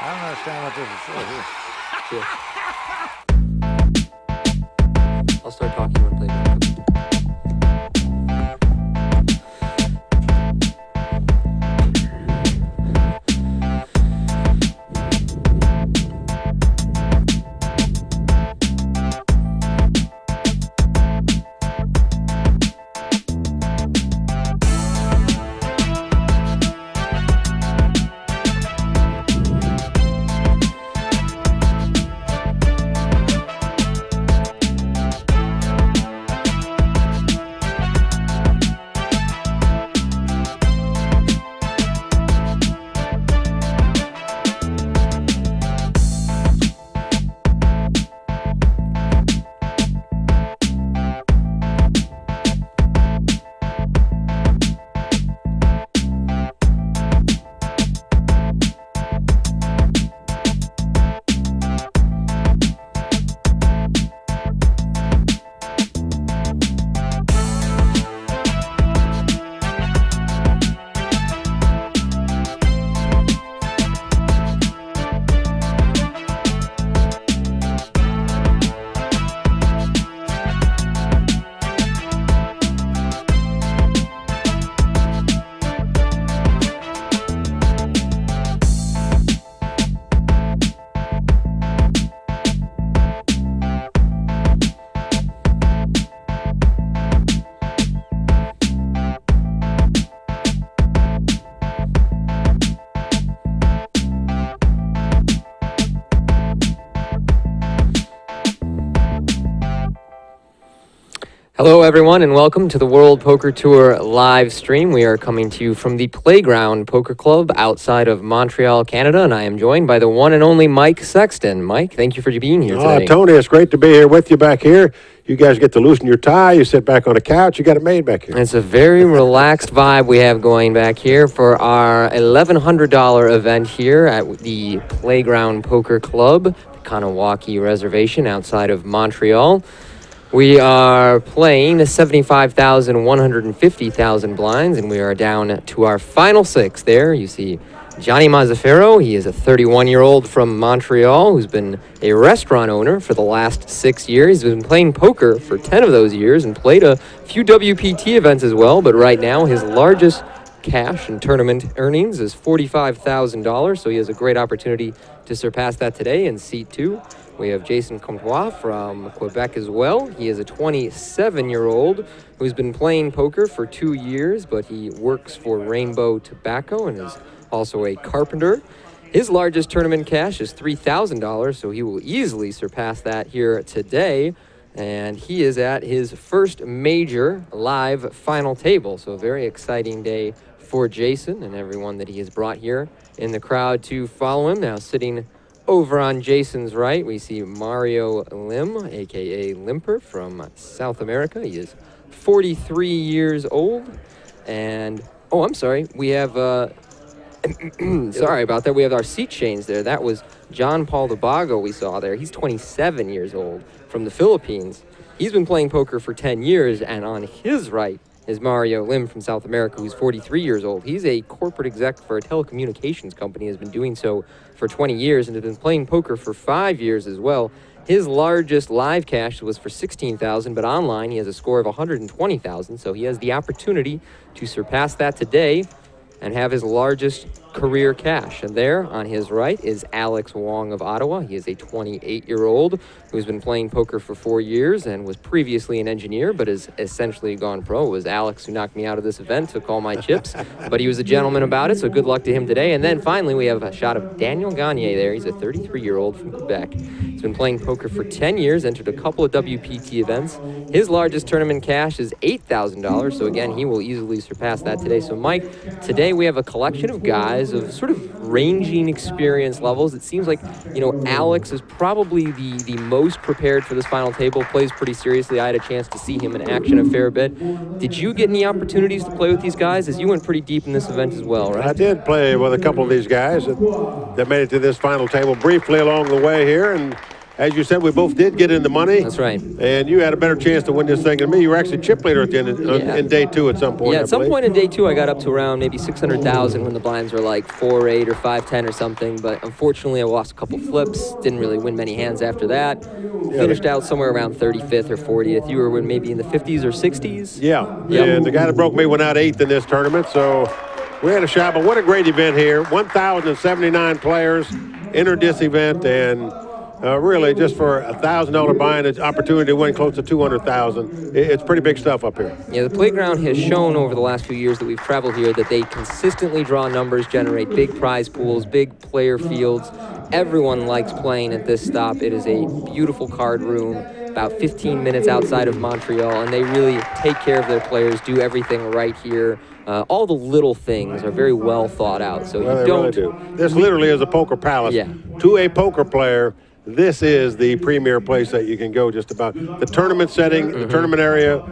I don't understand what this is for here. Sure. I'll start talking when playback comes. Hello, everyone, and welcome to the World Poker Tour live stream. We are coming to you from the Playground Poker Club outside of Montreal, Canada, and I am joined by the one and only Mike Sexton. Mike, thank you for being here today. Tony, it's great to be here with you back here. You guys get to loosen your tie. You sit back on the couch. You got it made back here. It's a very relaxed vibe we have going back here for our $1,100 event here at the Playground Poker Club, Kanawaki Reservation outside of Montreal. We are playing 75,000, 150,000 blinds, and we are down to our final six there. You see Johnny Mazzaferro. He is a 31-year-old from Montreal who's been a restaurant owner for the last 6 years. He's been playing poker for 10 of those years and played a few WPT events as well, but right now his largest cash and tournament earnings is $45,000, so he has a great opportunity to surpass that today in seat 2. We have Jason Comtois from Quebec as well. He is a 27-year-old who's been playing poker for 2 years, but he works for Rainbow Tobacco and is also a carpenter. His largest tournament cash is $3,000, so he will easily surpass that here today. And he is at his first major live final table, so a very exciting day for Jason and everyone that he has brought here in the crowd to follow him. Now sitting over on Jason's right, we see Mario Lim, a.k.a. Limper from South America. He is 43 years old. And, oh, I'm sorry, we have, sorry about that. We have our seat change there. That was John Paul DeBago we saw there. He's 27 years old from the Philippines. He's been playing poker for 10 years, and on his right is Mario Lim from South America, who's 43 years old. He's a corporate exec for a telecommunications company, has been doing so for 20 years, and has been playing poker for 5 years as well. His largest live cash was for $16,000, but online he has a score of $120,000, so he has the opportunity to surpass that today and have his largest career cash. And there on his right is Alex Wong of Ottawa. He is a 28-year-old who's been playing poker for 4 years and was previously an engineer, but has essentially gone pro. It was Alex who knocked me out of this event, took all my chips, but he was a gentleman about it, so good luck to him today. And then finally, we have a shot of Daniel Gagne there. He's a 33-year-old from Quebec. He's been playing poker for 10 years, entered a couple of WPT events. His largest tournament cash is $8,000, so again, he will easily surpass that today. So Mike, today we have a collection of guys of sort of ranging experience levels. It seems like, you know, Alex is probably the most prepared for this final table, plays pretty seriously. I had a chance to see him in action a fair bit. Did you get any opportunities to play with these guys, as you went pretty deep in this event as well, right? I did play with a couple of these guys that made it to this final table briefly along the way here, and as you said, we both did get in the money. That's right. And you had a better chance to win this thing than me. You were actually chip leader at the end in day 2 at some point. Yeah, at some point in day 2, I got up to around maybe 600,000 when the blinds were like 4-8 or 5-10 or something. But unfortunately, I lost a couple flips. Didn't really win many hands after that. Finished out somewhere around 35th or 40th. You were maybe in the 50s or 60s. Yeah. Yep. And the guy that broke me went out 8th in this tournament. So we had a shot. But what a great event here. 1,079 players entered this event, and really, just for a $1,000 buy-in, an opportunity to win close to $200,000. It's pretty big stuff up here. Yeah, the playground has shown over the last few years that we've traveled here that they consistently draw numbers, generate big prize pools, big player fields. Everyone likes playing at this stop. It is a beautiful card room, about 15 minutes outside of Montreal, and they really take care of their players, do everything right here. All the little things are very well thought out. So well, you they don't. Really do. This literally is a poker palace. Yeah. To a poker player, this is the premier place that you can go just about. The tournament setting, the tournament area,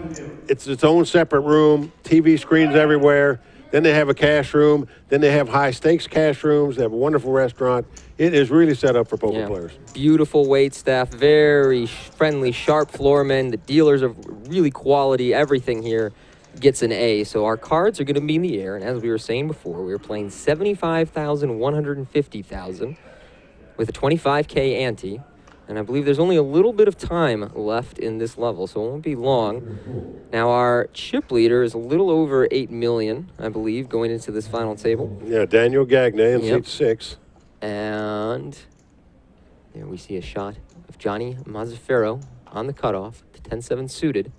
it's its own separate room, TV screens everywhere. Then they have a cash room. Then they have high stakes cash rooms. They have a wonderful restaurant. It is really set up for poker players. Beautiful wait staff, very friendly, sharp floormen. The dealers are really quality. Everything here gets an A. So our cards are going to be in the air. And as we were saying before, we were playing 75,000, 150,000 with a 25K ante. And I believe there's only a little bit of time left in this level, so it won't be long. Now, our chip leader is a little over 8 million, I believe, going into this final table. Yeah, Daniel Gagne in seat 6. And there we see a shot of Johnny Mazzaferro on the cutoff, the 10-7 suited.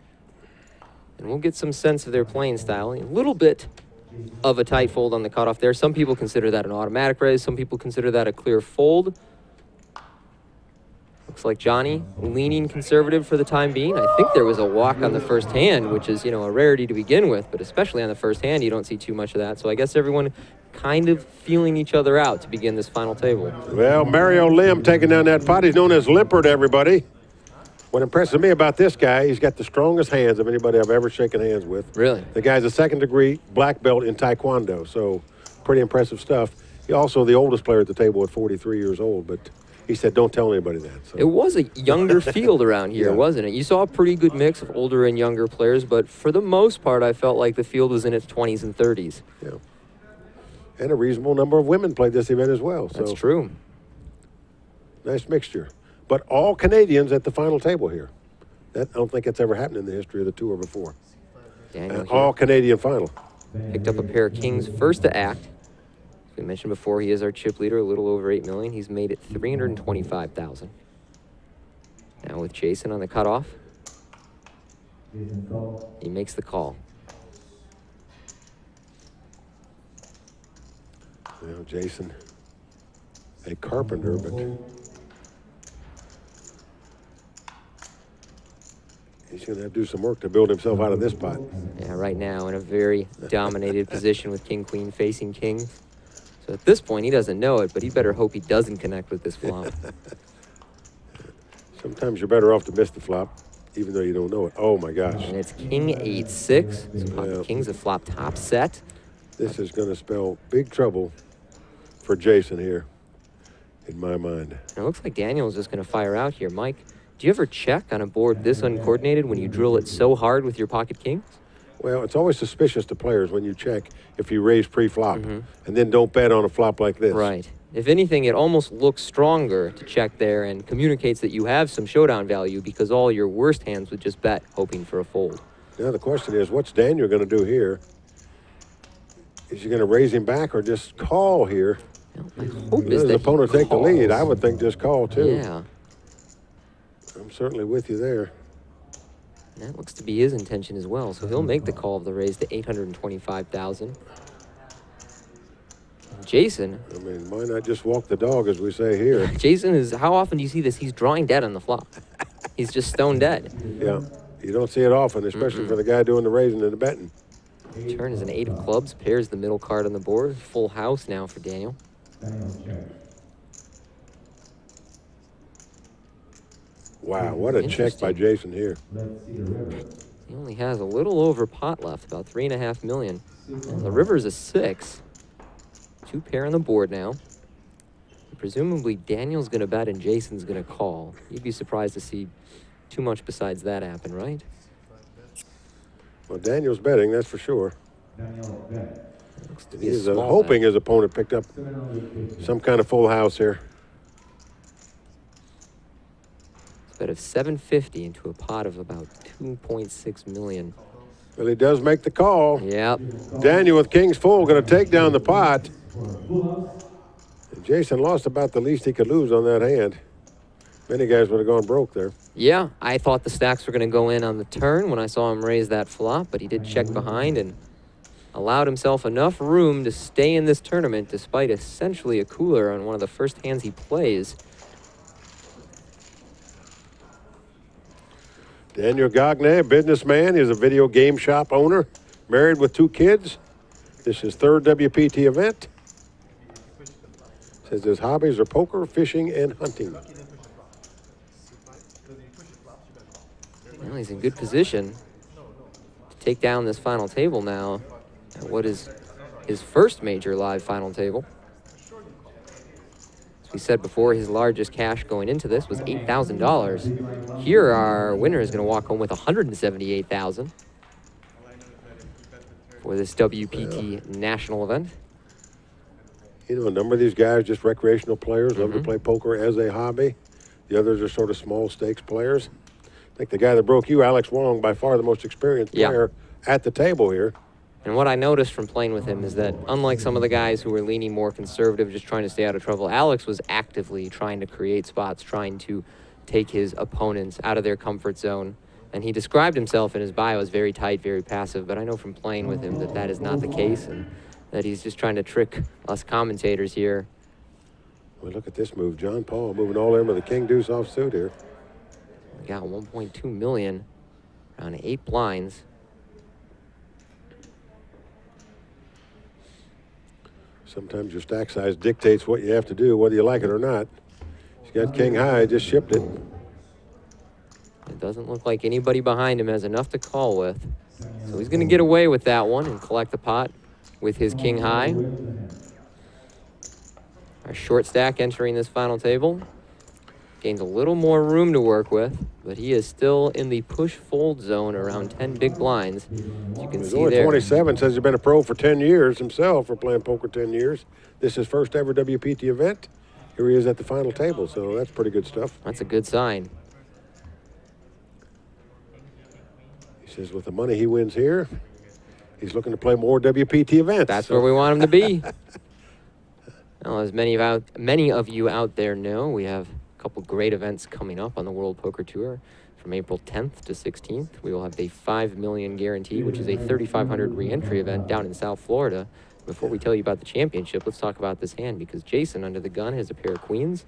And we'll get some sense of their playing style. A little bit of a tight fold on the cutoff there. Some people consider that an automatic raise. Some people consider that a clear fold. Looks like Johnny leaning conservative for the time being. I think there was a walk on the first hand, which is, a rarity to begin with, but especially on the first hand, you don't see too much of that. So I guess everyone kind of feeling each other out to begin this final table. Well, Mario Lim taking down that pot. He's known as Limper to everybody. What impresses me about this guy, he's got the strongest hands of anybody I've ever shaken hands with. Really? The guy's a second-degree black belt in Taekwondo, so pretty impressive stuff. He's also the oldest player at the table at 43 years old, but he said, don't tell anybody that. So. It was a younger field around here, wasn't it? You saw a pretty good mix of older and younger players, but for the most part, I felt like the field was in its 20s and 30s. Yeah. And a reasonable number of women played this event as well. That's true. Nice mixture. But all Canadians at the final table here. I don't think that's ever happened in the history of the tour before. All Canadian final. Picked up a pair of kings first to act. As we mentioned before, he is our chip leader, a little over 8 million. He's made it 325,000. Now with Jason on the cutoff, he makes the call. Jason, a carpenter, but he's going to have to do some work to build himself out of this pot. Yeah, right now in a very dominated position with king-queen facing kings. So at this point, he doesn't know it, but he better hope he doesn't connect with this flop. Sometimes you're better off to miss the flop, even though you don't know it. Oh, my gosh. And it's king 8-6. So pocket king's a flop top set. This is going to spell big trouble for Jason here, in my mind. And it looks like Daniel's just going to fire out here. Mike, do you ever check on a board this uncoordinated when you drill it so hard with your pocket kings? Well, it's always suspicious to players when you check if you raise pre-flop and then don't bet on a flop like this. Right. If anything, it almost looks stronger to check there and communicates that you have some showdown value because all your worst hands would just bet, hoping for a fold. Now the question is, what's Daniel going to do here? Is he going to raise him back or just call here? Well, my hope is that his opponent take the lead. I calls. would think just call too. Yeah. I'm certainly with you there. And that looks to be his intention as well. So he'll make the call of the raise to 825,000. Jason. I mean, why not just walk the dog, as we say here? Jason is, how often do you see this? He's drawing dead on the flop. He's just stone dead. Yeah, you don't see it often, especially for the guy doing the raising and the betting. Turn is an 8 of clubs, pairs the middle card on the board. Full house now for Daniel. Wow, what a check by Jason here. He only has a little over pot left, about 3.5 million. And the river's a 6. 2 pair on the board now. Presumably, Daniel's going to bet and Jason's going to call. You'd be surprised to see too much besides that happen, right? Well, Daniel's betting, that's for sure. Looks to be He a is small hoping bet. his opponent picked up some kind of full house here. It's a bet of 750 into a pot of about 2.6 million. Well, he does make the call. Yep. Daniel with kings full going to take down the pot. And Jason lost about the least he could lose on that hand. Many guys would have gone broke there. Yeah, I thought the stacks were going to go in on the turn when I saw him raise that flop, but he did check behind and allowed himself enough room to stay in this tournament despite essentially a cooler on one of the first hands he plays. Daniel Gagne, a businessman. He's a video game shop owner, married with 2 kids. This is his 3rd WPT event. Says his hobbies are poker, fishing, and hunting. Well, he's in good position to take down this final table now at what is his first major live final table. As we said before, his largest cash going into this was $8,000. Here, our winner is going to walk home with $178,000 for this WPT National event. You know, a number of these guys just recreational players, love to play poker as a hobby. The others are sort of small stakes players. I think the guy that broke you, Alex Wong, by far the most experienced player at the table here. And what I noticed from playing with him is that unlike some of the guys who were leaning more conservative, just trying to stay out of trouble, Alex was actively trying to create spots, trying to take his opponents out of their comfort zone. And he described himself in his bio as very tight, very passive, but I know from playing with him that that is not the case and that he's just trying to trick us commentators here. Well, look at this move. John Paul moving all in with a king deuce offsuit here. We got 1.2 million, around 8 blinds. Sometimes your stack size dictates what you have to do, whether you like it or not. He's got king high, just shipped it. It doesn't look like anybody behind him has enough to call with. So he's going to get away with that one and collect the pot with his king high. Our short stack entering this final table. Gains a little more room to work with, but he is still in the push-fold zone around 10 big blinds. As you can He's see only there. 27, says he's been a pro for 10 years himself, for playing poker 10 years. This is his first ever WPT event. Here he is at the final table, so that's pretty good stuff. That's a good sign. He says with the money he wins here, he's looking to play more WPT events. That's where we want him to be. Well, as many of you out there know, we have a couple great events coming up on the World Poker Tour. From April 10th to 16th, we will have the $5 million guarantee, which is a 3,500 re-entry event down in South Florida. Before we tell you about the championship, let's talk about this hand, because Jason, under the gun, has a pair of queens.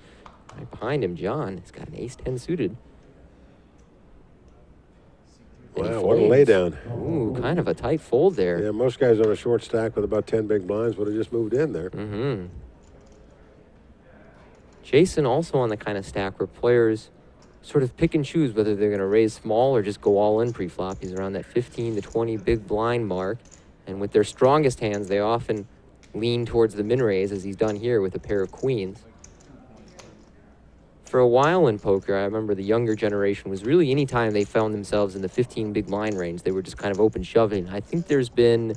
Right behind him, John has got an ace-10 suited. Wow, what a laydown. Ooh, kind of a tight fold there. Yeah, most guys on a short stack with about 10 big blinds would have just moved in there. Jason also on the kind of stack where players sort of pick and choose whether they're going to raise small or just go all in pre-flop. He's around that 15 to 20 big blind mark. And with their strongest hands, they often lean towards the min raise, as he's done here with a pair of queens. For a while in poker, I remember the younger generation was really any time they found themselves in the 15 big blind range, they were just kind of open shoving. I think there's been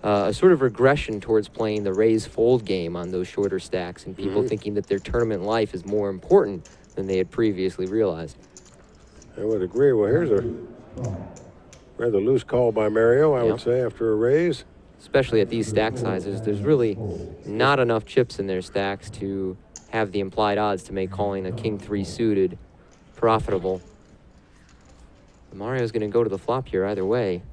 a sort of regression towards playing the raise fold game on those shorter stacks, and people thinking that their tournament life is more important than they had previously realized. I would agree. Well, here's a rather loose call by Mario, I would say, after a raise. Especially at these stack sizes, there's really not enough chips in their stacks to have the implied odds to make calling a king 3 suited profitable. Mario's going to go to the flop here either way.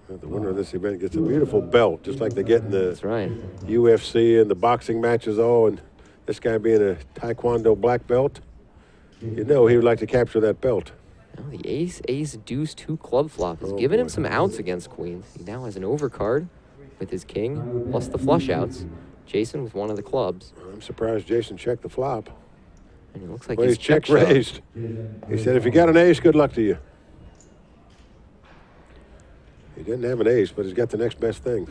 The winner of this event gets a beautiful belt, just like they get in the That's right. UFC and the boxing matches. Oh, and this guy being a Taekwondo black belt, you know he would like to capture that belt. Well, the ace, deuce, 2 club flop has given him some outs against queens. He now has an overcard with his king, plus the flush outs. Jason with one of the clubs. I'm surprised Jason checked the flop. And it looks like Well, he's he's check shot. raised. He said, if you got an ace, good luck to you. He didn't have an ace, but he's got the next best thing.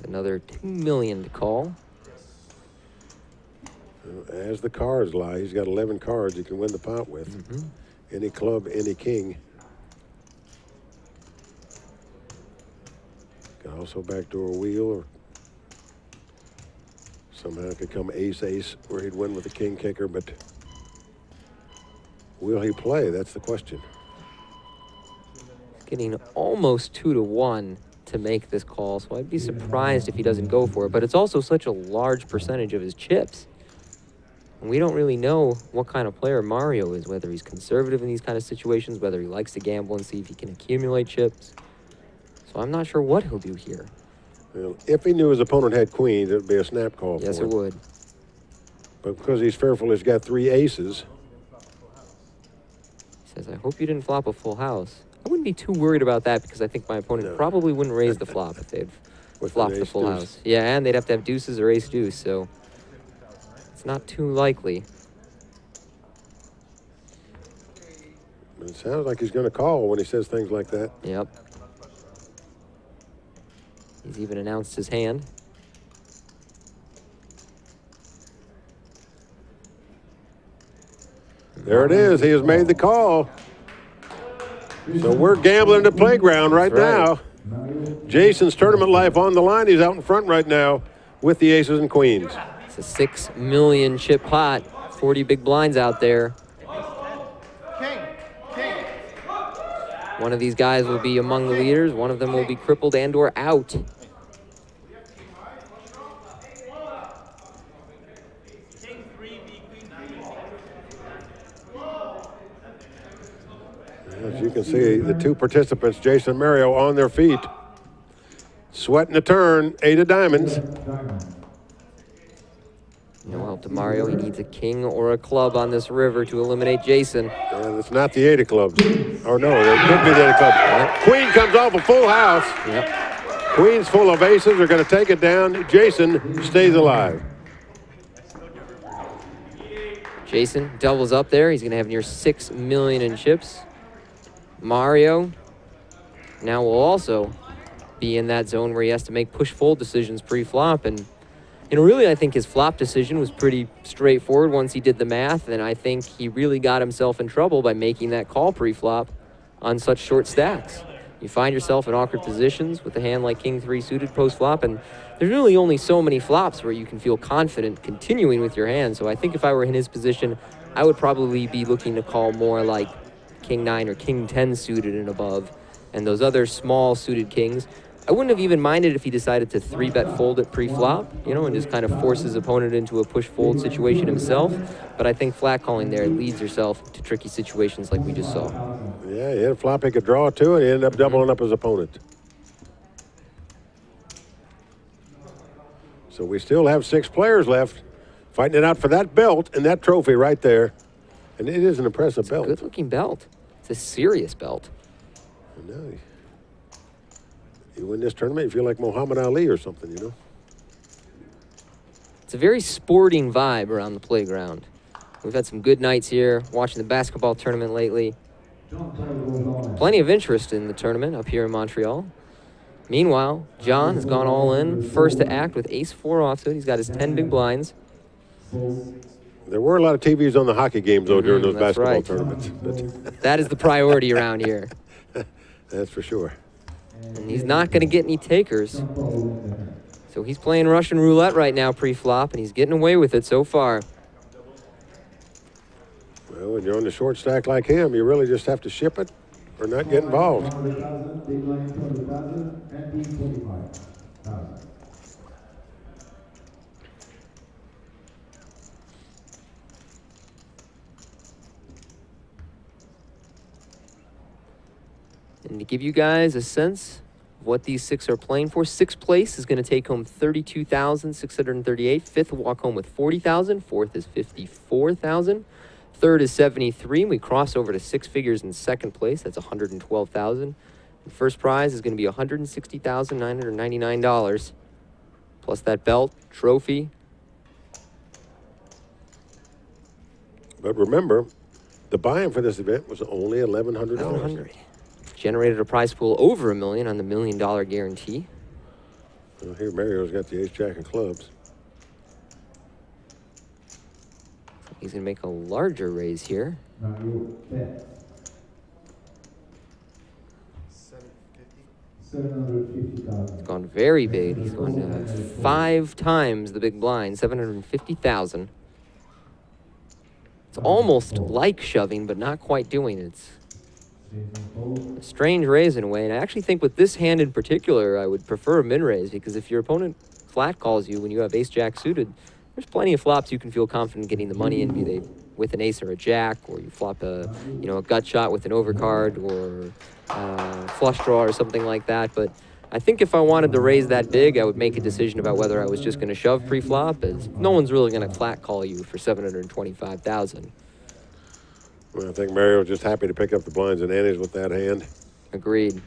Another $2 million to call. As the cards lie, he's got 11 cards he can win the pot with. Any club, any king. Can also backdoor wheel, or somehow it could come ace-ace where he'd win with the king kicker, but will he play? That's the question. Getting almost 2 to 1 to make this call, so I'd be surprised if he doesn't go for it. But it's also such a large percentage of his chips. And we don't really know what kind of player Mario is, whether he's conservative in these kind of situations, whether he likes to gamble and see if he can accumulate chips. So I'm not sure what he'll do here. Well, if he knew his opponent had queens, it would be a snap call for him. Yes, it would. But because he's fearful he's got 3 aces. He says, I hope you didn't flop a full house. I wouldn't be too worried about that because I think my opponent probably wouldn't raise the flop if they'd flopped the full house. Yeah, and they'd have to have deuces or ace-deuce, so it's not too likely. But it sounds like he's going to call when he says things like that. Yep. He's even announced his hand. There it is. He has made the call. So we're gambling the playground right now. Jason's tournament life on the line. He's out in front right now with the aces and queens. It's a 6 million chip pot. 40 big blinds out there. One of these guys will be among the leaders. One of them will be crippled and or out. As you can see, the 2 participants, Jason and Mario, on their feet. Sweating a turn, 8 of diamonds. No help to Mario. He needs a king or a club on this river to eliminate Jason. And it's not the 8 of clubs. Or no, it could be the 8 of clubs. Yep. Queen comes off a full house. Yep. Queen's full of aces are going to take it down. Jason stays alive. Jason doubles up there. He's going to have near 6 million in chips. Mario now will also be in that zone where he has to make push-fold decisions pre-flop. And, you know, really, I think his flop decision was pretty straightforward once he did the math. And I think he really got himself in trouble by making that call pre-flop on such short stacks. You find yourself in awkward positions with a hand like King 3 suited post-flop. And there's really only so many flops where you can feel confident continuing with your hand. So I think if I were in his position, I would probably be looking to call more like King 9 or King 10 suited and above, and those other small suited kings. I wouldn't have even minded if he decided to 3-bet fold it pre-flop, you know, and just kind of force his opponent into a push-fold situation himself. But I think flat calling there leads yourself to tricky situations like we just saw. Yeah, he had a flop he could draw to, and he ended up doubling up his opponent. So we still have 6 players left, fighting it out for that belt and that trophy right there. And it is an impressive belt. Good-looking belt. It's a serious belt. I know. You win this tournament, you feel like Muhammad Ali or something, you know? It's a very sporting vibe around the playground. We've had some good nights here, watching the basketball tournament lately. Plenty of interest in the tournament up here in Montreal. Meanwhile, John has gone all in, first to act with ace-4 offsuit. He's got his 10 big blinds. There were a lot of TVs on the hockey games, though, during those basketball tournaments. But that is the priority around here. That's for sure. And he's not going to get any takers. So he's playing Russian roulette right now pre-flop, and he's getting away with it so far. Well, when you're on the short stack like him, you really just have to ship it or not get involved. And to give you guys a sense of what these 6 are playing for, 6th place is going to take home $32,638. 5th will walk home with $40,000. 4th is $54,000. 3rd is $73,000. We cross over to 6 figures in 2nd place. That's $112,000. And first prize is going to be $160,999. Plus that belt, trophy. But remember, the buy-in for this event was only $1,100. $1,100. Generated a prize pool over $1 million on the $1 million guarantee. Well, here Mario's got the ace-jack of clubs. He's going to make a larger raise here. He's gone very big. He's gone 5 times the big blind, 750,000. It's almost like shoving, but not quite doing it. It's a strange raise in a way, and I actually think with this hand in particular, I would prefer a min-raise, because if your opponent flat calls you when you have ace-jack suited, there's plenty of flops you can feel confident getting the money in, be they with an ace or a jack, or you flop a gut shot with an overcard, or flush draw or something like that. But I think if I wanted to raise that big, I would make a decision about whether I was just going to shove pre-flop, as no one's really going to flat call you for 725,000. Well, I think Mario's just happy to pick up the blinds and antes with that hand. Agreed.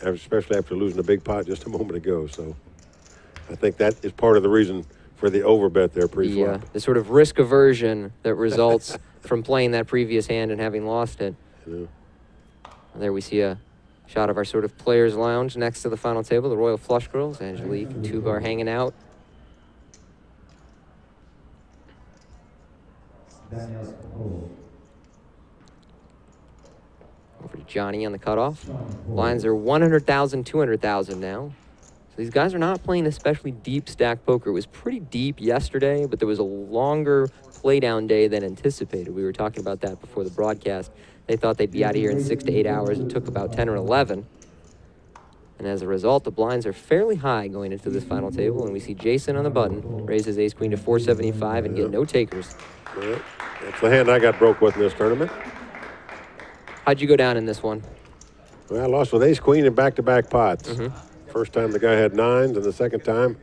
Especially after losing a big pot just a moment ago. So I think that is part of the reason for the overbet there pre-flop. The sort of risk aversion that results from playing that previous hand and having lost it. Yeah. There we see a shot of our sort of players' lounge next to the final table, the Royal Flush Girls. Angelique and Tuba are hanging out. Over to Johnny on the cutoff. Lines are 100,000, 200,000 now. So these guys are not playing especially deep stack poker. It was pretty deep yesterday, but there was a longer playdown day than anticipated. We were talking about that before the broadcast. They thought they'd be out of here in 6 to 8 hours. It took about 10 or 11. And as a result, the blinds are fairly high going into this final table. And we see Jason on the button raise his ace-queen to 475 and get no takers. Well, that's the hand I got broke with in this tournament. How'd you go down in this one? Well, I lost with ace-queen in back-to-back pots. First time the guy had nines, and the second time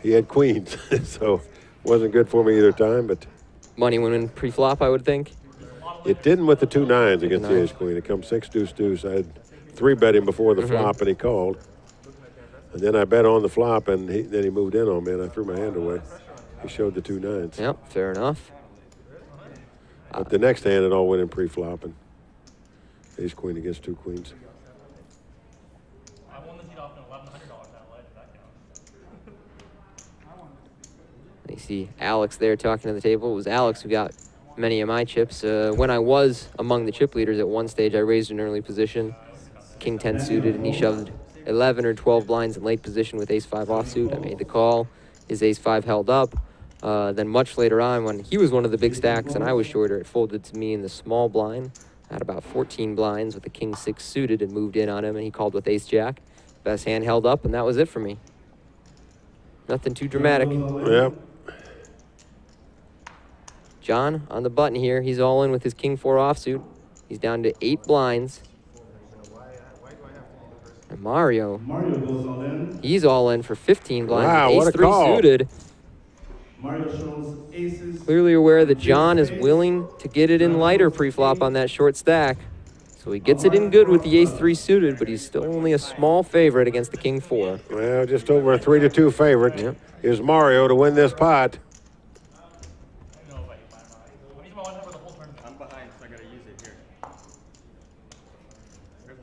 he had queens. So wasn't good for me either time, but Money went in pre-flop, I would think. it didn't with the 2 nines against the ace-queen. It comes 6 deuce deuce. I had 3-bet him before the flop, and he called. And then I bet on the flop, and then he moved in on me, and I threw my hand away. He showed the 2 nines. Yep, fair enough. But the next hand, it all went in pre-flop, and ace-queen against 2 queens. I won this heat off an $1,100 outlay. That counts. You see Alex there talking to the table. It was Alex who got many of my chips. When I was among the chip leaders at one stage, I raised an early position, king 10 suited, and he shoved 11 or 12 blinds in late position with ace 5 offsuit. I made the call. His ace 5 held up. Then much later on, when he was one of the big stacks and I was shorter, it folded to me in the small blind. I had about 14 blinds with the king 6 suited and moved in on him, and he called with ace jack. Best hand held up, and that was it for me. Nothing too dramatic. Yep. John on the button here. He's all in with his king 4 offsuit. He's down to 8 blinds. And Mario, he's all in for 15 blinds. Wow, with what ace a 3 call. suited. Mario shows aces. Clearly aware that John is willing to get it in lighter pre-flop on that short stack. So he gets it in good with the ace 3 suited, but he's still only a small favorite against the king 4. Well, just over a 3-2 favorite Yep. is Mario to win this pot. I'm behind, so I gotta use it here.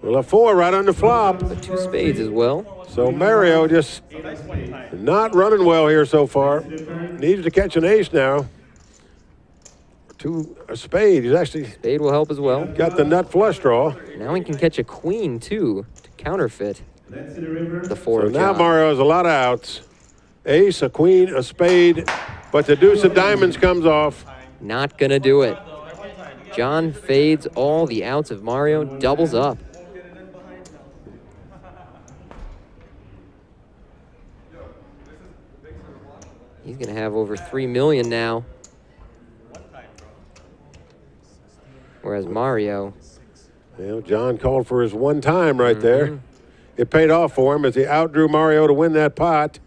Well, a 4 right on the flop. But 2 spades as well. So Mario just not running well here so far. Needs to catch an ace now. A spade. He's actually Spade will help as well. got the nut flush draw. Now he can catch a queen, too, to counterfeit the 4 So of now John. Mario has a lot of outs. Ace, a queen, a spade, but the deuce of diamonds comes off. Not gonna do it. John fades all the outs of Mario, doubles up. He's gonna have over 3 million now. Whereas Mario, Well, John called for his one time right there. It paid off for him as he outdrew Mario to win that pot.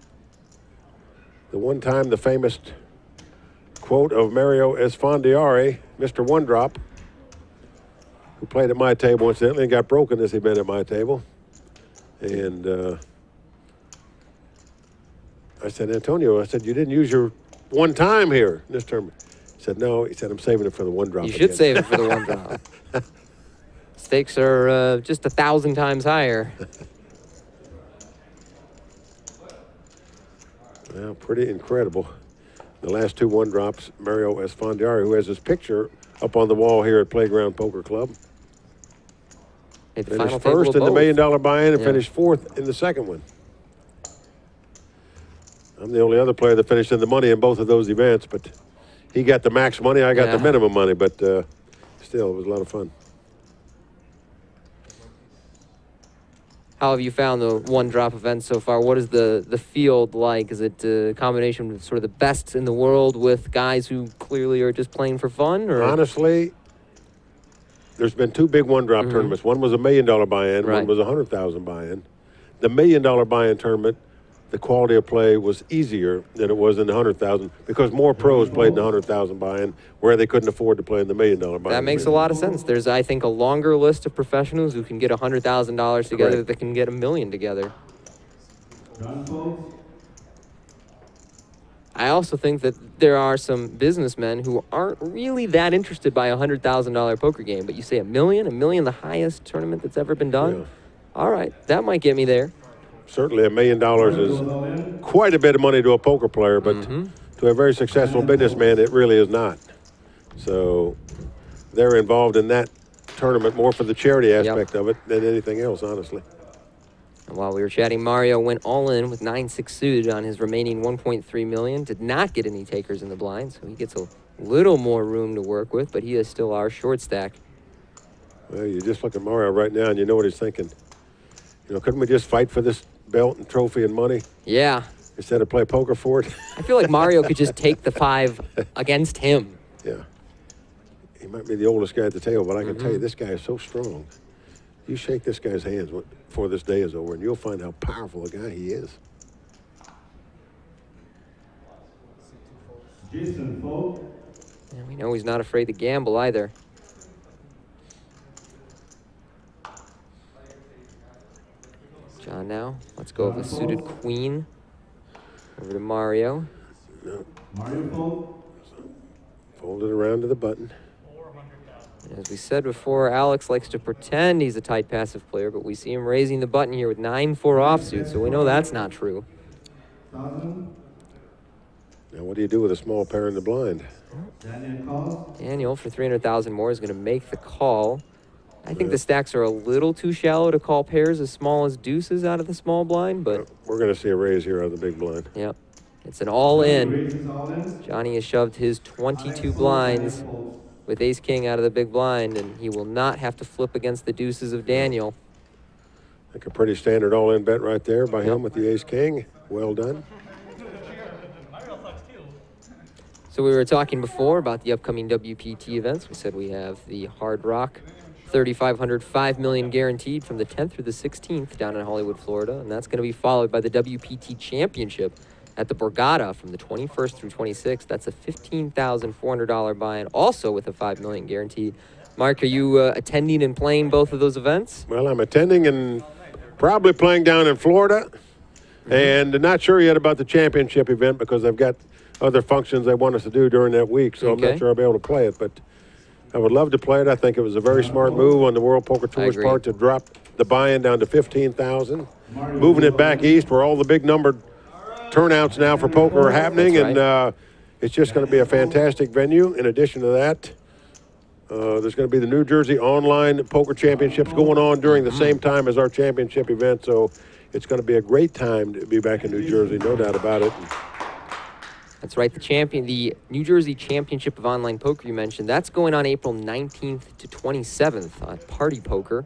The one time, the famous quote of Mario Esfandiari, Mr. One Drop, who played at my table incidentally and got broken as he'd been at my table. And I said, Antonio, I said, you didn't use your one time here in this tournament. He said, no. He said, I'm saving it for the one drop. you should save it for the 1 drop. Stakes are just 1,000 times higher. Well, pretty incredible. The last two one drops, Mario Esfandiari, who has his picture up on the wall here at Playground Poker Club. Hey, the Finished final table first of in the both. $1 million buy-in and Yeah. finished fourth in the second one. I'm the only other player that finished in the money in both of those events, but he got the max money, I got the Yeah. minimum money, but still, it was a lot of fun. How have you found the one drop event so far? What is the field like? Is it a combination of sort of the best in the world with guys who clearly are just playing for fun? Or Honestly, there's been two big one drop tournaments. One was a $1 million buy-in, Right. one was a 100,000 buy-in. The $1 million buy-in tournament, the quality of play was easier than it was in the 100,000 because more pros played in the 100,000 buy-in where they couldn't afford to play in the $1 million buy-in. that makes a lot of sense. There's, I think, a longer list of professionals who can get $100,000 together Correct. that can get $1 million together. Done, folks. I also think that there are some businessmen who aren't really that interested by a $100,000 poker game, but you say $1 million, the highest tournament that's ever been done? Yeah. All right, that might get me there. Certainly $1 million is quite a bit of money to a poker player, but to a very successful businessman, it really is not. So they're involved in that tournament more for the charity aspect of it than anything else, honestly. And while we were chatting, Mario went all in with 9-6 suited on his remaining 1.3 million. Did not get any takers in the blind, so he gets a little more room to work with, but he is still our short stack. Well, you just look at Mario right now and you know what he's thinking. You know, couldn't we just fight for this belt and trophy and money Yeah, instead of play poker for it? I feel like Mario could just take the 5 against him. Yeah. He might be the oldest guy at the table, but I can tell you this guy is so strong. You shake this guy's hands before this day is over, and you'll find how powerful a guy he is. Jason Folk. And we know he's not afraid to gamble either. John now. Let's go with a suited queen. Over to Mario. Mario Folk. Fold it around to the button. And as we said before, Alex likes to pretend he's a tight passive player, but we see him raising the button here with 9-4 offsuit, so we know that's not true. 1,000. Now, what do you do with a small pair in the blind? Daniel Call. Daniel, for 300,000 more, is going to make the call. I think the stacks are a little too shallow to call pairs as small as deuces out of the small blind, but We're going to see a raise here out of the big blind. yep, it's an all-in. Raises all in. Johnny has shoved his 22 blinds with ace-king out of the big blind, and he will not have to flip against the deuces of Daniel. I think a pretty standard all-in bet right there by him with the ace-king. Well done. So we were talking before about the upcoming WPT events. We said we have the Hard Rock 3,500, $5 million guaranteed from the 10th through the 16th down in Hollywood, Florida. And that's going to be followed by the WPT Championship at the Borgata from the 21st through 26th. That's a $15,400 buy-in, also with a $5 million guarantee. Mark, are you attending and playing both of those events? Well, I'm attending and probably playing down in Florida. And not sure yet about the championship event because I've got other functions they want us to do during that week. So I'm Okay. not sure I'll be able to play it. But I would love to play it. I think it was a very smart move on the World Poker Tour's agree. part to drop the buy-in down to 15,000, moving it back east where all the big numbered turnouts now for poker are happening. That's And it's just going to be a fantastic venue. In addition to that, there's going to be the New Jersey Online Poker Championships going on during the same time as our championship event. So it's going to be a great time to be back in New Jersey, no doubt about it. That's right, the New Jersey Championship of Online Poker you mentioned, that's going on April 19th to 27th on Party Poker.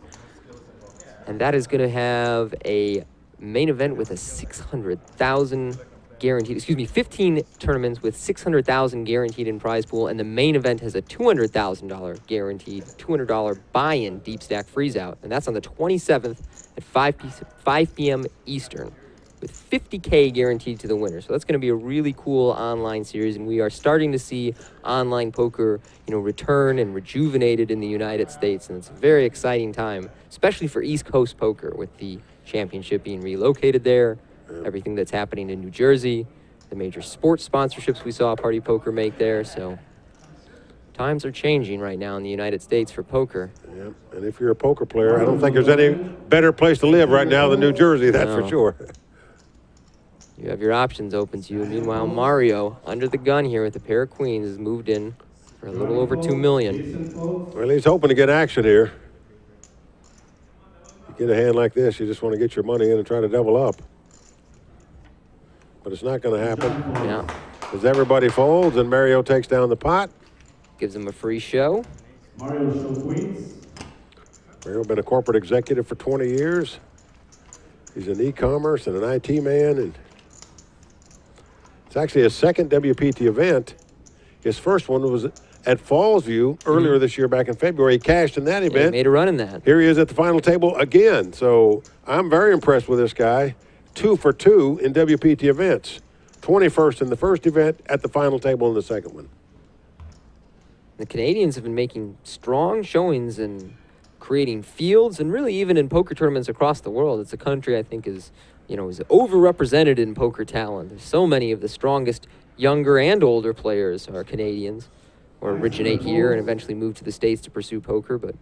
And that is going to have a main event with a 600,000 guaranteed, 15 tournaments with 600,000 guaranteed in prize pool, and the main event has a $200,000 guaranteed, $200 buy-in deep stack freeze out, and that's on the 27th at 5 p.m. Eastern, with 50K guaranteed to the winner. So that's going to be a really cool online series, and we are starting to see online poker, return and rejuvenated in the United States, and it's a very exciting time, especially for East Coast poker with the championship being relocated there, everything that's happening in New Jersey, the major sports sponsorships we saw Party Poker make there. So times are changing right now in the United States for poker. Yeah. And if you're a poker player, I don't think there's any better place to live right now than New Jersey, that's for No. sure. You have your options open to you. Meanwhile, Mario, under the gun here with a pair of queens, has moved in for a little over $2 million. Jason Foltz. Well, he's hoping to get action here. You get a hand like this, you just want to get your money in and try to double up. But it's not going to happen. Yeah. As everybody folds and Mario takes down the pot. Gives him a free show. Mario show queens. Mario been a corporate executive for 20 years. He's an e-commerce and an IT man, and it's actually his second WPT event. His first one was at Fallsview earlier this year, back in February. He cashed in that Yeah, event. he made a run in that. Here he is at the final table again. So I'm very impressed with this guy. 2 for 2 in WPT events. 21st in the first event, at the final table in the second one. The Canadians have been making strong showings and creating fields, and really even in poker tournaments across the world. It's a country I think is overrepresented in poker talent. There's so many of the strongest younger and older players are Canadians, or originate here and eventually move to the States to pursue poker. But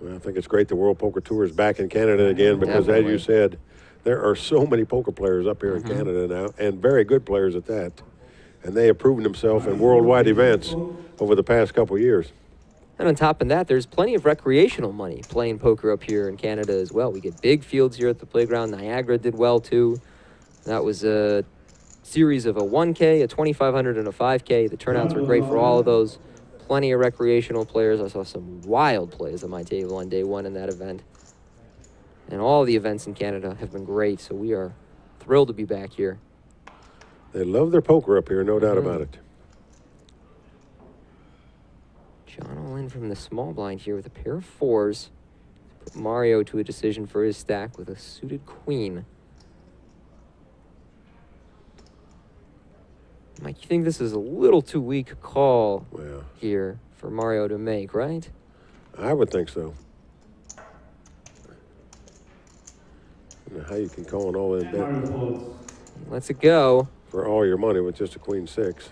Well, I think it's great the World Poker Tour is back in Canada again because, Definitely. as you said, there are so many poker players up here in Canada now, and very good players at that. And they have proven themselves in worldwide events over the past couple of years. And on top of that, there's plenty of recreational money playing poker up here in Canada as well. We get big fields here at the playground. Niagara did well too. That was a series of a 1K, a 2,500, and a 5K. The turnouts were great for all of those. Plenty of recreational players. I saw some wild plays on my table on day one in that event. And all the events in Canada have been great, so we are thrilled to be back here. They love their poker up here, no doubt about it. John all in from the small blind here with a pair of fours. Put Mario to a decision for his stack with a suited queen. Mike, you think this is a little too weak a call Well, here for Mario to make, right? I would think so. I don't know how you can call an all-in bet Mario Foltz. Lets it go. for all your money with just a queen six.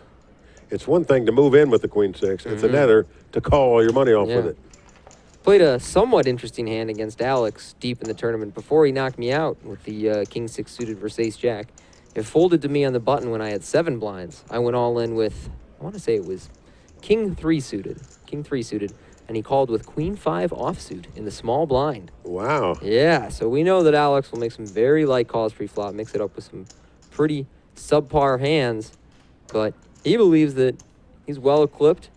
It's one thing to move in with the queen six. It's another to call all your money off with Yeah. it. Played a somewhat interesting hand against Alex deep in the tournament before he knocked me out with the King 6 suited versus Ace Jack. It folded to me on the button when I had 7 blinds. I went all in with, I want to say it was King 3 suited, and he called with Queen 5 offsuit in the small blind. Wow. Yeah, so we know that Alex will make some very light calls pre-flop, mix it up with some pretty subpar hands, but he believes that he's well equipped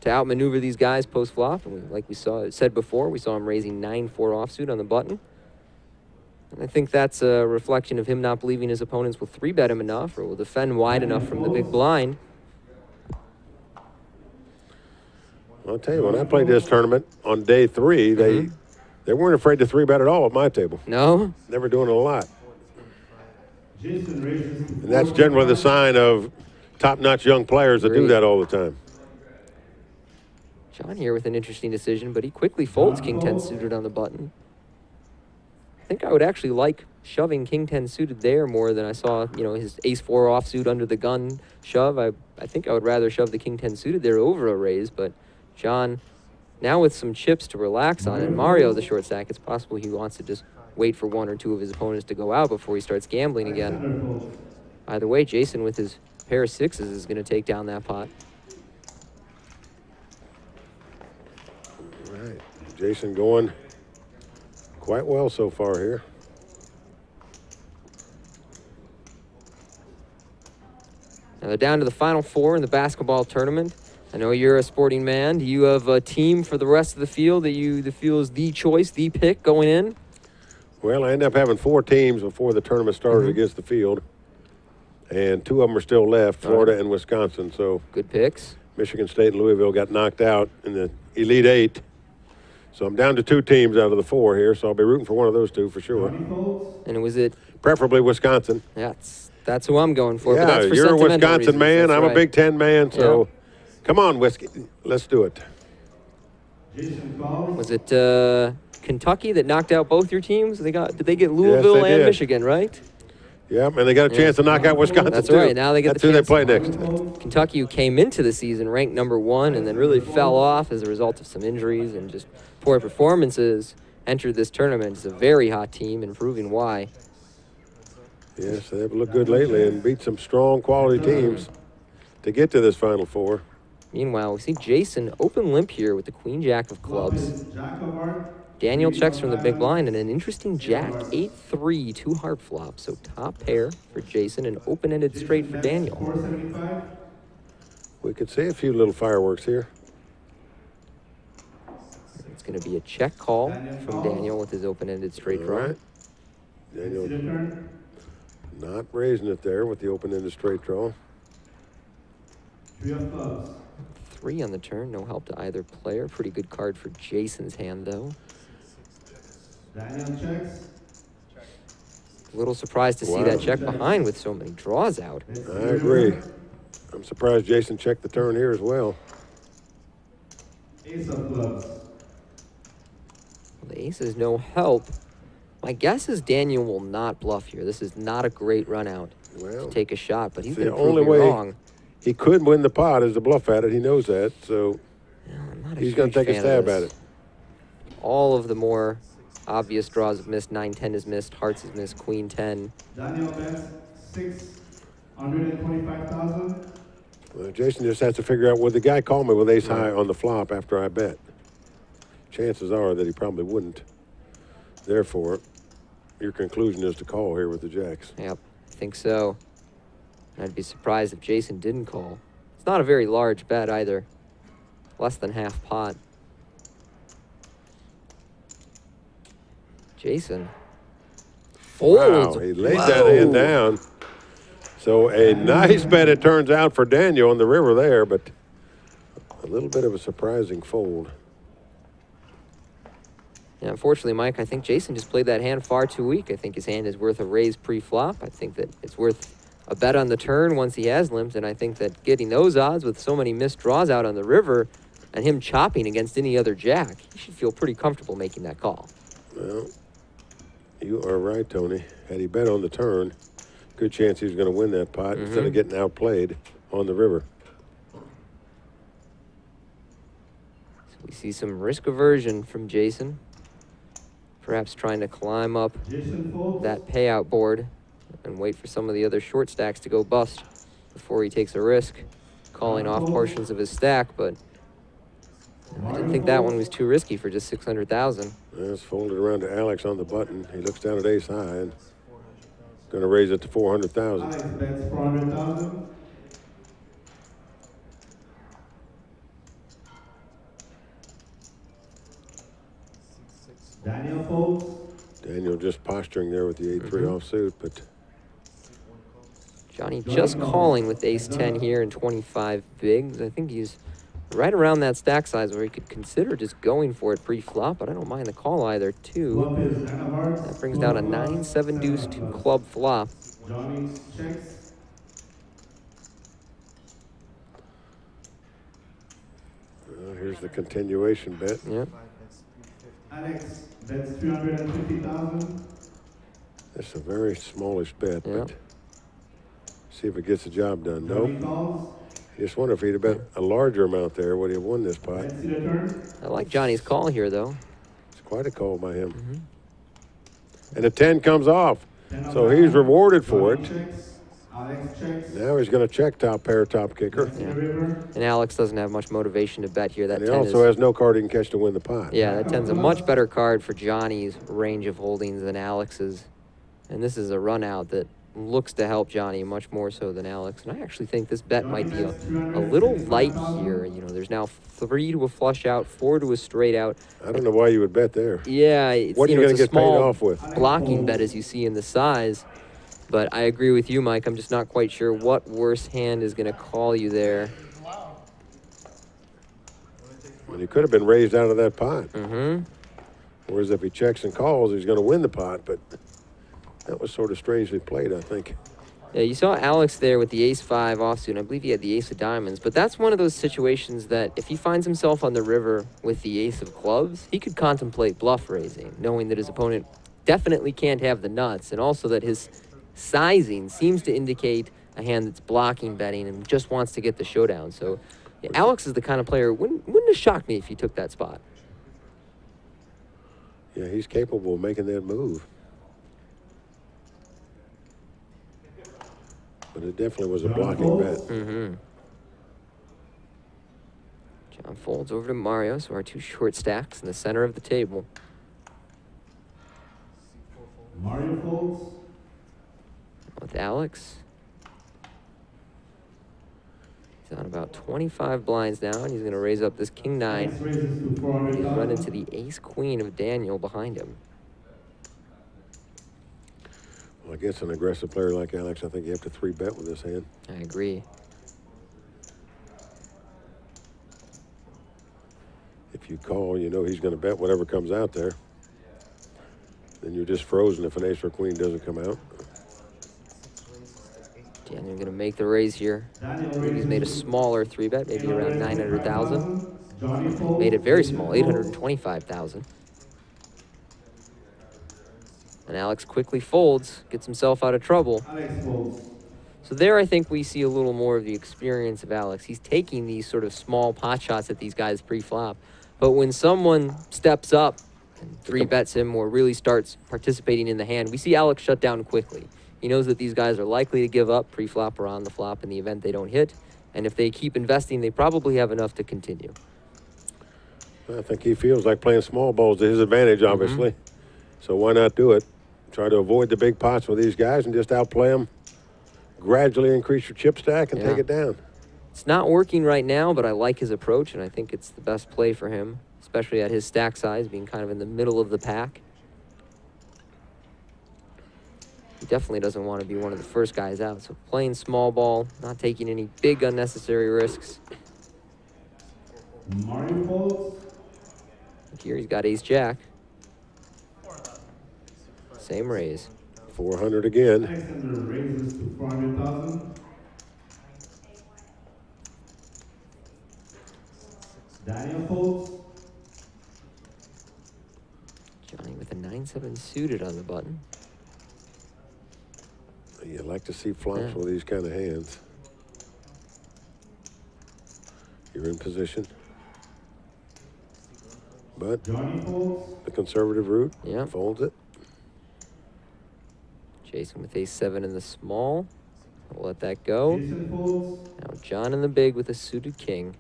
to outmaneuver these guys post-flop. And like we said before, we saw him raising 9-4 offsuit on the button. And I think that's a reflection of him not believing his opponents will 3-bet him enough or will defend wide enough from the big blind. I'll tell you, when I played this tournament on day 3, they weren't afraid to 3-bet at all at my table. No? Never doing it a lot. Jason raises. And that's generally the sign of top-notch young players that do Agreed. that all the time. John here with an interesting decision, but he quickly folds King 10 suited on the button. I think I would actually like shoving King 10 suited there more than I saw, his Ace 4 offsuit under the gun shove. I think I would rather shove the King 10 suited there over a raise, but John, now with some chips to relax on, and Mario the short stack, it's possible he wants to just wait for 1 or 2 of his opponents to go out before he starts gambling again. Either way, Jason with his pair of 6s is going to take down that pot. All right. Jason going quite well so far here. Now they're down to the final 4 in the basketball tournament. I know you're a sporting man. Do you have a team for the rest of the field that you feel is the choice, the pick going in? Well, I ended up having 4 teams before the tournament started against the field. And 2 of them are still left, Florida and Wisconsin. So Good picks. Michigan State and Louisville got knocked out in the Elite 8. So I'm down to 2 teams out of the 4 here, so I'll be rooting for one of those 2 for sure. And was it? Preferably Wisconsin. That's who I'm going for. Yeah, but that's for you're a sentimental Wisconsin reasons. man. That's I'm a right. Big Ten man, so come on, Whiskey. Let's do it. Jason calls. Was it Kentucky that knocked out both your teams? Did they get Louisville they and did. Michigan, right? Yeah, and they got a chance to knock out Wisconsin, That's too. right. Now they get That's the who they chance. play next. Kentucky, who came into the season ranked number 1 and then really fell off as a result of some injuries and just poor performances, entered this tournament as a very hot team and proving why. Yes, they've looked good lately and beat some strong quality teams to get to this Final Four. Meanwhile, we see Jason open limp here with the Queen Jack of clubs. Jack of heart. Daniel 3 checks of from the big blind diamonds, and an interesting 10 Jack hearts. 8-3 2 heart flop. So top pair for Jason and open-ended straight for Jason bets Daniel. 475. We could see a few little fireworks here. It's going to be a check call from Daniel with his open-ended straight All draw. right. See Daniel the turn. not raising it there with the open-ended straight draw. 3 of clubs. 3 on the turn, no help to either player. Pretty good card for Jason's hand, though. Daniel checks. A little surprised to see Wow. that check behind with so many draws out. I agree. I'm surprised Jason checked the turn here as well. Ace of clubs. Well, the ace is no help. My guess is Daniel will not bluff here. This is not a great run out Well, to take a shot, but he's the been only proving way wrong. he could win the pot is to bluff at it. He knows that, so Yeah, I'm not a he's going huge to take a fan of stab this. at it. All of the more obvious draws have missed. 9-10 is missed. Hearts is missed. Queen 10. Daniel bets 625,000. Well, Jason just has to figure out, would the guy call me with ace high on the flop after I bet? Chances are that he probably wouldn't. Therefore, your conclusion is to call here with the jacks. Yep, I think so. And I'd be surprised if Jason didn't call. It's not a very large bet either. Less than half pot. Jason folds. Wow, he laid that hand down. So a nice bet it turns out for Daniel on the river there, but a little bit of a surprising fold. Yeah, unfortunately, Mike, I think Jason just played that hand far too weak. I think his hand is worth a raise pre-flop. I think that it's worth a bet on the turn once he has limps, and I think that getting those odds with so many missed draws out on the river and him chopping against any other jack, he should feel pretty comfortable making that call. Well, you are right, Tony. Had he bet on the turn, good chance he was going to win that pot instead of getting outplayed on the river. So we see some risk aversion from Jason. Perhaps trying to climb up Jason folds. that payout board and wait for some of the other short stacks to go bust before he takes a risk, calling off portions of his stack, but I didn't think that one was too risky for just 600,000. It's folded around to Alex on the button. He looks down at ace high and going to raise it to 400,000. Alex bets 400,000. Daniel folds. Daniel just posturing there with the 8-3 offsuit, but Johnny just calling with ace-10 here and 25 bigs. I think he's right around that stack size where he could consider just going for it pre-flop, but I don't mind the call either, too. Flop is 9 of hearts. That brings down a 9-7 deuce 2 club flop. Johnny checks. here's the continuation bet. Yep. Alex bets 350,000. That's a very smallish bet, Yeah. but see if it gets the job done. Johnny Nope. calls. Just wonder if he'd have bet a larger amount there, would he have won this pot? Let's see the turn. I like Johnny's call here, though. It's quite a call by him. And a 10 comes off. 10 of So he's diamonds. rewarded for Johnny it. checks. Alex checks. Now he's going to check top pair, top kicker. Let's see the river. And Alex doesn't have much motivation to bet here. That And he 10 also is, has no card he can catch to win the pot. yeah, that 10's a much better card for Johnny's range of holdings than Alex's. And this is a run out that looks to help Johnny much more so than Alex. And I actually think this bet might be a little light here. You know, there's now 3 to a flush out, 4 to a straight out. I don't know why you would bet there. Yeah, it's, What are you know, going it's to a get paid small off with? blocking bet as you see in the size. But I agree with you, Mike. I'm just not quite sure what worse hand is going to call you there. And he could have been raised out of that pot. Mm-hmm. Whereas if he checks and calls, he's going to win the pot. But that was sort of strangely played, I think. Yeah, you saw Alex there with the ace-5 offsuit, and I believe he had the ace of diamonds. But that's one of those situations that if he finds himself on the river with the ace of clubs, he could contemplate bluff raising, knowing that his opponent definitely can't have the nuts, and also that his sizing seems to indicate a hand that's blocking betting and just wants to get the showdown. So yeah, Alex is the kind of player, wouldn't have shocked me if he took that spot. Yeah, he's capable of making that move. But it definitely was a blocking bet. Mm-hmm. John folds over to Mario, so our two short stacks in the center of the table. Mario folds. With Alex. He's on about 25 blinds now, and he's going to raise up this king nine. Alex raises to 400,000. He's run into the ace queen of Daniel behind him. Well, against an aggressive player like Alex, I think you have to 3-bet with this hand. I agree. If you call, you know he's going to bet whatever comes out there. Then you're just frozen if an ace or queen doesn't come out. Daniel going to make the raise here. He's made a smaller 3-bet, maybe around 900,000. Made it very small, 825,000. And Alex quickly folds, gets himself out of trouble. Alex folds. So there I think we see a little more of the experience of Alex. He's taking these sort of small pot shots at these guys pre-flop. But when someone steps up and 3-bets him or really starts participating in the hand, we see Alex shut down quickly. He knows that these guys are likely to give up pre-flop or on the flop in the event they don't hit. And if they keep investing, they probably have enough to continue. I think he feels like playing small balls to his advantage, obviously. So why not do it? Try to avoid the big pots with these guys and just outplay them. Gradually increase your chip stack and take it down. It's not working right now, but I like his approach, and I think it's the best play for him, especially at his stack size, being kind of in the middle of the pack. He definitely doesn't want to be one of the first guys out, so playing small ball, not taking any big unnecessary risks. Mario folds. Here he's got ace-jack. Same raise. 400 again. Alexander raises to 400,000. Daniel folds. Johnny with a 9-7 suited on the button. You like to see flops with these kind of hands. You're in position. But Johnny folds. the conservative route Yeah. folds it. Jason with ace-7 in the small. We'll let that go. Jason folds. Now John in the big with a suited king.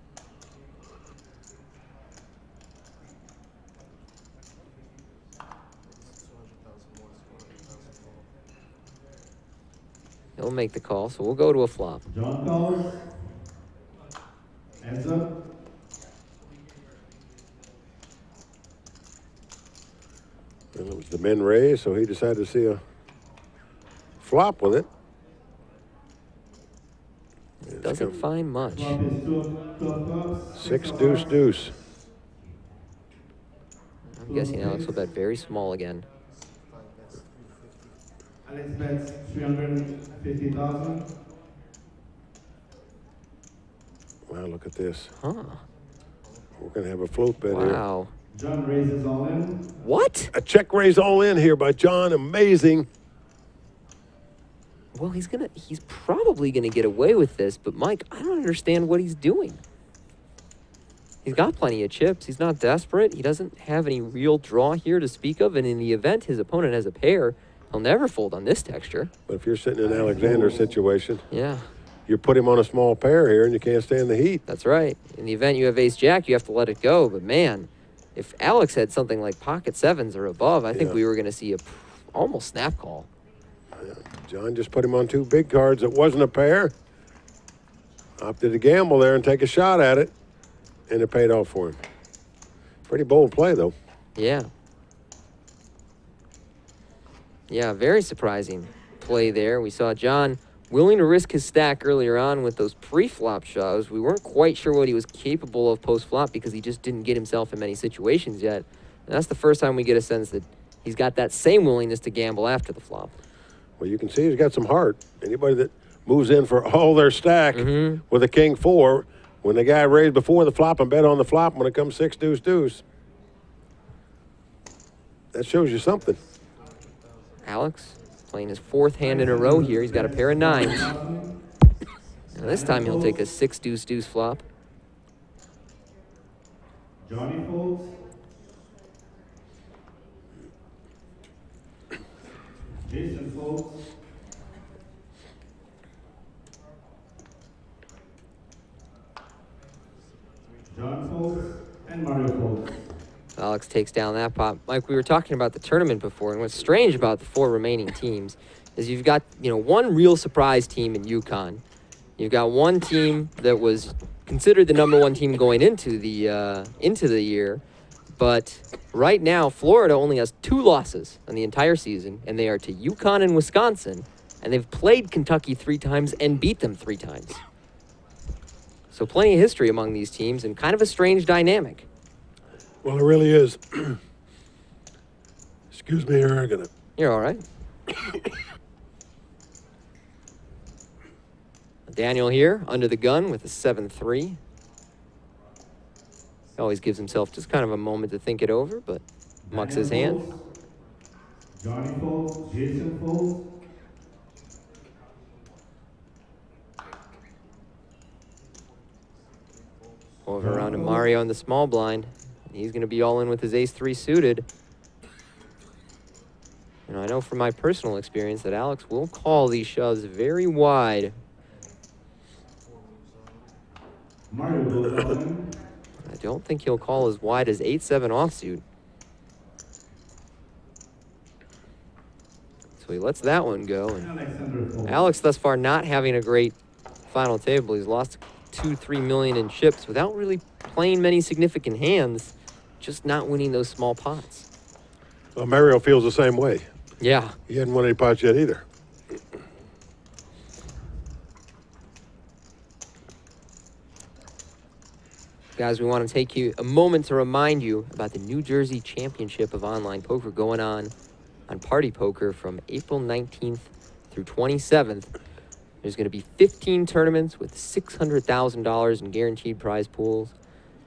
He'll make the call, so we'll go to a flop. John calls. Heads up. And it was the men raise, so he decided to see a flop with it. Doesn't find much. Flop is 12 clubs. 6 deuce deuce. I'm guessing Alex will bet very small again. Alex bets 350,000. Wow, look at this. Huh. We're going to have a float bet here. Wow. John raises all in. What? A check raise all in here by John. Amazing. Well, he's probably gonna get away with this, but Mike, I don't understand what he's doing. He's got plenty of chips. He's not desperate. He doesn't have any real draw here to speak of, and in the event his opponent has a pair, he'll never fold on this texture. But if you're sitting in Alexander's situation, Yeah, you put him on a small pair here and you can't stand the heat. that's right. In the event you have ace-jack, you have to let it go, but man, if Alex had something like pocket sevens or above, I think we were gonna see a almost snap call. John just put him on 2 big cards. It wasn't a pair. Opted to gamble there and take a shot at it, and it paid off for him. Pretty bold play, though. Yeah. Yeah, very surprising play there. We saw John willing to risk his stack earlier on with those pre-flop shoves. We weren't quite sure what he was capable of post-flop because he just didn't get himself in many situations yet. And that's the first time we get a sense that he's got that same willingness to gamble after the flop. Well, you can see he's got some heart. Anybody that moves in for all their stack with a king 4, when the guy raised before the flop and bet on the flop when it comes 6 deuce deuce, that shows you something. Alex playing his 4th hand in a row here. He's got a pair of 9s. Now this time he'll take a 6 deuce deuce flop. Johnny folds. Jason folds. Alex takes down that pot. Mike, we were talking about the tournament before, and what's strange about the 4 remaining teams is you've got, one real surprise team in UConn. You've got one team that was considered the #1 team going into the year, but right now Florida only has 2 losses on the entire season, and they are to UConn and Wisconsin, and they've played Kentucky 3 times and beat them 3 times. So plenty of history among these teams and kind of a strange dynamic. Well, it really is. Excuse me here, You're all right. Daniel here, under the gun with a 7-3. He always gives himself just kind of a moment to think it over, but mucks his hand. Johnny folds, Jason folds. Over around to Mario in the small blind. He's going to be all in with his ace-3 suited. And I know from my personal experience that Alex will call these shoves very wide. Mario goes all in. I don't think he'll call as wide as 8-7 offsuit. So he lets that one go. And Alex thus far not having a great final table. He's lost 2-3 million in chips without really playing many significant hands, just not winning those small pots. Well, Mario feels the same way. Yeah. He hadn't won any pots yet either. Guys, we want to take you a moment to remind you about the New Jersey Championship of Online Poker going on Party Poker from April 19th through 27th. There's going to be 15 tournaments with $600,000 in guaranteed prize pools.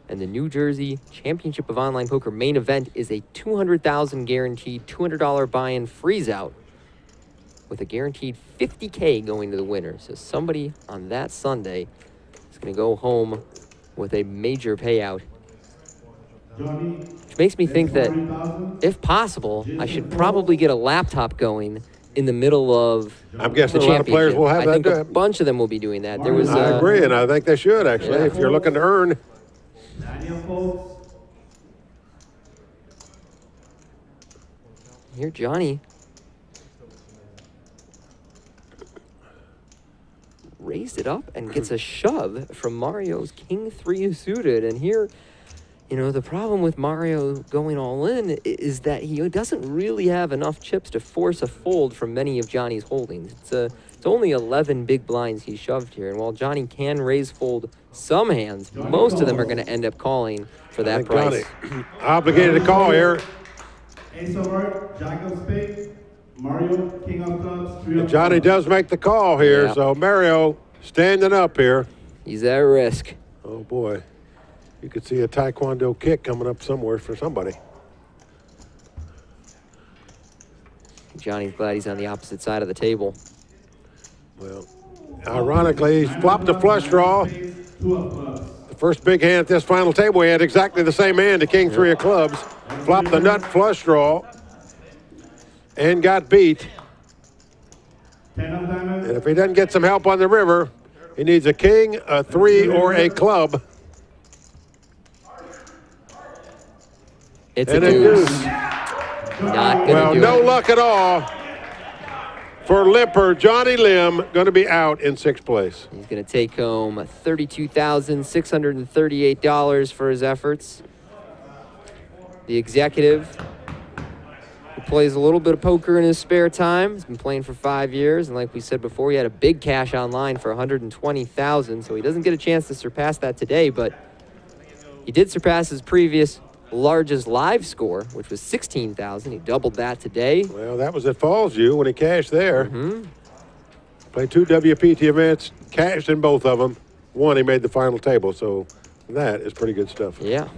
And the New Jersey Championship of Online Poker main event is a $200,000 guaranteed $200 buy-in freeze-out with a guaranteed $50K going to the winner. So somebody on that Sunday is going to go home with a major payout. Which makes me think that, if possible, I should probably get a laptop going in the middle of I'm guessing the a lot of players will have I that. think a bunch of them will be doing that. There was. I agree, and I think they should, actually, Yeah. if you're looking to earn. Daniel folds. Here, Johnny raised it up and gets a shove from Mario's King-3 suited. And here, the problem with Mario going all in is that he doesn't really have enough chips to force a fold from many of Johnny's holdings. It's only 11 big blinds he shoved here. And while Johnny can raise fold some hands, most of them are going to end up calling for that price. Johnny obligated to call here. Ace of heart, Jack of spade, Mario, King of clubs, 3 of Johnny clubs. does make the call here, Yeah. so Mario standing up here. He's at risk. Oh, boy. You could see a taekwondo kick coming up somewhere for somebody. Johnny's glad he's on the opposite side of the table. Well, ironically, he's flopped a flush draw. 2 of clubs. The first big hand at this final table, he had exactly the same hand, the King-3 of clubs. Flopped the nut flush draw and got beat. 10 of diamonds. And if he doesn't get some help on the river, he needs a king, a 3, or a club. It's And a a deuce. deuce. Not gonna Well, do no it. luck at all for Limper. Johnny Lim going to be out in 6th place. He's going to take home $32,638 for his efforts. The executive, who plays a little bit of poker in his spare time, has been playing for 5 years, and like we said before, he had a big cash online for $120,000, so he doesn't get a chance to surpass that today, but he did surpass his previous largest live score, which was $16,000. He doubled that today. Well, that was at Fallsview when he cashed there. Played 2 WPT events, cashed in both of them. One, he made the final table, so that is pretty good stuff. Yeah.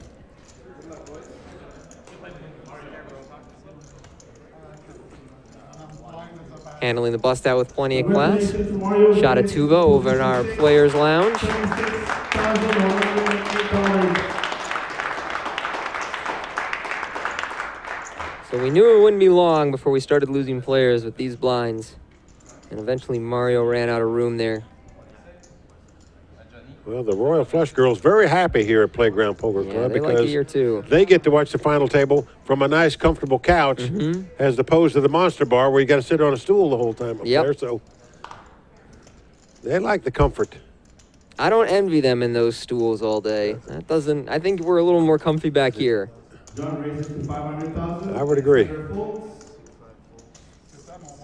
Handling the bust out with plenty of class. Congratulations to Mario. Shot a tuba over in our players' lounge. $76,108. So we knew it wouldn't be long before we started losing players with these blinds. And eventually Mario ran out of room there. Well, the Royal Flush girls very happy here at Playground Poker Yeah, Club they like it here too. they get to watch the final table from a nice, comfortable couch, as opposed to the Monster Bar where you got to sit on a stool the whole time up there. So they like the comfort. I don't envy them in those stools all day. That doesn't. I think we're a little more comfy back here. John raises to 500,000. I would agree.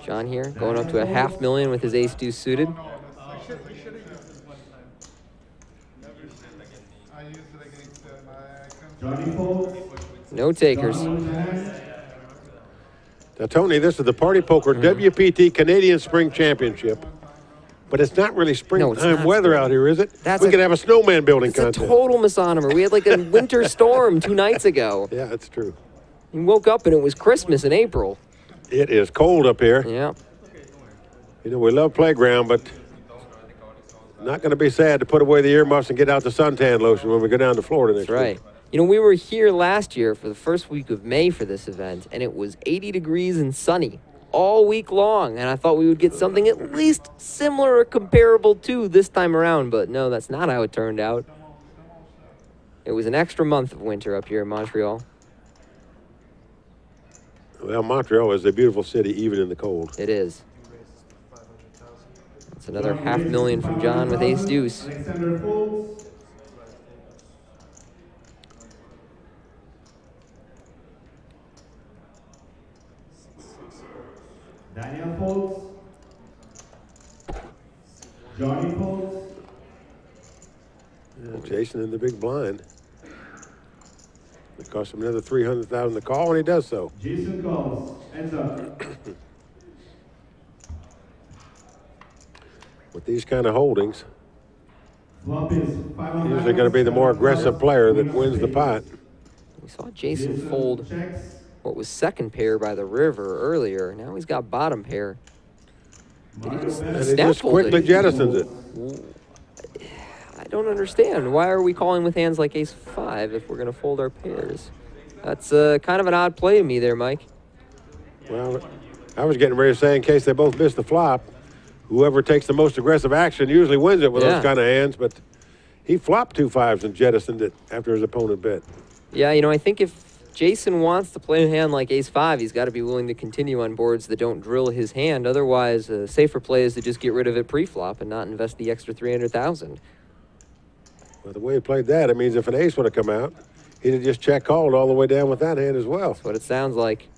John here going up to a $500,000 with his ace deuce suited. Johnny folds. No takers. Now, Tony, this is the Party Poker WPT Canadian Spring Championship. But it's not really springtime weather out here, is it? We could have a snowman building contest. It's a total misonomer. We had like a winter storm 2 nights ago. Yeah, that's true. You woke up and it was Christmas in April. It is cold up here. Yeah. You know, we love Playground, but not going to be sad to put away the earmuffs and get out the suntan lotion when we go down to Florida next week. You know, we were here last year for the first week of May for this event, and it was 80 degrees and sunny all week long, and I thought we would get something at least similar or comparable to this time around, but no, that's not how it turned out. It was an extra month of winter up here in Montreal. Well, Montreal is a beautiful city, even in the cold. It is. That's another $500,000 from John with ace deuce. Alexander folds. Daniel folds. Johnny folds. Yeah, Jason in the big blind. It cost him another $300,000 to call, and he does so. Jason calls. Ends up. With these kind of holdings, Flop is 500. usually going to be the more aggressive player that wins the pot. We saw Jason fold what was second pair by the river earlier. Now he's got bottom pair. Did he just And he snap just fold quickly it? jettisons it. I don't understand. Why are we calling with hands like ace 5 if we're going to fold our pairs? That's kind of an odd play to me there, Mike. Well, I was getting ready to say in case they both miss the flop, whoever takes the most aggressive action usually wins it with those kind of hands, but he flopped 2 5s and jettisoned it after his opponent bet. Yeah, you know, I think if Jason wants to play a hand like ace 5, he's got to be willing to continue on boards that don't drill his hand. Otherwise, a safer play is to just get rid of it pre-flop and not invest the extra $300,000. Well, the way he played that, it means if an ace would have come out, he'd have just check called all the way down with that hand as well. That's what it sounds like.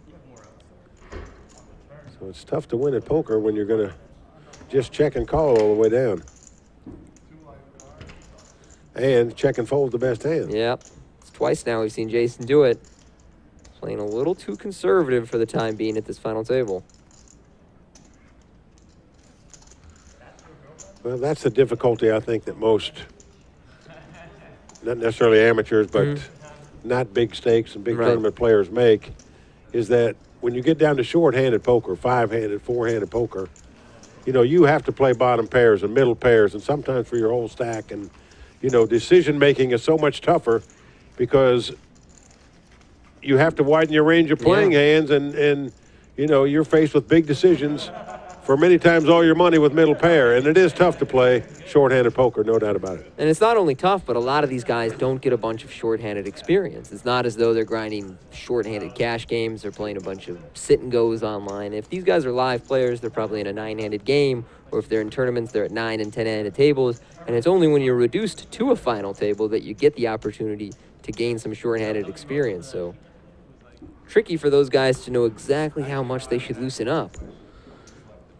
So it's tough to win at poker when you're going to just check and call all the way down. And check and fold the best hand. Yep. It's twice now we've seen Jason do it. Playing a little too conservative for the time being at this final table. Well, that's the difficulty I think that most, not necessarily amateurs, but not big stakes and big tournament players make, is that when you get down to short-handed poker, 5-handed, 4-handed poker, you know, you have to play bottom pairs and middle pairs and sometimes for your whole stack. And, you know, decision-making is so much tougher because you have to widen your range of playing hands and, you know, you're faced with big decisions for many times all your money with middle pair. And it is tough to play short-handed poker, no doubt about it. And it's not only tough, but a lot of these guys don't get a bunch of short-handed experience. It's not as though they're grinding short-handed cash games. They're playing a bunch of sit-and-goes online. If these guys are live players, they're probably in a 9-handed game, or if they're in tournaments, they're at 9- and 10-handed tables. And it's only when you're reduced to a final table that you get the opportunity to gain some short-handed experience. So tricky for those guys to know exactly how much they should loosen up.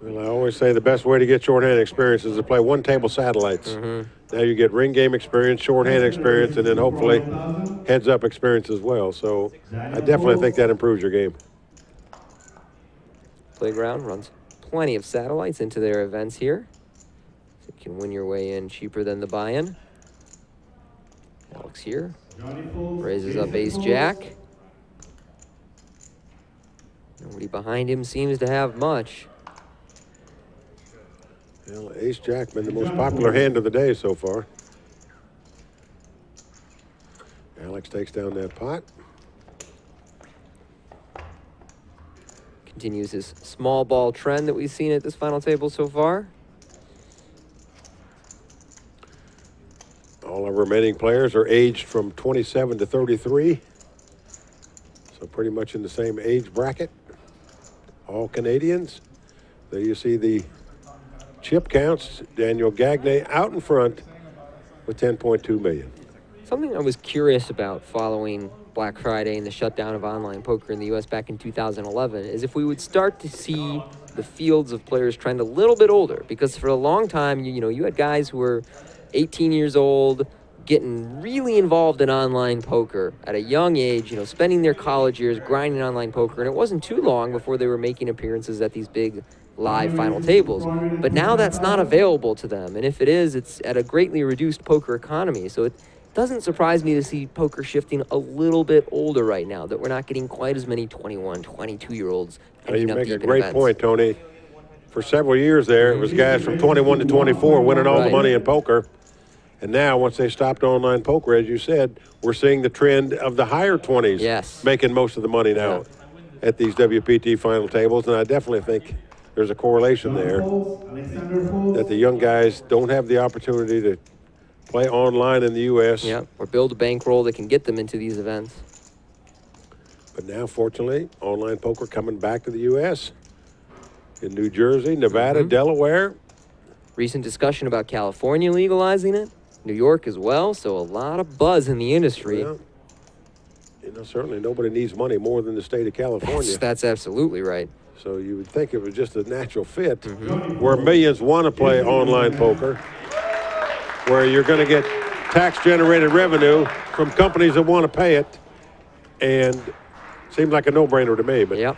Well, I always say the best way to get short-handed experience is to play one table satellites. Now you get ring game experience, short-handed experience, and then hopefully heads-up experience as well. So I definitely think that improves your game. Playground runs plenty of satellites into their events here. So you can win your way in cheaper than the buy-in. Alex here raises up ace-jack. Nobody behind him seems to have much. Well, ace-jack been the most popular hand of the day so far. Alex takes down that pot. Continues his small ball trend that we've seen at this final table so far. All our remaining players are aged from 27 to 33. So pretty much in the same age bracket. All Canadians. There you see the chip counts. Daniel Gagne out in front with 10.2 million. Something I was curious about following Black Friday and the shutdown of online poker in the U.S. back in 2011 is if we would start to see the fields of players trend a little bit older. Because for a long time, you had guys who were 18 years old, getting really involved in online poker at a young age, spending their college years grinding online poker. And it wasn't too long before they were making appearances at these big live final tables. But now that's not available to them. And if it is, it's at a greatly reduced poker economy. So it doesn't surprise me to see poker shifting a little bit older right now, that we're not getting quite as many 21, 22-year-olds. You make a great point, Tony. For several years there, it was guys from 21 to 24 winning all the money in poker. And now, once they stopped online poker, as you said, we're seeing the trend of the higher 20s making most of the money now at these WPT final tables. And I definitely think there's a correlation there that the young guys don't have the opportunity to play online in the U.S. Yeah, or build a bankroll that can get them into these events. But now, fortunately, online poker coming back to the U.S. in New Jersey, Nevada, Delaware. Recent discussion about California legalizing it, New York as well, so a lot of buzz in the industry. Well, certainly nobody needs money more than the state of California. That's absolutely right. So you would think it was just a natural fit where millions want to play online poker, where you're going to get tax-generated revenue from companies that want to pay it, and seems like a no-brainer to me. But yep.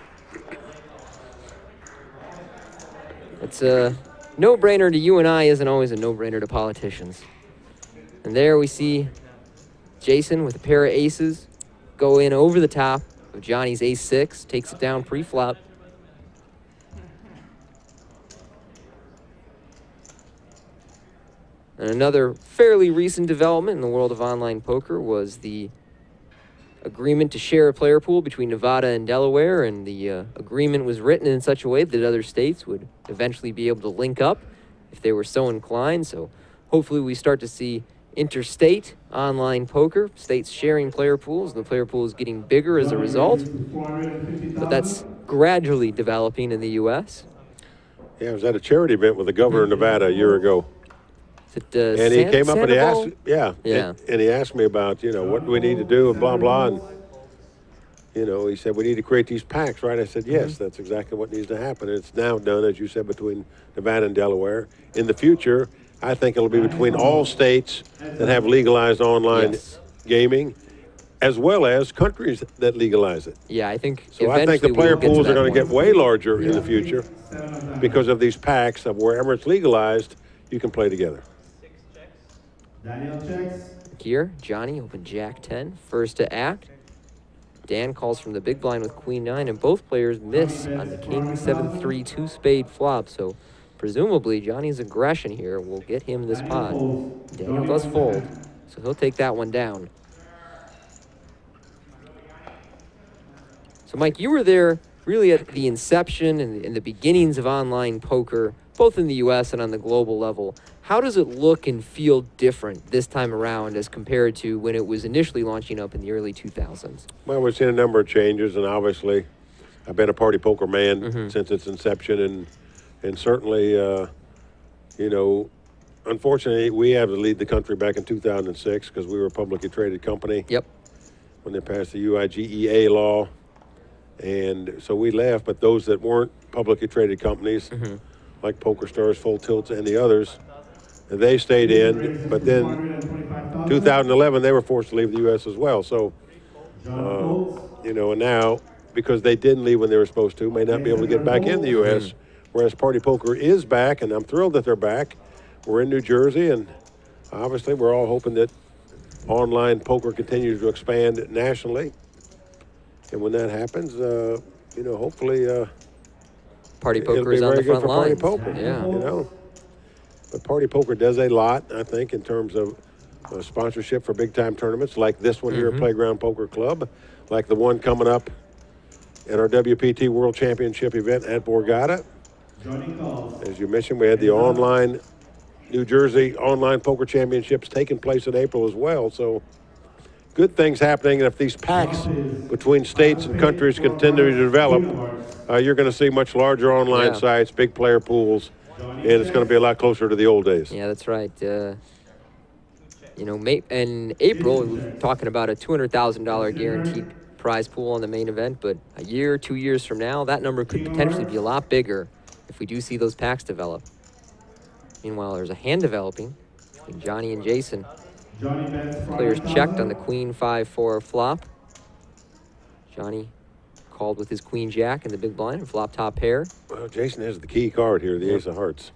It's a no-brainer to you and I isn't always a no-brainer to politicians. And there we see Jason with a pair of aces go in over the top of Johnny's ace-6, takes it down pre-flop. And another fairly recent development in the world of online poker was the agreement to share a player pool between Nevada and Delaware, and the agreement was written in such a way that other states would eventually be able to link up if they were so inclined. So hopefully we start to see interstate online poker, states sharing player pools, and the player pool is getting bigger as a result. But that's gradually developing in the U.S. Yeah, I was at a charity event with the governor of Nevada a year ago. And he came up and he asked, and he asked me about, what do we need to do and blah, blah. And, he said, we need to create these packs, right? I said, yes, that's exactly what needs to happen. And it's now done, as you said, between Nevada and Delaware. In the future, I think it'll be between all states that have legalized online gaming, as well as countries that legalize it. Yeah, I think so. I think the player pools are going to get way larger in the future because of these packs of wherever it's legalized, you can play together. Daniel checks. Here, Johnny opened Jack 10, first to act. Dan calls from the big blind with Queen 9, and both players miss on the King 7-3 two-spade flop. So presumably Johnny's aggression here will get him this pot. Daniel does fold, so he'll take that one down. So Mike, you were there really at the inception and the beginnings of online poker, both in the U.S. and on the global level. How does it look and feel different this time around as compared to when it was initially launching up in the early 2000s? Well, we've seen a number of changes, and obviously I've been a party poker man since its inception, and certainly, unfortunately, we had to lead the country back in 2006 because we were a publicly traded company. Yep. When they passed the UIGEA law, and so we left, but those that weren't publicly traded companies, like PokerStars, Full Tilts, and the others, they stayed in, but then 2011, they were forced to leave the U.S. as well. So, and now, because they didn't leave when they were supposed to, may not be able to get back in the U.S., whereas Party Poker is back, and I'm thrilled that they're back. We're in New Jersey, and obviously we're all hoping that online poker continues to expand nationally. And when that happens, hopefully Party Poker is on the front lines. Party Poker, yeah. But Party Poker does a lot, I think, in terms of sponsorship for big-time tournaments, like this one here at Playground Poker Club, like the one coming up at our WPT World Championship event at Borgata. As you mentioned, we had the online New Jersey Online Poker Championships taking place in April as well. So good things happening. And if these packs between states and countries continue to develop, you're going to see much larger online sites, big player pools, and it's going to be a lot closer to the old days. Yeah, that's right. You know, in April, we were talking about a $200,000 guaranteed prize pool on the main event, but a year, 2 years from now, that number could potentially be a lot bigger if we do see those packs develop. Meanwhile, there's a hand developing between Johnny and Jason. Players checked on the queen 5-4 flop. Johnny called with his queen jack in the big blind and flop top pair. Well, Jason has the key card here, the ace of hearts.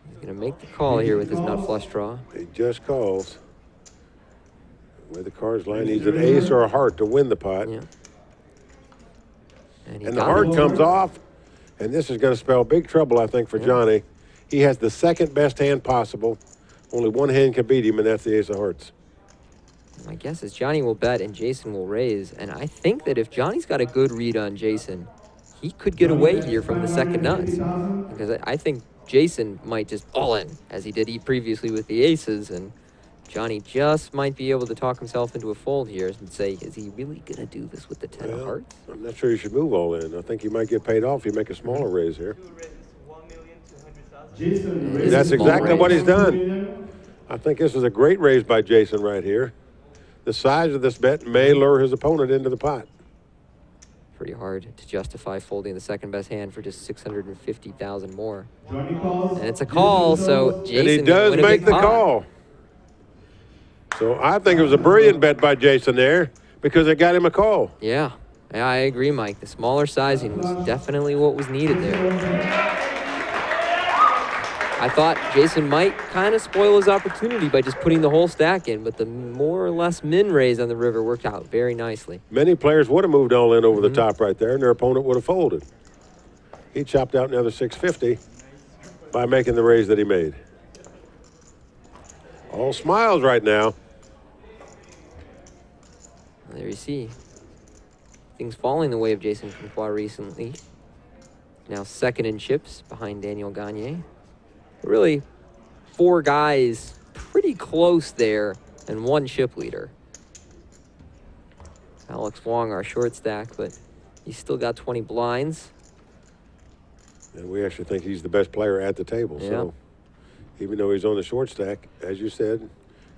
He's going to make the call here with his nut flush draw. He just calls. Where the cards line needs an ace or a heart to win the pot. Yeah. And the heart comes off, and this is going to spell big trouble, I think, for Johnny. He has the second best hand possible. Only one hand can beat him, and that's the ace of hearts. My guess is Johnny will bet and Jason will raise. And I think that if Johnny's got a good read on Jason, he could get away here from the second nuts. Because I think Jason might just all in, as he did previously with the aces. And Johnny just might be able to talk himself into a fold here and say, is he really going to do this with the 10 of hearts? I'm not sure you should move all in. I think you might get paid off if you make a smaller raise here. That's exactly what he's done. I think this is a great raise by Jason right here. The size of this bet may lure his opponent into the pot. Pretty hard to justify folding the second best hand for just 650,000 more. And it's a call, so Jason. And he does make the call. So I think it was a brilliant bet by Jason there because it got him a call. Yeah, I agree, Mike. The smaller sizing was definitely what was needed there. I thought Jason might kind of spoil his opportunity by just putting the whole stack in, but the more or less min raise on the river worked out very nicely. Many players would have moved all in over the top right there, and their opponent would have folded. He chopped out another 650 by making the raise that he made. All smiles right now. There you see. Things falling the way of Jason Francois recently. Now second in chips behind Daniel Gagne. Really, 4 guys pretty close there and 1 chip leader. Alex Wong, our short stack, but he's still got 20 blinds. And we actually think he's the best player at the table. Yeah. So even though he's on the short stack, as you said,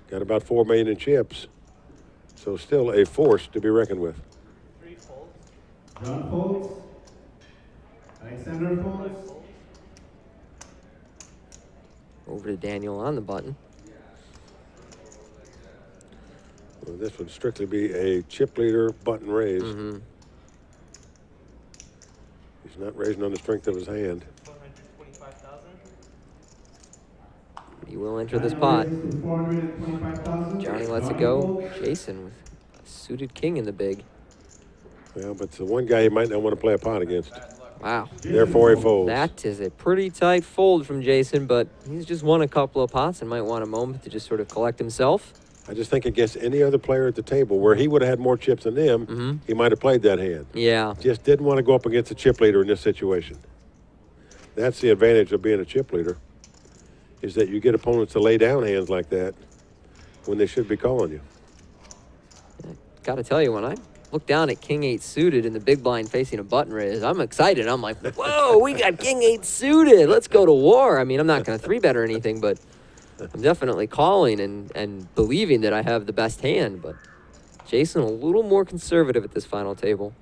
got about 4 million in chips. So still a force to be reckoned with. 3 folds. John folds. Alexander folds. Over to Daniel on the button. Well, this would strictly be a chip leader button raise. He's not raising on the strength of his hand. 425,000. He will enter this pot. 425,000. Johnny lets it go. Jason with a suited king in the big. Well, but it's the one guy he might not want to play a pot against. Wow. Therefore, he folds. That is a pretty tight fold from Jason, but he's just won a couple of pots and might want a moment to just sort of collect himself. I just think against any other player at the table where he would have had more chips than them, he might have played that hand. Yeah. Just didn't want to go up against a chip leader in this situation. That's the advantage of being a chip leader, is that you get opponents to lay down hands like that when they should be calling you. Got to tell you, when I look down at King 8 suited in the big blind facing a button raise, I'm excited. I'm like, whoa, we got King 8 suited. Let's go to war. I mean, I'm not going to 3-bet or anything, but I'm definitely calling and believing that I have the best hand. But Jason a little more conservative at this final table.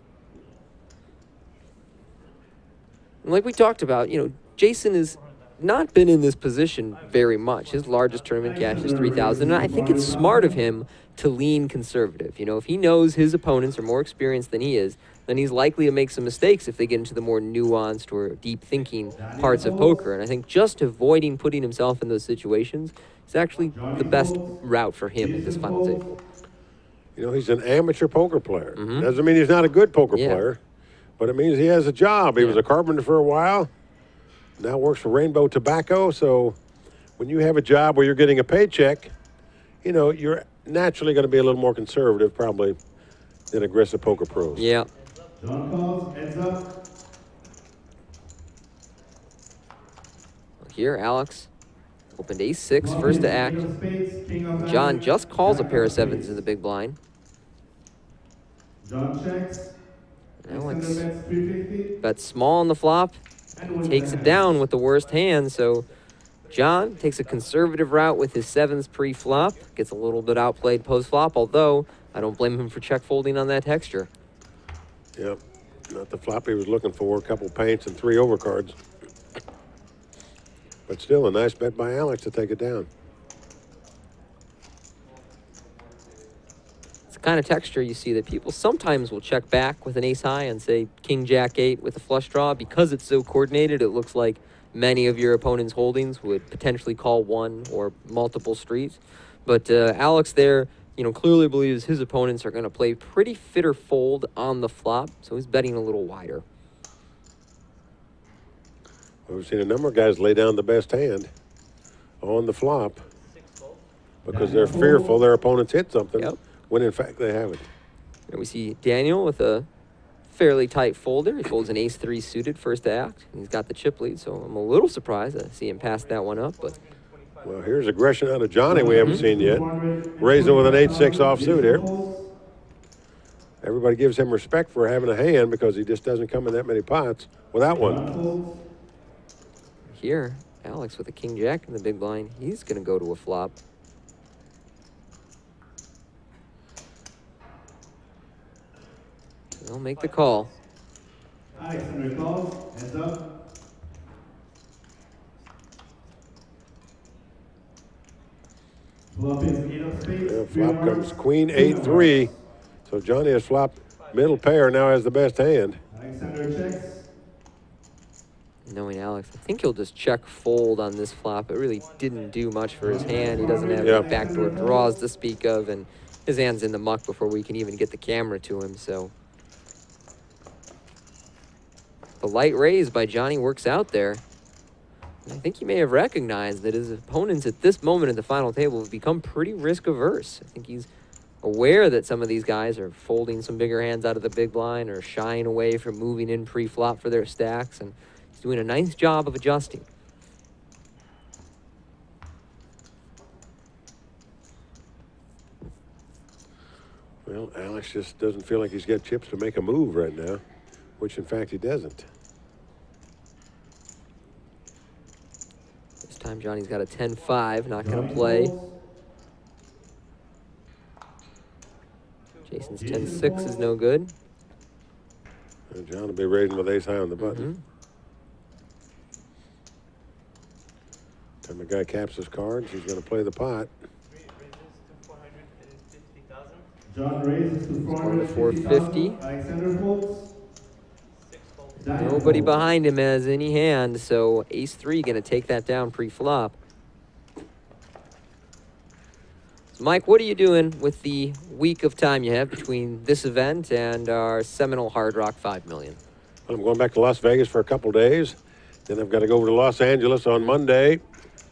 And like we talked about, you know, Jason has not been in this position very much. His largest tournament cash is 3,000, and I think it's smart of him to lean conservative. You know, if he knows his opponents are more experienced than he is, then he's likely to make some mistakes if they get into the more nuanced or deep thinking parts of poker. And I think just avoiding putting himself in those situations is actually the best route for him at this final table. You know, he's an amateur poker player. Doesn't mean he's not a good poker player, but it means he has a job. He was a carpenter for a while, now works for Rainbow Tobacco. So when you have a job where you're getting a paycheck, you know, you're naturally going to be a little more conservative probably than aggressive poker pros. Yeah. John calls, heads up. here, Alex opened ace-6, first to act. King of spades, king of John diamonds, just calls a jack pair of of sevens spades. in the big blind. John checks. Alex Alexander bets 350. bets small on the flop. And He wins takes the it down hand. with the worst hand, so John takes a conservative route with his sevens pre-flop. Gets a little bit outplayed post-flop, although I don't blame him for check folding on that texture. Yep. Not the flop he was looking for. A couple paints and 3 overcards. But still a nice bet by Alex to take it down. It's the kind of texture you see that people sometimes will check back with an ace-high and say king, jack, 8 with a flush draw. Because it's so coordinated, it looks like many of your opponent's holdings would potentially call one or multiple streets. But Alex there, clearly believes his opponents are going to play pretty fit or fold on the flop, so he's betting a little wider. We've seen a number of guys lay down the best hand on the flop because they're fearful their opponents hit something when in fact they haven't. And we see Daniel with a fairly tight folder. He folds an ace-3 suited first to act. And he's got the chip lead, so I'm a little surprised to see him pass that one up. But well, here's aggression out of Johnny we haven't seen yet. Raising with an 8-6 offsuit here. Everybody gives him respect for having a hand because he just doesn't come in that many pots without one. Here, Alex with a king-jack in the big blind. He's going to go to a flop. They'll make the call. Alexander calls, heads up. Flop is 8 of spades. Yeah, flop comes queen 8-3. So Johnny has flopped middle pair, now has the best hand. Alexander checks. Knowing Alex, I think he'll just check fold on this flop. It really didn't do much for his hand. He doesn't have any backdoor draws to speak of, and his hand's in the muck before we can even get the camera to him, so. The light raise by Johnny works out there. And I think he may have recognized that his opponents at this moment in the final table have become pretty risk averse. I think he's aware that some of these guys are folding some bigger hands out of the big blind or shying away from moving in pre-flop for their stacks, and he's doing a nice job of adjusting. Well, Alex just doesn't feel like he's got chips to make a move right now, which in fact he doesn't. This time Johnny's got a 10-5, not going to play. Jason's 10-6 is no good. And John will be raising with ace high on the button. Time the guy caps his cards, he's going to play the pot. John raises to 450. Alexander folds. Nobody behind him has any hand, so ace-3 going to take that down pre-flop. So Mike, what are you doing with the week of time you have between this event and our seminal Hard Rock 5 million? Well, I'm going back to Las Vegas for a couple days. Then I've got to go over to Los Angeles on Monday.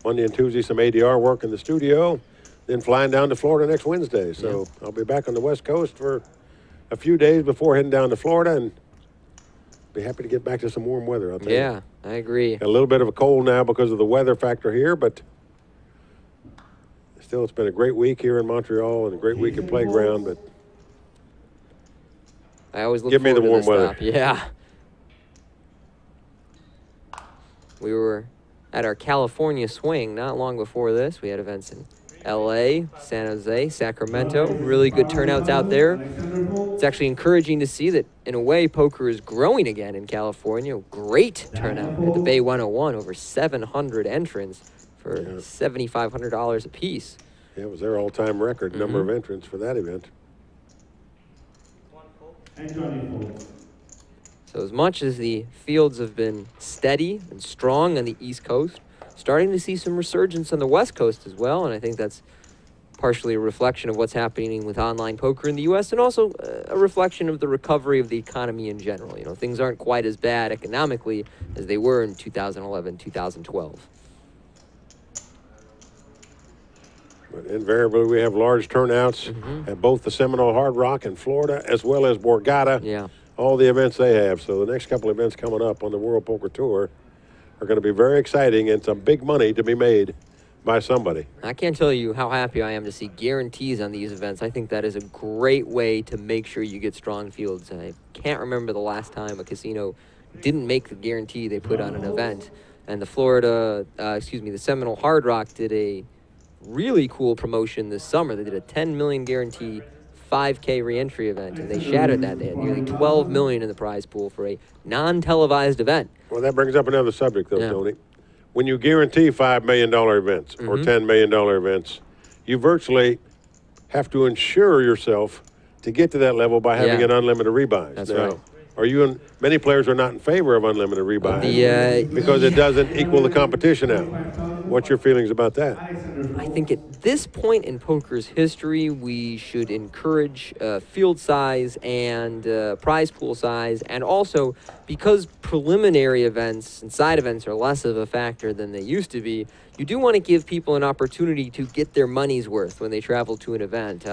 Monday and Tuesday, some ADR work in the studio. Then flying down to Florida next Wednesday. So I'll be back on the West Coast for a few days before heading down to Florida, and be happy to get back to some warm weather, I'll tell you. Yeah, I agree. Got a little bit of a cold now because of the weather factor here, but still it's been a great week here in Montreal and a great week at Playground, but I always look give me the forward to warm this weather. stop. Yeah. We were at our California swing not long before this. We had events in LA, San Jose, Sacramento. Really good turnouts out there. It's actually encouraging to see that, in a way, poker is growing again in California. Great turnout at the Bay 101, over 700 entrants for $7,500 a piece. Yeah, it was their all-time record number of entrants for that event. And Johnny folds. So as much as the fields have been steady and strong on the East Coast, starting to see some resurgence on the West Coast as well, and I think that's partially a reflection of what's happening with online poker in the U.S. and also a reflection of the recovery of the economy in general. You know, things aren't quite as bad economically as they were in 2011, 2012. But invariably, we have large turnouts at both the Seminole Hard Rock in Florida as well as Borgata. Yeah. All the events they have. So the next couple events coming up on the World Poker Tour are going to be very exciting and some big money to be made by somebody. I can't tell you how happy I am to see guarantees on these events. I think that is a great way to make sure you get strong fields. I can't remember the last time a casino didn't make the guarantee they put on an event. And the Seminole Hard Rock did a really cool promotion this summer. They did a 10 million guarantee 5K reentry event, and they shattered that. They had nearly 12 million in the prize pool for a non-televised event. Well, that brings up another subject, though, Tony. When you guarantee $5 million events or $10 million events, you virtually have to insure yourself to get to that level by having an unlimited rebuys. That's now, right. Many players are not in favor of unlimited rebuys because it doesn't equal the competition out. What's your feelings about that? I think at this point in poker's history, we should encourage field size and prize pool size, and also because preliminary events and side events are less of a factor than they used to be, you do want to give people an opportunity to get their money's worth when they travel to an event.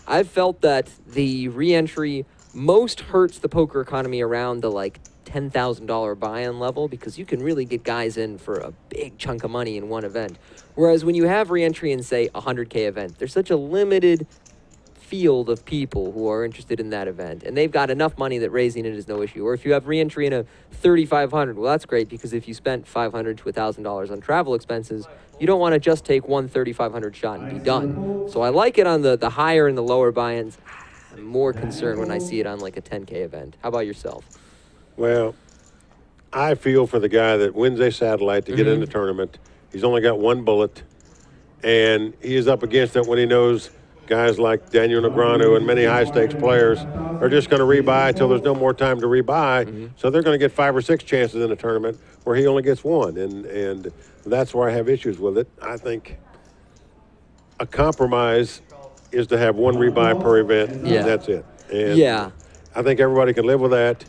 I've felt that the re-entry most hurts the poker economy around the $10,000 buy-in level, because you can really get guys in for a big chunk of money in one event. Whereas when you have re-entry in, say, a 100K event, there's such a limited field of people who are interested in that event, and they've got enough money that raising it is no issue. Or if you have re-entry in a 3,500, well, that's great, because if you spent $500 to $1,000 on travel expenses, you don't want to just take one 3,500 shot and be done. So I like it on the higher and the lower buy-ins. I'm more concerned when I see it on a 10K event. How about yourself? Well, I feel for the guy that wins a satellite to get in the tournament. He's only got one bullet, and he is up against it when he knows guys like Daniel Negreanu and many high-stakes players are just going to rebuy until there's no more time to rebuy. So they're going to get 5 or 6 chances in a tournament where he only gets one, and that's where I have issues with it. I think a compromise is to have one rebuy per event, and that's it. And I think everybody can live with that.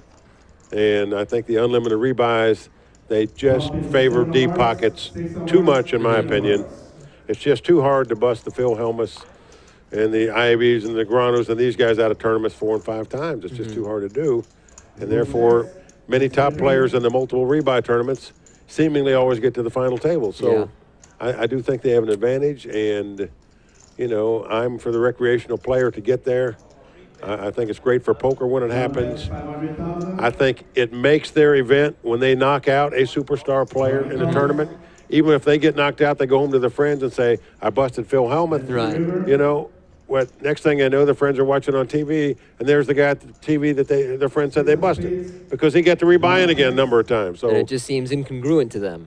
And I think the unlimited rebuys, they just favor deep pockets too much, in my opinion. It's just too hard to bust the Phil Helmus and the Ivies and the Granos and these guys out of tournaments 4 and 5 times. It's just too hard to do. And therefore, many top players in the multiple rebuy tournaments seemingly always get to the final table. So I do think they have an advantage. And, I'm for the recreational player to get there. I think it's great for poker when it happens. I think it makes their event when they knock out a superstar player in a tournament. Even if they get knocked out, they go home to their friends and say, I busted Phil Hellmuth. Right. What next thing I know, their friends are watching on TV, and there's the guy at the TV that their friend said they busted because he got to rebuy in again a number of times. So and it just seems incongruent to them.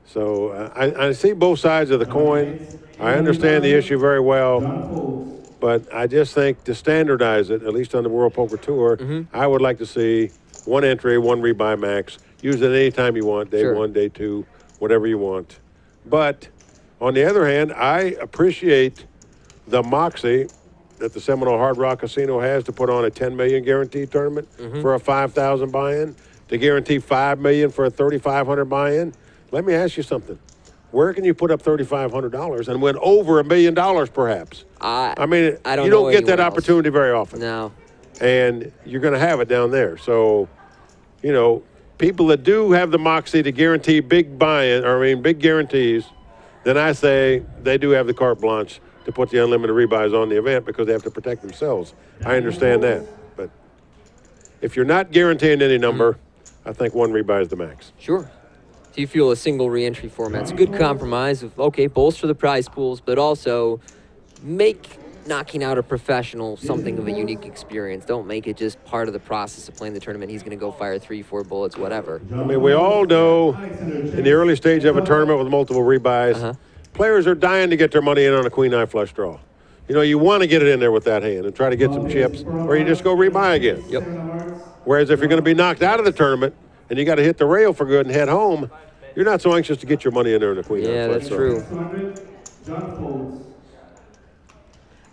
So I see both sides of the coin. I understand the issue very well, but I just think to standardize it, at least on the World Poker Tour, I would like to see one entry, one rebuy max. Use it anytime you want, day 1, day 2, whatever you want. But on the other hand, I appreciate the moxie that the Seminole Hard Rock Casino has to put on a $10 million guaranteed tournament for a $5,000 buy-in, to guarantee $5 million for a $3,500 buy-in. Let me ask you something. Where can you put up $3,500 and win over $1 million, perhaps? I don't you don't get that opportunity very often. No. And you're going to have it down there. So, people that do have the moxie to guarantee big big guarantees, then I say they do have the carte blanche to put the unlimited rebuys on the event because they have to protect themselves. I understand that. But if you're not guaranteeing any number, I think one rebuy is the max. Sure. Do you feel a single re-entry format's a good compromise of, bolster the prize pools, but also make knocking out a professional something of a unique experience? Don't make it just part of the process of playing the tournament. He's going to go fire 3, 4 bullets, whatever. We all know in the early stage of a tournament with multiple rebuys, players are dying to get their money in on a queen-eye flush draw. You want to get it in there with that hand and try to get some chips, or you just go rebuy again. Yep. Whereas if you're going to be knocked out of the tournament and you got to hit the rail for good and head home, you're not so anxious to get your money in there in a queen-eye flush draw. Yeah, that's true.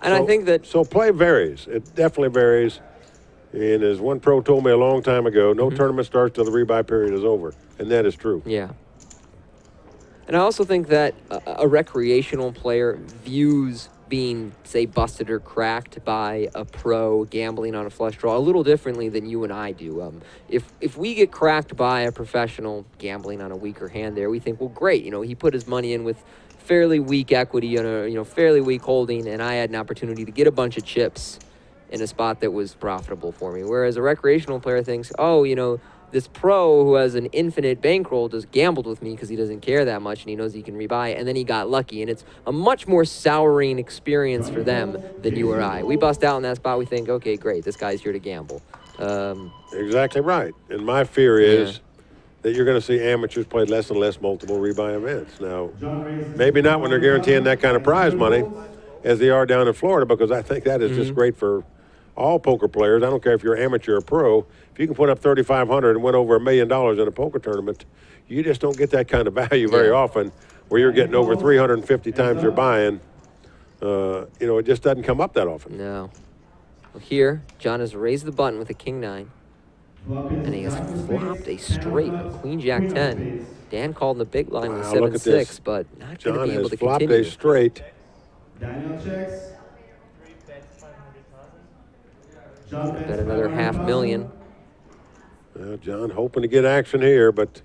And I think that... So play varies. It definitely varies. And as one pro told me a long time ago, no tournament starts till the rebuy period is over. And that is true. Yeah. And I also think that a recreational player views being, say, busted or cracked by a pro gambling on a flush draw a little differently than you and I do. If we get cracked by a professional gambling on a weaker hand there, we think, well, great, he put his money in with fairly weak equity on a fairly weak holding, and I had an opportunity to get a bunch of chips in a spot that was profitable for me. Whereas a recreational player thinks, oh, this pro who has an infinite bankroll just gambled with me because he doesn't care that much and he knows he can rebuy, and then he got lucky. And it's a much more souring experience for them than you or I. We bust out in that spot, we think, okay, great, this guy's here to gamble. Exactly right. And my fear is that you're going to see amateurs play less and less multiple rebuy events. Now, maybe not when they're guaranteeing that kind of prize money as they are down in Florida, because I think that is just great for all poker players. I don't care if you're amateur or pro. If you can put up $3,500 and win over $1 million in a poker tournament, you just don't get that kind of value very often, where you're getting over 350 times your buy-in. It just doesn't come up that often. No. Well, here, John has raised the button with a king-9, and he has flopped a straight, a queen-jack 10. Dan called in the big line with 7-6, but not going to be able to John has continue. flopped a straight. Daniel checks. Bet another $500,000. Well, John hoping to get action here, but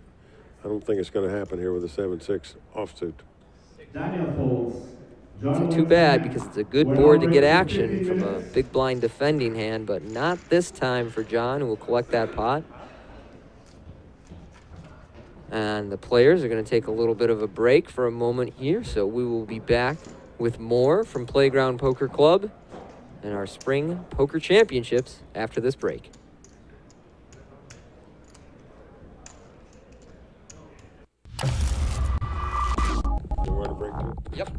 I don't think it's going to happen here with a 7-6 offsuit. Daniel folds. So too bad, because it's a good board to get action from a big blind defending hand, but not this time for John, who will collect that pot. And the players are going to take a little bit of a break for a moment here, so we will be back with more from Playground Poker Club and our Spring Poker Championships after this break. You want to break too? Yep.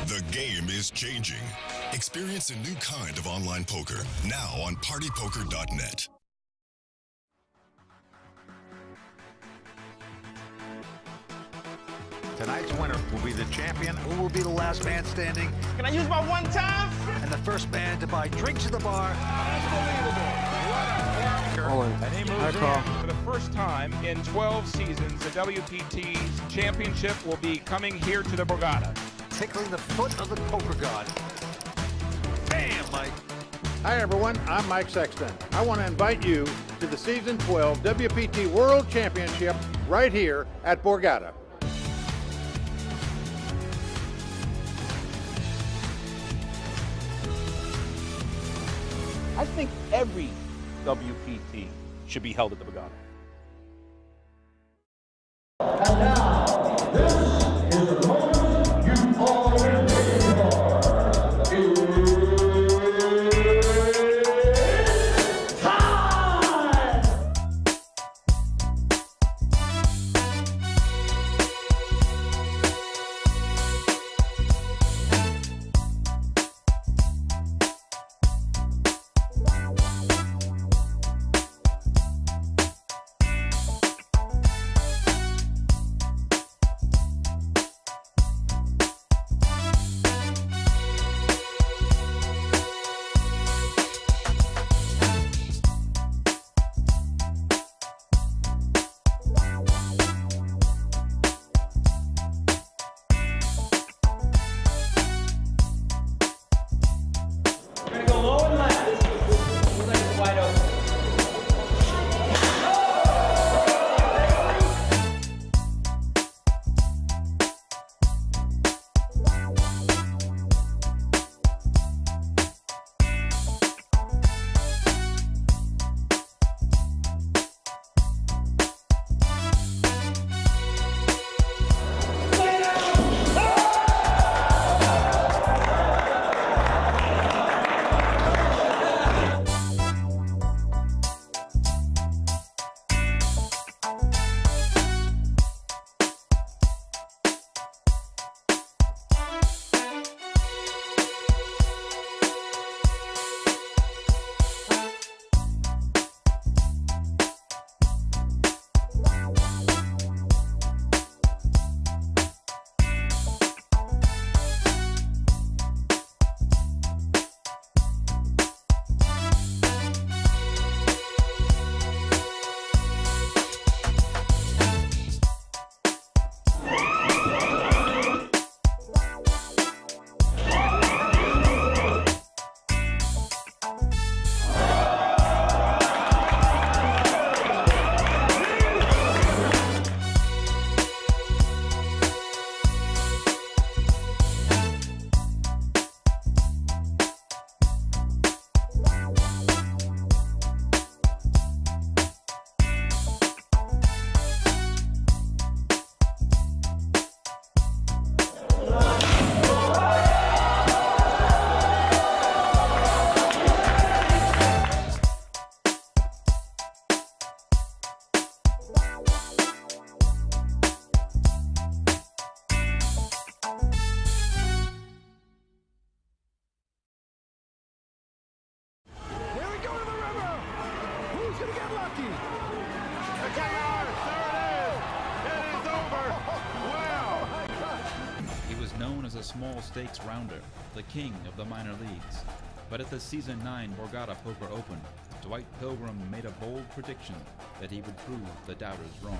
The game is changing. Experience a new kind of online poker now on partypoker.net. Tonight's winner will be the champion, who will be the last man standing, Can I use my one time? and the first man to buy drinks at the bar. And he moves in. For the first time in 12 seasons, the WPT's championship will be coming here to the Borgata. Tickling the foot of the poker god. Bam, Mike. Hi everyone, I'm Mike Sexton. I want to invite you to the Season 12 WPT World Championship right here at Borgata. I think every WPT should be held at the Borgata. lucky. There it is. It is over. Wow. He was known as a small stakes rounder, the king of the minor leagues. But at the Season 9 Borgata Poker Open, Dwight Pilgrim made a bold prediction that he would prove the doubters wrong.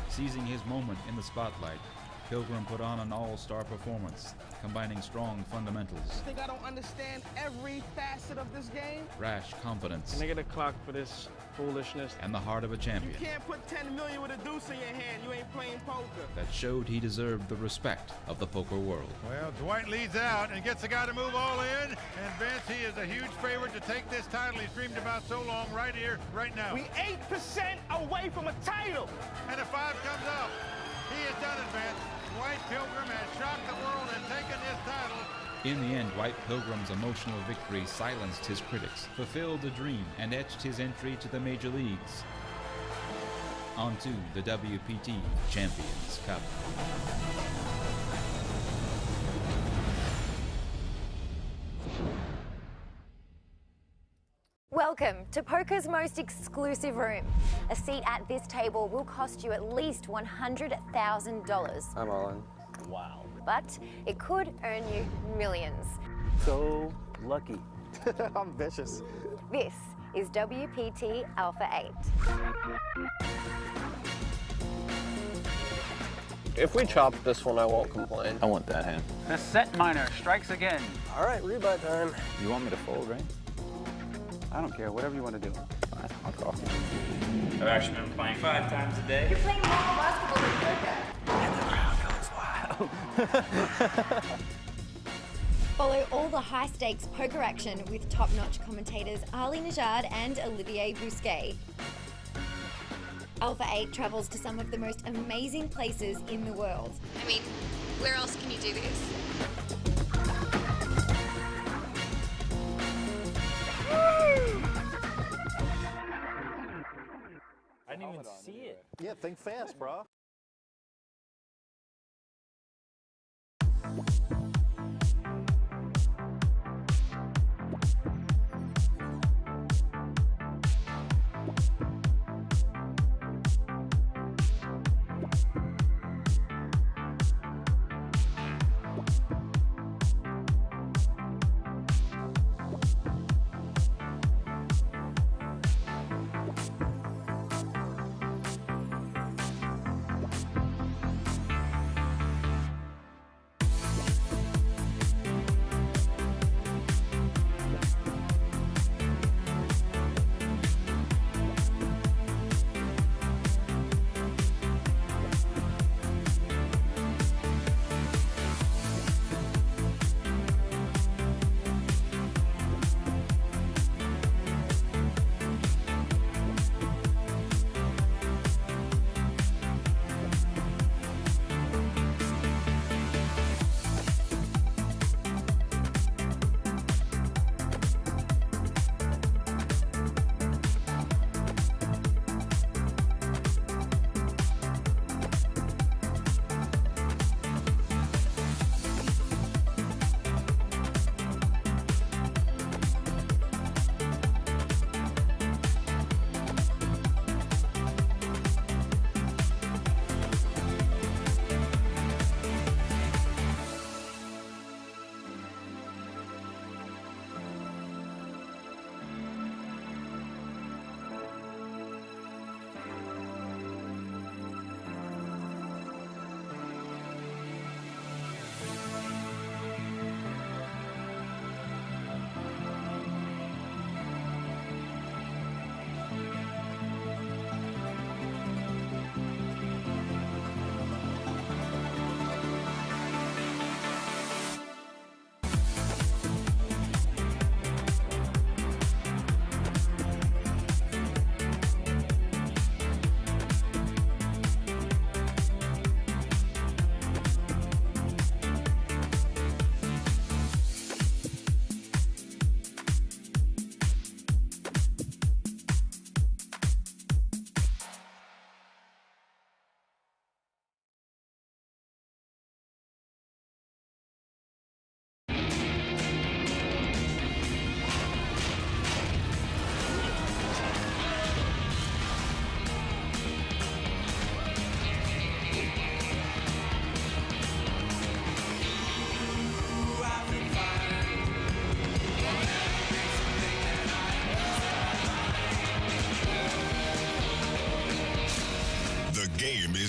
Seizing his moment in the spotlight, Pilgrim put on an all-star performance, combining strong fundamentals. I think I don't understand every facet of this game. Rash confidence. Can I get a clock for this foolishness? And the heart of a champion. You can't put 10 million with a deuce in your hand. You ain't playing poker. That showed he deserved the respect of the poker world. Well, Dwight leads out and gets the guy to move all in. And Vince, he is a huge favorite to take this title he's dreamed about so long right here, right now. We 8% away from a title. And a 5 comes up. He has done it, Vince. Dwight Pilgrim has shocked the world and taken this title. In the end, Dwight Pilgrim's emotional victory silenced his critics, fulfilled a dream, and etched his entry to the major leagues. On to the WPT Champions Cup. Welcome to poker's most exclusive room. A seat at this table will cost you at least $100,000. I'm all in. Wow. But it could earn you millions. So lucky. I'm vicious. This is WPT Alpha 8. If we chop this one, I won't complain. I want that hand. The set miner strikes again. All right, rebuy time. You want me to fold, right? I don't care. Whatever you want to do. Fine, I'll call. I've actually been playing 5 times a day. You're playing more basketball than poker. And the crowd goes wild. Follow all the high-stakes poker action with top-notch commentators Ali Najad and Olivier Bousquet. Alpha 8 travels to some of the most amazing places in the world. I mean, where else can you do this? I didn't even see it. Yeah, think fast, bro.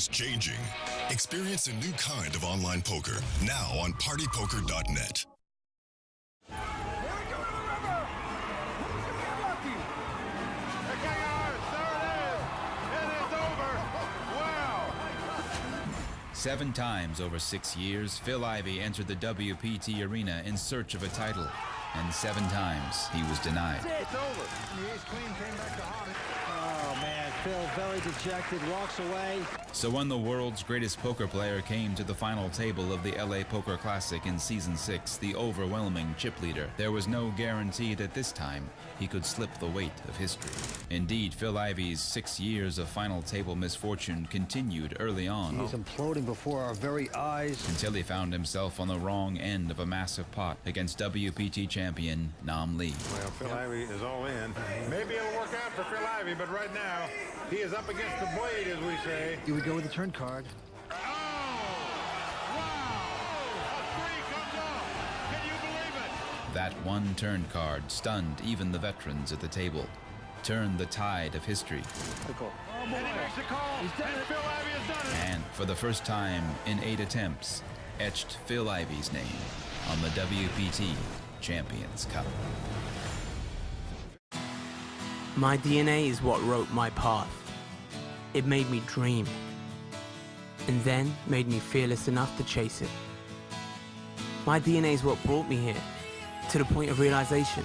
is changing. Experience a new kind of online poker now on partypoker.net. Seven times over 6 years, Phil Ivey entered the WPT arena in search of a title, and 7 times he was denied. It's over. The ace-queen came back to haunt it. Oh, man, Phil very dejected, walks away. So when the world's greatest poker player came to the final table of the LA Poker Classic in Season 6, the overwhelming chip leader, there was no guarantee that this time he could slip the weight of history. Indeed, Phil Ivey's 6 years of final table misfortune continued early on. He's imploding before our very eyes. Until he found himself on the wrong end of a massive pot against WPT champion Nam Lee. Well, Phil Ivey is all in. Maybe it'll work out for Phil Ivey, but right now, he is up against the blade, as we say. Here we go with the turn card. That one turn card stunned even the veterans at the table, turned the tide of history. And he makes the call, and Phil Ivey has done it. And for the first time in 8 attempts, etched Phil Ivey's name on the WPT Champions Cup. My DNA is what wrote my path. It made me dream, and then made me fearless enough to chase it. My DNA is what brought me here, to the point of realization.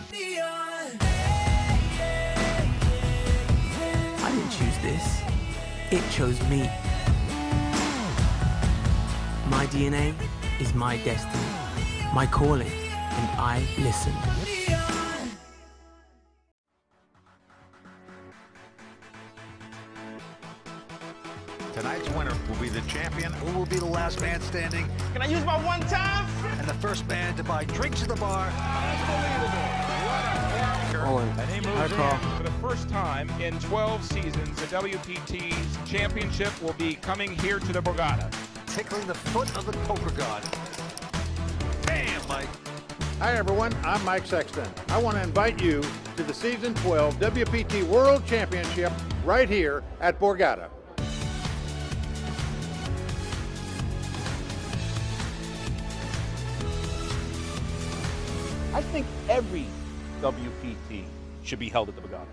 I didn't choose this. It chose me. My DNA is my destiny, my calling, and I listen. Tonight's winner will be the champion, who will be the last man standing. Can I use my one time? And the first man to buy drinks at the bar. And he moves in. For the first time in 12 seasons, the WPT's championship will be coming here to the Borgata. Tickling the foot of the poker god. Bam, Mike. Hi, everyone. I'm Mike Sexton. I want to invite you to the Season 12 WPT World Championship right here at Borgata. I think every WPT should be held at the Borgata.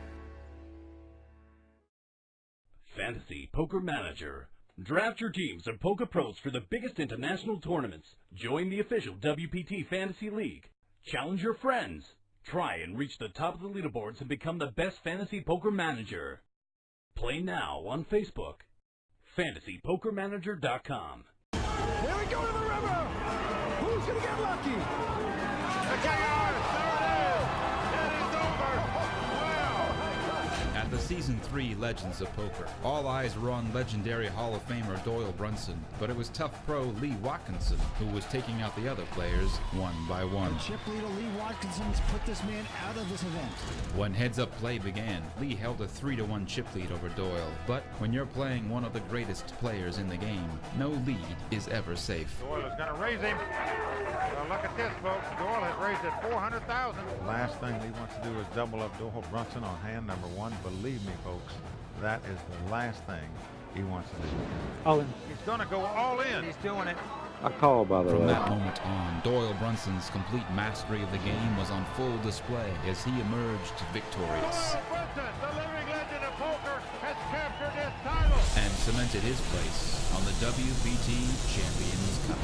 Fantasy Poker Manager. Draft your teams of poker pros for the biggest international tournaments. Join the official WPT Fantasy League. Challenge your friends. Try and reach the top of the leaderboards and become the best fantasy poker manager. Play now on Facebook. FantasyPokerManager.com. Here we go to the river. Who's going to get lucky? At the Season 3 Legends of Poker, all eyes were on legendary Hall of Famer Doyle Brunson, but it was tough pro Lee Watkinson who was taking out the other players one by one. Chip leader Lee Watkinson has put this man out of this event. When heads-up play began, Lee held a 3-1 chip lead over Doyle, but when you're playing one of the greatest players in the game, no lead is ever safe. Doyle is going to raise him. Well, look at this, folks. Doyle has raised it $400,000. The last thing he wants to do is double up Doyle Brunson on hand number 1. Believe me, folks, that is the last thing he wants to do. All in. He's going to go all in. He's doing it. I call, by the way. From that moment on, Doyle Brunson's complete mastery of the game was on full display as he emerged victorious. Doyle Brunson, the living legend of poker, has captured his title and cemented his place on the WPT Champions Cup.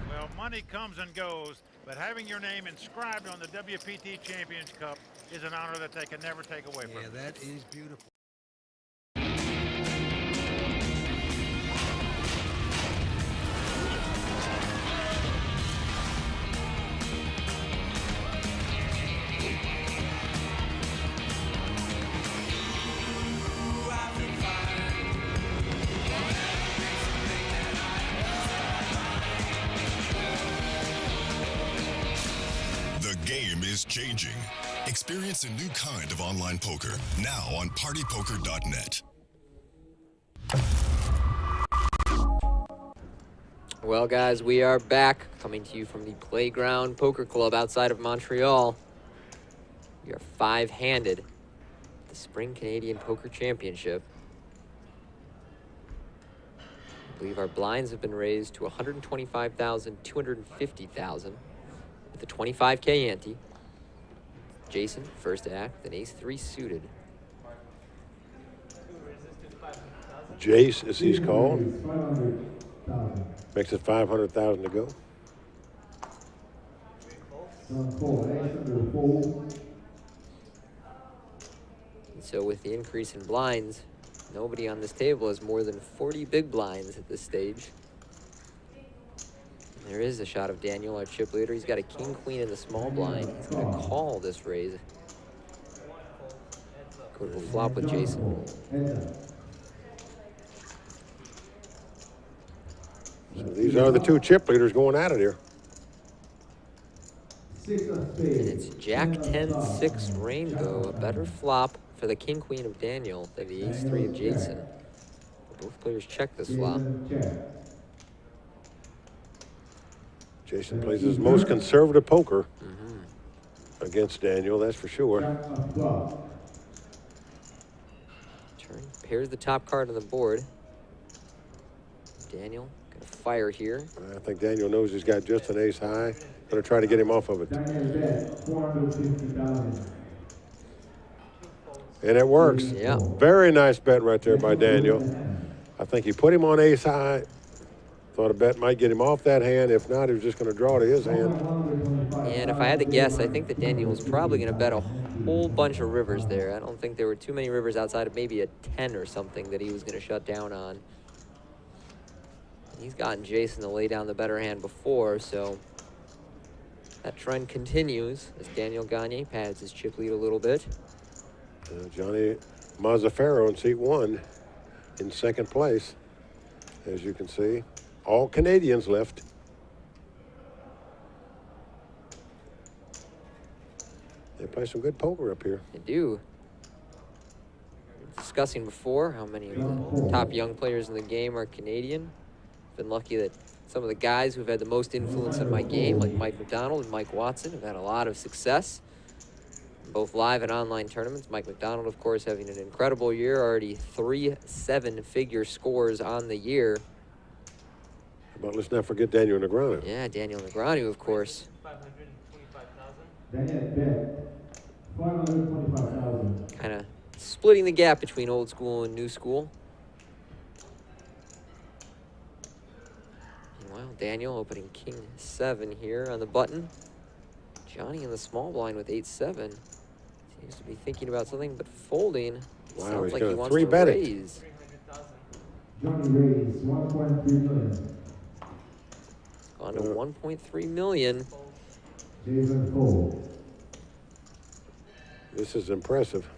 Well, money comes and goes, but having your name inscribed on the WPT Champions Cup is an honor that they can never take away from you. Yeah, that is beautiful. The game is changing. Experience a new kind of online poker now on partypoker.net. Well, guys, we are back, coming to you from the Playground Poker Club outside of Montreal. We are 5-handed at the Spring Canadian Poker Championship. I believe our blinds have been raised to 125,000, 250,000 with a 25K ante. Jason, first act, an ace-3 suited. Jace, as he's called. Makes it 500,000 to go. So with the increase in blinds, nobody on this table has more than 40 big blinds at this stage. There is a shot of Daniel, our chip leader. He's got a king-queen in the small blind. He's going to call this raise. Go to flop with Jason. So these are the two chip leaders going at it here. And it's Jack 10-6 rainbow, a better flop for the king-queen of Daniel than the ace-3 of Jason. Both players check this flop. Jason plays his most conservative poker against Daniel, that's for sure. Turn pairs the top card on the board. Daniel gonna fire here. I think Daniel knows he's got just an ace high. Gonna try to get him off of it. And it works. Yeah. Very nice bet right there by Daniel. I think he put him on ace high. Thought a bet might get him off that hand. If not, he was just going to draw to his hand. And if I had to guess, I think that Daniel was probably going to bet a whole bunch of rivers there. I don't think there were too many rivers outside of maybe a 10 or something that he was going to shut down on. He's gotten Jason to lay down the better hand before, so that trend continues as Daniel Gagne pads his chip lead a little bit. Johnny Mazzaferro in seat 1 in second place, as you can see. All Canadians left. They play some good poker up here. They do. Discussing before how many of the top young players in the game are Canadian. Been lucky that some of the guys who've had the most influence on my game, like Mike McDonald and Mike Watson, have had a lot of success, both live and online tournaments. Mike McDonald, of course, having an incredible year, already 3 7-figure scores on the year. But let's not forget Daniel Negreanu. Yeah, Daniel Negreanu, of course. Kind of splitting the gap between old school and new school. Meanwhile, Daniel opening king 7 here on the button. Johnny in the small blind with 8-7. Seems to be thinking about something, but folding. Wow, Sounds he's like gonna he wants to 3-bet it. raise. Johnny raised 1.3 million. Gone to 1.3 million. Jason fold. This is impressive.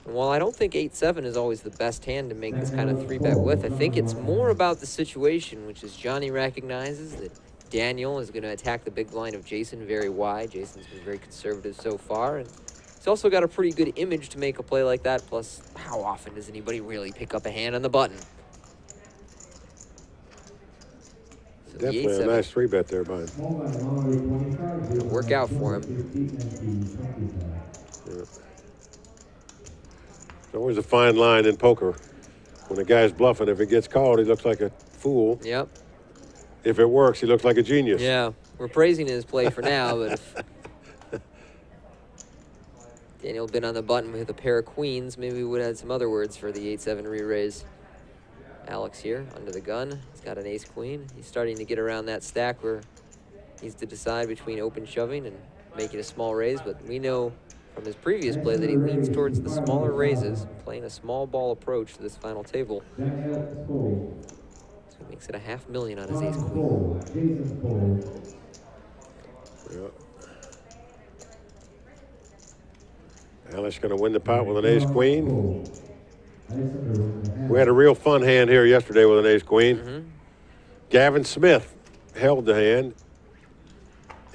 And while I don't think 8-7 is always the best hand to make this kind of 3-bet with, I think it's more about the situation, which is Johnny recognizes that Daniel is going to attack the big blind of Jason very wide. Jason's been very conservative so far, and he's also got a pretty good image to make a play like that, plus how often does anybody really pick up a hand on the button? So Definitely a nice 3-bet there by him. It'll work out for him. Yeah. There's always a fine line in poker. When a guy's bluffing, if it gets called, he looks like a fool. Yep. If it works, he looks like a genius. Yeah, we're praising his play for now, but if Daniel had been on the button with a pair of queens, maybe we would have had some other words for the 8-7 re-raise. Alex here, under the gun. He's got an ace-queen. He's starting to get around that stack where he needs to decide between open shoving and making a small raise, but we know from his previous play that he leans towards the smaller raises, playing a small ball approach to this final table. So he makes it $500,000 on his ace-queen. Yeah. Alex going to win the pot with an ace-queen. We had a real fun hand here yesterday with an ace-queen. Gavin Smith held the hand,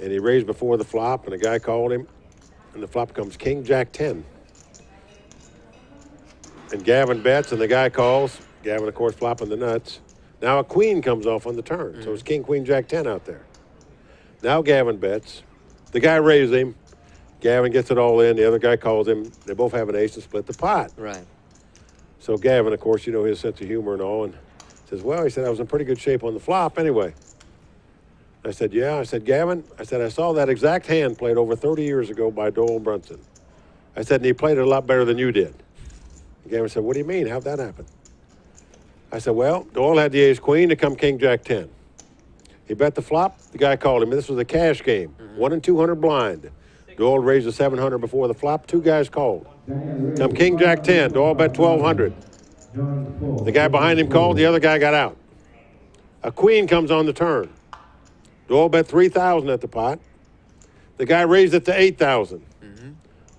and he raised before the flop, and the guy called him, and the flop comes King Jack 10. And Gavin bets, and the guy calls. Gavin, of course, flopping the nuts. Now a queen comes off on the turn, so it's King, Queen, Jack 10 out there. Now Gavin bets. The guy raised him. Gavin gets it all in. The other guy calls him. They both have an ace and split the pot. Right. So Gavin, of course, you know his sense of humor and all, and says, well, he said, I was in pretty good shape on the flop anyway. I said, yeah. I said, Gavin, I said, I saw that exact hand played over 30 years ago by Doyle Brunson. I said, and he played it a lot better than you did. And Gavin said, what do you mean? How'd that happen? I said, well, Doyle had the ace queen to come king jack 10. He bet the flop. The guy called him. This was a cash game, 1 in 200 blind. Doyle raised the 700 before the flop. 2 guys called. Come king jack 10. Doyle bet 1,200. The guy behind him called. The other guy got out. A queen comes on the turn. Doyle bet 3,000 at the pot. The guy raised it to 8,000.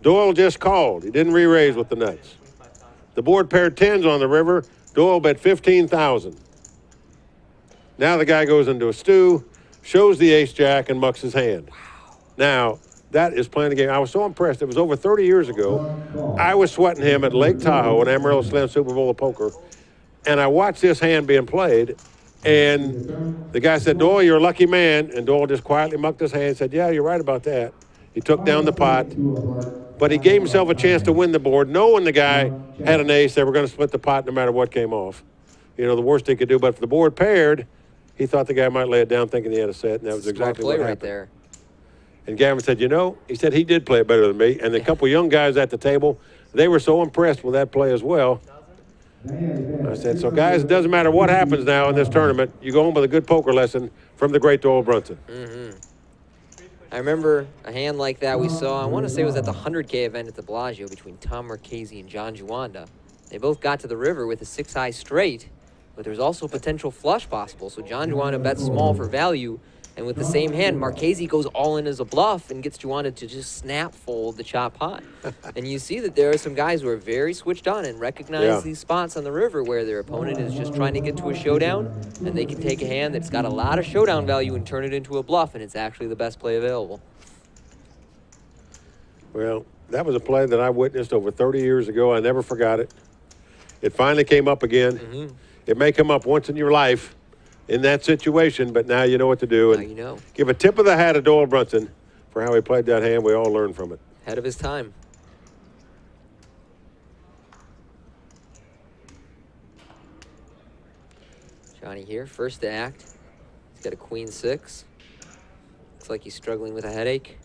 Doyle just called. He didn't re-raise with the nuts. The board paired 10s on the river. Doyle bet 15,000. Now the guy goes into a stew, shows the ace jack, and mucks his hand. Wow. Now, that is playing the game. I was so impressed. It was over 30 years ago. I was sweating him at Lake Tahoe in Amarillo Slam Super Bowl of Poker, and I watched this hand being played, and the guy said, Doyle, you're a lucky man. And Doyle just quietly mucked his hand and said, yeah, you're right about that. He took down the pot, but he gave himself a chance to win the board, knowing the guy had an ace. They were going to split the pot no matter what came off. You know, the worst he could do. But if the board paired, he thought the guy might lay it down thinking he had a set, and that was exactly what happened. Right there. And Gavin said, you know, he said he did play it better than me. And the couple young guys at the table, they were so impressed with that play as well. I said, so guys, it doesn't matter what happens now in this tournament. You go home with a good poker lesson from the great Doyle Brunson. I remember a hand like that we saw, I want to say it was at the 100K event at the Bellagio between Tom Marchese and John Juanda. They both got to the river with a 6-high straight, but there was also potential flush possible. So John Juanda bets small for value, and with the same hand, Marchese goes all in as a bluff and gets Juanda to just snap fold the chop pot. And you see that there are some guys who are very switched on and recognize these spots on the river where their opponent is just trying to get to a showdown, and they can take a hand that's got a lot of showdown value and turn it into a bluff, and it's actually the best play available. Well, that was a play that I witnessed over 30 years ago. I never forgot it. It finally came up again. It may come up once in your life in that situation, but now you know what to do. And now you know. Give a tip of the hat to Doyle Brunson for how he played that hand. We all learned from it. Ahead of his time. Johnny here, first to act. He's got a queen 6. Looks like he's struggling with a headache.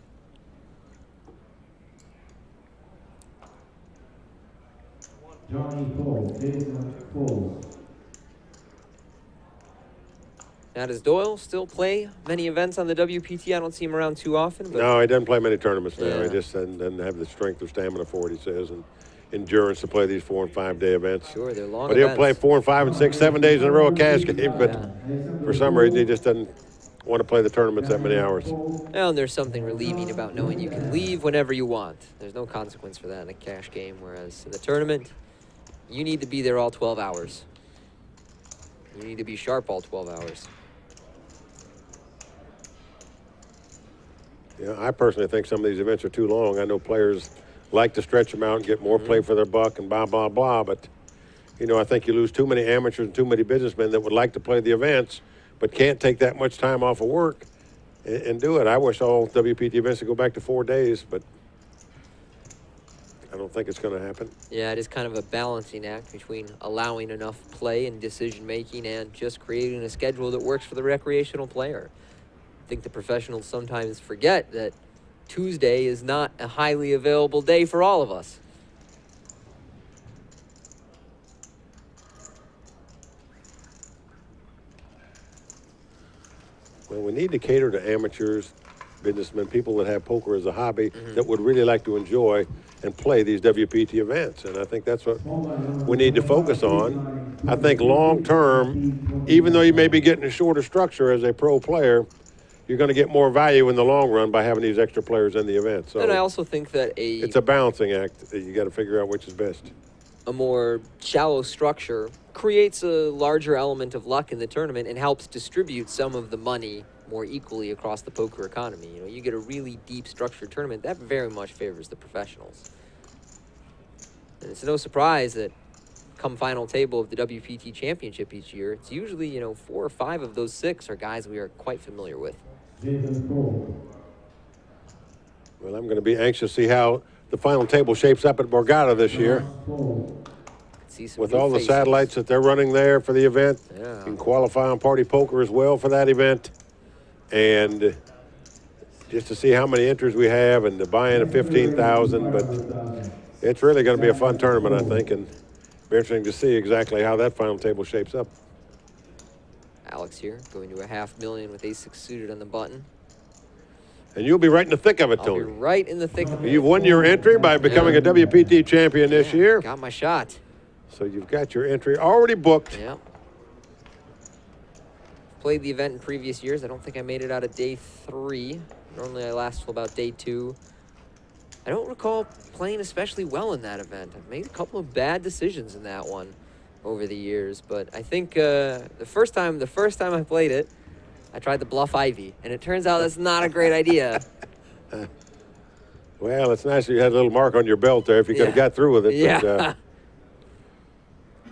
Johnny Fold. Now, does Doyle still play many events on the WPT? I don't see him around too often. But no, he doesn't play many tournaments now. He just doesn't have the strength or stamina for it, he says, and endurance to play these 4- and 5-day events. Sure, they're long But events. he'll play 4 and 5 and 6, 7 days in a row of cash game, but for some reason he just doesn't want to play the tournaments that many hours. Well, and there's something relieving about knowing you can leave whenever you want. There's no consequence for that in a cash game, whereas in the tournament, you need to be there all 12 hours. You need to be sharp all 12 hours. Yeah, I personally think some of these events are too long. I know players like to stretch them out and get more play for their buck and blah, blah, blah. But, you know, I think you lose too many amateurs and too many businessmen that would like to play the events but can't take that much time off of work and do it. I wish all WPT events would go back to 4 days, but I don't think it's going to happen. Yeah, it is kind of a balancing act between allowing enough play and decision-making and just creating a schedule that works for the recreational player. I think the professionals sometimes forget that Tuesday is not a highly available day for all of us. Well, we need to cater to amateurs, businessmen, people that have poker as a hobby that would really like to enjoy and play these WPT events. And I think that's what we need to focus on. I think long term, even though you may be getting a shorter structure as a pro player, you're going to get more value in the long run by having these extra players in the event. So and I also think that it's a balancing act. You got to figure out which is best. A more shallow structure creates a larger element of luck in the tournament and helps distribute some of the money more equally across the poker economy. You know, you get a really deep structured tournament that very much favors the professionals. And it's no surprise that come final table of the WPT Championship each year, it's usually, you know, 4 or 5 of those 6 are guys we are quite familiar with. Well, I'm going to be anxious to see how the final table shapes up at Borgata this year. See see some with new all the faces. satellites that they're running there for the event. Yeah. You can qualify on Party Poker as well for that event. And just to see how many entries we have and the buy-in of 15,000. But it's really going to be a fun tournament, I think, and be interesting to see exactly how that final table shapes up. Alex here, going to a $500,000 with ace-6 suited on the button. And you'll be right in the thick of it, I'll Tony. be right in the thick of it. You've won your entry by becoming a WPT champion this year. Got my shot. So you've got your entry already booked. Yeah. Played the event in previous years. I don't think I made it out of day 3. Normally I last till about day 2. I don't recall playing especially well in that event. I've made a couple of bad decisions in that one over the years, but I think the first time I played it, I tried to bluff Ivy, and it turns out that's not a great idea. Well, it's nice that you had a little mark on your belt there if you could have got through with it. Yeah. But,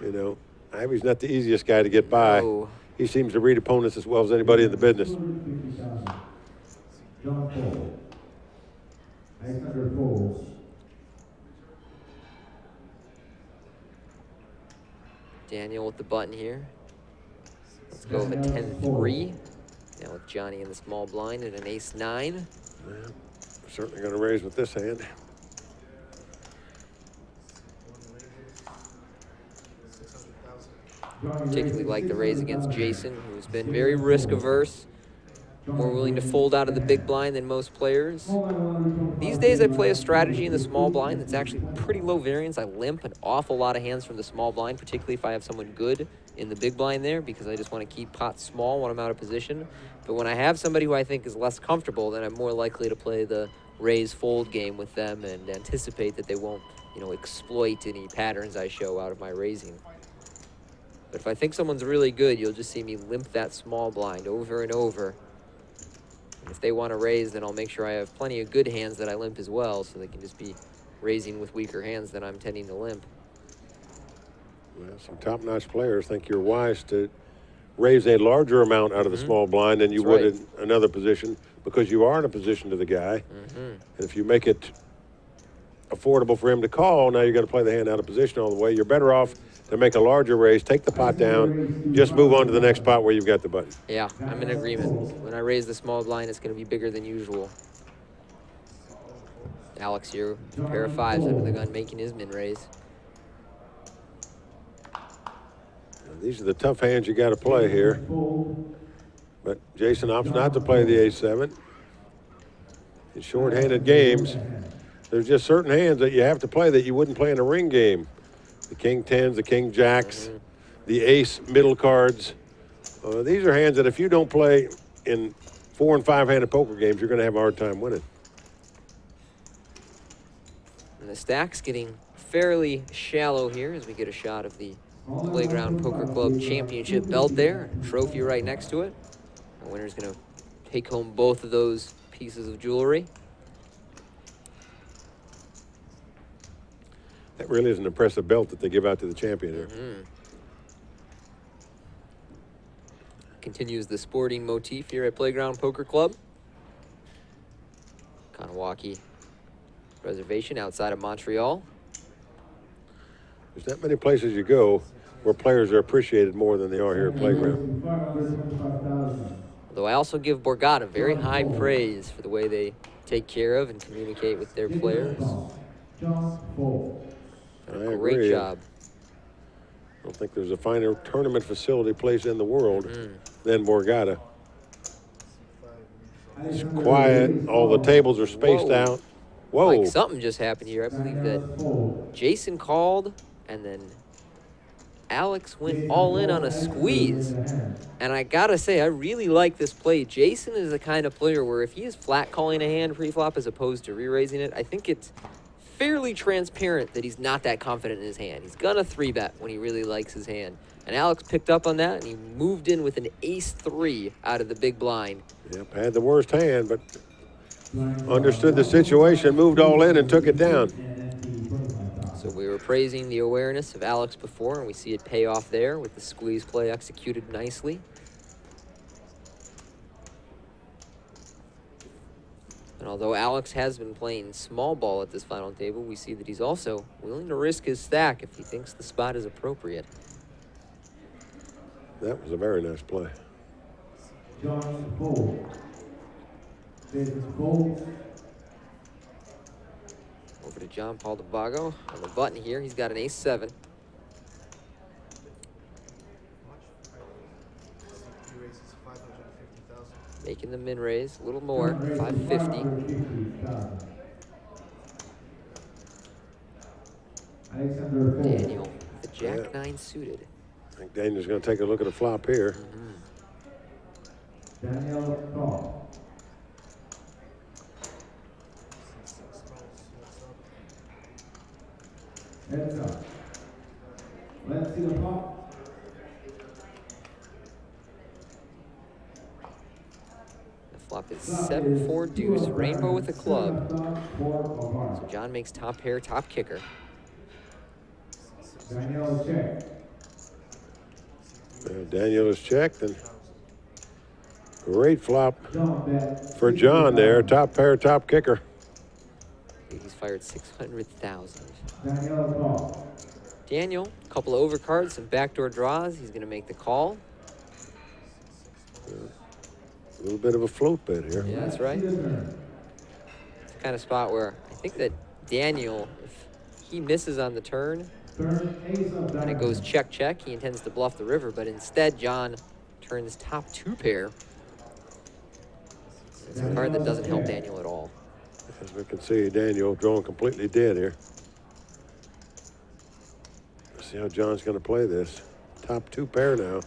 you know, Ivy's not the easiest guy to get by. No. He seems to read opponents as well as anybody in the business. John Paul. Ice number 4. Daniel with the button here. Let's go with a 10-3. Now with Johnny in the small blind and an ace-9. Yeah, certainly going to raise with this hand. Particularly like the raise against Jason, who's been very risk-averse. More willing to fold out of the big blind than most players. These days I play a strategy in the small blind that's actually pretty low variance. I limp an awful lot of hands from the small blind, particularly if I have someone good in the big blind there, because I just want to keep pots small when I'm out of position. But when I have somebody who I think is less comfortable, then I'm more likely to play the raise fold game with them and anticipate that they won't, you know, exploit any patterns I show out of my raising. But if I think someone's really good, you'll just see me limp that small blind over and over. And if they want to raise, then I'll make sure I have plenty of good hands that I limp as well, so they can just be raising with weaker hands that I'm tending to limp. Well, some top-notch players think you're wise to raise a larger amount out of the small blind than you would in another position, because you are in a position to the guy. And if you make it affordable for him to call, now you're going to play the hand out of position all the way. You're better off to make a larger raise, take the pot down, just move on to the next pot where you've got the button. Yeah, I'm in agreement. When I raise the small blind, it's going to be bigger than usual. Alex here, pair of 5s under the gun, making his min raise. These are the tough hands you got to play here. But Jason opts not to play the ace-7. In short-handed games, there's just certain hands that you have to play that you wouldn't play in a ring game. The king-10s, the king-jacks, the ace middle cards. These are hands that if you don't play in 4- and 5-handed poker games, you're going to have a hard time winning. And the stack's getting fairly shallow here as we get a shot of the Playground Poker Club Championship belt there. A trophy right next to it. The winner's going to take home both of those pieces of jewelry. That really is an impressive belt that they give out to the champion here. Continues the sporting motif here at Playground Poker Club. Kanawaki Reservation outside of Montreal. There's not many places you go where players are appreciated more than they are here at Playground. Although I also give Borgata very high praise for the way they take care of and communicate with their players. Done a great job. I don't think there's a finer tournament facility place in the world than Borgata. It's quiet. All the tables are spaced out. Whoa. Like something just happened here. I believe that Jason called and then Alex went all in on a squeeze. And I gotta say, I really like this play. Jason is the kind of player where if he is flat calling a hand pre-flop as opposed to re-raising it, I think it's fairly transparent that he's not that confident in his hand. He's gonna 3-bet when he really likes his hand. And Alex picked up on that, and he moved in with an ace-3 out of the big blind. Yep, had the worst hand, but understood the situation, moved all in, and took it down. So we were praising the awareness of Alex before, and we see it pay off there with the squeeze play executed nicely. And although Alex has been playing small ball at this final table, we see that he's also willing to risk his stack if he thinks the spot is appropriate. That was a very nice play. John Cole. David Cole. Over to John Paul DeVago on the button here. He's got an ace-7. Making the min raise a little more, 550. Daniel, the Jack-9 suited. I think Daniel's going to take a look at a flop here. Daniel Cole. Heads up. Let's see the flop. The flop is 7-4 deuce, rainbow with a club. So John makes top pair, top kicker. Daniel check. Daniel is checked, and great flop for John there. Top pair, top kicker. He's fired 600,000. Daniel, Daniel, a couple of overcards, some backdoor draws. He's going to make the call. A little bit of a float bet here. Yeah, that's right. It's the kind of spot where I think that Daniel, if he misses on the turn, and it goes check, check, he intends to bluff the river, but instead John turns top 2 pair. It's a card that doesn't help Daniel at all. As we can see, Daniel drawing completely dead here. Let's see how John's going to play this. Top 2 pair now.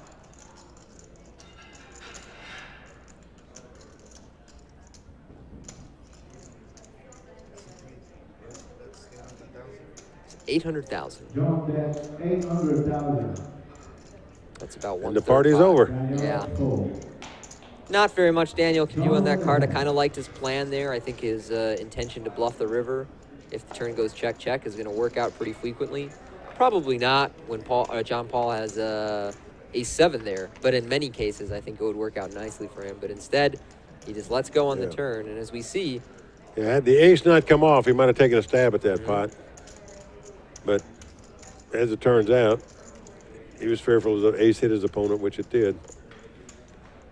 $800,000. John bet 800,000. That's about one. And the party's over. Yeah. Not very much Daniel can do on that card. I kind of liked his plan there. I think his intention to bluff the river, if the turn goes check, check, is going to work out pretty frequently. Probably not when John Paul has ace-7 there, but in many cases, I think it would work out nicely for him. But instead, he just lets go on the turn, and as we see... Yeah, had the ace not come off, he might have taken a stab at that pot. But as it turns out, he was fearful as the ace hit his opponent, which it did.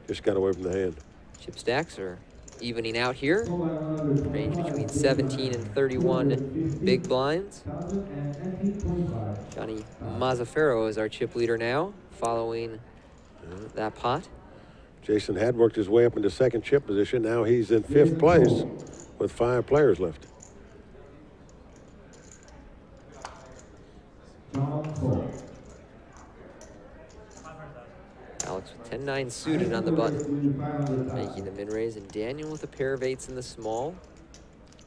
Just got away from the hand. Chip stacks are evening out here. Range between 17 and 31 big blinds. Johnny Mazzaferro is our chip leader now, following that pot. Jason had worked his way up into second chip position. Now he's in 5th place with 5 players left. Alex with 10-9 suited on the button, making the min-raise, and Daniel with a pair of 8s in the small.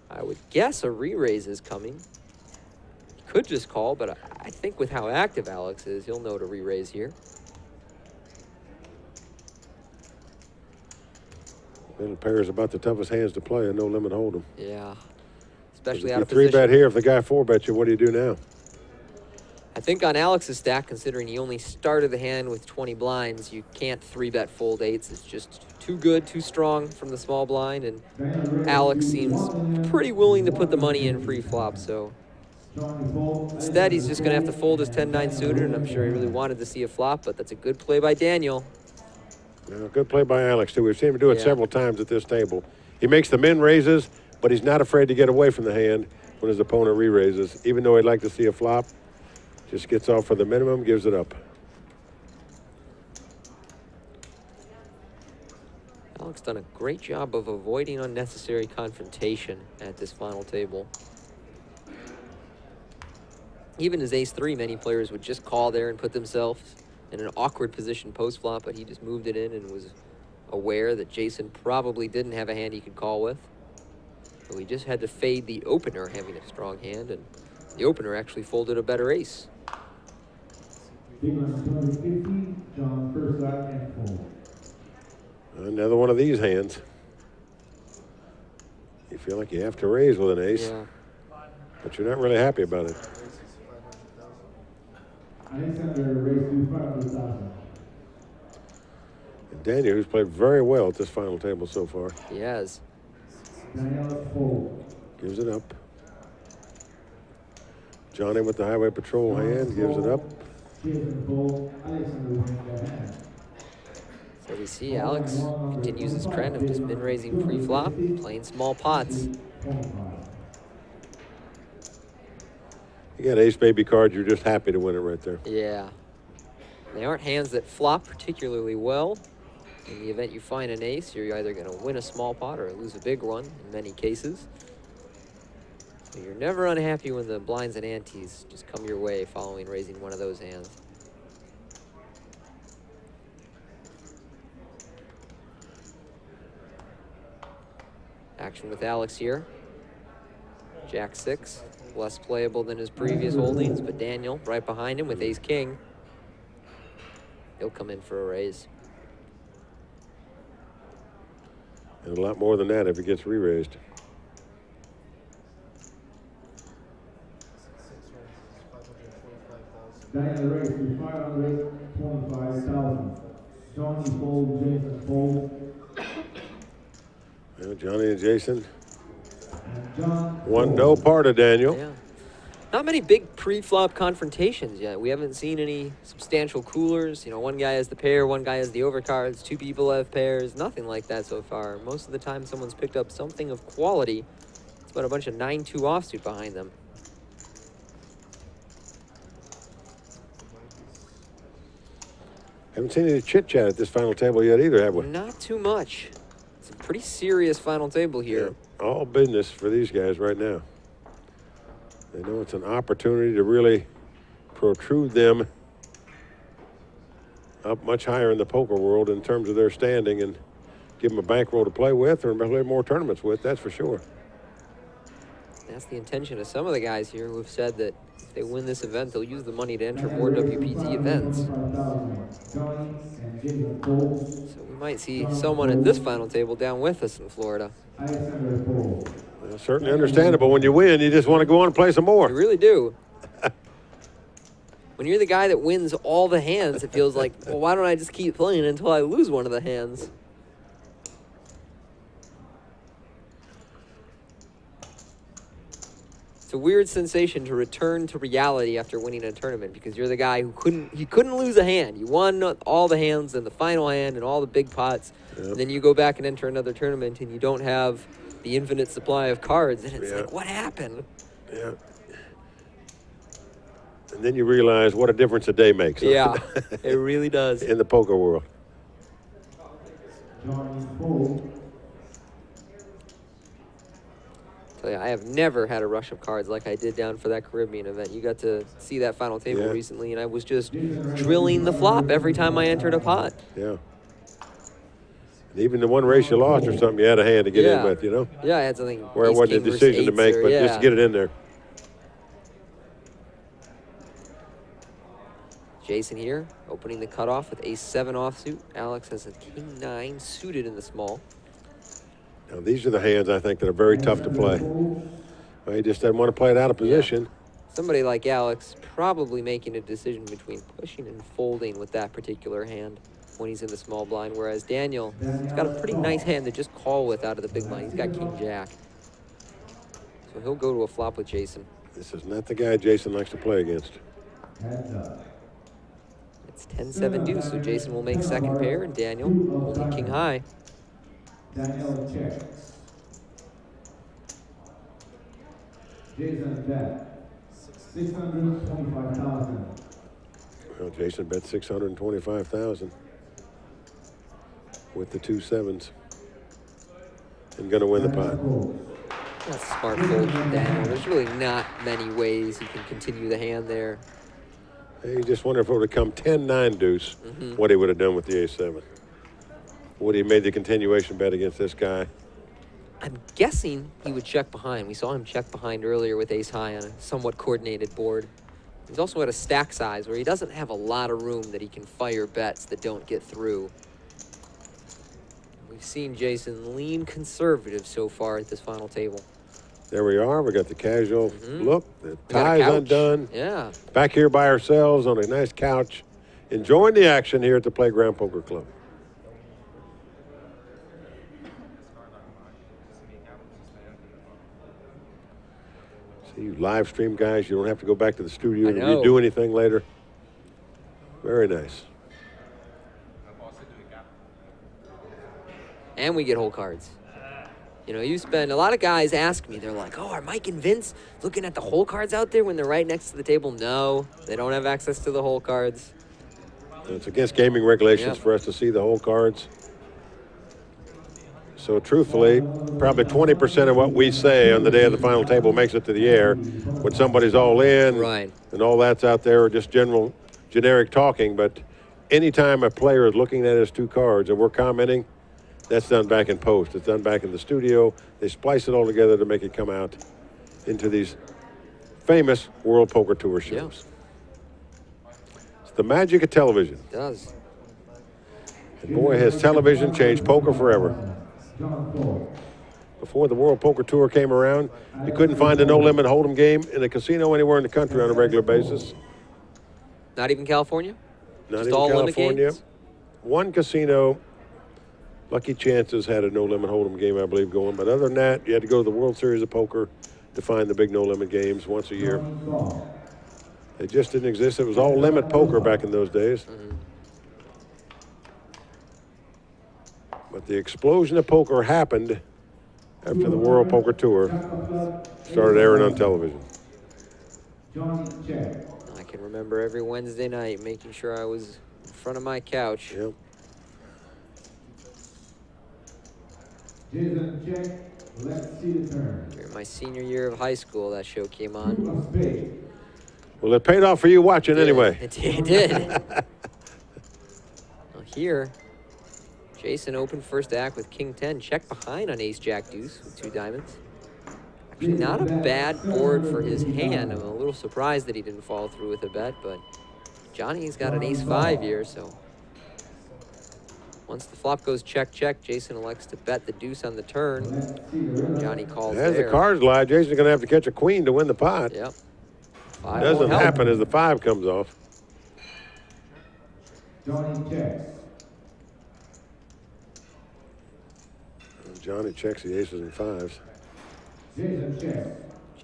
I would guess a re-raise is coming. He could just call, but I think with how active Alex is, he'll know to re-raise here. Middle pair is about the toughest hands to play, and no limit hold'em. Yeah, especially if out you of position. 3-bet here, if the guy 4-bet you, what do you do now? I think on Alex's stack, considering he only started the hand with 20 blinds, you can't 3-bet fold 8s. It's just too good, too strong from the small blind, and Alex seems pretty willing to put the money in pre-flop, so instead he's just going to have to fold his 10-9 suited, and I'm sure he really wanted to see a flop, but that's a good play by Daniel. Yeah, good play by Alex, too. We've seen him do it several times at this table. He makes the min raises, but he's not afraid to get away from the hand when his opponent re-raises, even though he'd like to see a flop. Just gets off for the minimum, gives it up. Alex done a great job of avoiding unnecessary confrontation at this final table. Even his ace-3, many players would just call there and put themselves in an awkward position post-flop, but he just moved it in and was aware that Jason probably didn't have a hand he could call with. So he just had to fade the opener having a strong hand, and the opener actually folded a better ace. Another one of these hands. You feel like you have to raise with an ace, but you're not really happy about it. And Daniel, who's played very well at this final table so far. He has. Gives it up. Johnny with the highway patrol hand gives it up. So we see Alex continues his trend of just min-raising pre-flop, playing small pots. You got ace baby cards, you're just happy to win it right there. Yeah. They aren't hands that flop particularly well. In the event you find an ace, you're either going to win a small pot or lose a big one in many cases. So you're never unhappy when the blinds and antes just come your way following raising one of those hands. Action with Alex here. Jack 6, less playable than his previous holdings, but Daniel right behind him with ace king. He'll come in for a raise. And a lot more than that if it gets re-raised. Daniel raised to 525,000. Johnny fold, Jason fold. Well, Johnny and Jason want no part of Daniel. Yeah. Not many big pre-flop confrontations yet. We haven't seen any substantial coolers. You know, one guy has the pair, one guy has the overcards, two people have pairs. Nothing like that so far. Most of the time someone's picked up something of quality. It's about a bunch of 9-2 offsuit behind them. Haven't seen any chit-chat at this final table yet either, have we? Not too much. It's a pretty serious final table here. Yeah, all business for these guys right now. They know it's an opportunity to really protrude them up much higher in the poker world in terms of their standing and give them a bankroll to play with or play more tournaments with, that's for sure. That's the intention of some of the guys here who have said that if they win this event, they'll use the money to enter more WPT events. So we might see someone at this final table down with us in Florida. Well, certainly understandable. When you win, you just want to go on and play some more. You really do. When you're the guy that wins all the hands, it feels like, well, why don't I just keep playing until I lose one of the hands? It's a weird sensation to return to reality after winning a tournament because you're the guy who couldn't lose a hand. You won all the hands in the final hand and all the big pots. Yep. And then you go back and enter another tournament and you don't have the infinite supply of cards. And it's like, what happened? Yeah. And then you realize what a difference a day makes. Huh? Yeah, it really does. In the poker world. So yeah, I have never had a rush of cards like I did down for that Caribbean event. You got to see that final table recently, and I was just drilling the flop every time I entered a pot. Yeah. And even the one race you lost or something, you had a hand to get in with, you know? Yeah, I had something. Where it wasn't a decision to make, but just to get it in there. Jason here, opening the cutoff with ace-7 offsuit. Alex has a king-9 suited in the small. Now, these are the hands, I think, that are very tough to play. Well, he just doesn't want to play it out of position. Somebody like Alex probably making a decision between pushing and folding with that particular hand when he's in the small blind, whereas Daniel, he's got a pretty nice hand to just call with out of the big blind. He's got king-jack. So he'll go to a flop with Jason. This is not the guy Jason likes to play against. It's 10-7 deuce, so Jason will make second pair, and Daniel holding king high. Daniel checks. Jason bet 625,000. Well, Jason bet 625,000 with the 2 sevens and going to win the pot. That's a smart fold from Daniel. There's really not many ways he can continue the hand there. Hey, you just wonder if it would have come 10-9 deuce, what he would have done with the ace-7. Would he have made the continuation bet against this guy? I'm guessing he would check behind. We saw him check behind earlier with ace high on a somewhat coordinated board. He's also at a stack size where he doesn't have a lot of room that he can fire bets that don't get through. We've seen Jason lean conservative so far at this final table. There we are. We got the casual look. The tie's undone. Yeah. Back here by ourselves on a nice couch, enjoying the action here at the Playground Poker Club. See, you live stream guys, you don't have to go back to the studio and know. redo anything later. Very nice. And we get hole cards. You know, you spend, a lot of guys ask me, they're like, oh, are Mike and Vince looking at the hole cards out there when they're right next to the table? No, they don't have access to the hole cards. It's against gaming regulations for us to see the hole cards. So truthfully, probably 20% of what we say on the day of the final table makes it to the air. When somebody's all in and all that's out there, or just generic talking. But anytime a player is looking at his 2 cards and we're commenting, that's done back in post. It's done back in the studio. They splice it all together to make it come out into these famous World Poker Tour shows. It's the magic of television. It does. And boy, has television changed poker forever. Before the World Poker Tour came around, you couldn't find a no-limit hold'em game in a casino anywhere in the country on a regular basis. Not even California? Not Just even all limit California. games? One casino, Lucky Chances, had a no-limit hold'em game, I believe, going. But other than that, you had to go to the World Series of Poker to find the big no-limit games once a year. They just didn't exist. It was all limit poker back in those days. But the explosion of poker happened after the World Poker Tour started airing on television. I can remember every Wednesday night making sure I was in front of my couch. Yep. Let's see the turn. During my senior year of high school, that show came on. Well, it paid off for you watching anyway. It did. Well, here, Jason opened first act with King 10, check behind on Ace Jack Deuce with 2 diamonds. Actually, not a bad board for his hand. I'm a little surprised that he didn't follow through with a bet, but Johnny's got an Ace 5 here, so once the flop goes check, check, Jason elects to bet the deuce on the turn. Johnny calls As there. the cards lie, Jason's going to have to catch a queen to win the pot. Yep. It doesn't happen as the 5 comes off. Johnny checks. Johnny checks the aces and 5s. Jason checks.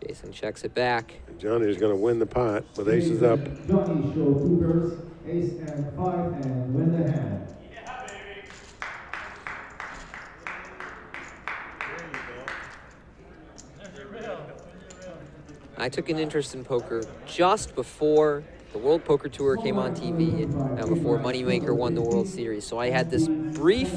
Jason checks it back. And Johnny's going to win the pot with aces up. Johnny show 2 pairs, ace and 5, and win the hand. I took an interest in poker just before the World Poker Tour came on TV and before Moneymaker won the World Series. So I had this brief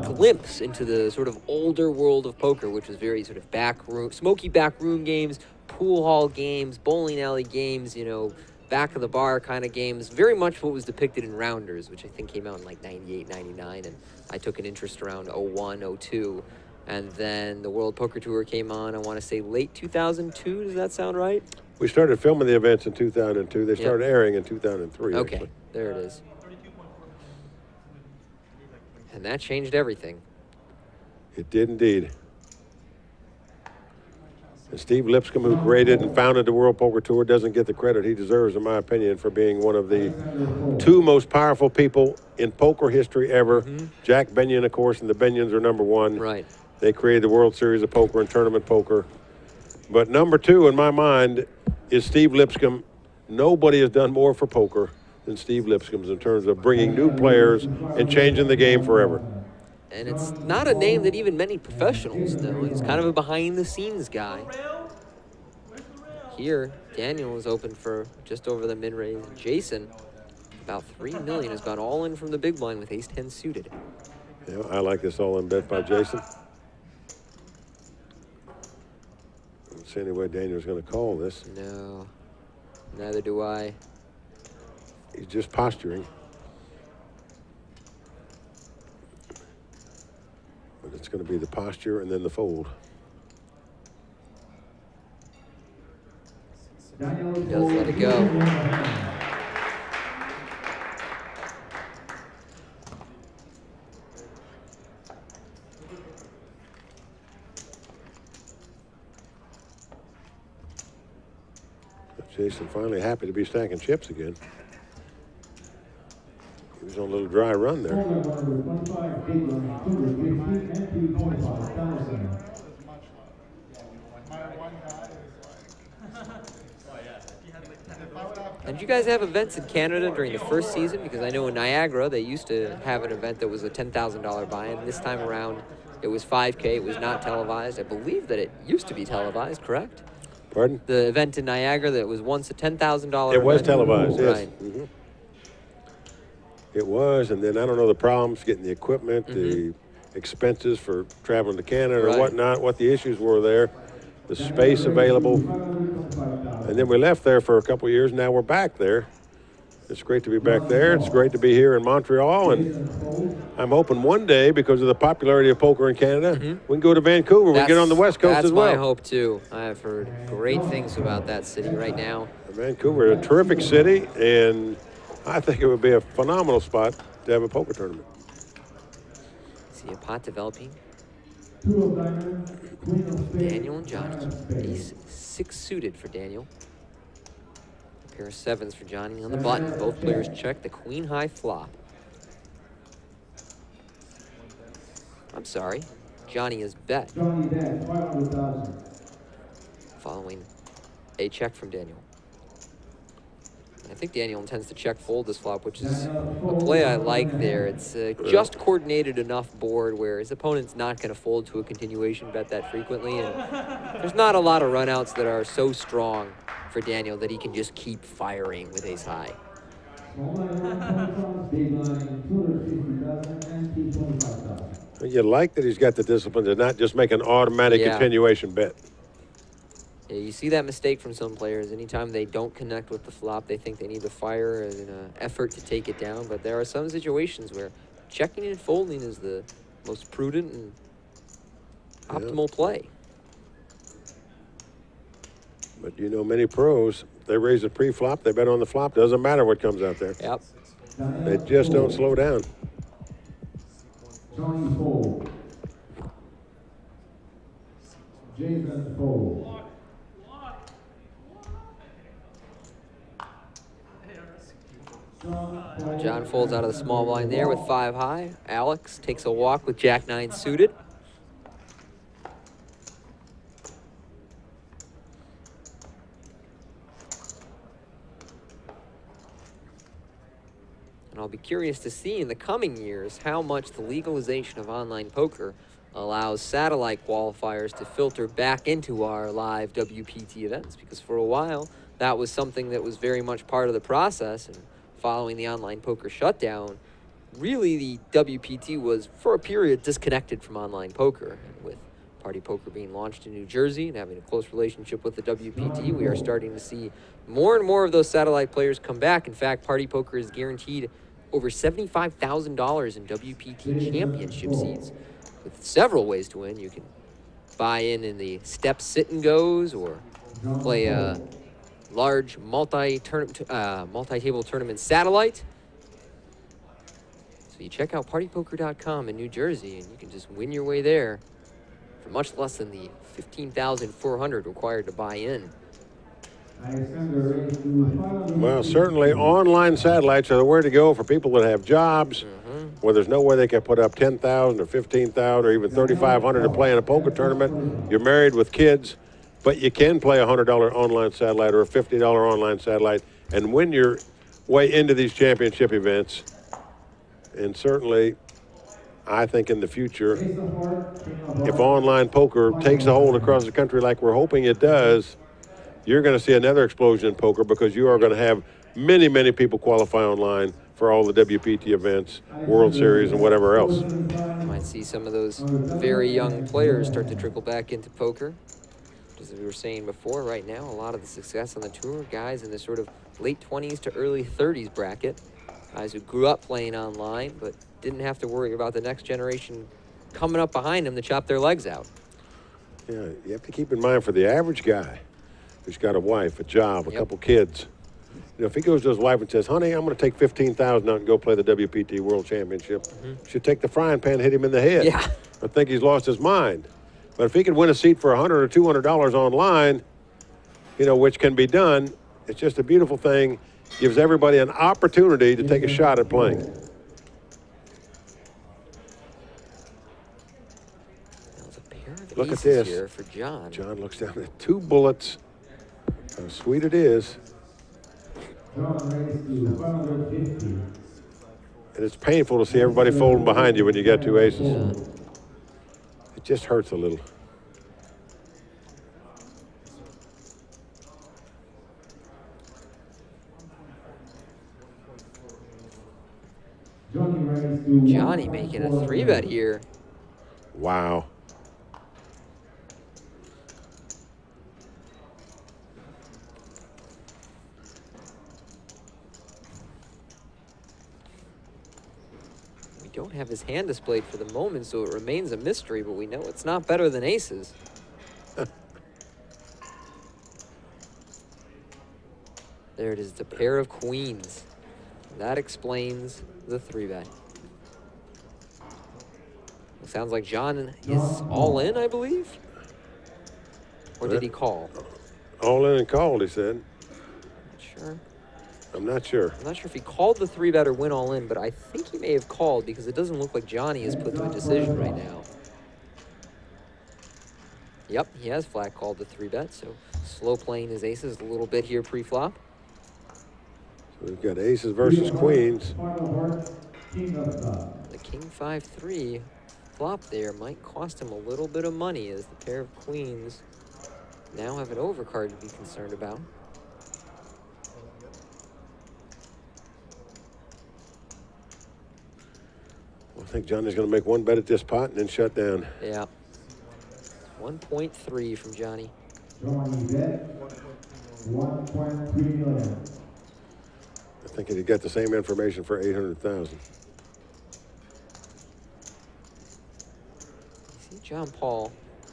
glimpse into the sort of older world of poker, which was very sort of backroom, smoky backroom games, pool hall games, bowling alley games, you know, back of the bar kind of games. Very much what was depicted in Rounders, which I think came out in like 98, 99. And I took an interest around 01, 02. And then the World Poker Tour came on, I want to say late 2002. Does that sound right? We started filming the events in 2002. They started airing in 2003. Okay, actually. there it is. And that changed everything. It did indeed. And Steve Lipscomb, who created and founded the World Poker Tour, doesn't get the credit he deserves, in my opinion, for being one of the 2 most powerful people in poker history ever. Jack Benyon, of course, and the Benyons are number 1. Right. They created the World Series of Poker and tournament poker. But number 2 in my mind is Steve Lipscomb. Nobody has done more for poker than Steve Lipscomb in terms of bringing new players and changing the game forever. And it's not a name that even many professionals know. He's kind of a behind-the-scenes guy. Here, Daniel is open for just over the mid-raise. Jason, about $3 million, has gone all in from the big blind with ace-10 suited. Yeah, I like this all-in bet by Jason. I don't see any way Daniel's going to call this. No, neither do I. He's just posturing. But it's going to be the posture and then the fold. He does let it go. Jason finally happy to be stacking chips again. He was on a little dry run there. Did you guys have events in Canada during the first season? Because I know in Niagara they used to have an event that was a $10,000 buy-in. This time around, it was $5K. It was not televised. I believe that it used to be televised, correct? Pardon? The event in Niagara that was once a $10,000 It was event. televised, yes. Right. Mm-hmm. It was, and then I don't know the problems getting the equipment, the expenses for traveling to Canada or whatnot, what the issues were there, the space available. And then we left there for a couple of years. Now we're back there. It's great to be back there. It's great to be here in Montreal. And I'm hoping one day, because of the popularity of poker in Canada, we can go to Vancouver. We can get on the West Coast as well. That's my hope, too. I've heard great things about that city right now. Vancouver is a terrific city, and I think it would be a phenomenal spot to have a poker tournament. See a pot developing. Daniel and Johnny. Ace 6 suited for Daniel. A pair of 7s for Johnny on the button. Both players check the queen high flop. I'm sorry. Johnny is bet. Following a check from Daniel. I think Daniel intends to check fold this flop, which is a play I like there. It's just coordinated enough board where his opponent's not going to fold to a continuation bet that frequently. And there's not a lot of runouts that are so strong for Daniel that he can just keep firing with ace high. You like that he's got the discipline to not just make an automatic continuation bet. Yeah, you see that mistake from some players. Anytime they don't connect with the flop, they think they need to fire in an effort to take it down. But there are some situations where checking and folding is the most prudent and optimal play. But you know, many pros, they raise a pre-flop, they bet on the flop. Doesn't matter what comes out there. Yep. They just don't slow down. Johnny fold. Jason fold. John folds out of the small blind there with 5 high. Alex takes a walk with Jack 9 suited. And I'll be curious to see in the coming years how much the legalization of online poker allows satellite qualifiers to filter back into our live WPT events, because for a while that was something that was very much part of the process. And following the online poker shutdown, really the WPT was, for a period, disconnected from online poker. And with Party Poker being launched in New Jersey and having a close relationship with the WPT, we are starting to see more and more of those satellite players come back. In fact, Party Poker is guaranteed over $75,000 in WPT championship seats, with several ways to win. You can buy in the step sit and goes, or play a large multi-table tournament satellite. So you check out partypoker.com in New Jersey, and you can just win your way there for much less than the $15,400 required to buy in. Well, certainly online satellites are the way to go for people that have jobs, where there's no way they can put up $10,000 or $15,000 or even $3,500 to play in a poker tournament. You're married with kids, but you can play a $100 online satellite or a $50 online satellite and win your way into these championship events. And certainly, I think in the future, if online poker takes a hold across the country like we're hoping it does, you're going to see another explosion in poker, because you are going to have many, many people qualify online for all the WPT events, World Series, and whatever else. You might see some of those very young players start to trickle back into poker. As we were saying before, right now, a lot of the success on the tour, guys in the sort of late 20s to early 30s bracket, guys who grew up playing online but didn't have to worry about the next generation coming up behind them to chop their legs out. Yeah, you have to keep in mind, for the average guy who's got a wife, a job, a couple kids, you know, if he goes to his wife and says, honey, I'm going to take $15,000 out and go play the WPT World Championship, she'd take the frying pan and hit him in the head. Yeah. I think he's lost his mind. But if he can win a seat for $100 or $200 online, you know, which can be done, it's just a beautiful thing. Gives everybody an opportunity to take a shot at playing. Look at this. Here for John. John looks down at 2 bullets. How sweet it is. And it's painful to see everybody folding behind you when you get two aces. It just hurts a little. Johnny making a 3-bet here. Wow. We don't have his hand displayed for the moment, so it remains a mystery, but we know it's not better than aces. There it is, the pair of queens. That explains the 3-bet. Sounds like John is all in, I believe. Or did he call? All in and called, he said. Not sure. I'm not sure. I'm not sure if he called the 3-bet or went all in, but I think he may have called because it doesn't look like Johnny is put to a decision right now. Yep, he has flat called the 3-bet, so slow playing his aces a little bit here pre-flop. So we've got aces versus queens. The king 5-3 flop there might cost him a little bit of money as the pair of queens now have an overcard to be concerned about. I think Johnny's going to make one bet at this pot and then shut down. Yeah. 1.3 from Johnny. I think he'd get the same information for 800,000. See John Paul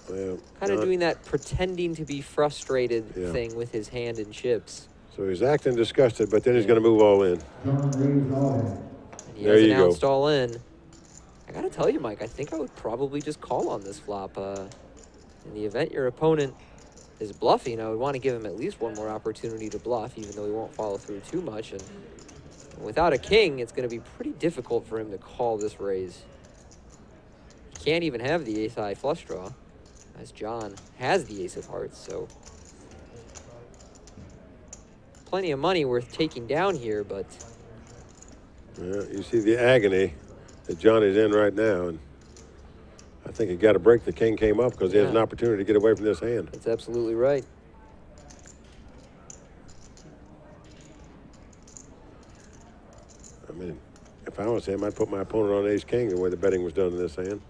well, kind of doing that pretending to be frustrated Yeah. thing with his hand and chips. So he's acting disgusted, but then he's going to move all in. And he There has you go. announced all in. I gotta tell you, Mike, I think I would probably just call on this flop. In the event your opponent is bluffing, I would want to give him at least one more opportunity to bluff, even though he won't follow through too much. And without a king, it's going to be pretty difficult for him to call this raise. He can't even have the ace-high flush draw, as John has the ace of hearts, so plenty of money worth taking down here, but Yeah, you see the agony that Johnny's in right now, and I think he got to break. The king came up because he has an opportunity to get away from this hand. that's absolutely right. I mean, if I was him, I'd put my opponent on ace-king the way the betting was done in this hand.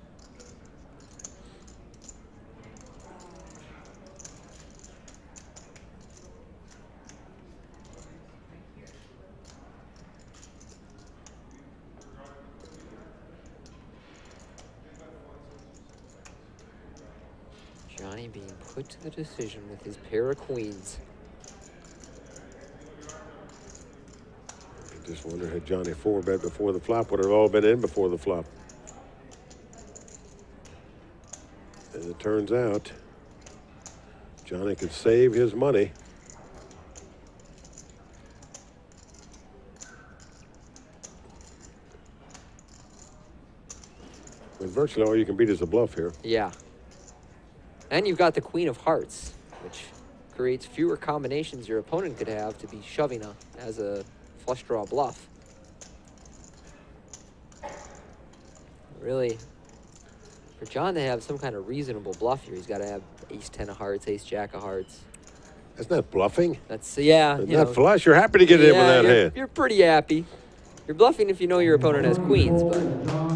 Johnny being put to the decision with his pair of queens. I just wonder, had Johnny 4-bet before the flop, would it have all been in before the flop? As it turns out, Johnny could save his money. And virtually all you can beat is a bluff here. Yeah. And you've got the queen of hearts, which creates fewer combinations your opponent could have to be shoving as a flush draw bluff. Really, for John to have some kind of reasonable bluff here, he's got to have ace-10 of hearts, ace-jack of hearts. That's not bluffing. That's, yeah. It's not flush. You're happy to get in with that hand. You're pretty happy. You're bluffing if you know your opponent has queens, but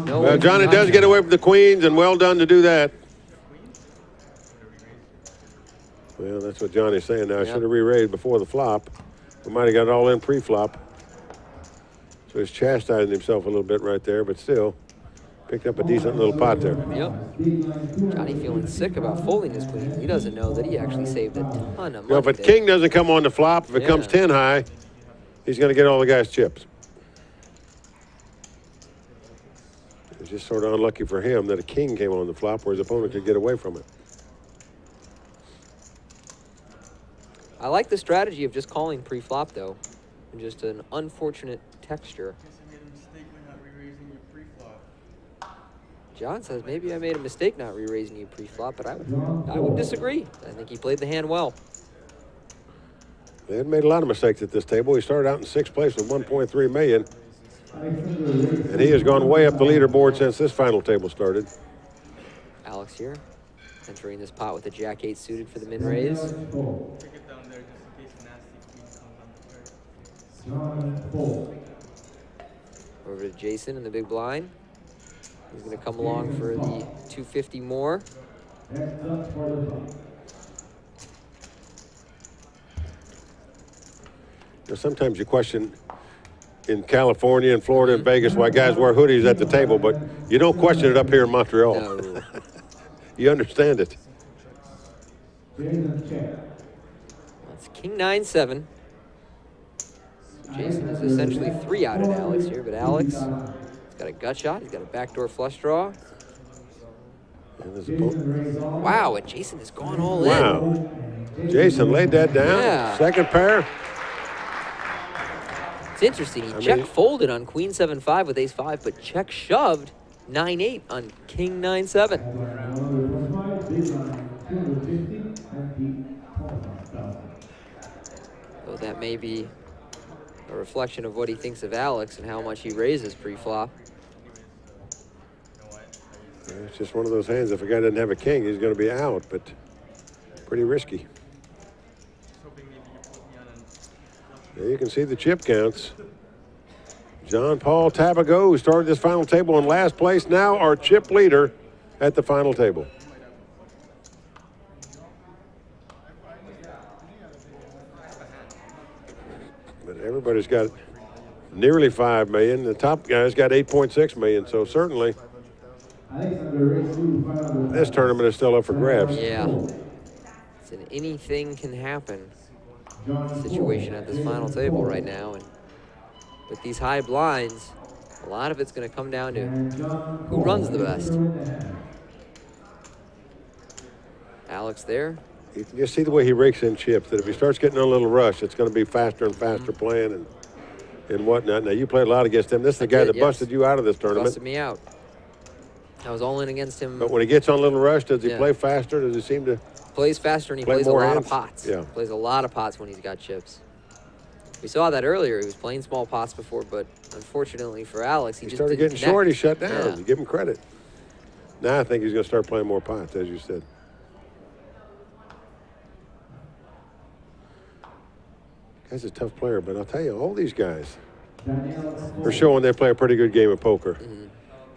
no. Well, Johnny does get away with the queens, and well done to do that. Well, that's what Johnny's saying now. I should have re-raised before the flop. We might have got it all in pre-flop. So he's chastising himself a little bit right there, but still picked up a decent little pot there. Yep. Johnny feeling sick about folding his queen. He doesn't know that he actually saved a ton of money. Now, if a king doesn't come on the flop, if it comes 10 high, he's going to get all the guy's chips. It's just sort of unlucky for him that a king came on the flop where his opponent could get away from it. I like the strategy of just calling pre-flop, though. And just an unfortunate texture. John says maybe I made a mistake not re-raising you pre-flop, but I would disagree. I think he played the hand well. They had made a lot of mistakes at this table. He started out in 6th place with 1.3 million. And he has gone way up the leaderboard since this final table started. Alex here, entering this pot with a Jack-8 suited for the min-raise. Over to Jason in the big blind. He's going to come along for the 250 more. Sometimes you question in California and Florida and Vegas why guys wear hoodies at the table, but you don't question it up here in Montreal. No. You understand it. That's King 9-7. Jason is essentially 3 out at Alex here, but Alex, he's got a gut shot. He's got a backdoor flush draw. Wow, and Jason has gone all in. Wow. Jason laid that down. Yeah. Second pair. It's interesting. He check folded on Queen 7-5 with Ace 5, but check shoved 9-8 on King 9-7. So that may be a reflection of what he thinks of Alex and how much he raises pre-flop. It's just one of those hands. If a guy doesn't have a king, he's going to be out, but pretty risky. There you can see the chip counts. John Paul Tabago, who started this final table in last place, now our chip leader at the final table. But everybody's got nearly 5 million. The top guy's got 8.6 million, so certainly this tournament is still up for grabs. Yeah. It's an anything can happen situation at this final table right now, and with these high blinds, a lot of it's going to come down to who runs the best. Alex there. You can just see the way he rakes in chips, that if he starts getting a little rush, it's going to be faster and faster playing and whatnot. Now, you played a lot against him. This is the guy that busted you out of this tournament. Busted me out. I was all in against him. But when he gets on a little rush, does he play faster? Does he seem to plays faster, and he play plays a more lot hands? of pots. Yeah. Plays a lot of pots when he's got chips. We saw that earlier. He was playing small pots before, but unfortunately for Alex, he just started didn't getting connect. short. He shut down. Yeah. You give him credit. Now I think he's going to start playing more pots, as you said. Guy's a tough player, but I'll tell you, all these guys are showing they play a pretty good game of poker.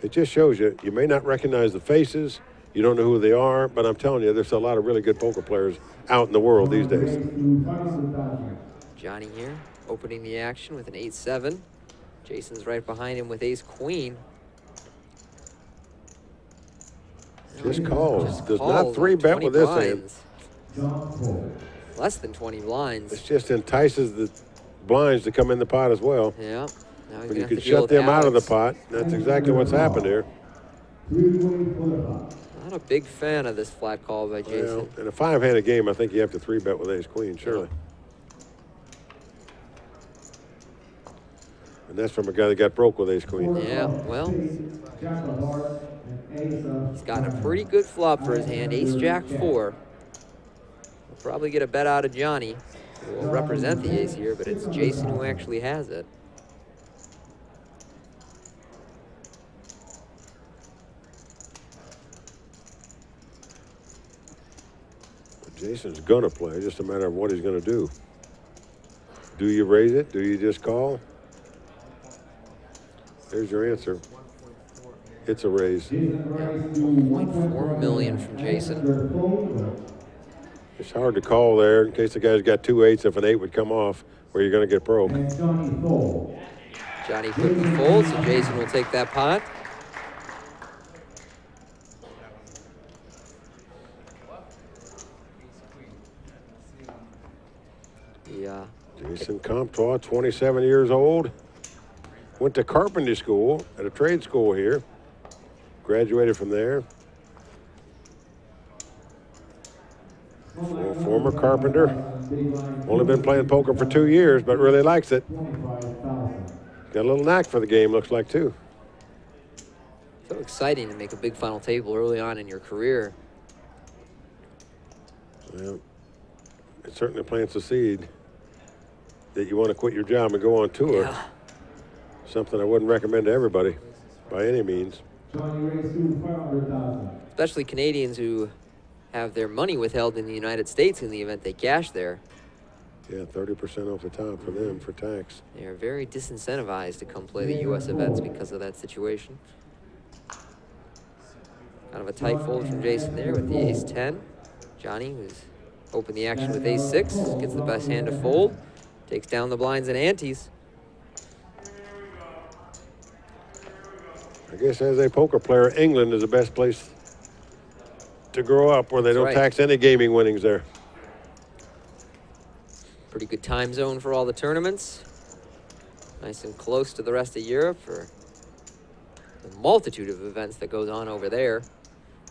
It just shows you, you may not recognize the faces, you don't know who they are, but I'm telling you, there's a lot of really good poker players out in the world these days. Johnny here, opening the action with an 8-7. Jason's right behind him with ace-queen. Just calls. Just Does calls not on 3-bet 20 with this hand. blinds. Less than 20 blinds. It just entices the blinds to come in the pot as well. Yeah. Now When you could shut them out of the pot, that's exactly what's happened here. Not a big fan of this flat call by Jason. Well, in a 5-handed game, I think you have to 3-bet with ace-queen, surely. And that's from a guy that got broke with ace-queen. Yeah, well, he's got a pretty good flop for his hand, ace-jack-4. We'll probably get a bet out of Johnny, who will represent the ace here, but it's Jason who actually has it. Jason's gonna play, just a matter of what he's gonna do. Do you raise it? Do you just call? There's your answer. It's a raise. 1.4 million from Jason. It's hard to call there in case the guy's got 2 8s. If an 8 would come off, where you're gonna get broke. Johnny quickly folds, so Jason will take that pot. Yeah. Jason Comtois, 27 years old. Went to carpentry school at a trade school here. Graduated from there. Former carpenter. Only been playing poker for 2 years, but really likes it. Got a little knack for the game, looks like, too. So exciting to make a big final table early on in your career. Well, it certainly plants a seed. that you want to quit your job and go on tour. Yeah. Something I wouldn't recommend to everybody by any means. Especially Canadians who have their money withheld in the United States in the event they cash there. Yeah, 30% off the top for them for tax. They are very disincentivized to come play the U.S. events because of that situation. Kind of a tight fold from Jason there with the ace-10. Johnny, who's opened the action with ace-6, gets the best hand to fold, takes down the blinds and antes. I guess as a poker player, England is the best place to grow up where they don't tax any gaming winnings there. Pretty good time zone for all the tournaments. Nice and close to the rest of Europe for the multitude of events that goes on over there.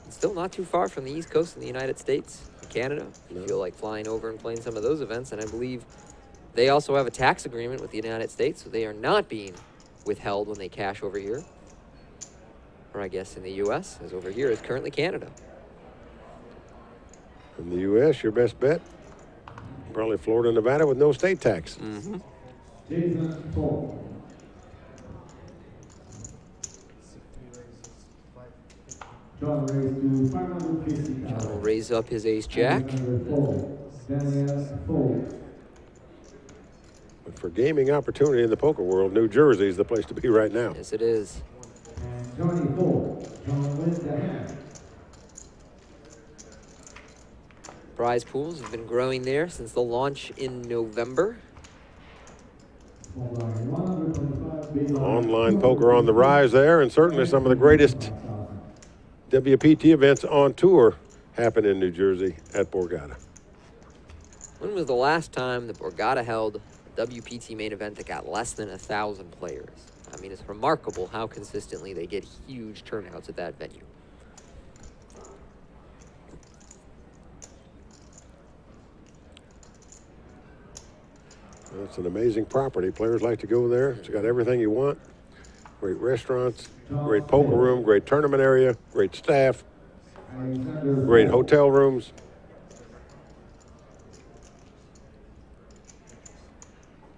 And still not too far from the East Coast in the United States, Canada. If you feel like flying over and playing some of those events, and I believe they also have a tax agreement with the United States, so they are not being withheld when they cash over here. Or I guess in the U.S., as over here is currently Canada. In the U.S., your best bet? Probably Florida and Nevada with no state tax. Mm-hmm. John will raise up his ace-jack. But for gaming opportunity in the poker world, New Jersey is the place to be right now. Yes, it is. Prize pools have been growing there since the launch in November. Online poker on the rise there, and certainly some of the greatest WPT events on tour happen in New Jersey at Borgata. When was the last time that Borgata held a WPT main event that got less than 1,000 players? I mean, it's remarkable how consistently they get huge turnouts at that venue. Well, it's an amazing property. Players like to go there. It's got everything you want. Great restaurants, great poker room, great tournament area, great staff, great hotel rooms.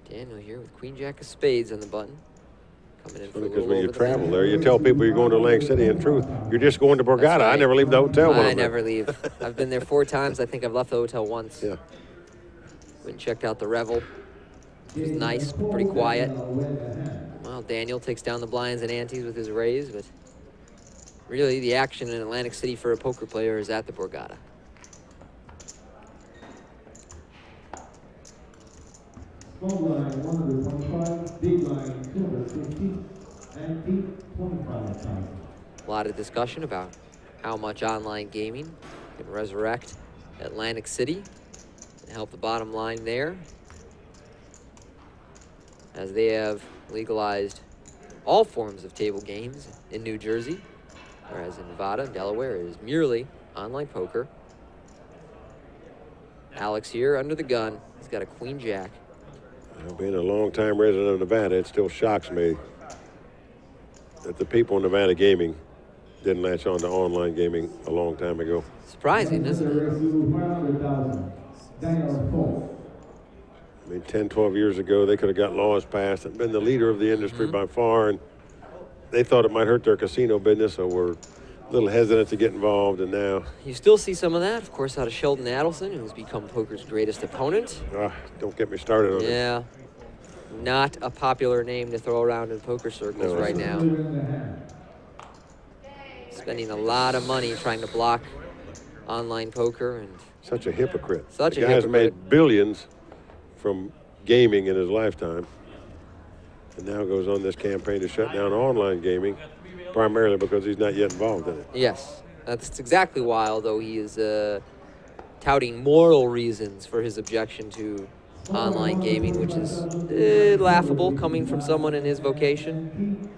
Daniel here with Queen Jack of Spades on the button. Coming in for a Because little when you over the travel limit. there, you tell people you're going to Atlantic City. In truth, you're just going to Borgata. I never leave the hotel. when I I'm there. never leave. I've been there 4 times. I think I've left the hotel once. Yeah. Went and checked out the Revel. It was nice, pretty quiet. Well, Daniel takes down the blinds and antes with his raise, but really the action in Atlantic City for a poker player is at the Borgata. Small line 125, big line 250, and deep 25,000. A lot of discussion about how much online gaming can resurrect Atlantic City and help the bottom line there, as they have legalized all forms of table games in New Jersey, whereas in Nevada and Delaware it is merely online poker. Alex here under the gun. He's got a Queen Jack. Well, being a long-time resident of Nevada, it still shocks me that the people in Nevada gaming didn't latch on to online gaming a long time ago. Surprising, isn't it? 500,000. Daniel I mean, 10, 12 years ago, they could have got laws passed and been the leader of the industry by far, and they thought it might hurt their casino business, so were a little hesitant to get involved, and now... You still see some of that, of course, out of Sheldon Adelson, who's become poker's greatest opponent. Don't get me started on it. Yeah, not a popular name to throw around in poker circles right now. Spending a lot of money trying to block online poker, and such a hypocrite. Such the a guy's hypocrite. made billions from gaming in his lifetime, and now goes on this campaign to shut down online gaming, primarily because he's not yet involved in it. Yes, that's exactly why, although he is touting moral reasons for his objection to online gaming, which is laughable coming from someone in his vocation.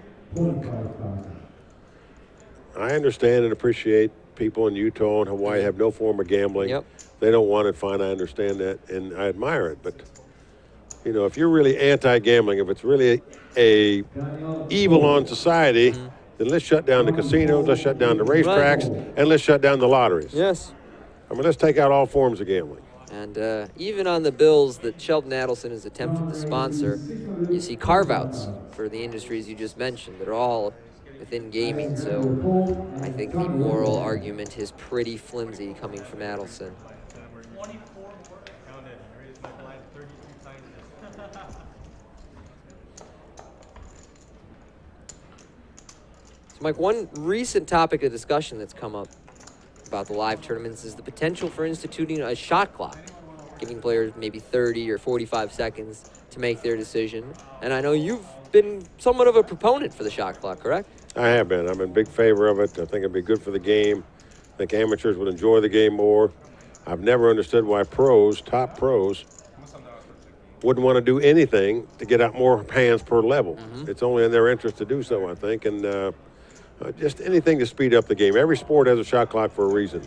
I understand and appreciate people in Utah and Hawaii have no form of gambling. Yep. They don't want it, fine, I understand that, and I admire it. But, you know, if you're really anti-gambling, if it's really a evil on society, then let's shut down the casinos, let's shut down the racetracks, and let's shut down the lotteries. Yes. I mean, let's take out all forms of gambling. And even on the bills that Sheldon Adelson has attempted to sponsor, you see carve-outs for the industries you just mentioned that are all within gaming. So I think the moral argument is pretty flimsy coming from Adelson. So Mike, one recent topic of discussion that's come up about the live tournaments is the potential for instituting a shot clock, giving players maybe 30 or 45 seconds to make their decision. And I know you've been somewhat of a proponent for the shot clock, correct? I have been. I'm in big favor of it. I think it'd be good for the game. I think amateurs would enjoy the game more. I've never understood why pros, top pros, wouldn't want to do anything to get out more hands per level. It's only in their interest to do so, I think. And just anything to speed up the game. Every sport has a shot clock for a reason,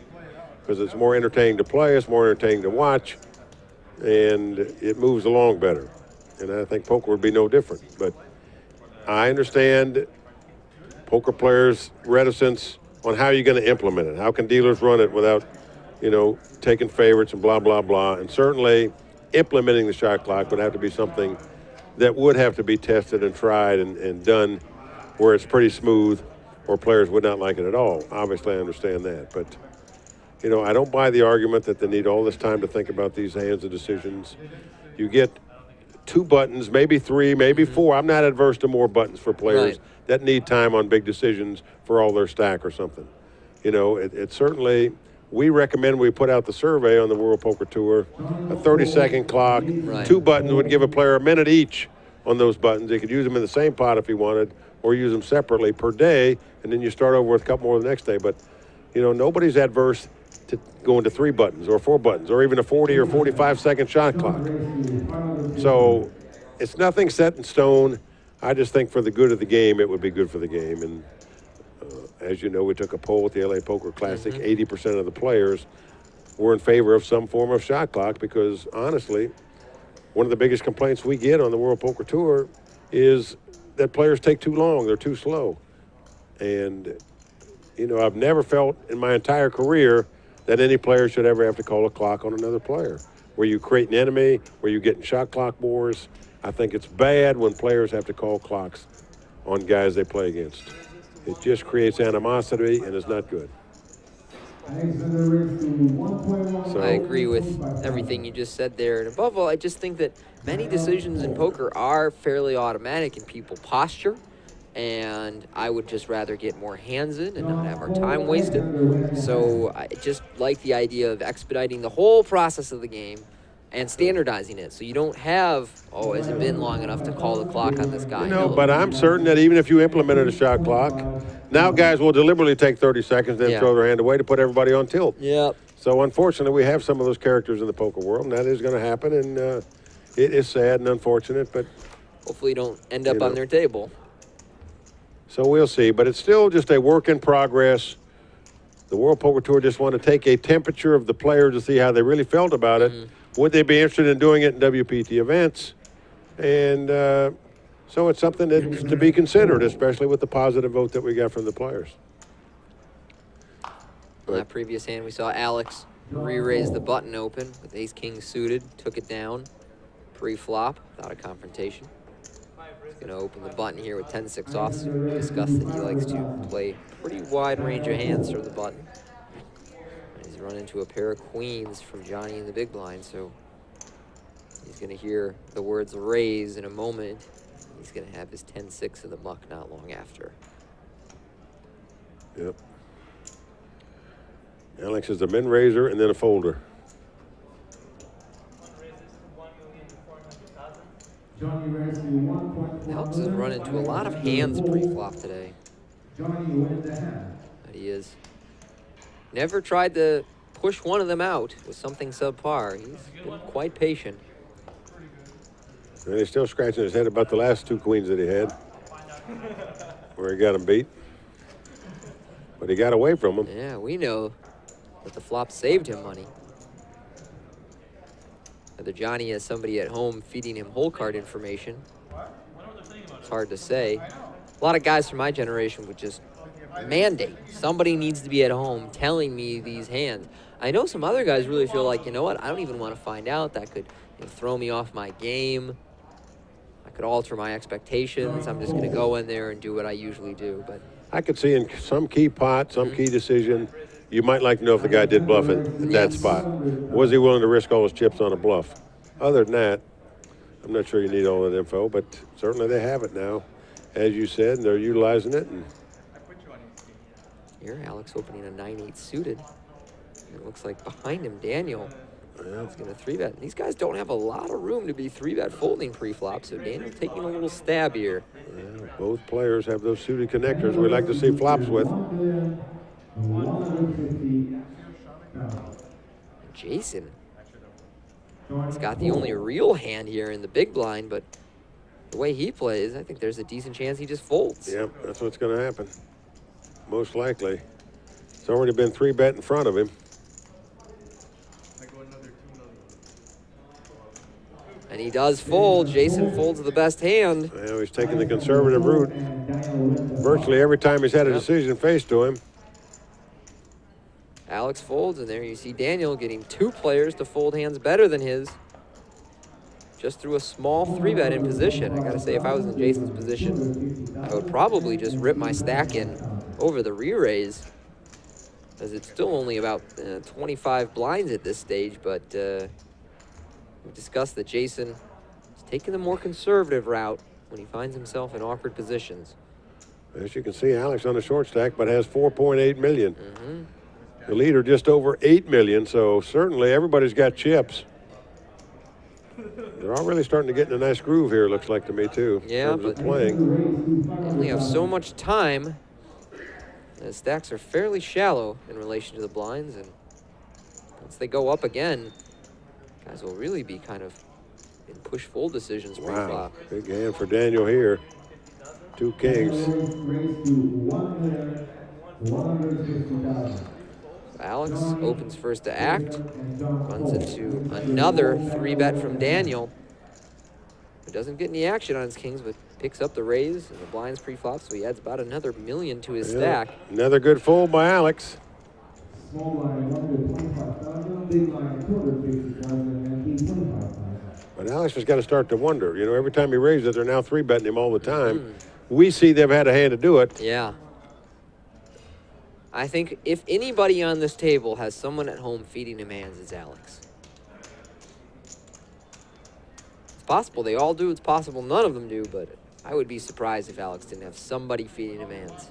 because it's more entertaining to play, it's more entertaining to watch, and it moves along better. And I think poker would be no different. But I understand poker players' reticence on how you're going to implement it. How can dealers run it without, taking favorites and blah, blah, blah. And certainly implementing the shot clock would have to be something that would have to be tested and tried and done where it's pretty smooth, or players would not like it at all. Obviously, I understand that. But, I don't buy the argument that they need all this time to think about these hands and decisions. You get 2 buttons, maybe 3, maybe 4. I'm not adverse to more buttons for players that need time on big decisions for all their stack or something. It certainly, we recommend we put out the survey on the World Poker Tour, a 30-second clock. 2 buttons would give a player a minute each on those buttons. They could use them in the same pot if he wanted, or use them separately per day, and then you start over with a couple more the next day. But, nobody's adverse to going to 3 buttons or 4 buttons or even a 40 or 45-second shot clock. So it's nothing set in stone. I just think for the good of the game, it would be good for the game. And as you know, we took a poll at the LA Poker Classic. 80% of the players were in favor of some form of shot clock because, honestly, one of the biggest complaints we get on the World Poker Tour is that players take too long. They're too slow. And, I've never felt in my entire career that any player should ever have to call a clock on another player, where you create an enemy, where you get in shot clock wars. I think it's bad when players have to call clocks on guys they play against. It just creates animosity and is not good. So I agree with everything you just said there. And above all, I just think that many decisions in poker are fairly automatic and people posture. And I would just rather get more hands in and not have our time wasted. So I just like the idea of expediting the whole process of the game and standardizing it. So you don't have, has it been long enough to call the clock on this guy? No, but I'm certain that even if you implemented a shot clock, now guys will deliberately take 30 seconds, then throw their hand away to put everybody on tilt. Yep. So unfortunately, we have some of those characters in the poker world, and that is going to happen. And it is sad and unfortunate, but hopefully you don't end up on their table. So we'll see, but it's still just a work in progress. The World Poker Tour just want to take a temperature of the players to see how they really felt about it. Would they be interested in doing it in WPT events? And so it's something that's to be considered, especially with the positive vote that we got from the players. On that previous hand, we saw Alex re-raise the button open with ace-king suited, took it down pre-flop without a confrontation. He's going to open the button here with 10-6 offsuit. Discussed that he likes to play pretty wide range of hands from the button. And he's run into a pair of queens from Johnny in the big blind, so he's going to hear the words raise in a moment. He's going to have his 10-6 in the muck not long after. Yep. Alex is a min raiser and then a folder. Alex has run into a lot of hands pre-flop today. But he is. Never tried to push one of them out with something subpar. He's been quite patient. And he's still scratching his head about the last 2 queens that he had, where he got him beat. But he got away from him. Yeah, we know that the flop saved him money. Whether Johnny has somebody at home feeding him hole card information, it's hard to say. A lot of guys from my generation would just mandate. Somebody needs to be at home telling me these hands. I know some other guys really feel like, you know what, I don't even want to find out. That could throw me off my game. I could alter my expectations. I'm just going to go in there and do what I usually do. But I could see in some key pot, some key decision, you might like to know if the guy did bluff at that spot. Was he willing to risk all his chips on a bluff? Other than that, I'm not sure you need all that info, but certainly they have it now. As you said, they're utilizing it. And here, Alex opening a 9-8 suited. It looks like behind him, Daniel is going to 3-bet. These guys don't have a lot of room to be 3-bet folding pre-flop, so Daniel's taking a little stab here. Yeah, both players have those suited connectors we like to see flops with. Jason, he's got the only real hand here in the big blind, but the way he plays, I think there's a decent chance he just folds. Yep, that's what's going to happen. Most likely. It's already been 3-bet in front of him. And he does fold. Jason folds the best hand. Well, he's taking the conservative route. Virtually every time he's had a decision faced to him. Alex folds, and there you see Daniel getting 2 players to fold hands better than his. Just through a small 3-bet in position. I gotta say, if I was in Jason's position, I would probably just rip my stack in over the re-raise, as it's still only about 25 blinds at this stage, but we've discussed that Jason is taking the more conservative route when he finds himself in awkward positions. As you can see, Alex on the short stack, but has 4.8 million. The leader just over 8 million, so certainly everybody's got chips. They're all really starting to get in a nice groove here, looks like to me, too. Yeah, but playing. They only have so much time. The stacks are fairly shallow in relation to the blinds, and once they go up again, guys will really be kind of in push-fold decisions pre-flop. Wow, big hand for Daniel here. 2 kings. Alex opens first to act, runs into another 3-bet from Daniel, who doesn't get any action on his kings, but picks up the raise and the blinds pre-flop, so he adds about another million to his stack. Another good fold by Alex. But Alex has got to start to wonder. You know, every time he raises it, they're now 3-betting him all the time. We see they've had a hand to do it. Yeah. I think if anybody on this table has someone at home feeding him hands, it's Alex. It's possible they all do. It's possible none of them do, but I would be surprised if Alex didn't have somebody feeding him hands.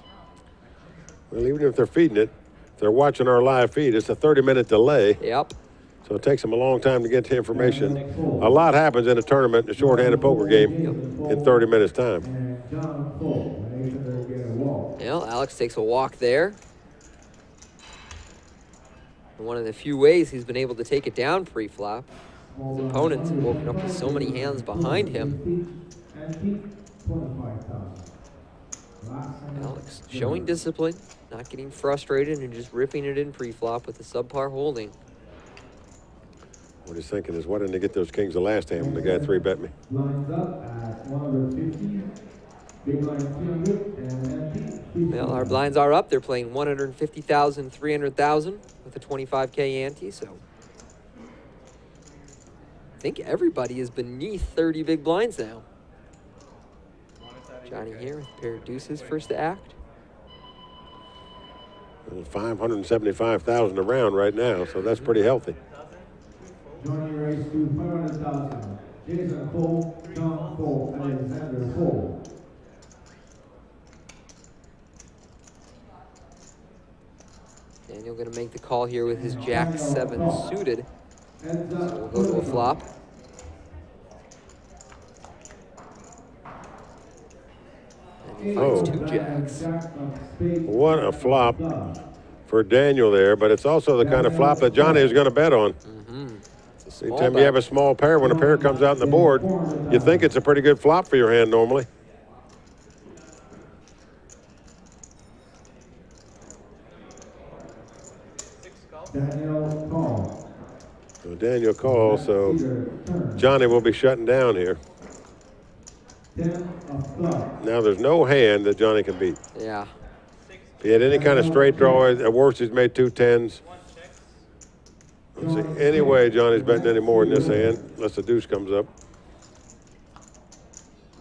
Well, even if they're feeding it, if they're watching our live feed, it's a 30-minute delay. Yep. So it takes them a long time to get to information. A lot happens in a tournament, in a short-handed poker game, in 30 minutes' time. Well, Alex takes a walk there. One of the few ways he's been able to take it down pre-flop. His opponents have woken up with so many hands behind him. Alex showing discipline, not getting frustrated, and just ripping it in pre-flop with a subpar holding. What he's thinking is, why didn't they get those kings the last hand when the guy 3-bet me? Well, our blinds are up. They're playing 150,000, 300,000 with a 25K ante, so I think everybody is beneath 30 big blinds now. Johnny here with a pair of deuces first to act. 575,000 around right now, so that's pretty healthy. Johnny raised to 500,000. Jason Cole, John Cole, Alexander Cole. Daniel going to make the call here with his Jack-7 suited. So we'll go to a flop. And he finds 2 jacks. What a flop for Daniel there, but it's also the kind of flop that Johnny is going to bet on. Anytime you have a small pair, when a pair comes out on the board, you think it's a pretty good flop for your hand normally. So Daniel calls, so Johnny will be shutting down here. Now there's no hand that Johnny can beat. Yeah. he had any kind of straight draw, at worst he's made 2 10s. Let's see. Anyway, Johnny's betting any more in this hand, unless the deuce comes up.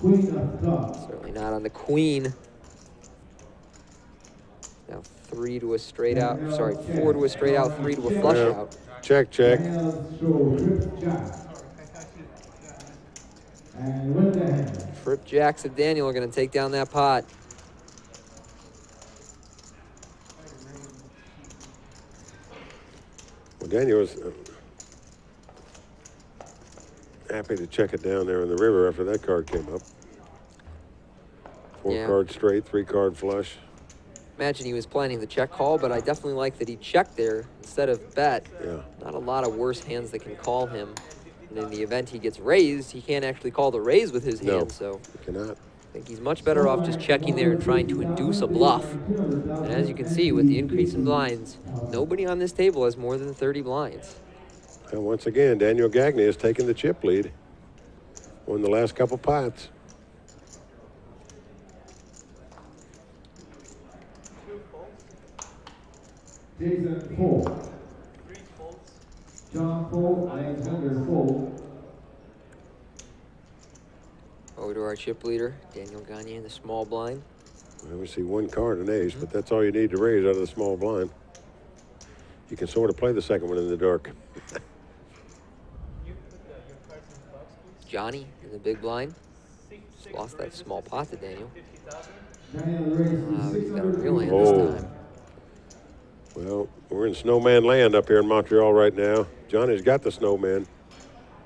Certainly not on the queen. Now 3 to a straight out. Sorry, 4 to a straight out, 3 to a flush out. Check, check. Trip jacks of Daniel are going to take down that pot. Well, Daniel was happy to check it down there in the river after that card came up. 4 card straight, 3 card flush. Imagine he was planning the check call, but I definitely like that he checked there instead of bet. Yeah. Not a lot of worse hands that can call him. And in the event he gets raised, he can't actually call the raise with his hand. So he cannot. I think he's much better off just checking there and trying to induce a bluff. And as you can see, with the increase in blinds, nobody on this table has more than 30 blinds. And once again, Daniel Gagne has taken the chip lead. Won the last couple pots. Jason Cole. John Cole, Alexander Cole. Over to our chip leader, Daniel Gagne in the small blind. Well, we see 1 card, an ace, but that's all you need to raise out of the small blind. You can sort of play the second one in the dark. Johnny in the big blind. Just lost that small pot to Daniel. He's got a real hand this time. Well, we're in snowman land up here in Montreal right now. Johnny's got the snowman.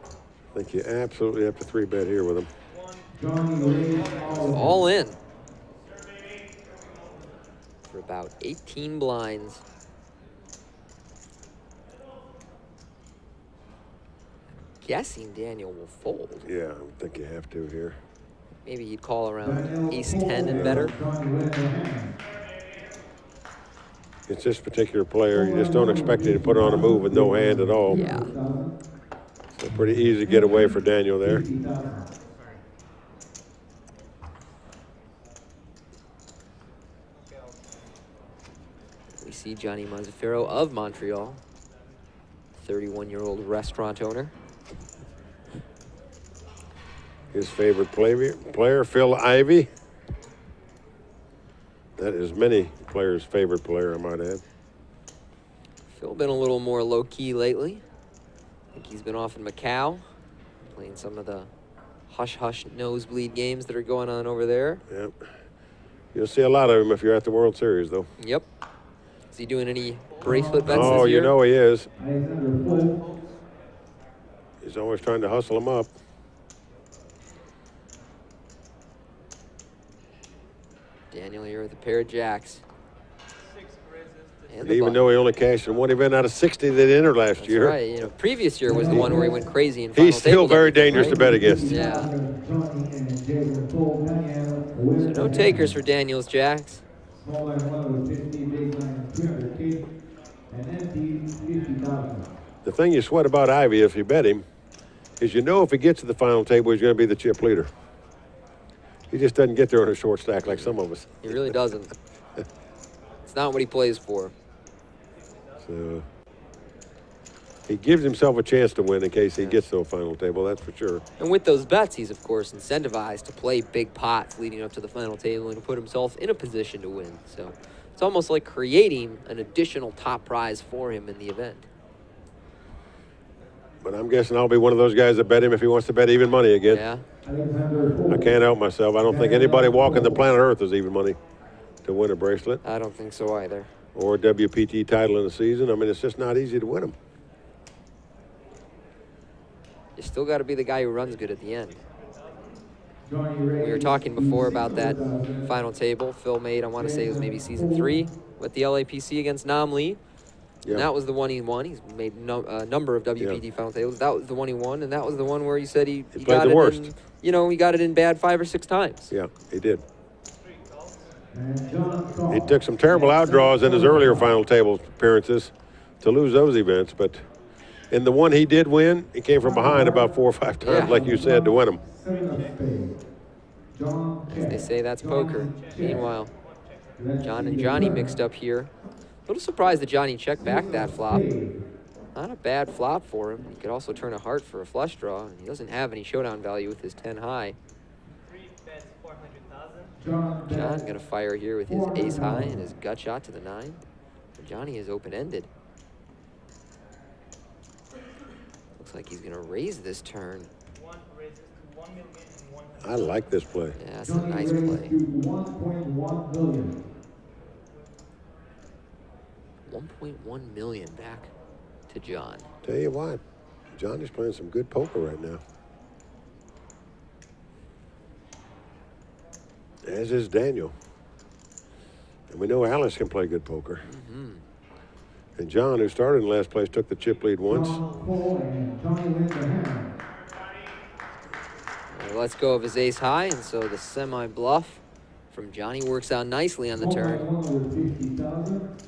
I think you absolutely have to 3-bet here with him. All in for about 18 blinds. Guessing Daniel will fold. Yeah, I think you have to here. Maybe he'd call around ace 10 and better. It's this particular player. You just don't expect him to put on a move with no hand at all. Yeah. So pretty easy getaway for Daniel there. We see Johnny Mazzaferro of Montreal, 31-year-old restaurant owner. His favorite player, Phil Ivey. That is many players' favorite player, I might add. Phil been a little more low-key lately. I think he's been off in Macau, playing some of the hush-hush nosebleed games that are going on over there. Yep. You'll see a lot of him if you're at the World Series, though. Yep. Is he doing any bracelet bets Oh, this year? you know he is. He's always trying to hustle him up. Daniel here with a pair of jacks. And Even though he only cashed in 1 event out of 60 that entered last That's year. right. You know, previous year was the one where he went crazy in final He's still table very games, dangerous right? to bet against. Yeah. So no takers for Daniel's jacks. The thing you sweat about Ivy if you bet him is you know if he gets to the final table, he's going to be the chip leader. He just doesn't get there on a short stack like some of us. He really doesn't. It's not what he plays for. So he gives himself a chance to win in case he gets to a final table, that's for sure. And with those bets, he's, of course, incentivized to play big pots leading up to the final table and to put himself in a position to win. So it's almost like creating an additional top prize for him in the event. But I'm guessing I'll be one of those guys that bet him if he wants to bet even money again. Yeah. I can't help myself. I don't think anybody walking the planet Earth is even money to win a bracelet. I don't think so either. Or a WPT title in a season. I mean, it's just not easy to win them. You still got to be the guy who runs good at the end. We were talking before about that final table Phil made, I want to say it was maybe season 3 with the LAPC against Nam Lee. Yeah. And that was the one he won. He's made a number of WPT final tables. That was the one he won, and that was the one where he said he got the it worst. in, you know, he got it in bad 5 or 6 times. Yeah, he did. He took some terrible outdraws in his earlier final table appearances to lose those events, but in the one he did win, he came from behind about 4 or 5 times, like you said, to win them. As they say, that's poker. Meanwhile, John and Johnny mixed up here. A little surprised that Johnny checked back that flop. Not a bad flop for him. He could also turn a heart for a flush draw. And he doesn't have any showdown value with his 10 high. John gonna fire here with his ace high and his gut shot to the 9. But Johnny is open-ended. Looks like he's gonna raise this turn. I like this play. Yeah, that's a nice play. 1.1 million. 1.1 million back to John. Tell you what, Johnny's playing some good poker right now. As is Daniel. And we know Alice can play good poker. And John, who started in last place, took the chip lead once. Let's go of his ace high, and so the semi-bluff from Johnny works out nicely on the turn. 150,000.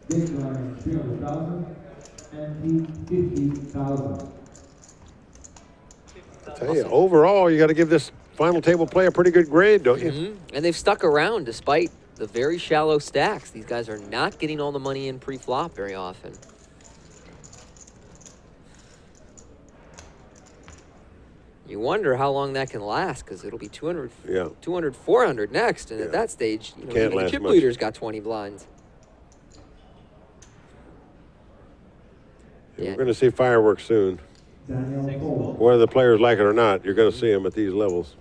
Big blind 300,000. Empty 50,000. I tell you, overall, you got to give this final table play a pretty good grade, don't you? And they've stuck around despite the very shallow stacks. These guys are not getting all the money in pre-flop very often. You wonder how long that can last, because it'll be 200, 200, 400 next, and at that stage, you know, Can't even the last chip much. leader's got 20 blinds. We're going to see fireworks soon. Whether the players like it or not, you're going to see them at these levels.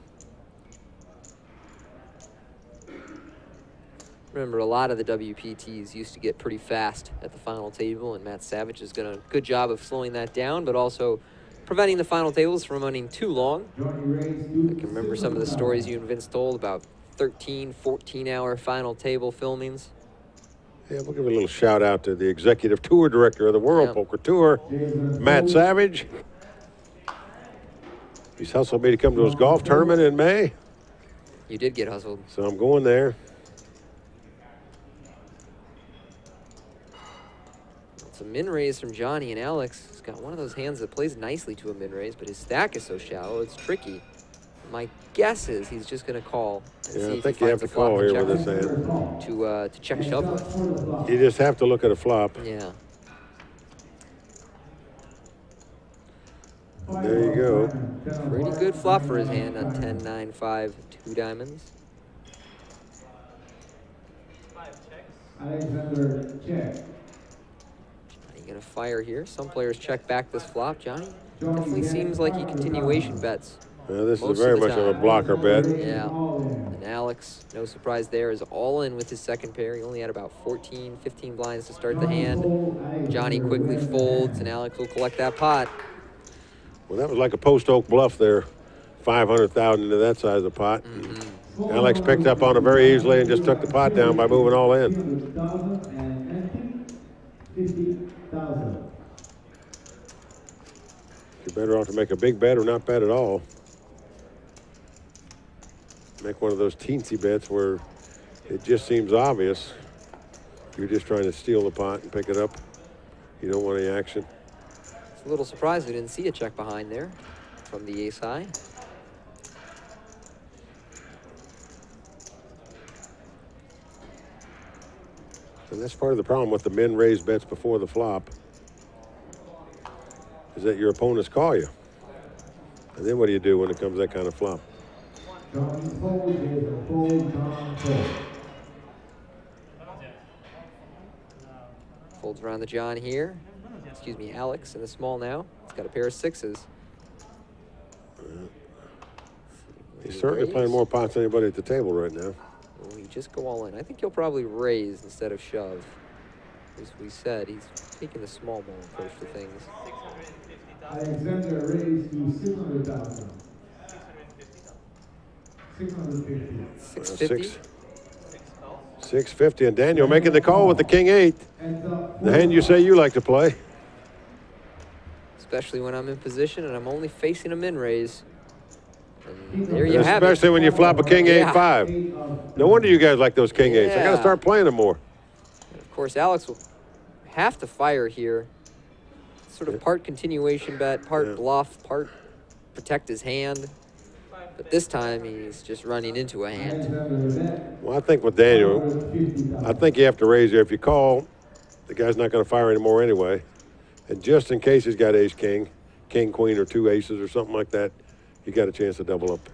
Remember, a lot of the WPTs used to get pretty fast at the final table, and Matt Savage has done a good job of slowing that down, but also preventing the final tables from running too long. I can remember some of the stories you and Vince told about 13, 14-hour final table filmings. Yeah, we'll give a little shout out to the executive tour director of the World Poker Tour, Matt Savage. He's hustled me to come to his golf tournament in May. You did get hustled. So I'm going there. It's a min raise from Johnny, and Alex has got one of those hands that plays nicely to a min raise, but his stack is so shallow, it's tricky. My guess is he's just going to call and see Yeah, I if think he you have finds to a flop call to here check with this hand. to check shove with. You just have to look at a flop. Yeah. There you go. Pretty good flop for his hand on 10, 9, 5, 2 diamonds. Alexander check. Johnny gonna fire here. Some players check back this flop. Johnny definitely seems like he continuation bets. This most is very of the much of a time. blocker bet. Yeah. And Alex, no surprise there, is all in with his second pair. He only had about 14, 15 blinds to start the hand. Johnny quickly folds, and Alex will collect that pot. Well, that was like a post oak bluff there. 500,000 into that size of pot. Alex picked up on it very easily and just took the pot down by moving all in. 50,000. You're better off to make a big bet or not bet at all. Make one of those teensy bets where it just seems obvious. You're just trying to steal the pot and pick it up. You don't want any action. It's a little surprised we didn't see a check behind there from the ace high. And that's part of the problem with the min raise bets before the flop, is that your opponents call you. And then what do you do when it comes that kind of flop? Folds around the John here. Excuse me, Alex in the small now. He's got a pair of sixes. He's certainly playing more pots than anybody at the table right now. Will he just go all in? I think he'll probably raise instead of shove. As we said, he's taking the small ball approach to things. Alexander raised to 600,000. 650. 650. 650, and Daniel making the call with the king-8. The hand you say you like to play. Especially when I'm in position and I'm only facing a min raise. And there you have it. Especially when you flop a king-8-5. No wonder you guys like those king-8s. I got to start playing them more. And of course, Alex will have to fire here. Sort of part continuation bet, part bluff, part protect his hand. But this time, he's just running into a hand. Well, I think with Daniel, I think you have to raise there. If you call, the guy's not going to fire anymore anyway. And just in case he's got ace-king, king-queen, or two aces or something like that, you got a chance to double up.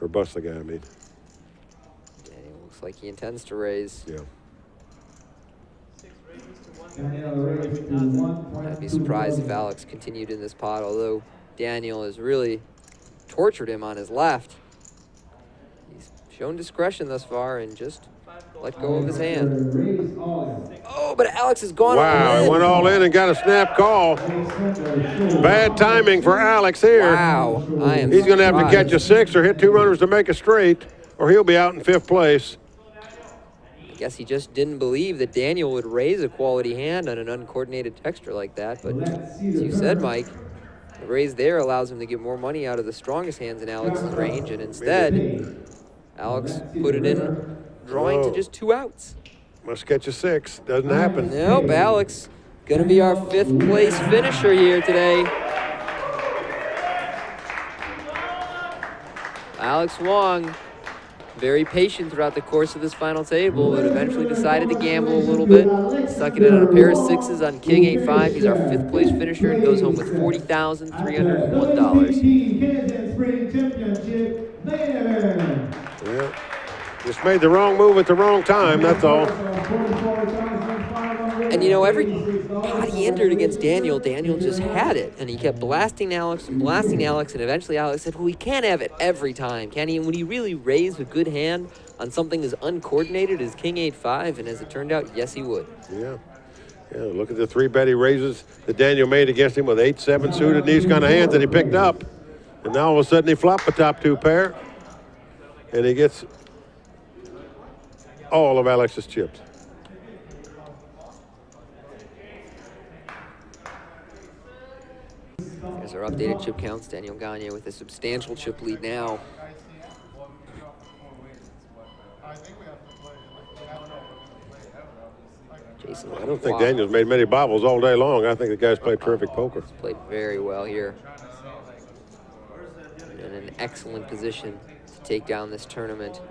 Or bust the guy, I mean. Daniel looks like he intends to raise. Yeah. I'd be surprised if Alex continued in this pot, although Daniel has really tortured him on his left. He's shown discretion thus far and just let go of his hand. Oh, but Alex has gone all Wow, in. he went all in and got a snap call. Bad timing for Alex here. Wow, I am He's going to have to surprised. catch a 6 or hit 2 runners to make a straight, or he'll be out in 5th place. I guess he just didn't believe that Daniel would raise a quality hand on an uncoordinated texture like that. But as you said, Mike, the raise there allows him to get more money out of the strongest hands in Alex's range, and instead, Alex put it in, drawing to just 2 outs. Must catch a 6. Doesn't happen. Nope, Alex gonna be our 5th place finisher here today. Alex Wong, very patient throughout the course of this final table, but eventually decided to gamble a little bit. Stuck it in on a pair of 6s on King 8-5. He's our 5th place finisher and goes home with $40,301. Yeah. Just made the wrong move at the wrong time, that's all. And you know, every pot he entered against Daniel, Daniel just had it. And he kept blasting Alex, and eventually Alex said, well, he can't have it every time, can he? And would he really raise a good hand on something as uncoordinated as King 8-5? And as it turned out, yes, he would. Yeah. Yeah, look at the 3-bet he raises that Daniel made against him with 8-7 suited and these kind of hands that he picked up. And now all of a sudden he flopped the top 2 pair. And he gets all of Alex's chips. Here's our updated chip counts. Daniel Gagne with a substantial chip lead now. Jason, I don't think Daniel's made many bobbles all day long. I think the guy's played terrific poker. He's played very well here. In an excellent position to take down this tournament.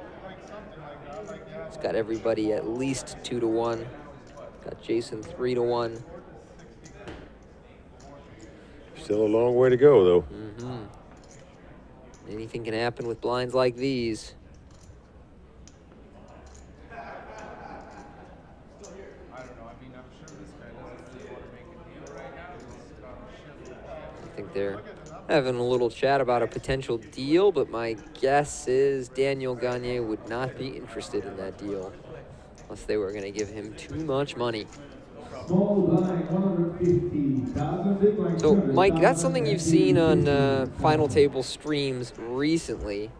He's got everybody at least 2-1. Got Jason 3-1. Still a long way to go, though. Anything can happen with blinds like these. I think they're having a little chat about a potential deal, but my guess is Daniel Gagne would not be interested in that deal unless they were going to give him too much money. So, Mike, that's something you've seen on Final Table streams recently,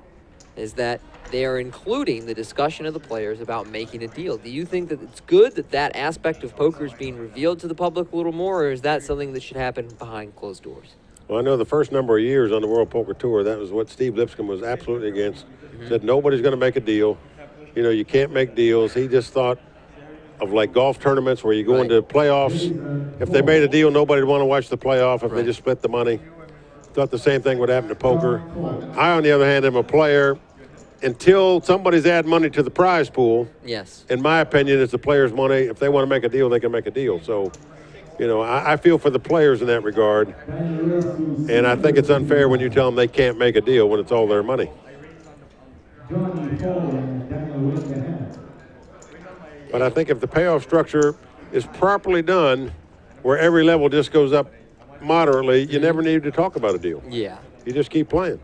is that they are including the discussion of the players about making a deal. Do you think that it's good that that aspect of poker is being revealed to the public a little more, or is that something that should happen behind closed doors? Well, I know the first number of years on the World Poker Tour, that was what Steve Lipscomb was absolutely against. Said nobody's going to make a deal. You know, you can't make deals. He just thought of like golf tournaments where you go into playoffs. If they made a deal, nobody would want to watch the playoff if they just split the money. Thought the same thing would happen to poker. I, on the other hand, am a player. Until somebody's add money to the prize pool, yes, in my opinion, it's the players' money. If they want to make a deal, they can make a deal. So, you know, I feel for the players in that regard. And I think it's unfair when you tell them they can't make a deal when it's all their money. But I think if the payoff structure is properly done, where every level just goes up moderately, you never need to talk about a deal. Yeah. You just keep playing.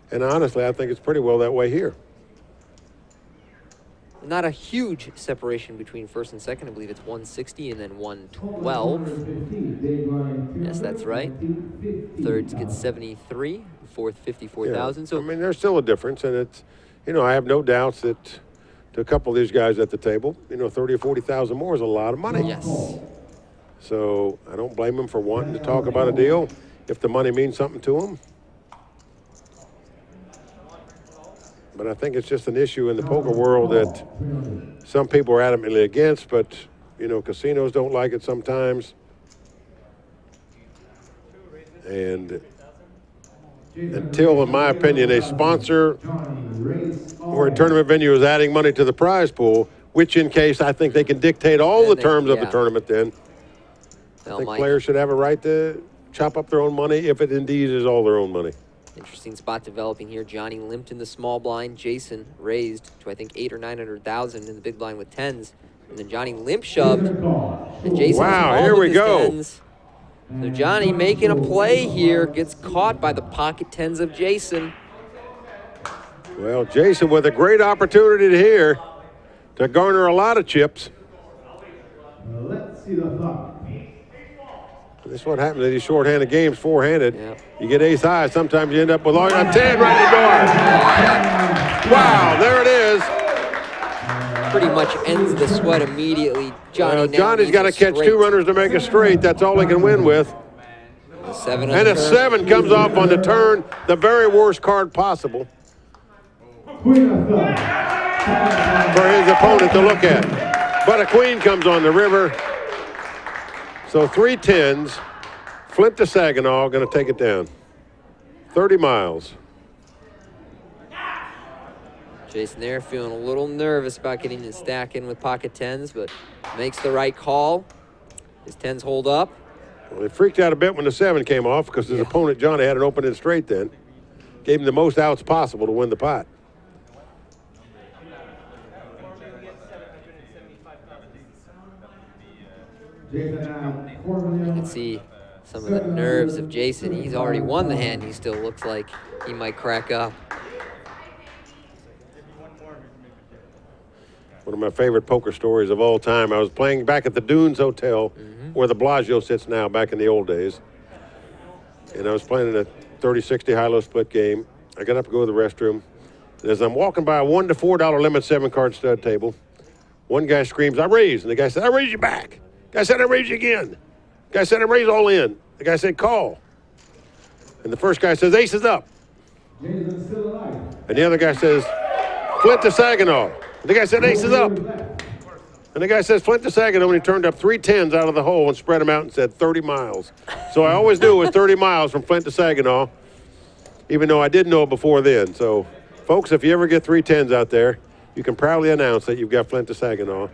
And honestly, I think it's pretty well that way here. Not a huge separation between first and second. I believe it's 160 and then 112. Yes, that's right. Thirds get 73, fourth 54,000. Yeah. So I mean, there's still a difference, and it's, you know, I have no doubts that to a couple of these guys at the table, you know, 30 or 40,000 more is a lot of money. Yes. So I don't blame them for wanting to talk about a deal if the money means something to them. But I think it's just an issue in the poker world that some people are adamantly against, but, you know, casinos don't like it sometimes. And until, in my opinion, a sponsor or a tournament venue is adding money to the prize pool, which in case I think they can dictate all the terms of the tournament then. I think players should have a right to chop up their own money if it indeed is all their own money. Interesting spot developing here. Johnny limped in the small blind. Jason raised to, I think, 800,000 or 900,000 in the big blind with tens. And then Johnny limp shoved. And Jason here we go. Tens. So Johnny making a play here, gets caught by the pocket tens of Jason. Well, Jason with a great opportunity here to garner a lot of chips. Let's see the thought. This is what happens in these short-handed games, four-handed. You get ace high, sometimes you end up with a 10 right in the door. Wow, there it is. Pretty much ends the sweat immediately. Johnny's got to catch two runners to make a straight. That's all he can win with. And a 7 comes off on the turn, the very worst card possible for his opponent to look at. But a queen comes on the river. So 3 tens, Flint to Saginaw, going to take it down. 30 miles. Jason there feeling a little nervous about getting his stack in with pocket tens, but makes the right call. His tens hold up. Well, he freaked out a bit when the 7 came off because his opponent, Johnny, had an open-end straight then. Gave him the most outs possible to win the pot. You can see some of the nerves of Jason. He's already won the hand. He still looks like he might crack up. One of my favorite poker stories of all time. I was playing back at the Dunes Hotel, where the Bellagio sits now, back in the old days. And I was playing in a 30-60 high-low split game. I got up to go to the restroom. And as I'm walking by a $1 to $4 limit 7-card stud table, one guy screams, "I raise." And the guy said, "I raise you back." Guy said, "I raise you again." Guy said, "I raise all in." The guy said, "Call." And the first guy says, "Ace is up." And the other guy says, "Flint to Saginaw." And the guy said, "Ace is up." And the guy says, "Flint to Saginaw," and he turned up 3 tens out of the hole and spread them out and said 30 miles. So I always knew it was 30 miles from Flint to Saginaw, even though I didn't know it before then. So, folks, if you ever get 3 tens out there, you can proudly announce that you've got Flint to Saginaw.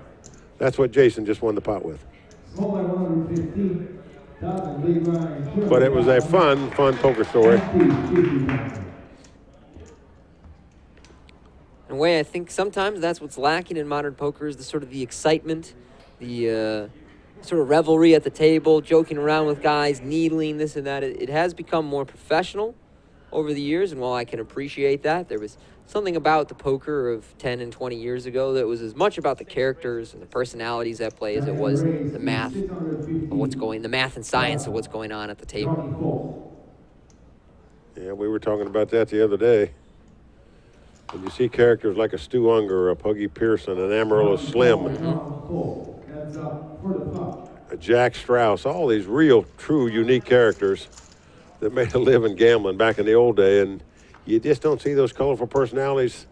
That's what Jason just won the pot with. But it was a fun poker story. In a way, I think sometimes that's what's lacking in modern poker is the sort of the excitement, the sort of revelry at the table, joking around with guys, needling, this and that. It has become more professional over the years, and while I can appreciate that, there was something about the poker of 10 and 20 years ago that was as much about the characters and the personalities at play as it was the math of the math and science of what's going on at the table. Yeah, we were talking about that the other day. When you see characters like a Stu Unger, a Puggy Pearson, an Amarillo Slim, a Jack Strauss, all these real, true, unique characters that made a living gambling back in the old day, and you just don't see those colorful personalities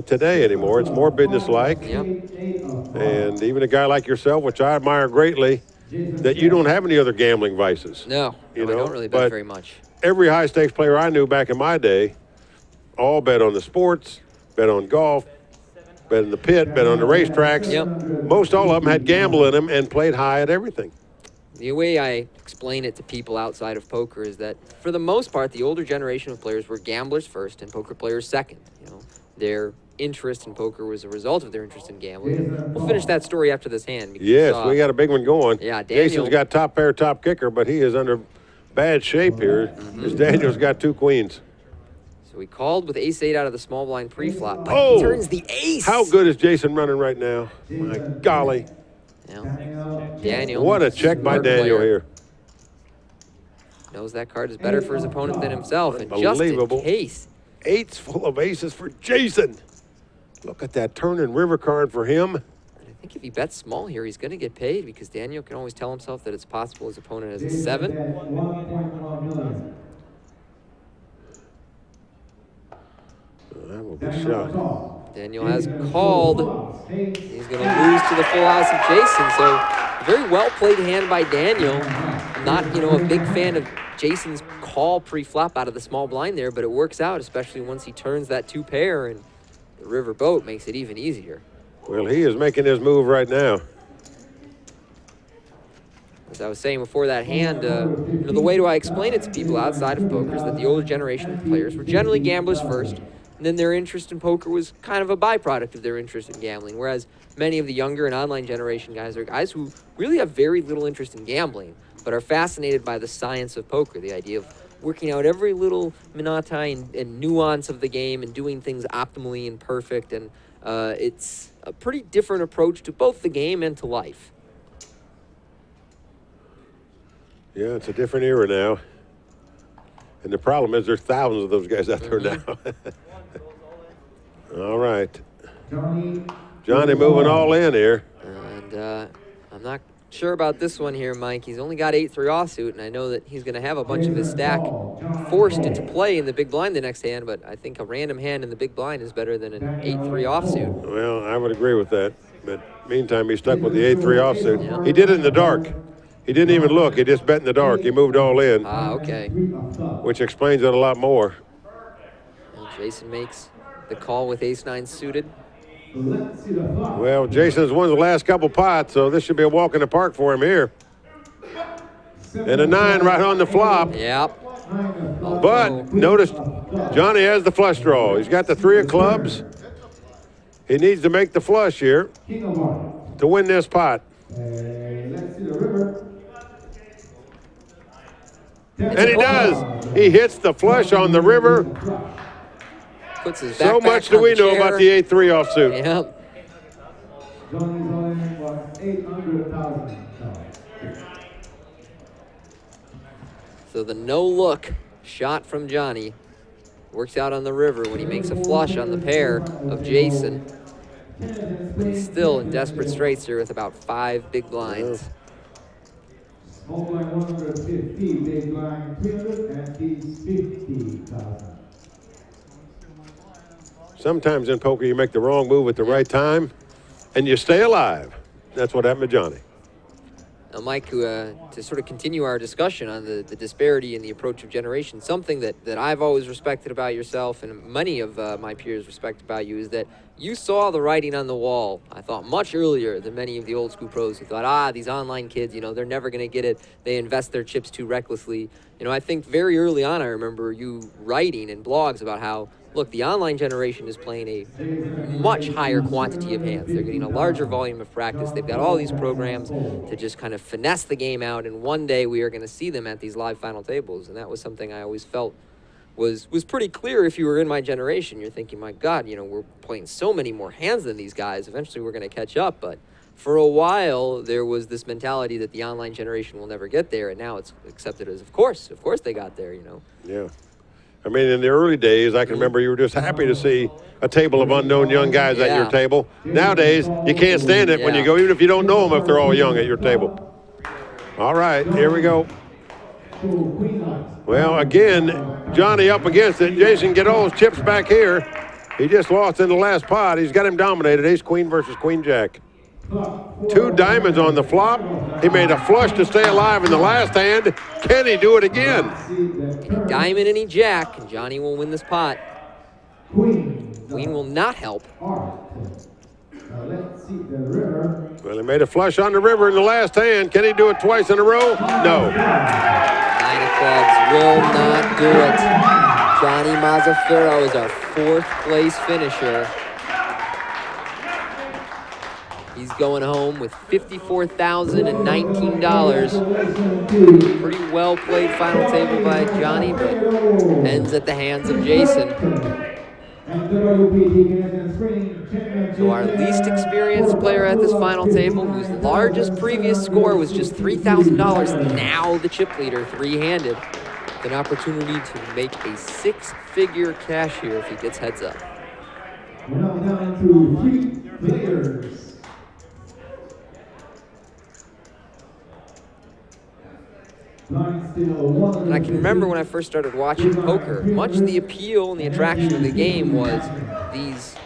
today anymore. It's more business-like. And even a guy like yourself, which I admire greatly, that you don't have any other gambling vices. No, I don't really bet very much. Every high-stakes player I knew back in my day all bet on the sports, bet on golf, bet in the pit, bet on the racetracks. Most all of them had gamble in them and played high at everything. The way I explain it to people outside of poker is that, for the most part, the older generation of players were gamblers first and poker players second. You know, their interest in poker was a result of their interest in gambling. We'll finish that story after this hand. Yes, we got a big one going. Yeah, Daniel. Jason's got top pair, top kicker, but he is under bad shape here. As Daniel's got 2 queens. So he called with ace-8 out of the small blind pre-flop, but he turns the ace. How good is Jason running right now? My golly. Daniel. What a check by Daniel here. Knows that card is better for his opponent than himself. And just in case. 8's full of aces for Jason. Look at that turn and river card for him. I think if he bets small here, he's going to get paid because Daniel can always tell himself that it's possible his opponent has a 7. That will be shot. Daniel has called. He's going to lose to the full house of Jason. So, a very well played hand by Daniel. I'm not, a big fan of Jason's call pre-flop out of the small blind there, but it works out, especially once he turns that 2-pair, and the river boat makes it even easier. Well, he is making his move right now. As I was saying before that hand, the way I explain it to people outside of poker is that the older generation of players were generally gamblers first, and then their interest in poker was kind of a byproduct of their interest in gambling, whereas many of the younger and online generation guys are guys who really have very little interest in gambling, but are fascinated by the science of poker, the idea of working out every little minutiae and nuance of the game and doing things optimally and perfect, and it's a pretty different approach to both the game and to life. Yeah, it's a different era now. And the problem is there's thousands of those guys out there now. All right. Johnny moving all in here. And I'm not sure about this one here, Mike. He's only got 8-3 offsuit, and I know that he's going to have a bunch of his stack forced into play in the big blind the next hand, but I think a random hand in the big blind is better than an 8-3 offsuit. Well, I would agree with that. But meantime, he's stuck with the 8-3 offsuit. Yeah. He did it in the dark. He didn't even look. He just bet in the dark. He moved all in. Ah, okay. Which explains it a lot more. And Jason makes the call with ace-9 suited. Well, Jason's won the last couple pots, so this should be a walk in the park for him here. And a 9 right on the flop. Yep. But notice Johnny has the flush draw. He's got the 3 of clubs. He needs to make the flush here to win this pot. And he does. He hits the flush on the river. Puts his so much do we know about the 8-3 offsuit. Yep. So the no-look shot from Johnny works out on the river when he makes a flush on the pair of Jason. But he's still in desperate straits here with about 5 big blinds. Small blind 150, big blind 300, and he's 50,000. Sometimes in poker you make the wrong move at the right time, and you stay alive. That's what happened to Johnny. Now, Mike, to sort of continue our discussion on the disparity in the approach of generation, something that I've always respected about yourself and many of my peers respect about you is that you saw the writing on the wall, I thought, much earlier than many of the old school pros who thought, these online kids, they're never going to get it. They invest their chips too recklessly. I think very early on I remember you writing in blogs about how, look, the online generation is playing a much higher quantity of hands. They're getting a larger volume of practice. They've got all these programs to just kind of finesse the game out, and one day we are going to see them at these live final tables. And that was something I always felt was pretty clear. If you were in my generation, you're thinking, my God, we're playing so many more hands than these guys. Eventually we're going to catch up. But for a while, there was this mentality that the online generation will never get there, and now it's accepted as, of course they got there, Yeah. I mean, in the early days, I can remember you were just happy to see a table of unknown young guys at your table. Nowadays, you can't stand it when you go, even if you don't know them, if they're all young at your table. All right, here we go. Well, again, Johnny up against it. Jason, get all his chips back here. He just lost in the last pot. He's got him dominated. Ace-queen versus queen-jack. 2 diamonds on the flop. He made a flush to stay alive in the last hand. Can he do it again? Any diamond, any jack, and Johnny will win this pot. Queen will not help. Well, he made a flush on the river in the last hand. Can he do it twice in a row? No. 9 of clubs will not do it. Johnny Mazzaferro is our 4th place finisher. He's going home with $54,019. Pretty well played final table by Johnny, but ends at the hands of Jason. So our least experienced player at this final table, whose largest previous score was just $3,000, now the chip leader, 3-handed, with an opportunity to make a 6-figure cash here if he gets heads up. We're now down to 3 players. And I can remember when I first started watching poker, much of the appeal and the attraction of the game was these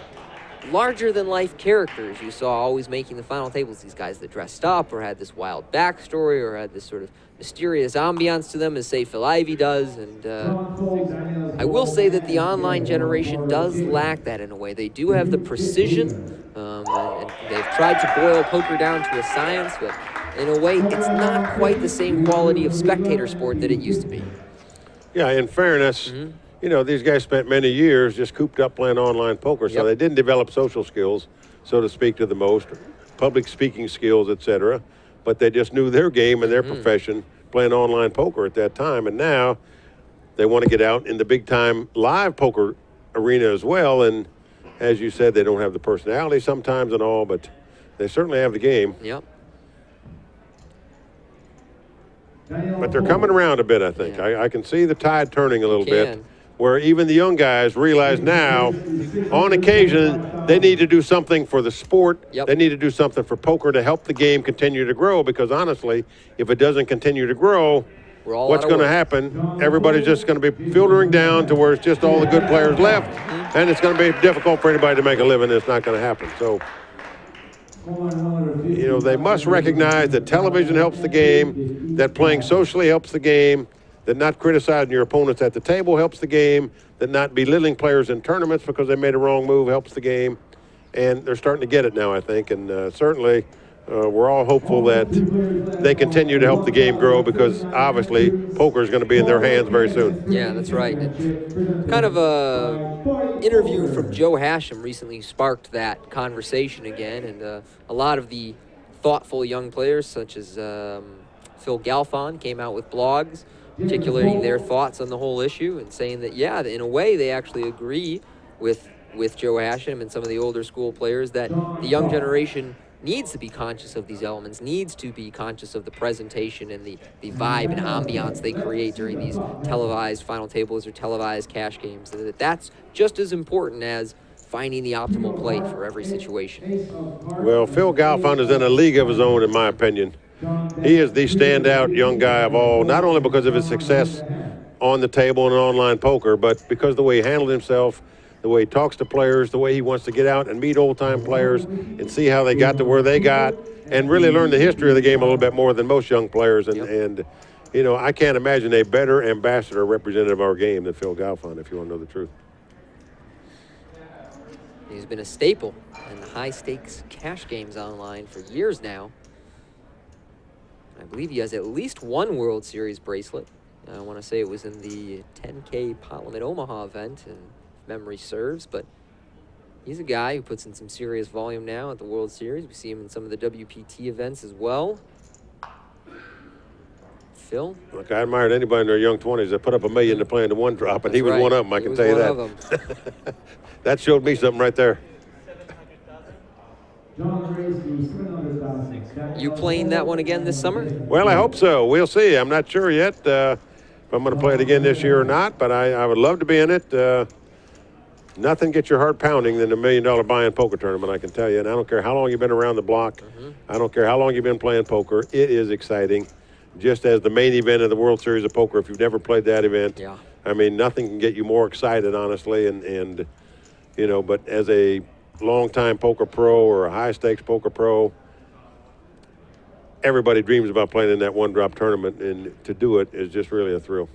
larger-than-life characters you saw always making the final tables. These guys that dressed up or had this wild backstory or had this sort of mysterious ambiance to them, as, say, Phil Ivey does. And I will say that the online generation does lack that in a way. They do have the precision, and they've tried to boil poker down to a science, but in a way, it's not quite the same quality of spectator sport that it used to be. Yeah, in fairness, you know, these guys spent many years just cooped up playing online poker, so they didn't develop social skills, so to speak, to the most, public speaking skills, etc. But they just knew their game and their profession playing online poker at that time. And now they want to get out in the big-time live poker arena as well. And as you said, they don't have the personality sometimes and all, but they certainly have the game. Yep. But they're coming around a bit, I think. I can see the tide turning a little bit, where even the young guys realize now, on occasion, they need to do something for the sport. They need to do something for poker to help the game continue to grow, because honestly, if it doesn't continue to grow, what's going to happen? Everybody's just going to be filtering down to where it's just all the good players left, and it's going to be difficult for anybody to make a living. It's not going to happen. So, you know, they must recognize that television helps the game, that playing socially helps the game, that not criticizing your opponents at the table helps the game, that not belittling players in tournaments because they made a wrong move helps the game. And they're starting to get it now, I think. And certainly we're all hopeful that they continue to help the game grow, because obviously poker is going to be in their hands very soon. Yeah, that's right. And kind of a interview from Joe Hashem recently sparked that conversation again, and a lot of the thoughtful young players, such as Phil Galfond, came out with blogs articulating their thoughts on the whole issue and saying that, yeah, in a way they actually agree with Joe Hashem and some of the older school players that the young generation needs to be conscious of these elements, needs to be conscious of the presentation and the vibe and ambiance they create during these televised final tables or televised cash games. That's just as important as finding the optimal play for every situation. Well, Phil Galfond is in a league of his own, in my opinion. He is the standout young guy of all, not only because of his success on the table and online poker, but because of the way he handled himself, the way he talks to players, the way he wants to get out and meet old-time players and see how they got to where they got, and really learn the history of the game a little bit more than most young players. And you know, I can't imagine a better ambassador representative of our game than Phil Galfond, if you want to know the truth. He's been a staple in the high-stakes cash games online for years now. I believe he has at least one World Series bracelet. I want to say it was in the 10K Parliament Omaha event, and if memory serves, but he's a guy who puts in some serious volume now at the World Series. We see him in some of the WPT events as well. Phil? Look, I admired anybody in their young 20s that put up $1 million to play in the one drop, and he was one of them, I can tell you that. That showed me something right there. You playing that one again this summer? Well, I hope so. We'll see. I'm not sure yet if I'm going to play it again this year or not, but I would love to be in it. Nothing gets your heart pounding than a $1 million buy-in poker tournament, I can tell you. And I don't care how long you've been around the block. I don't care how long you've been playing poker. It is exciting, just as the main event of the World Series of Poker. If you've never played that event, I mean, nothing can get you more excited, honestly. And you know, but as a long-time poker pro or a high-stakes poker pro, everybody dreams about playing in that one-drop tournament, and to do it is just really a thrill.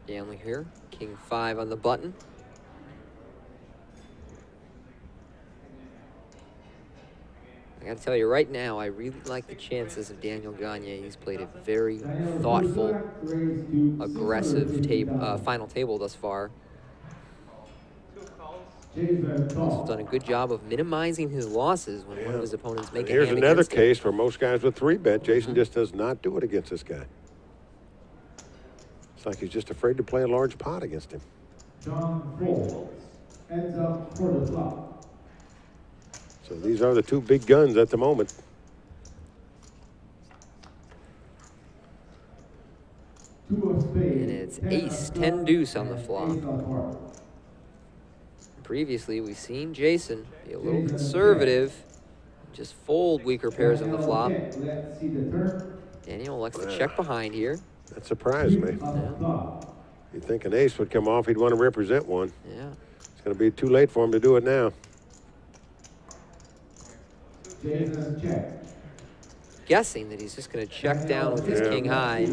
Gambling here, King 5 on the button. I gotta tell you right now, I really like the chances of Daniel Gagne. He's played a very thoughtful, aggressive final table thus far. He's done a good job of minimizing his losses when one of his opponents make a hand Here's another against him. case where most guys would 3-bet. Jason just does not do it against this guy. It's like he's just afraid to play a large pot against him. John Cole ends up for the flop. So these are the two big guns at the moment. And it's ace, 10 deuce on the flop. Previously, we've seen Jason be a little conservative, just fold weaker pairs on the flop. Daniel elects to check behind here. That surprised me. You'd think an ace would come off, he'd want to represent one. Yeah. going to be too late for him to do it now. Jason, check. Guessing that he's just going to check down with his king high.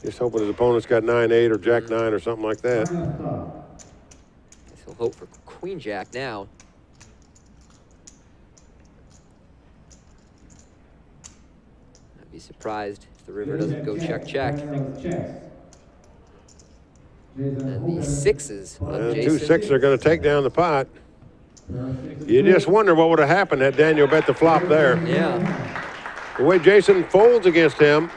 Just hoping his opponent's got 9-8 or Jack 9 or something like that. Guess he'll hope for queen jack now. I'd be surprised if the river doesn't go check check. And the sixes of Jason. 2 6s are going to take down the pot. You just wonder what would have happened had Daniel bet the flop there. Yeah. The way Jason folds against him,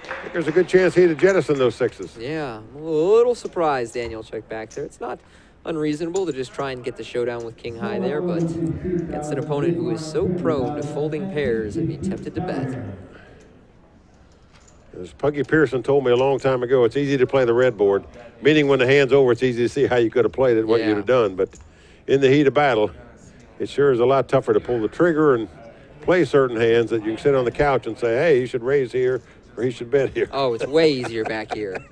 I think there's a good chance he'd have jettisoned those 6s. Yeah, I'm a little surprised Daniel checked back there. It's not unreasonable to just try and get the showdown with king high there, but against an opponent who is so prone to folding pairs, I'd be tempted to bet. As Puggy Pearson told me a long time ago, it's easy to play the red board, meaning when the hand's over, it's easy to see how you could have played it, what you'd have done. But in the heat of battle, it sure is a lot tougher to pull the trigger and play certain hands that you can sit on the couch and say, hey, he should raise here or he should bet here. Oh, it's way easier back here.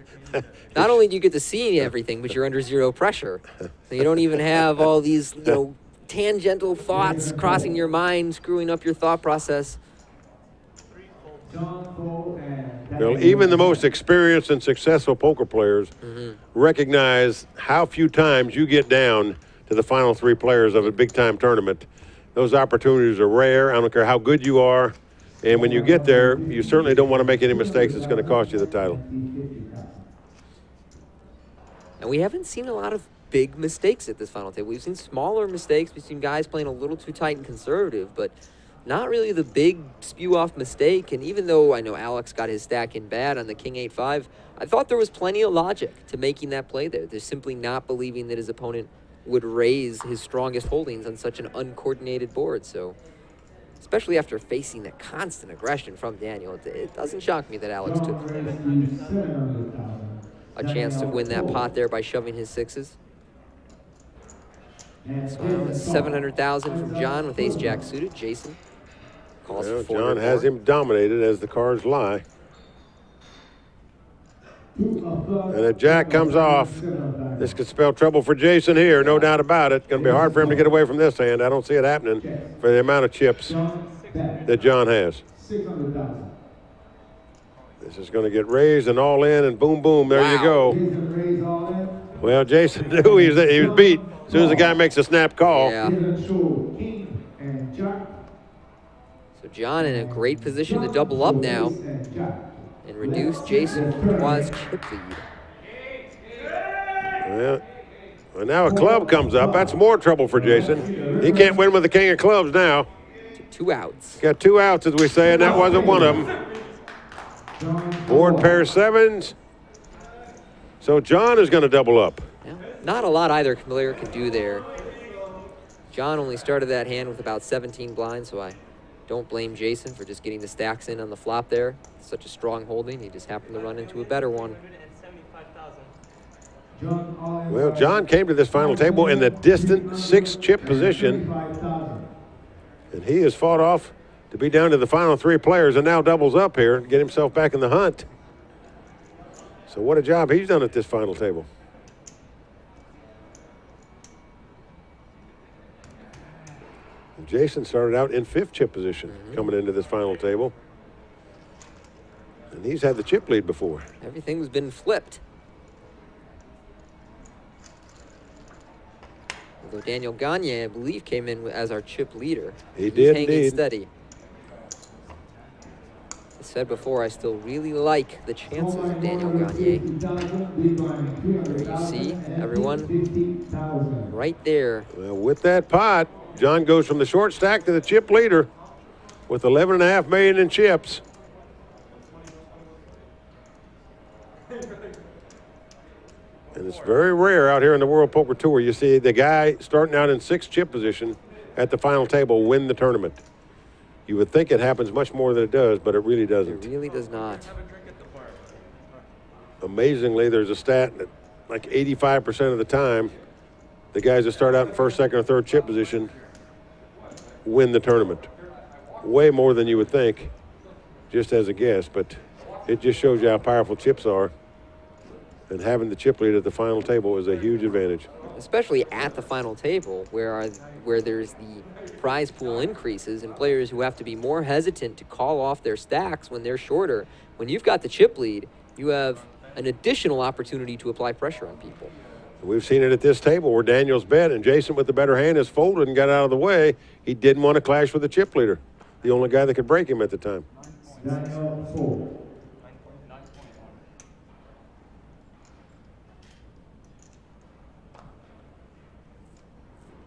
Not only do you get to see everything, but you're under zero pressure. So you don't even have all these, tangential thoughts crossing your mind, screwing up your thought process. Well, even the most experienced and successful poker players recognize how few times you get down to the final 3 players of a big-time tournament. Those opportunities are rare. I don't care how good you are. And when you get there, you certainly don't want to make any mistakes that's going to cost you the title. And we haven't seen a lot of big mistakes at this final table. We've seen smaller mistakes. We've seen guys playing a little too tight and conservative, but not really the big spew-off mistake. And even though I know Alex got his stack in bad on the king 8-5, I thought there was plenty of logic to making that play there. There's simply not believing that his opponent would raise his strongest holdings on such an uncoordinated board. So, especially after facing that constant aggression from Daniel, it doesn't shock me that Alex took a chance to win that pot there by shoving his 6s. So 700,000 from John with ace-jack suited. Jason calls for 4. John has him dominated as the cards lie. And a jack comes off. This could spell trouble for Jason here, no doubt about it. Going to be hard for him to get away from this hand. I don't see it happening for the amount of chips that John has. This is going to get raised and all in, and boom, boom, there you go. Well, Jason knew he was beat as soon as the guy makes a snap call. Yeah. So John in a great position to double up now and reduce Jason Courtois' chip lead. Well, now a club comes up. That's more trouble for Jason. He can't win with the king of clubs now. 2 outs. Got 2 outs, as we say, and that wasn't one of them. Board pair 7s. So John is going to double up. Yeah, not a lot either player can do there. John only started that hand with about 17 blinds, so I don't blame Jason for just getting the stacks in on the flop there. Such a strong holding. He just happened to run into a better one. Well, John came to this final table in the distant 6-chip position. And he has fought off to be down to the final 3 players and now doubles up here and get himself back in the hunt. So what a job he's done at this final table. And Jason started out in 5th chip position coming into this final table. And he's had the chip lead before. Everything's been flipped. Although Daniel Gagne, I believe, came in as our chip leader. He did hanging indeed. Steady. I said before, I still really like the chances of Daniel Gagne. You see, everyone, right there. Well, with that pot, John goes from the short stack to the chip leader with $11.5 million in chips. And it's very rare out here in the World Poker Tour. You see the guy starting out in 6th chip position at the final table win the tournament. You would think it happens much more than it does, but it really doesn't. It really does not. Amazingly, there's a stat that like 85% of the time, the guys that start out in 1st, 2nd, or 3rd chip position win the tournament. Way more than you would think, just as a guess, but it just shows you how powerful chips are. And having the chip lead at the final table is a huge advantage. Especially at the final table, where there's the prize pool increases and players who have to be more hesitant to call off their stacks when they're shorter. When you've got the chip lead, you have an additional opportunity to apply pressure on people. We've seen it at this table where Daniel's bet and Jason with the better hand has folded and got out of the way. He didn't want to clash with the chip leader, the only guy that could break him at the time. Daniel fold.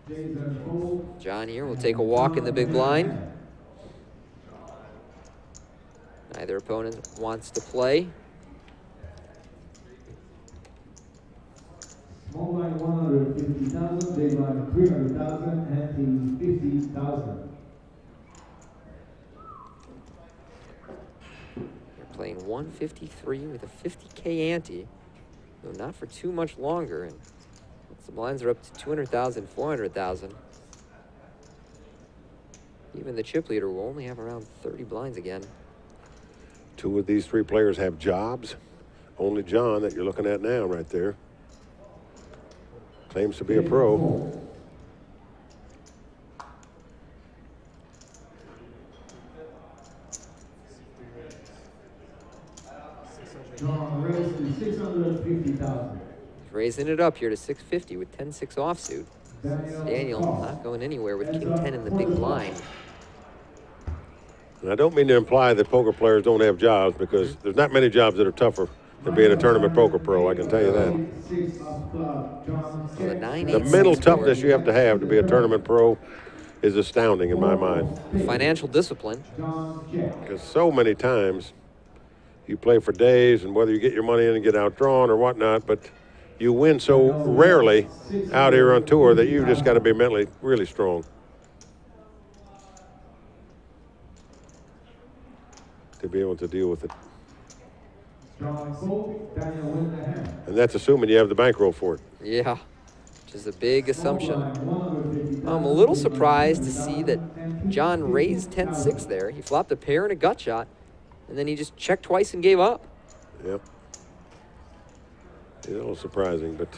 Jason fold. John here will take a walk in the big blind. Neither opponent wants to play. Small line 150,000, big line 300,000, ante 50,000. They're playing 153 with a 50K ante, though not for too much longer. And the blinds are up to 200,000, 400,000. Even the chip leader will only have around 30 blinds again. Two of these three players have jobs. Only John that you're looking at now right there claims to be a pro. John raised to 650,000. Raising it up here to 650 with 10-6 offsuit. Daniel not going anywhere with King 10 in the big blind. And I don't mean to imply that poker players don't have jobs, because there's not many jobs that are tougher than being a tournament poker pro, I can tell you that. The mental toughness you have to be a tournament pro is astounding in my mind. Financial discipline. Because so many times you play for days, and whether you get your money in and get outdrawn or whatnot, but you win so rarely out here on tour that you've just got to be mentally really strong to be able to deal with it. And that's assuming you have the bankroll for it. Yeah, which is a big assumption. I'm a little surprised to see that John raised 10-6 there. He flopped a pair and a gut shot, and then he just checked twice and gave up. Yep. Yeah, a little surprising, but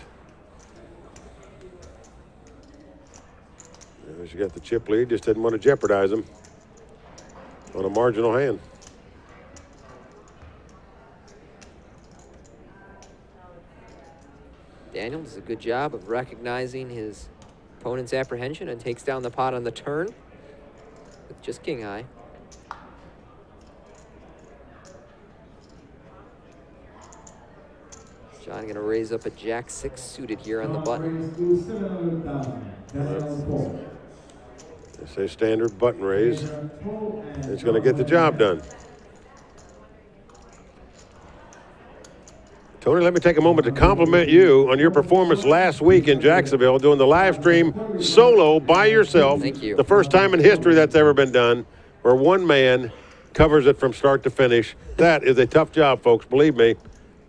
she got the chip lead, just didn't want to jeopardize him on a marginal hand. Daniel does a good job of recognizing his opponent's apprehension and takes down the pot on the turn with just king high. John going to raise up a jack-6 suited here on the button. They say standard button raise. It's going to get the job done. Tony, let me take a moment to compliment you on your performance last week in Jacksonville, doing the live stream solo by yourself. Thank you. The first time in history that's ever been done, where one man covers it from start to finish. That is a tough job, folks. Believe me,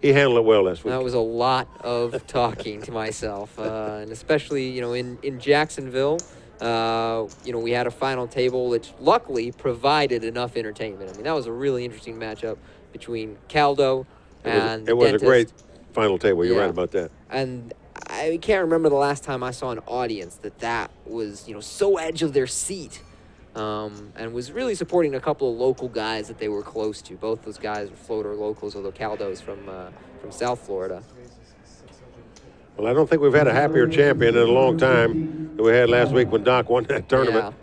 he handled it well last week. That was a lot of talking to myself, and especially, in Jacksonville, we had a final table which luckily provided enough entertainment. I mean, that was a really interesting matchup between Caldo and it was Dentist. a great final table. You're right about that. And I can't remember the last time I saw an audience that was, so edge of their seat, and was really supporting a couple of local guys that they were close to. Both those guys were floater locals, although Caldo's from South Florida. Well, I don't think we've had a happier champion in a long time than we had last week when Doc won that tournament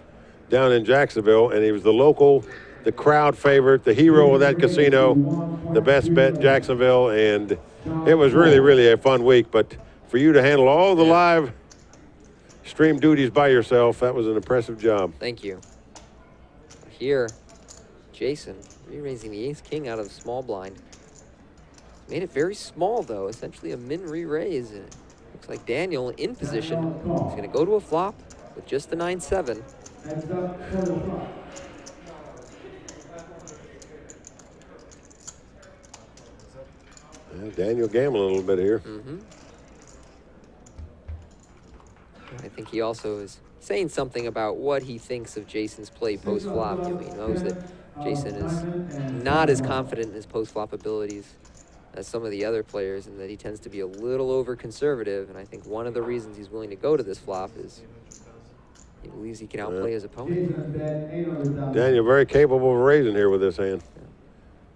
down in Jacksonville, and he was the local, the crowd favorite, the hero of that casino, the best bet in Jacksonville, and it was really, really a fun week. But for you to handle all the live stream duties by yourself, that was an impressive job. Thank you. Here, Jason re-raising the ace-king out of the small blind. Made it very small, though, essentially a min re-raise. And it looks like Daniel in position. He's going to go to a flop with just the 9-7. Daniel gambling a little bit here. I think he also is saying something about what he thinks of Jason's play post-flop. He knows that Jason is not as confident in his post-flop abilities as some of the other players, and that he tends to be a little over-conservative, and I think one of the reasons he's willing to go to this flop is he believes he can outplay his opponent. Daniel very capable of raising here with this hand.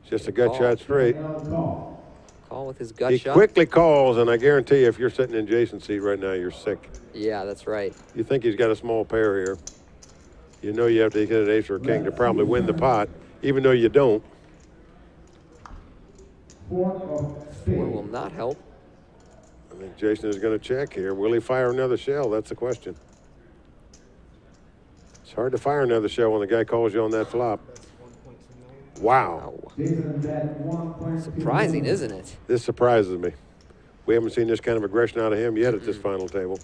Just a gut Call. shot straight. Call with his gut He shot. quickly calls, and I guarantee you, if you're sitting in Jason's seat right now, you're sick. Yeah, that's right. You think he's got a small pair here. You know you have to hit an ace or a king to probably win the pot, even though you don't. Four will not help. I think Jason is going to check here. Will he fire another shell? That's the question. It's hard to fire another shell when the guy calls you on that flop. Wow. Surprising, isn't it? This surprises me. We haven't seen this kind of aggression out of him yet at this final table.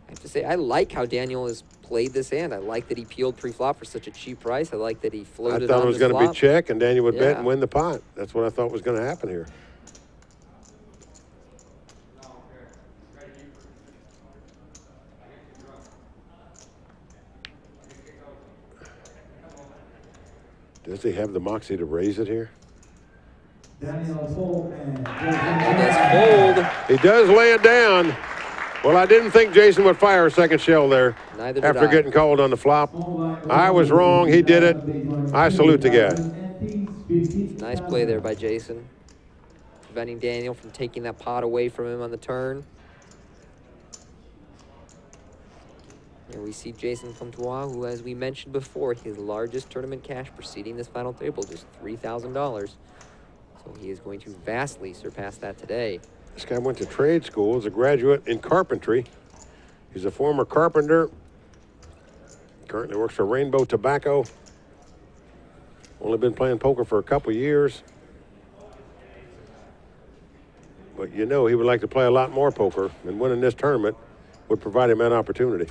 I have to say, I like how Daniel has played this hand. I like that he peeled pre-flop for such a cheap price. I like that he floated I thought on it was this going to be flop. check, and Daniel would bet Yeah. and win the pot. That's what I thought was going to happen here. Does he have the moxie to raise it here? He does fold. He does lay it down. Well, I didn't think Jason would fire a second shell there. Neither did after I. getting called on the flop. I was wrong. He did it. I salute the guy. Nice play there by Jason, preventing Daniel from taking that pot away from him on the turn. Here we see Jason Comtois, who, as we mentioned before, his largest tournament cash preceding this final table, just $3,000. So he is going to vastly surpass that today. This guy went to trade school as a graduate in carpentry. He's a former carpenter. Currently works for Rainbow Tobacco. Only been playing poker for a couple years. But you know he would like to play a lot more poker, and winning this tournament would provide him that opportunity.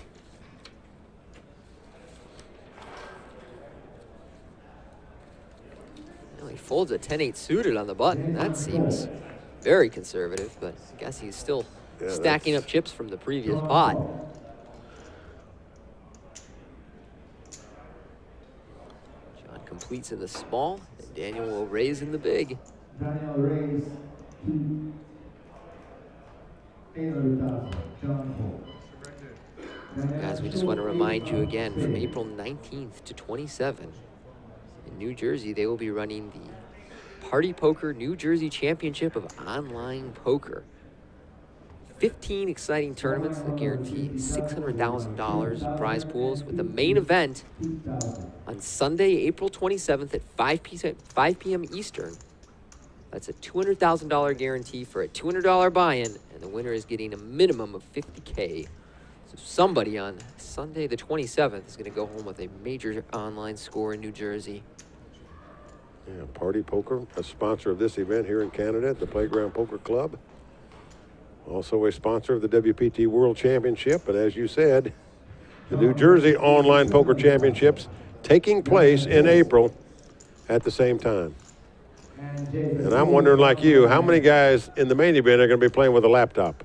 Well, he folds a 10-8 suited on the button. That seems very conservative, but I guess he's still stacking up chips from the previous pot. John completes in the small, and Daniel will raise in the big. Daniel raised to 800,000. John Cole. Guys, we just want to remind you again, from April 19th to 27th in New Jersey, they will be running the Party Poker New Jersey Championship of Online Poker. 15 exciting tournaments that guarantee $600,000 prize pools, with the main event on Sunday, April 27th at 5 p.m. Eastern. That's a $200,000 guarantee for a $200 buy-in, and the winner is getting a minimum of $50K. So somebody on Sunday the 27th is going to go home with a major online score in New Jersey. Yeah, Party Poker, a sponsor of this event here in Canada at the Playground Poker Club. Also a sponsor of the WPT World Championship, and as you said, the New Jersey Online Poker Championships taking place in April at the same time. And I'm wondering, like you, how many guys in the main event are going to be playing with a laptop?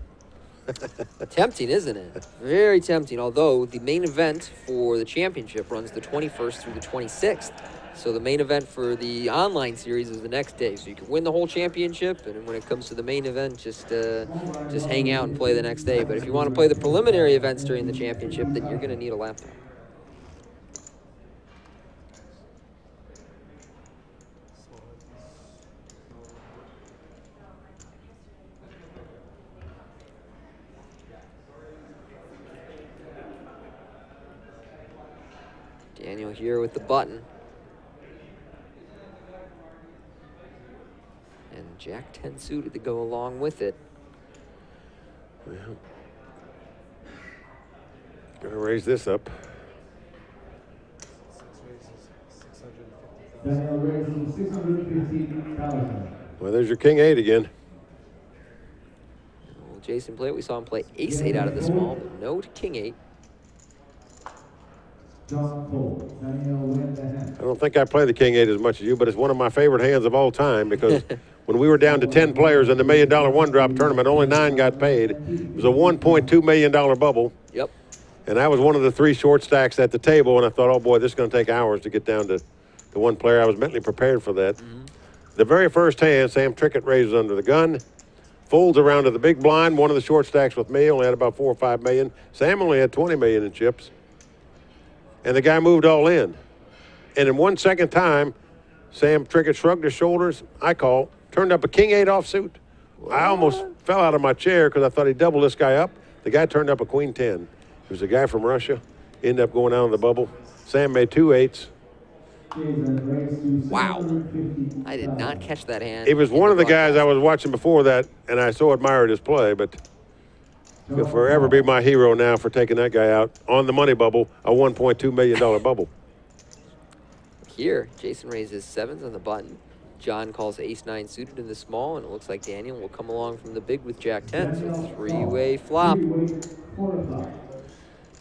Tempting, isn't it? Very tempting, although the main event for the championship runs the 21st through the 26th. So the main event for the online series is the next day. So you can win the whole championship, and when it comes to the main event, just hang out and play the next day. But if you want to play the preliminary events during the championship, then you're going to need a laptop. Daniel here with the button. And Jack 10 suited to go along with it. Yeah. Gonna raise this up. Daniel raised to 650,000. Well, there's your King 8 again. Well, Jason played. We saw him play Ace 8 out of the small, but no to King 8. John Cole. Daniel win the hand. I don't think I play the King 8 as much as you, but it's one of my favorite hands of all time because when we were down to 10 players in the $1 million one-drop tournament, only 9 got paid. It was a $1.2 million bubble. Yep. And I was one of the 3 short stacks at the table, and I thought, oh boy, this is going to take hours to get down to the one player. I was mentally prepared for that. The very first hand, Sam Trickett raises under the gun, folds around to the big blind, one of the short stacks with me, only had about 4 or 5 million. Sam only had 20 million in chips. And the guy moved all in. And in 1 second time, Sam Trickett shrugged his shoulders. I call, turned up a king-8 offsuit. I almost fell out of my chair because I thought he'd double this guy up. The guy turned up a queen-10. It was a guy from Russia. Ended up going out on the bubble. Sam made 2 8s. Wow. I did not catch that hand. He was one of the guys I was watching before that, and I so admired his play, but he'll forever be my hero now for taking that guy out on the money bubble, a $1.2 million bubble. Here, Jason raises 7s on the button. John calls ace-9 suited in the small, and it looks like Daniel will come along from the big with jack-10. So three-way flop.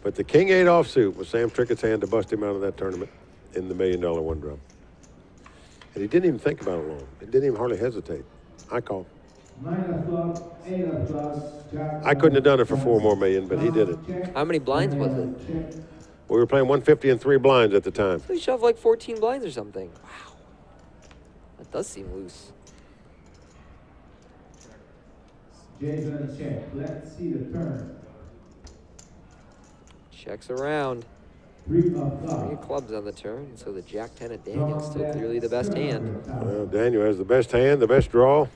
But the king-8 offsuit was Sam Trickett's hand to bust him out of that tournament in the $1 million one drop. And he didn't even think about it long. He didn't even hardly hesitate. I call. 9 o'clock, 8 o'clock, jack. I couldn't have done it for 4 more million, but he did it. How many blinds was it? We were playing 150 and 3 blinds at the time. So he shoved like 14 blinds or something. Wow. That does seem loose. Jason check. Let's see the turn. Checks around. 3 of clubs on the turn, so the jack-10 at Daniel still clearly the best hand. Well, Daniel has the best hand, the best draw.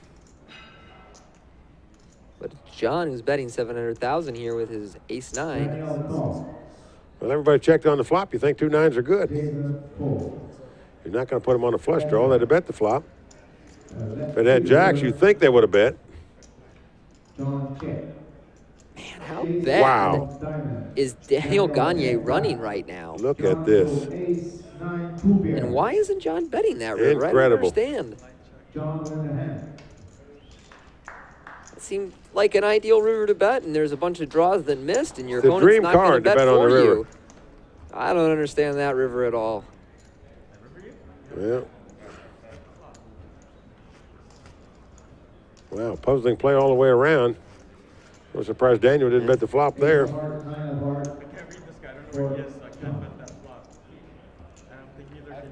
But it's John who's betting 700,000 here with his ace-9. Well, everybody checked on the flop. You think 2 9s are good. You're not going to put them on a flush draw. They'd have bet the flop. If it had jacks, you'd think they would have bet. Man, how bad is Daniel Gagne running right now? Look at this. And why isn't John betting that river? Incredible. I don't understand. It seemed like an ideal river to bet, and there's a bunch of draws that missed, and your The opponent's dream not going to card to bet bet on for the river. you. I don't understand that river at all. Yeah. Wow, puzzling play all the way around. I'm surprised Daniel didn't bet the flop there. I can't read this guy. I don't know where he is, so I can't bet that flop. I don't think neither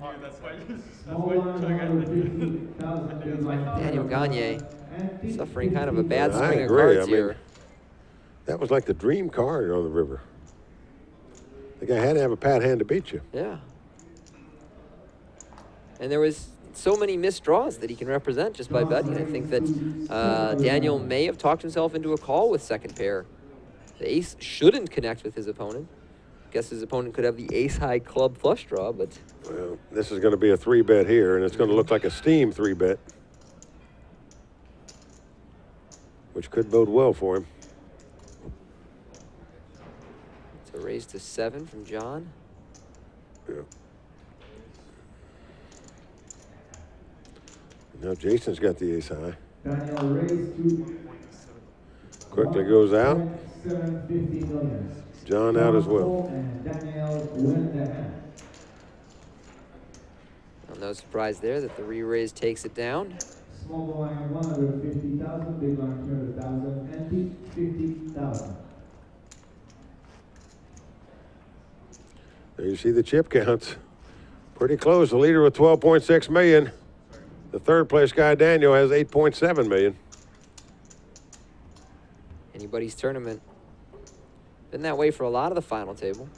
can you. That's why Daniel Gagne suffering kind of a bad I string of agree. cards here. That was like the dream card on the river. The guy had to have a pat hand to beat you. Yeah. And there was so many missed draws that he can represent just by betting. I think that Daniel may have talked himself into a call with second pair. The ace shouldn't connect with his opponent. Guess his opponent could have the ace-high club flush draw, but... Well, this is going to be a 3-bet here, and it's going to look like a steam 3-bet, which could bode well for him. It's a raise to 7 from John. Yeah. Now Jason's got the ace-high. Daniel raised to Quickly goes out. 750 million. John out as well. And Daniel win the hand. Well, no surprise there that the re-raise takes it down. Small blind 150,000, big blind 200,000, and 50,000. There you see the chip counts. Pretty close. The leader with 12.6 million. The third place guy, Daniel, has 8.7 million. Anybody's tournament. Been that way for a lot of the final table.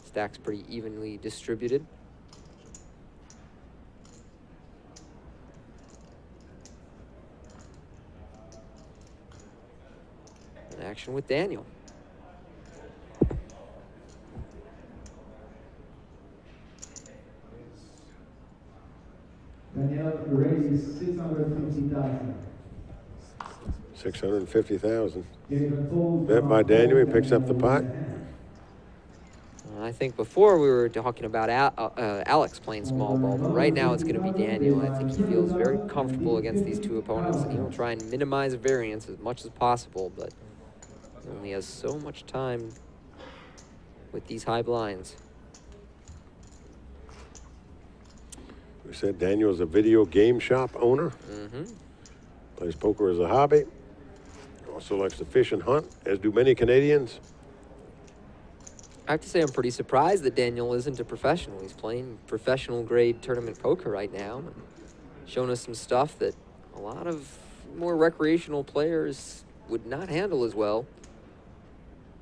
Stacks pretty evenly distributed. In action with Daniel. Daniel raises 650,000. 650,000. Bet by Daniel. He picks up the pot. I think before we were talking about Alex playing small ball, but right now it's going to be Daniel. I think he feels very comfortable against these two opponents, and he will try and minimize variance as much as possible, but he only has so much time with these high blinds. We said Daniel is a video game shop owner. Plays poker as a hobby. Also likes to fish and hunt, as do many Canadians. I have to say I'm pretty surprised that Daniel isn't a professional. He's playing professional grade tournament poker right now. shown us some stuff that a lot of more recreational players would not handle as well.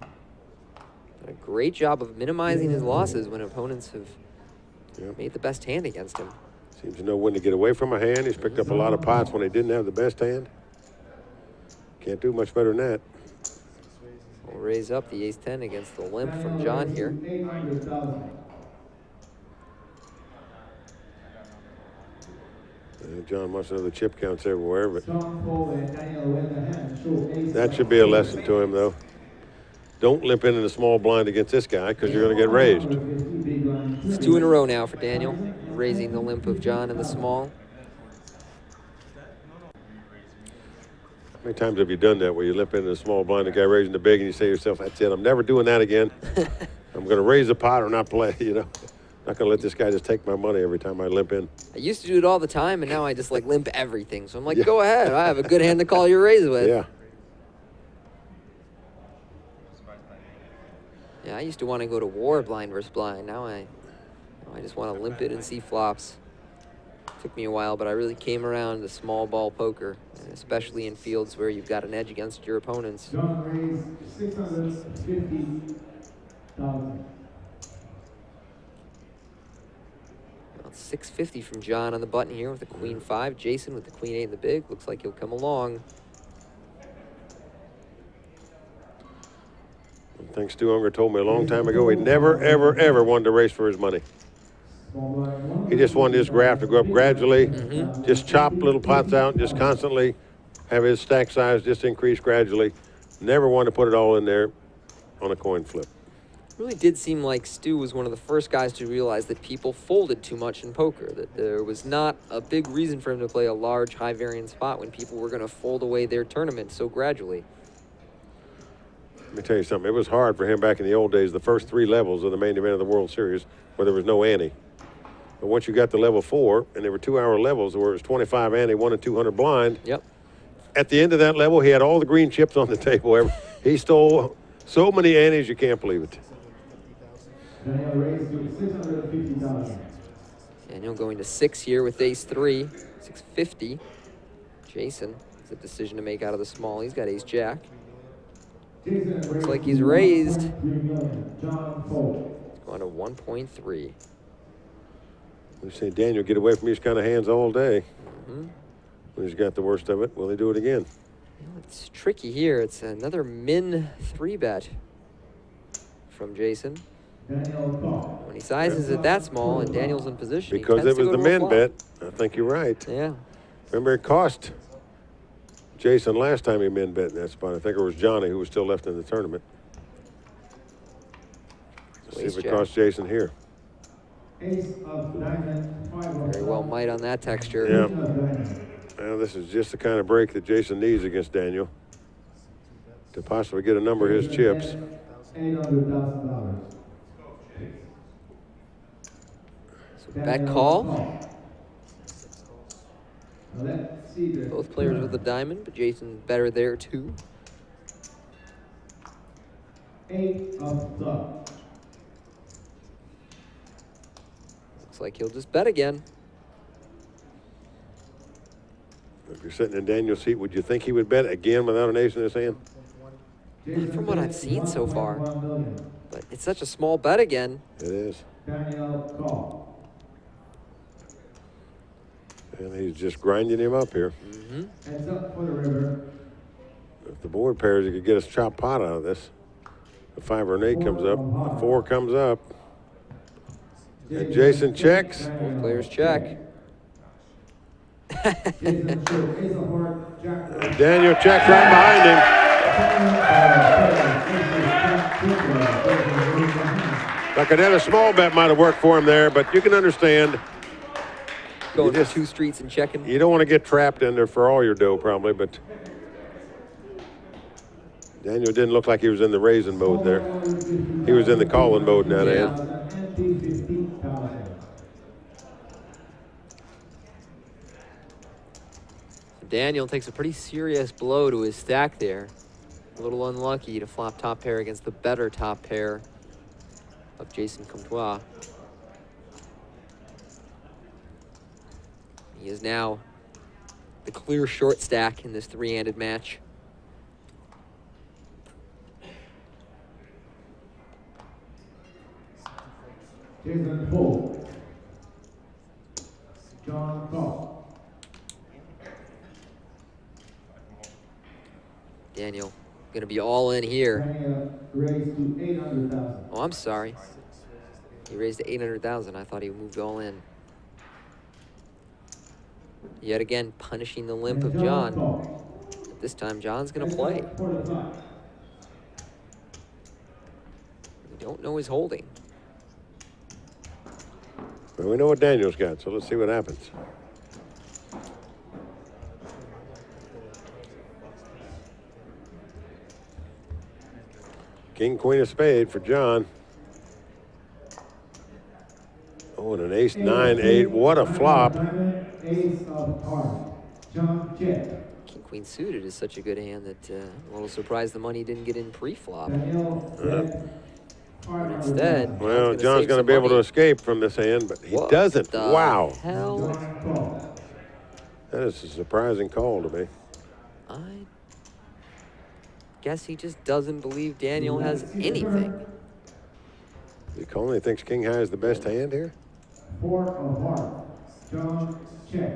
Done a great job of minimizing his losses when opponents have made the best hand against him. Seems to know when to get away from a hand. He's picked up a lot of pots when he didn't have the best hand. Can't do much better than that. We'll raise up the ace-10 against the limp from John here. John must know the chip counts everywhere, but that should be a lesson to him, though. Don't limp into the small blind against this guy because you're going to get raised. It's 2 in a row now for Daniel, raising the limp of John in the small. How many times have you done that where you limp into the small blind, the guy raising the big, and you say to yourself, that's it, I'm never doing that again. I'm going to raise the pot or not play, you know. Not going to let this guy just take my money every time I limp in. I used to do it all the time, and now I just like limp everything. So I'm like, go ahead. I have a good hand to call your raise with. Yeah. Yeah, I used to want to go to war blind versus blind. Now I just want to limp it and see flops. Took me a while, but I really came around to small ball poker, and especially in fields where you've got an edge against your opponents. John raised $650,000. About 650 from John on the button here with the queen 5. Jason with the queen 8 in the big. Looks like he'll come along. I think Stu Unger told me a long time ago he never, ever, ever wanted to race for his money. He just wanted his graph to go up gradually, just chop little pots out, just constantly have his stack size just increase gradually. Never wanted to put it all in there on a coin flip. Really did seem like Stu was one of the first guys to realize that people folded too much in poker, that there was not a big reason for him to play a large, high variance spot when people were going to fold away their tournament so gradually. Let me tell you something. It was hard for him back in the old days, the first 3 levels of the main event of the World Series, where there was no ante. But once you got to level 4, and there were 2-hour levels where it was 25 ante, 1 and 200 blind. Yep. At the end of that level, he had all the green chips on the table. He stole so many antes, you can't believe it. Daniel raised to $650,000. Daniel going to 6 here with ace 3, 650. Jason has a decision to make out of the small. He's got ace jack. Looks like he's raised. It's going to 1.3. We've seen Daniel get away from these kind of hands all day. When he's got the worst of it, will he do it again? It's tricky here. It's another min 3-bet from Jason. When he sizes it that small and Daniel's in position, because it was the min bet. I think you're right. Yeah. Remember, it cost Jason last time he min bet in that spot. I think it was Johnny who was still left in the tournament. Let's see if it costs Jason here. Ace of diamond, 5 of Very well might on that texture. Yeah. Well, this is just the kind of break that Jason needs against Daniel to possibly get a number of his chips. $800,000. So bet call. Let's see this. Both players with a diamond, but Jason's better there too. 8 of clubs. Looks like he'll just bet again. If you're sitting in Daniel's seat, would you think he would bet again without an ace in his hand? Not from what I've seen so far. But it's such a small bet again. It is. Daniel call. And he's just grinding him up here. Heads up for the river. If the board pairs, he could get us chop pot out of this. The 5 or an 8 comes up. The 4 comes up. And Jason checks. Both players check. And Daniel checks right behind him. Like another small bet might have worked for him there, but you can understand. Going for 2 streets and checking. You don't want to get trapped in there for all your dough, probably, but Daniel didn't look like he was in the raising mode there. He was in the calling mode now. Yeah. Daniel takes a pretty serious blow to his stack there. A little unlucky to flop top pair against the better top pair of Jason Comtois. He is now the clear short stack in this three-handed match. Jason Cole. John Cole. Daniel going to be all in here. Daniel raised to 800,000. Oh, I'm sorry. He raised to 800,000. I thought he moved all in. Yet again, punishing the limp of John. But this time, John's going to play. We don't know his holding. Well, we know what Daniel's got, so let's see what happens. King, queen of spade for John. Oh, and an ace, 9-8. What a flop. Ace of hearts. John check. King queen suited is such a good hand that I'm a little surprised the money didn't get in pre-flop. Instead, well, John's going to be able to escape from this hand, but he doesn't. Wow. Hell? That is a surprising call to me. I guess he just doesn't believe Daniel has anything. He only thinks king high is the best hand here? 4 of hearts. John check.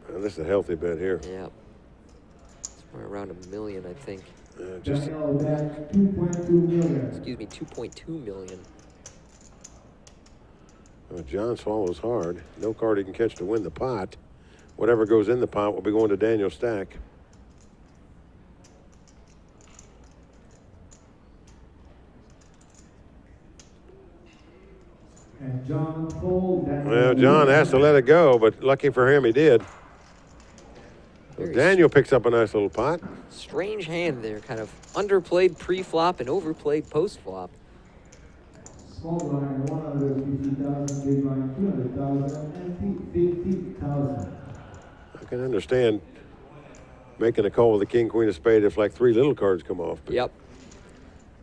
Well, this is a healthy bet here. Yeah. Somewhere around $1 million, I think. Just 2.2 million. Excuse me, 2.2 million. Well, John swallows hard. No card he can catch to win the pot. Whatever goes in the pot will be going to Daniel's stack. And John fold. Well, John has to let it go, but lucky for him, he did. Daniel picks up a nice little pot. Strange hand there, kind of underplayed pre-flop and overplayed post-flop. Small blind 150,000, big blind 200,000, and 50,000. I can understand making a call with the king, queen of spade if like 3 little cards come off. But yep.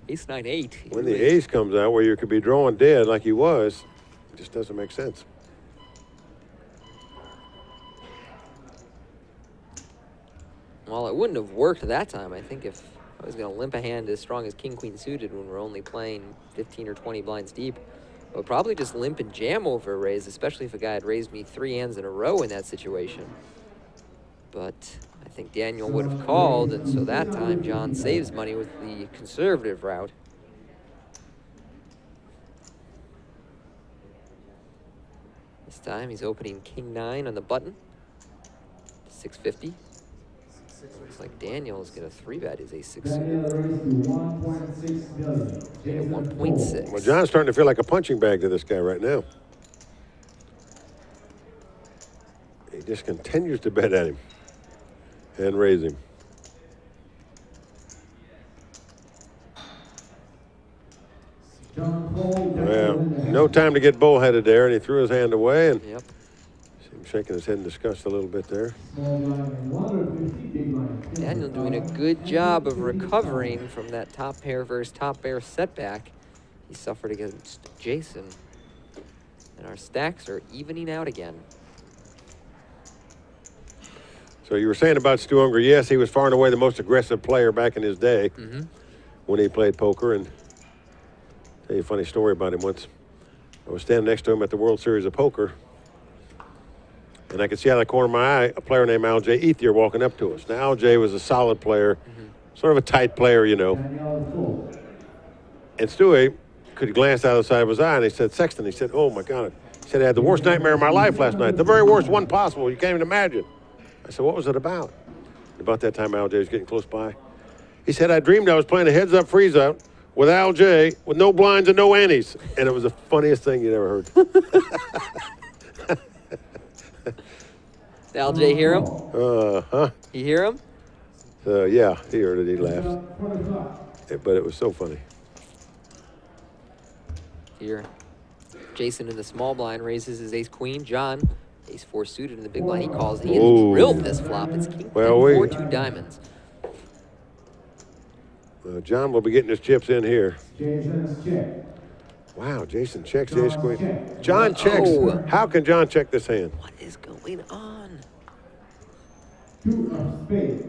Ace 9-8. when the ace comes out where you could be drawing dead like he was, it just doesn't make sense. Well, it wouldn't have worked that time. I think if I was going to limp a hand as strong as king, queen suited when we're only playing 15 or 20 blinds deep, I would probably just limp and jam over a raise, especially if a guy had raised me 3 hands in a row in that situation. But I think Daniel would have called, and so that time John saves money with the conservative route. This time he's opening king 9 on the button. 650. Looks like Daniel is going to 3-bet his ace 6 suited. Daniel raised to 1.6 million. 1.6. Well, John's starting to feel like a punching bag to this guy right now. He just continues to bet at him and raise him. Well, no time to get bullheaded there, and he threw his hand away, and yep. See him shaking his head in disgust a little bit there. Daniel doing a good job of recovering from that top pair versus top pair setback he suffered against Jason. And our stacks are evening out again. So you were saying about Stu Unger, yes, he was far and away the most aggressive player back in his day when he played poker. And I'll tell you a funny story about him once. I was standing next to him at the World Series of Poker, and I could see out of the corner of my eye a player named Al J. Ethier walking up to us. Now, Al J. was a solid player, sort of a tight player, you know. And Stewie could glance out of the side of his eye, and he said, Sexton, he said, oh, my God. He said, I had the worst nightmare of my life last night, the very worst one possible. You can't even imagine. I said, what was it about? About that time, Al J. was getting close by. He said, I dreamed I was playing a heads-up, freeze-out with Al J. with no blinds and no antes. And it was the funniest thing you'd ever heard. Did Al J hear him? Uh-huh. You hear him? Yeah, he heard it. He laughed. But it was so funny. Here, Jason in the small blind raises his ace-queen. John Ace 4 suited in the big blind. He calls. He has drilled this flop. It's king 10 4 2 diamonds. John will be getting his chips in here. Jason's check. Wow, Jason checks the ace queen. John checks. How can John check this hand? What is going on? 2 of spades.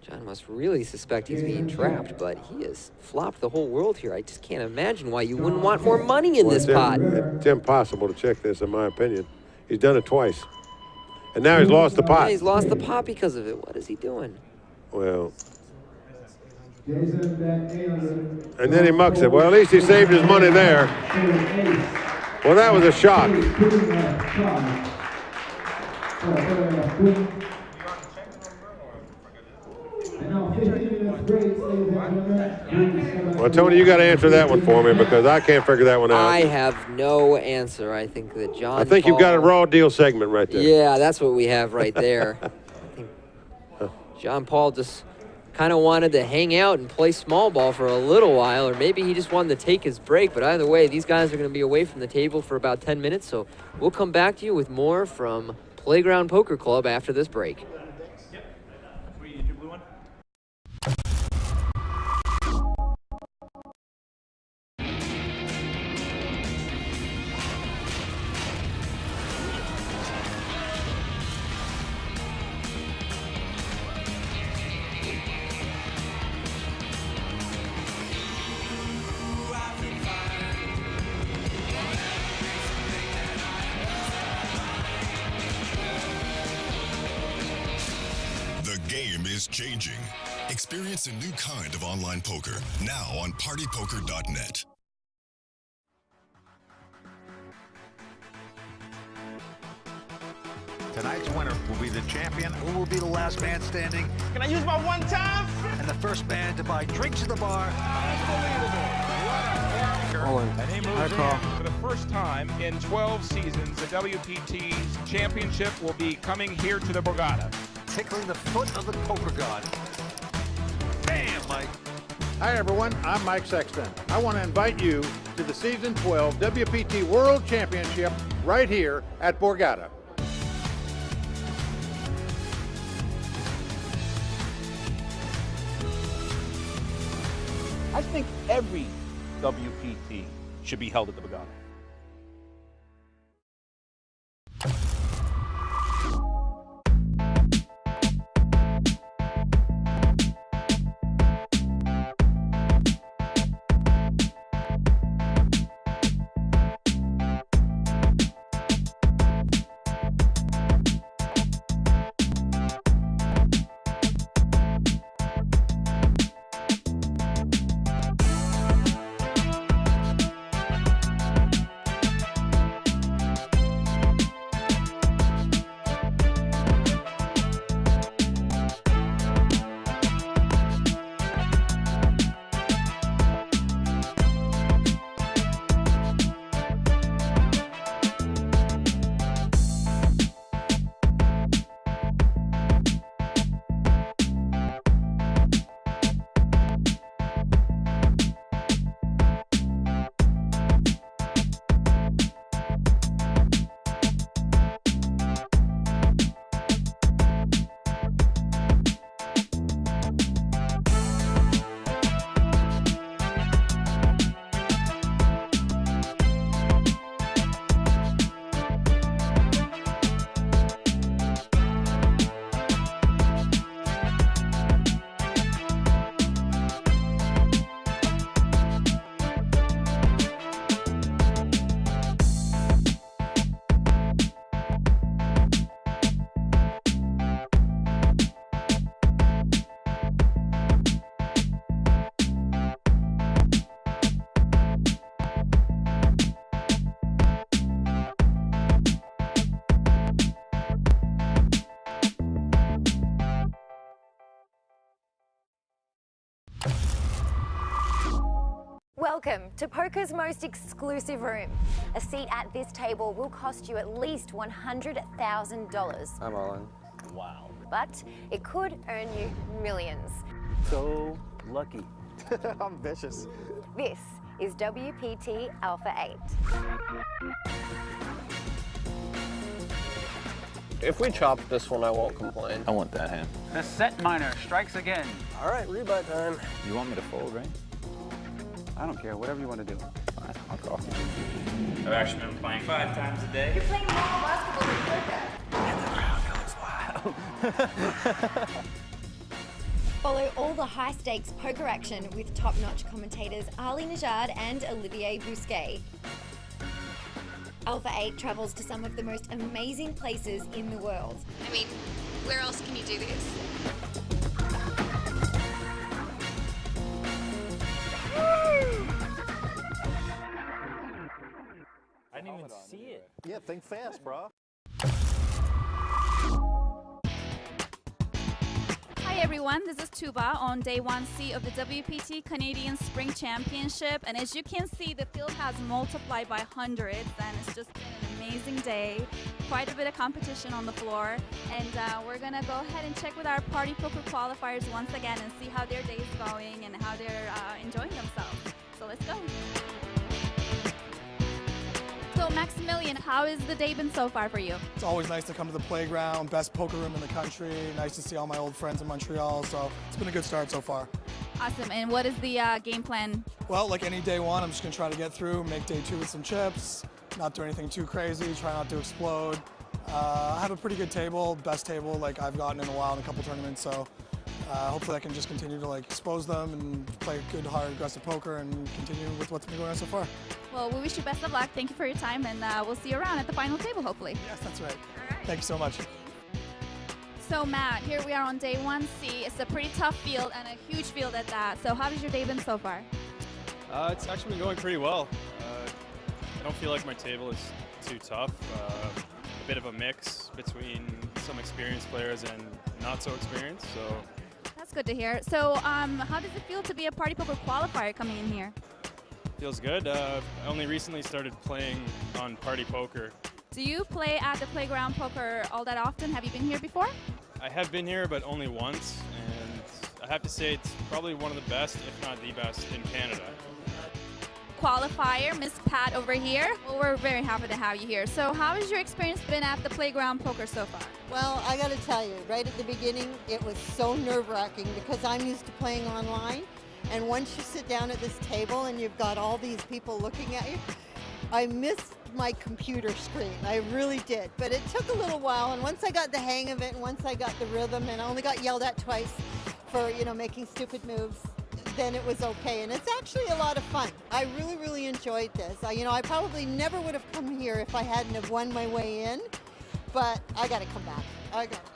John must really suspect he's being trapped, but he has flopped the whole world here. I just can't imagine why you wouldn't want more money in this pot. It's impossible to check this, in my opinion. He's done it twice. And now he's lost the pot. Yeah, he's lost the pot because of it. What is he doing? Well. Jason bet 800. And then he mucks it. Well, at least he saved his money there. Well, that was a shock. Well, Tony, you got to answer that one for me because I can't figure that one out. I have no answer. I think that John I think you've got a raw deal segment right there. Yeah, that's what we have right there. I think John Paul just kind of wanted to hang out and play small ball for a little while, or maybe he just wanted to take his break. But either way, these guys are going to be away from the table for about 10 minutes, so we'll come back to you with more from Playground Poker Club after this break. The game is changing. Experience a new kind of online poker now on partypoker.net. Tonight's winner will be the champion, who will be the last man standing. Can I use my one time? And the first man to buy drinks at the bar. And he moves in for the first time in 12 seasons. The WPT's championship will be coming here to the Borgata. Tickling the foot of the poker god. Bam, Mike. Hi, everyone. I'm Mike Sexton. I want to invite you to the Season 12 WPT World Championship right here at Borgata. I think every WPT should be held at the Borgata. Welcome to poker's most exclusive room. A seat at this table will cost you at least $100,000. I'm all in. Wow. But it could earn you millions. So lucky. I'm vicious. This is WPT Alpha 8. If we chop this one, I won't complain. I want that hand. The set miner strikes again. All right, rebuy time. You want me to fold, right? I don't care. Whatever you want to do. Fine, I'll call. I've actually been playing 5 times a day. You're playing more basketball than poker. And the crowd goes wild. Follow all the high-stakes poker action with top-notch commentators Ali Najad and Olivier Bousquet. Alpha 8 travels to some of the most amazing places in the world. I mean, where else can you do this? I didn't even see it. Yeah, think fast, bro. Hi everyone, this is Tuba on day 1C of the WPT Canadian Spring Championship, and as you can see, the field has multiplied by hundreds, and it's just been an amazing day. Quite a bit of competition on the floor, and we're gonna go ahead and check with our party poker qualifiers once again and see how their day is going and how they're enjoying themselves. So let's go. So Maximilian, how has the day been so far for you? It's always nice to come to the playground, best poker room in the country. Nice to see all my old friends in Montreal, so it's been a good start so far. Awesome, and what is the game plan? Well, like any day one, I'm just gonna try to get through, make day 2 with some chips, not do anything too crazy, try not to explode. I have a pretty good table, best table like I've gotten in a while in a couple tournaments, so hopefully I can just continue to expose them and play good, hard, aggressive poker and continue with what's been going on so far. Well, we wish you best of luck. Thank you for your time, and we'll see you around at the final table, hopefully. Yes, that's right. Thank you so much. So Matt, here we are on day 1C. It's a pretty tough field and a huge field at that. So how has your day been so far? It's actually been going pretty well. I don't feel like my table is too tough. A bit of a mix between some experienced players and not so experienced. So that's good to hear. So how does it feel to be a party poker qualifier coming in here? feels good. I only recently started playing on party poker. Do you play at the playground poker all that often? Have you been here before? I have been here, but only once, and I have to say it's probably one of the best, if not the best, in Canada. Qualifier, Miss Pat over here. Well, we're very happy to have you here. So how has your experience been at the playground poker so far? Well, I got to tell you, right at the beginning, it was so nerve-wracking because I'm used to playing online, and once you sit down at this table and you've got all these people looking at you, I missed my computer screen. I really did. But it took a little while, and once I got the hang of it, and once I got the rhythm, and I only got yelled at twice for, making stupid moves, then it was okay. And it's actually a lot of fun. I really, really enjoyed this. I probably never would have come here if I hadn't have won my way in, but I got to come back.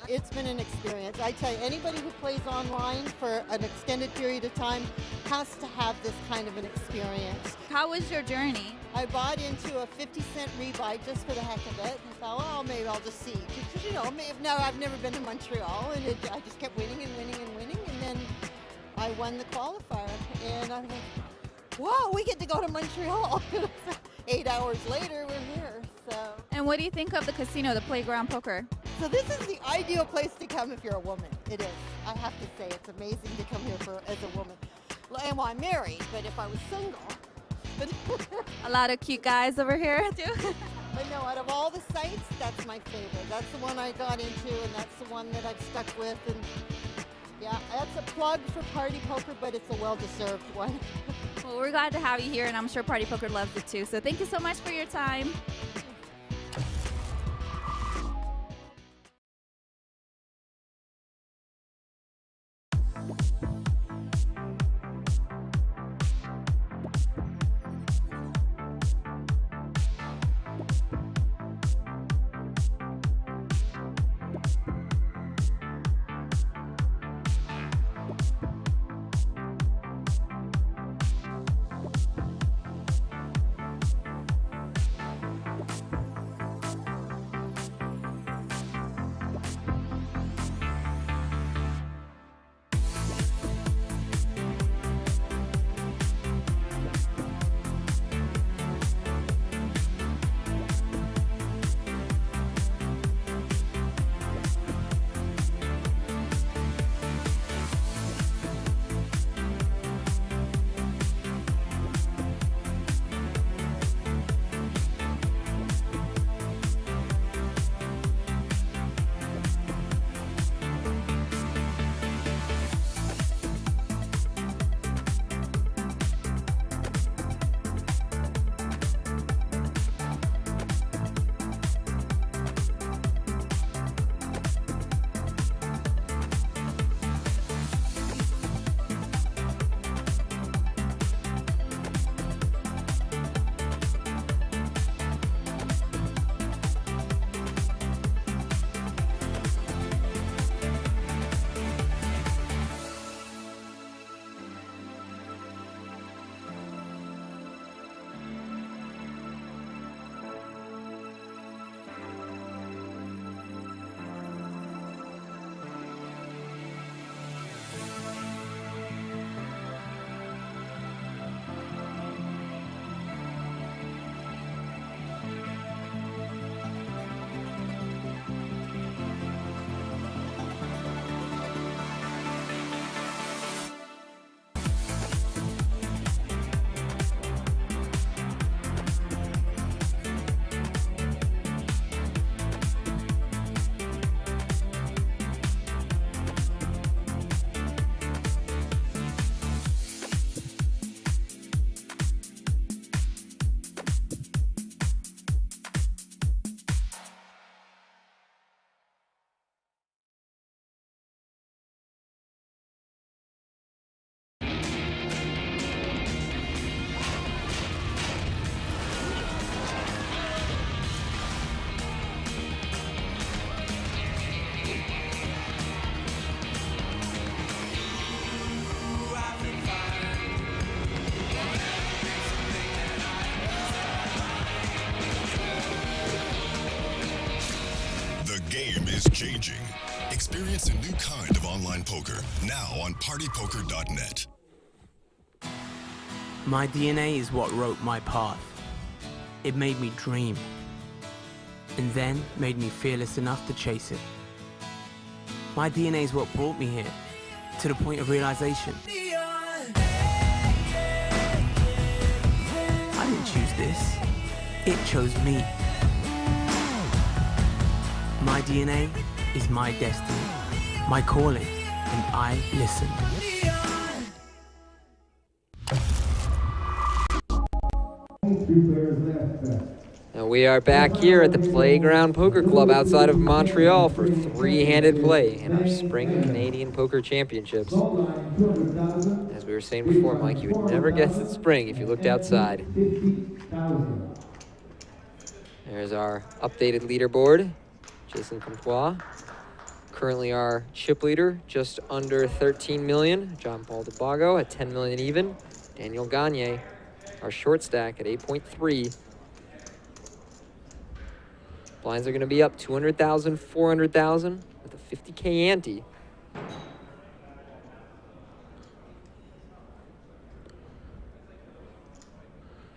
It's been an experience. I tell you, anybody who plays online for an extended period of time has to have this kind of an experience. How was your journey? I bought into a 50-cent rebuy just for the heck of it. I thought, well, maybe I'll just see. Because, I've never been to Montreal, and I just kept winning and winning and winning, and then I won the qualifier. And I was like, wow, we get to go to Montreal. 8 hours later, we're here. So. And what do you think of the casino, the playground poker? So this is the ideal place to come if you're a woman. It is. I have to say, it's amazing to come here as a woman. Well, I'm married, but if I was single. A lot of cute guys over here, too. But no, out of all the sites, that's my favorite. That's the one I got into, and that's the one that I've stuck with. And yeah, that's a plug for party poker, but it's a well-deserved one. Well, we're glad to have you here, and I'm sure Party Poker loves it too. So thank you so much for your time. changing. Experience a new kind of online poker now on partypoker.net. My DNA is what wrote my path. It made me dream, and then made me fearless enough to chase it. My DNA is what brought me here, to the point of realization. I didn't choose this, it chose me. My DNA is my destiny, my calling, and I listen. And we are back here at the Playground Poker Club outside of Montreal for three-handed play in our Spring Canadian Poker Championships. As we were saying before, Mike, you would never guess it's spring if you looked outside. There's our updated leaderboard. Jason Comtois, currently our chip leader, just under 13 million. John Paul DeBago at 10 million even. Daniel Gagne, our short stack at 8.3. Blinds are going to be up 200,000, 400,000 with a 50K ante.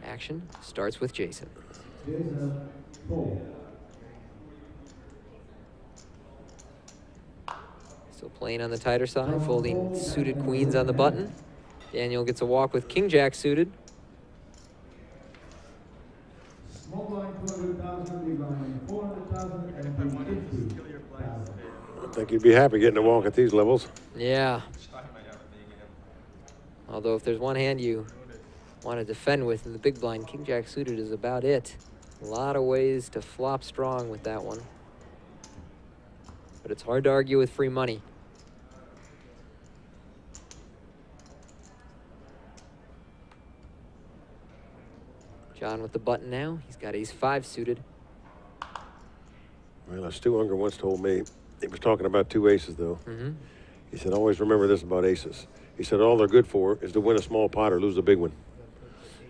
Action starts with Jason. Still playing on the tighter side, folding suited queens on the button. Daniel gets a walk with king jack suited. Small blind 200,000, big blind 400,000, and 50,000. I think you'd be happy getting a walk at these levels. Yeah. Although if there's one hand you want to defend with in the big blind, king jack suited is about it. A lot of ways to flop strong with that one. But it's hard to argue with free money. John with the button now. He's got ace-5 suited. Well, Stu Unger once told me, he was talking about two aces, though. Mm-hmm. He said, always remember this about aces. He said, all they're good for is to win a small pot or lose a big one.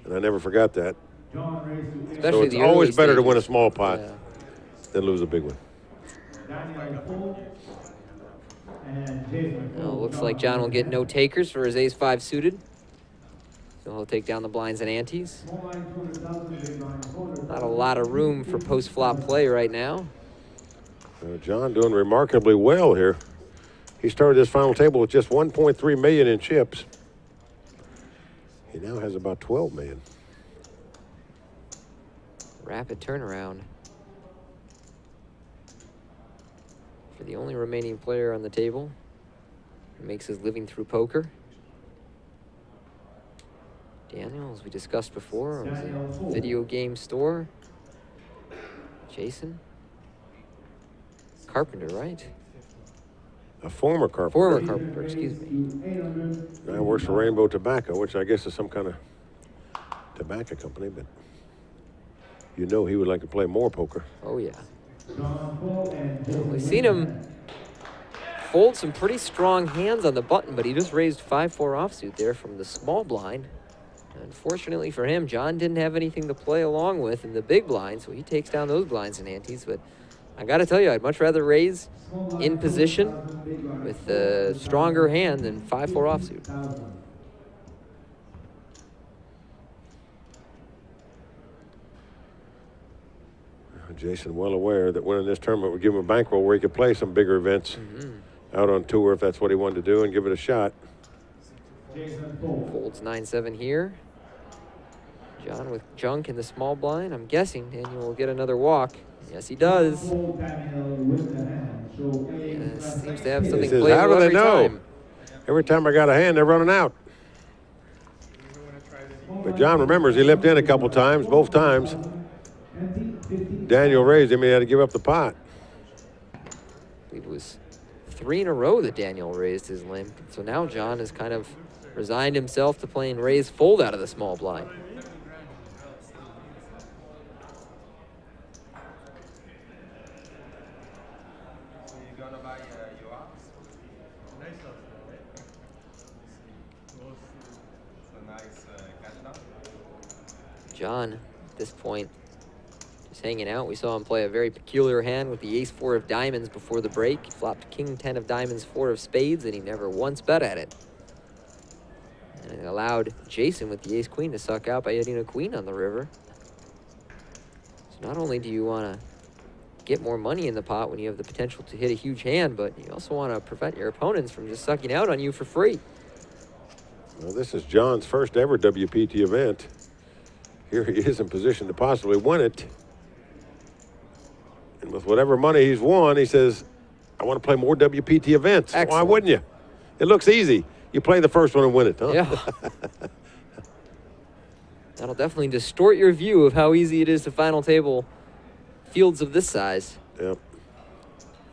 And I never forgot that. Especially so it's the always early better to stages. win a small pot Yeah. than lose a big one. Well, looks like John will get no takers for his ace-5 suited. So he'll take down the blinds and antes. Not a lot of room for post-flop play right now. John doing remarkably well here. He started this final table with just 1.3 million in chips. He now has about 12 million. Rapid turnaround for the only remaining player on the table who makes his living through poker. Daniel, as we discussed before, owns a video game store. Jason Carpenter, right? A former carpenter. Former carpenter, excuse me. Now works for Rainbow Tobacco, which I guess is some kind of tobacco company, but you know he would like to play more poker. Oh, yeah. We've seen him fold some pretty strong hands on the button, but he just raised 5-4 offsuit there from the small blind. Unfortunately for him, John didn't have anything to play along with in the big blind, so he takes down those blinds and antes. But I got to tell you, I'd much rather raise in position with a stronger hand than 5-4 offsuit. Jason well aware that winning this tournament would give him a bankroll where he could play some bigger events out on tour if that's what he wanted to do and give it a shot. Folds 9-7 here. John with junk in the small blind. I'm guessing Daniel will get another walk. Yes, he does. Yeah, seems to have something He says, playable how do they every know? time. Every time I got a hand, they're running out. But John remembers he limped in a couple times, both times. Daniel raised him, he had to give up the pot. I believe it was 3 in a row that Daniel raised his limp. So now John has kind of resigned himself to playing raise fold out of the small blind. John, at this point, just Just hanging out. We saw him play a very peculiar hand with the ace-4 of diamonds before the break. He flopped king-10 of diamonds, 4 of spades, and he never once bet at it. And it allowed Jason with the ace-queen to suck out by hitting a queen on the river. So not only do you want to get more money in the pot when you have the potential to hit a huge hand, but you also want to prevent your opponents from just sucking out on you for free. Well, this is John's first ever WPT event. Here he is in position to possibly win it. And with whatever money he's won, he says, I want to play more WPT events. Excellent. Why wouldn't you? It looks easy. You play the first one and win it, huh? Yeah. That'll definitely distort your view of how easy it is to final table fields of this size. Yep.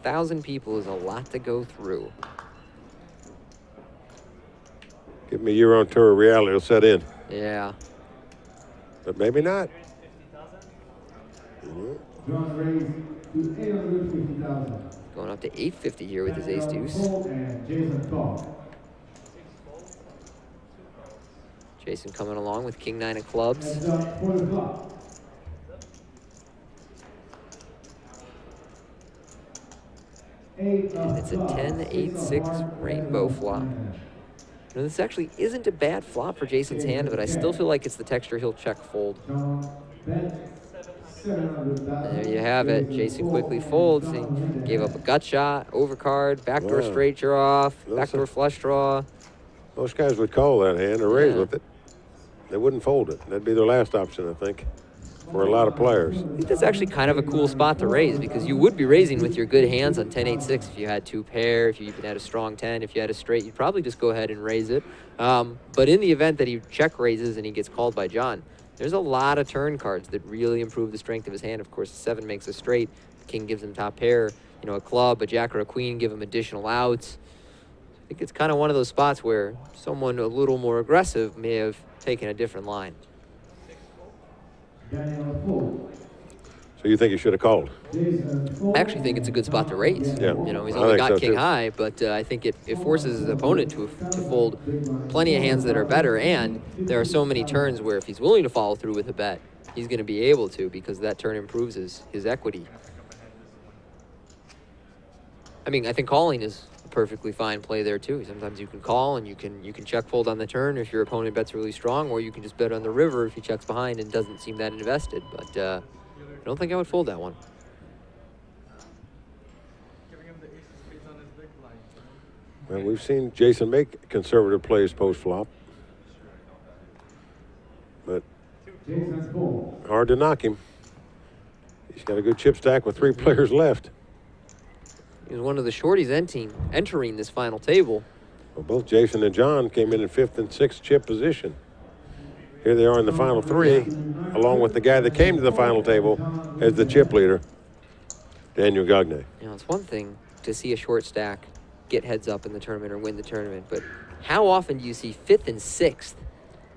1,000 people is a lot to go through. Give me a year on tour, reality will set in. Yeah. But maybe not. John raised to 850,000. Going up to 850 here with his ace-deuce. And Jason call. Jason coming along with king-9 of clubs. Heads up for the flop. And it's a 10-8-6 rainbow flop. Now, this actually isn't a bad flop for Jason's hand, but I still feel like it's the texture he'll check fold. There you have it. Jason quickly folds. He gave up a gut shot, overcard, backdoor straight draw off, backdoor flush draw. Most guys would call that hand or raise with it. They wouldn't fold it. That'd be their last option, I think, for a lot of players. I think that's actually kind of a cool spot to raise because you would be raising with your good hands on 10-8-6 if you had 2 pair, if you even had a strong 10, if you had a straight, you'd probably just go ahead and raise it. But in the event that he check raises and he gets called by John, there's a lot of turn cards that really improve the strength of his hand. Of course, 7 makes a straight, the king gives him top pair, you know, a club, a jack or a queen give him additional outs. I think it's kind of one of those spots where someone a little more aggressive may have taken a different line. So you think he should have called? I actually think it's a good spot to raise. Yeah. You know, he's I only think got so, king too. high, but I think it forces his opponent to fold plenty of hands that are better, and there are so many turns where if he's willing to follow through with a bet, he's going to be able to because that turn improves his equity. I mean, I think calling is a perfectly fine play there too. Sometimes you can call and you can check fold on the turn if your opponent bets really strong, or you can just bet on the river if he checks behind and doesn't seem that invested. But I don't think I would fold that one. Well, we've seen Jason make conservative plays post-flop. But hard to knock him. He's got a good chip stack with 3 players left. He was one of the shorties entering this final table. Well, both Jason and John came in 5th and 6th chip position. Here they are in the final 3, along with the guy that came to the final table as the chip leader, Daniel Gagne. You know, it's one thing to see a short stack get heads up in the tournament or win the tournament, but how often do you see 5th and 6th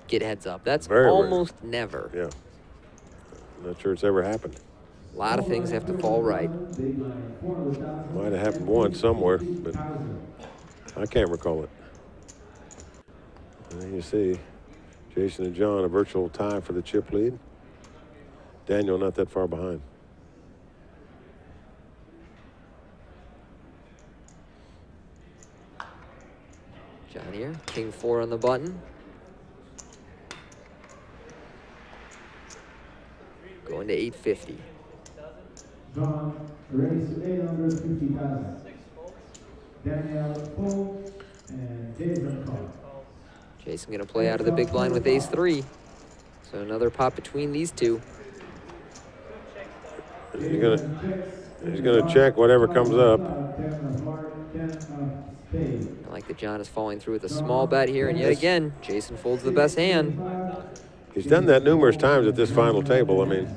get heads up? That's Very almost never. Yeah. Not sure it's ever happened. A lot of things have to fall right. Might have happened once somewhere, but I can't recall it. And you see Jason and John, a virtual tie for the chip lead. Daniel not that far behind. John here, king 4 on the button. Going to 850. John raised to 850,000. Daniel fold and Jason call. Jason going to play out of the big blind with ace-3. So another pot between these two. He's gonna check whatever comes up. I like that John is falling through with a small bet here, and yet again, Jason folds the best hand. He's done that numerous times at this final table. I mean,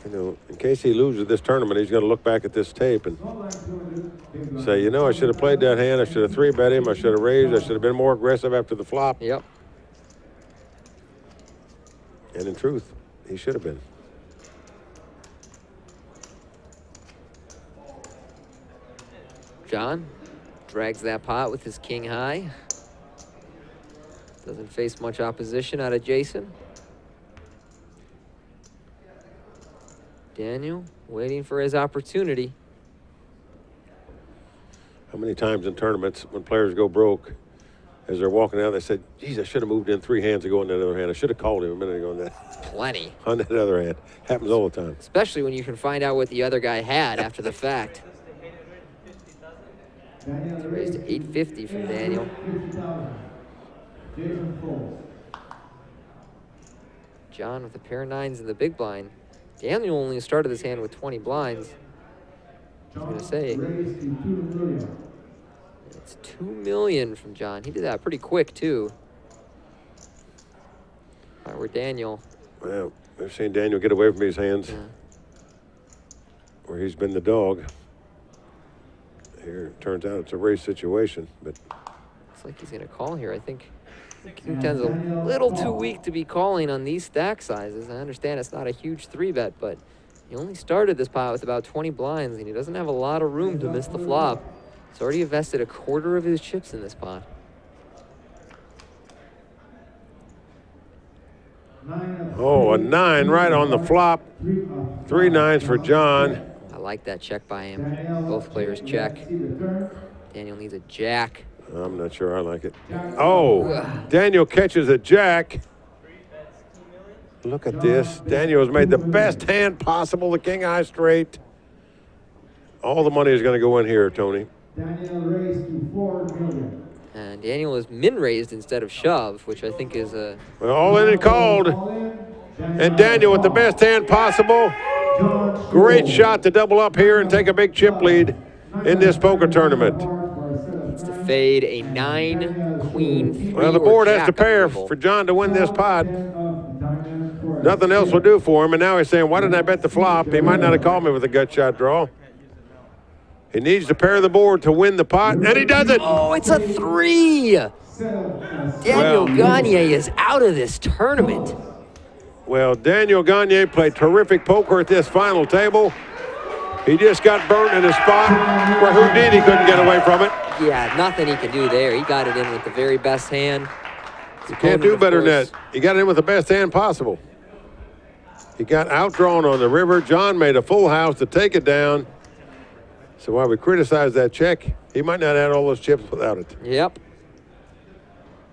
you know, in case he loses this tournament, he's going to look back at this tape and say, you know, I should have played that hand. I should have 3-bet him. I should have raised. I should have been more aggressive after the flop. Yep. And in truth, he should have been. John drags that pot with his king high. Doesn't face much opposition out of Jason. Daniel waiting for his opportunity. How many times in tournaments when players go broke, as they're walking out, they said, geez, I should have moved in 3 hands ago on that other hand. I should have called him a minute ago on that. Plenty. On that other hand. Happens all the time. Especially when you can find out what the other guy had after the fact. It's raised to 850 from Daniel. John with a pair of 9s in the big blind. Daniel only started this hand with 20 blinds. I was going to say, it's $2 million from John. He did that pretty quick, too. If I were Daniel. Well, I've seen Daniel get away from his hands. Yeah. Where he's been the dog. Here, it turns out it's a race situation, but Looks like he's going to call here. I think King 10's a little too weak to be calling on these stack sizes. I understand it's not a huge 3-bet, but he only started this pot with about 20 blinds, and he doesn't have a lot of room to miss the flop. He's already invested a quarter of his chips in this pot. oh, a 9 right on the flop. 3 9s for John. I like that check by him. Both players check. Daniel needs a jack. I'm not sure I like it. Oh, Daniel catches a jack. Look at this. Daniel has made the best hand possible, the king high straight. All the money is going to go in here, Tony. Daniel raised to 4 million. And Daniel is min raised instead of shove, which I think is a... Well, all in and called. And Daniel with the best hand possible. Great shot to double up here and take a big chip lead in this poker tournament. Needs to fade a 9, queen, 3, well, the board has to pair for John to win this pot. Nothing else will do for him. And now he's saying, why didn't I bet the flop? He might not have called me with a gut shot draw. He needs to pair the board to win the pot, and he does it. Oh, it's a 3. Daniel Gagne is out of this tournament. Well, Daniel Gagne played terrific poker at this final table. He just got burnt in a spot where Houdini couldn't get away from it. Yeah, nothing he can do there. He got it in with the very best hand. You can't do better than that. He got it in with the best hand possible. He got outdrawn on the river. John made a full house to take it down. So while we criticize that check, he might not have had all those chips without it. Yep.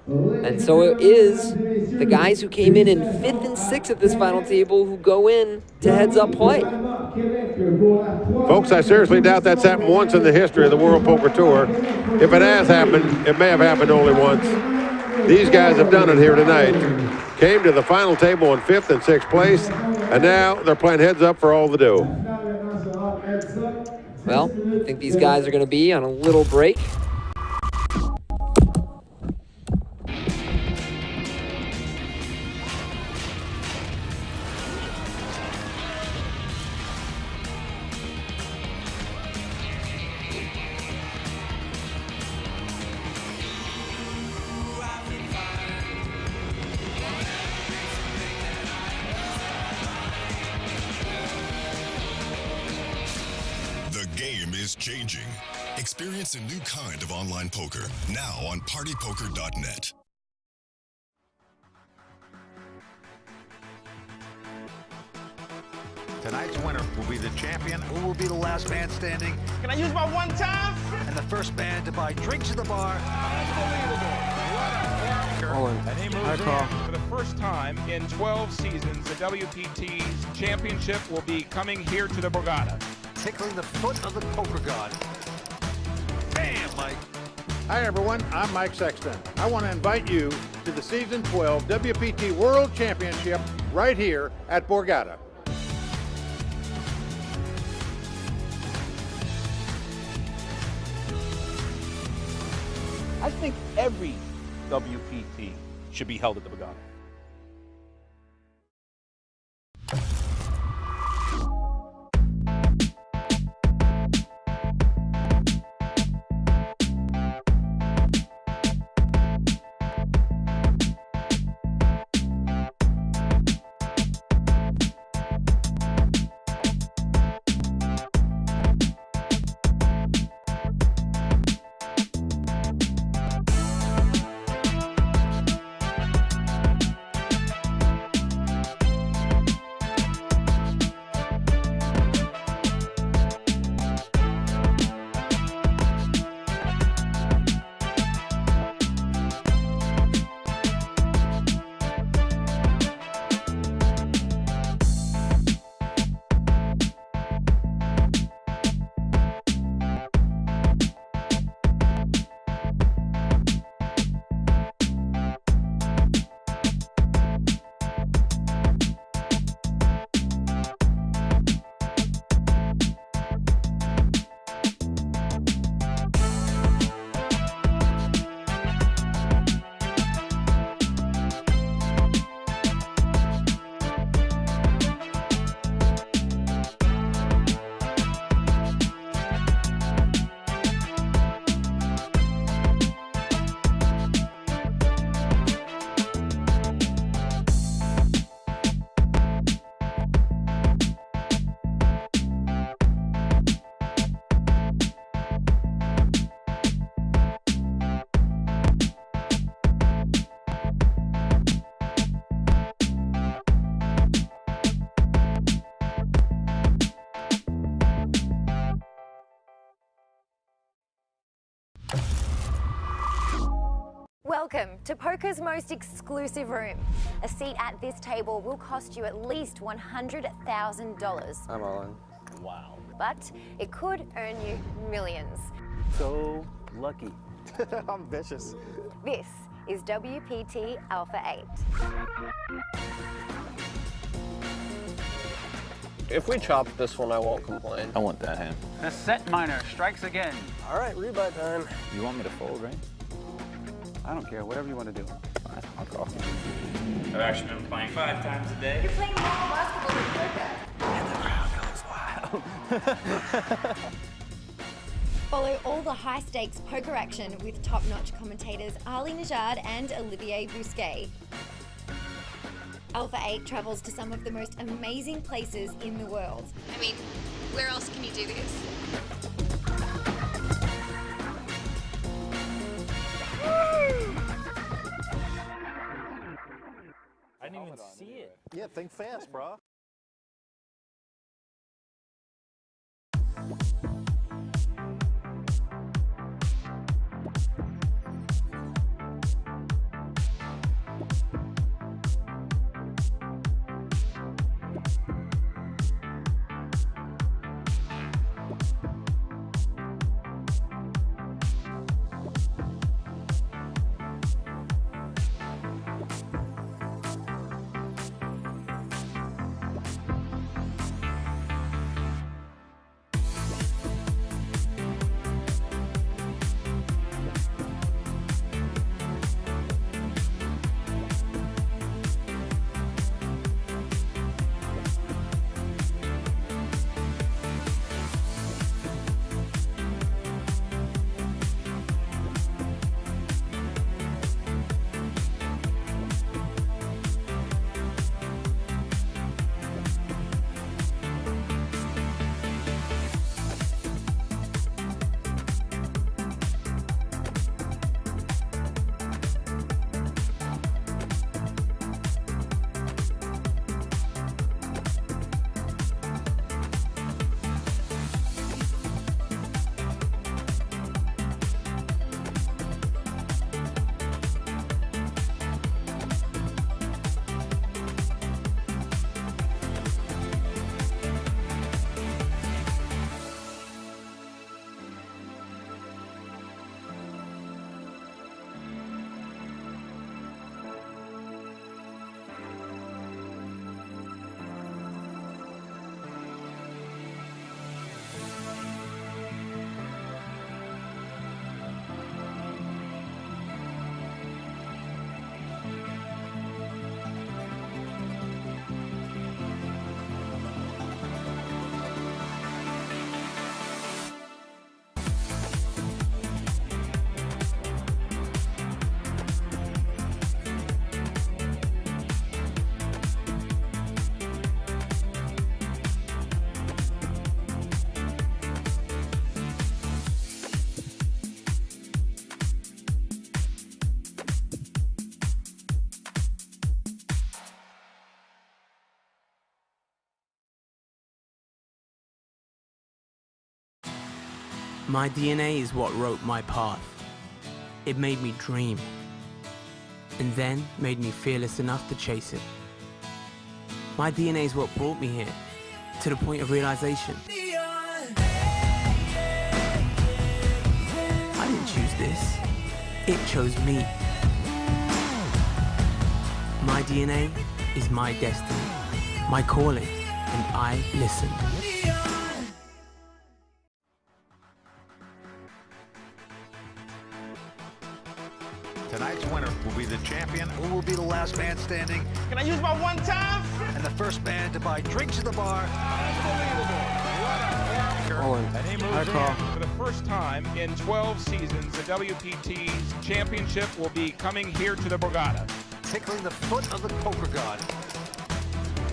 And so it is the guys who came in 5th and 6th at this final table who go in to heads-up play. Folks, I seriously doubt that's happened once in the history of the World Poker Tour. If it has happened, it may have happened only once. These guys have done it here tonight. Came to the final table in 5th and 6th place, and now they're playing heads-up for all the dough. Well, I think these guys are going to be on a little break. Changing. Experience a new kind of online poker now on partypoker.net. Tonight's winner will be the champion, who will be the last man standing. Can I use my one time? And the first man to buy drinks at the bar. And he moves in. For the first time in 12 seasons, the WPT's championship will be coming here to the Borgata. Tickling the foot of the poker god. Bam, Mike. Hi, everyone. I'm Mike Sexton. I want to invite you to the Season 12 WPT World Championship right here at Borgata. I think every WPT should be held at the Borgata. Welcome to poker's most exclusive room. A seat at this table will cost you at least $100,000. I'm all in. Wow. But it could earn you millions. So lucky. I'm vicious. This is WPT Alpha 8. If we chop this one, I won't complain. I want that hand. The set miner strikes again. All right, rebuy time. You want me to fold, right? I don't care. Whatever you want to do. Fine, I'll call. I've actually been playing 5 times a day. You're playing more basketball than poker. And the crowd goes wild. Follow all the high-stakes poker action with top-notch commentators Ali Najad and Olivier Bousquet. Alpha 8 travels to some of the most amazing places in the world. I mean, where else can you do this? I didn't even see it. Yeah, think fast, bro. My DNA is what wrote my path. It made me dream, and then made me fearless enough to chase it. My DNA is what brought me here, to the point of realization. I didn't choose this, it chose me. My DNA is my destiny, my calling, and I listened. Tonight's winner will be the champion, who will be the last man standing, Can I use my one time? and the first man to buy drinks at the bar. And he moves in. For the first time in 12 seasons, the WPT's championship will be coming here to the Borgata. Tickling the foot of the poker god.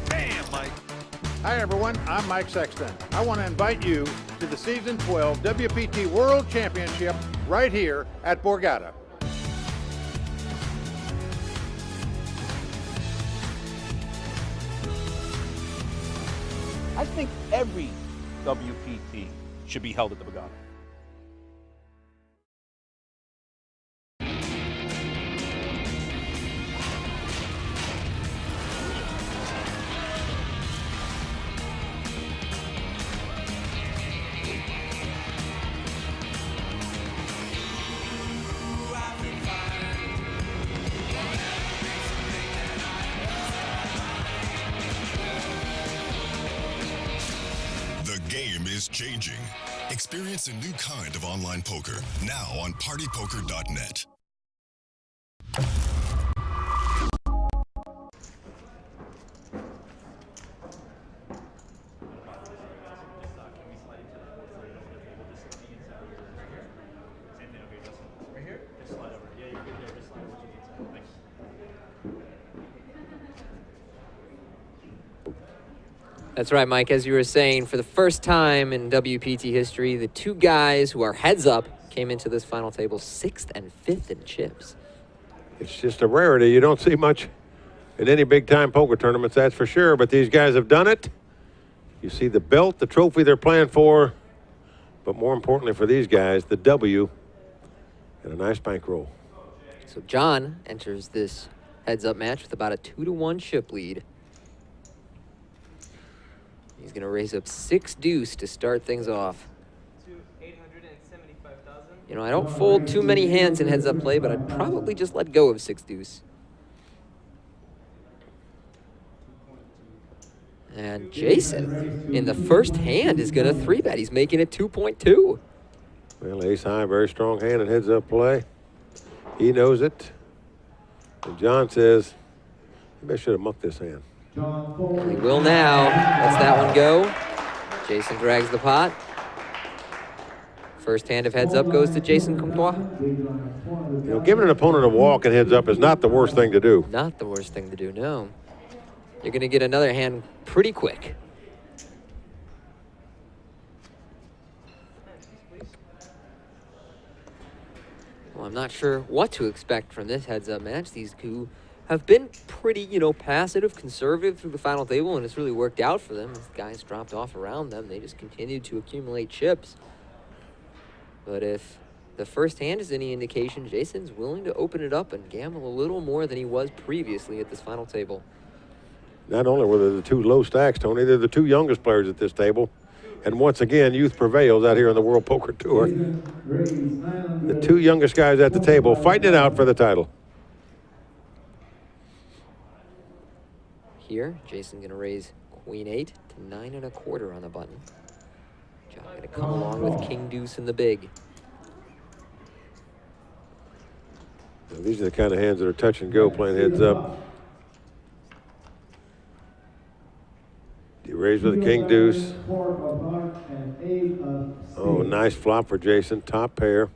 Bam, Mike. Hi, everyone. I'm Mike Sexton. I want to invite you to the Season 12 WPT World Championship right here at Borgata. I think every WPT should be held at the Borgata. is changing. Experience a new kind of online poker now on partypoker.net. That's right, Mike. As you were saying, for the first time in WPT history, the two guys who are heads up came into this final table 6th and 5th in chips. It's just a rarity. You don't see much in any big-time poker tournaments, that's for sure. But these guys have done it. You see the belt, the trophy they're playing for. But more importantly for these guys, the W and a nice bankroll. So John enters this heads-up match with about a 2-to-1 chip lead. He's going to raise up 6 deuce to start things off. You know, I don't fold too many hands in heads-up play, but I'd probably just let go of 6 deuce. And Jason, in the first hand, is going to 3-bet. He's making it 2.2. Well, ace high, very strong hand in heads-up play. He knows it. And John says, maybe I should have mucked this hand. And he will now. Lets that one go. Jason drags the pot. First hand of heads up goes to Jason Comtois. You know, giving an opponent a walk and heads up is not the worst thing to do. Not the worst thing to do, no. You're going to get another hand pretty quick. Well, I'm not sure what to expect from this heads-up match. These two have been pretty, you know, passive, conservative through the final table, and it's really worked out for them. As guys dropped off around them, they just continued to accumulate chips. But if the first hand is any indication, Jason's willing to open it up and gamble a little more than he was previously at this final table. Not only were they the two low stacks, Tony, they're the two youngest players at this table. And once again, youth prevails out here on the World Poker Tour. The two youngest guys at the table fighting it out for the title. Here, Jason going to raise Queen 8 to 9.25 on the button. John going to come along with King Deuce in the big. Now, these are the kind of hands that are touch and go, playing heads up. You raise with a King Deuce. Oh, nice flop for Jason. Top pair.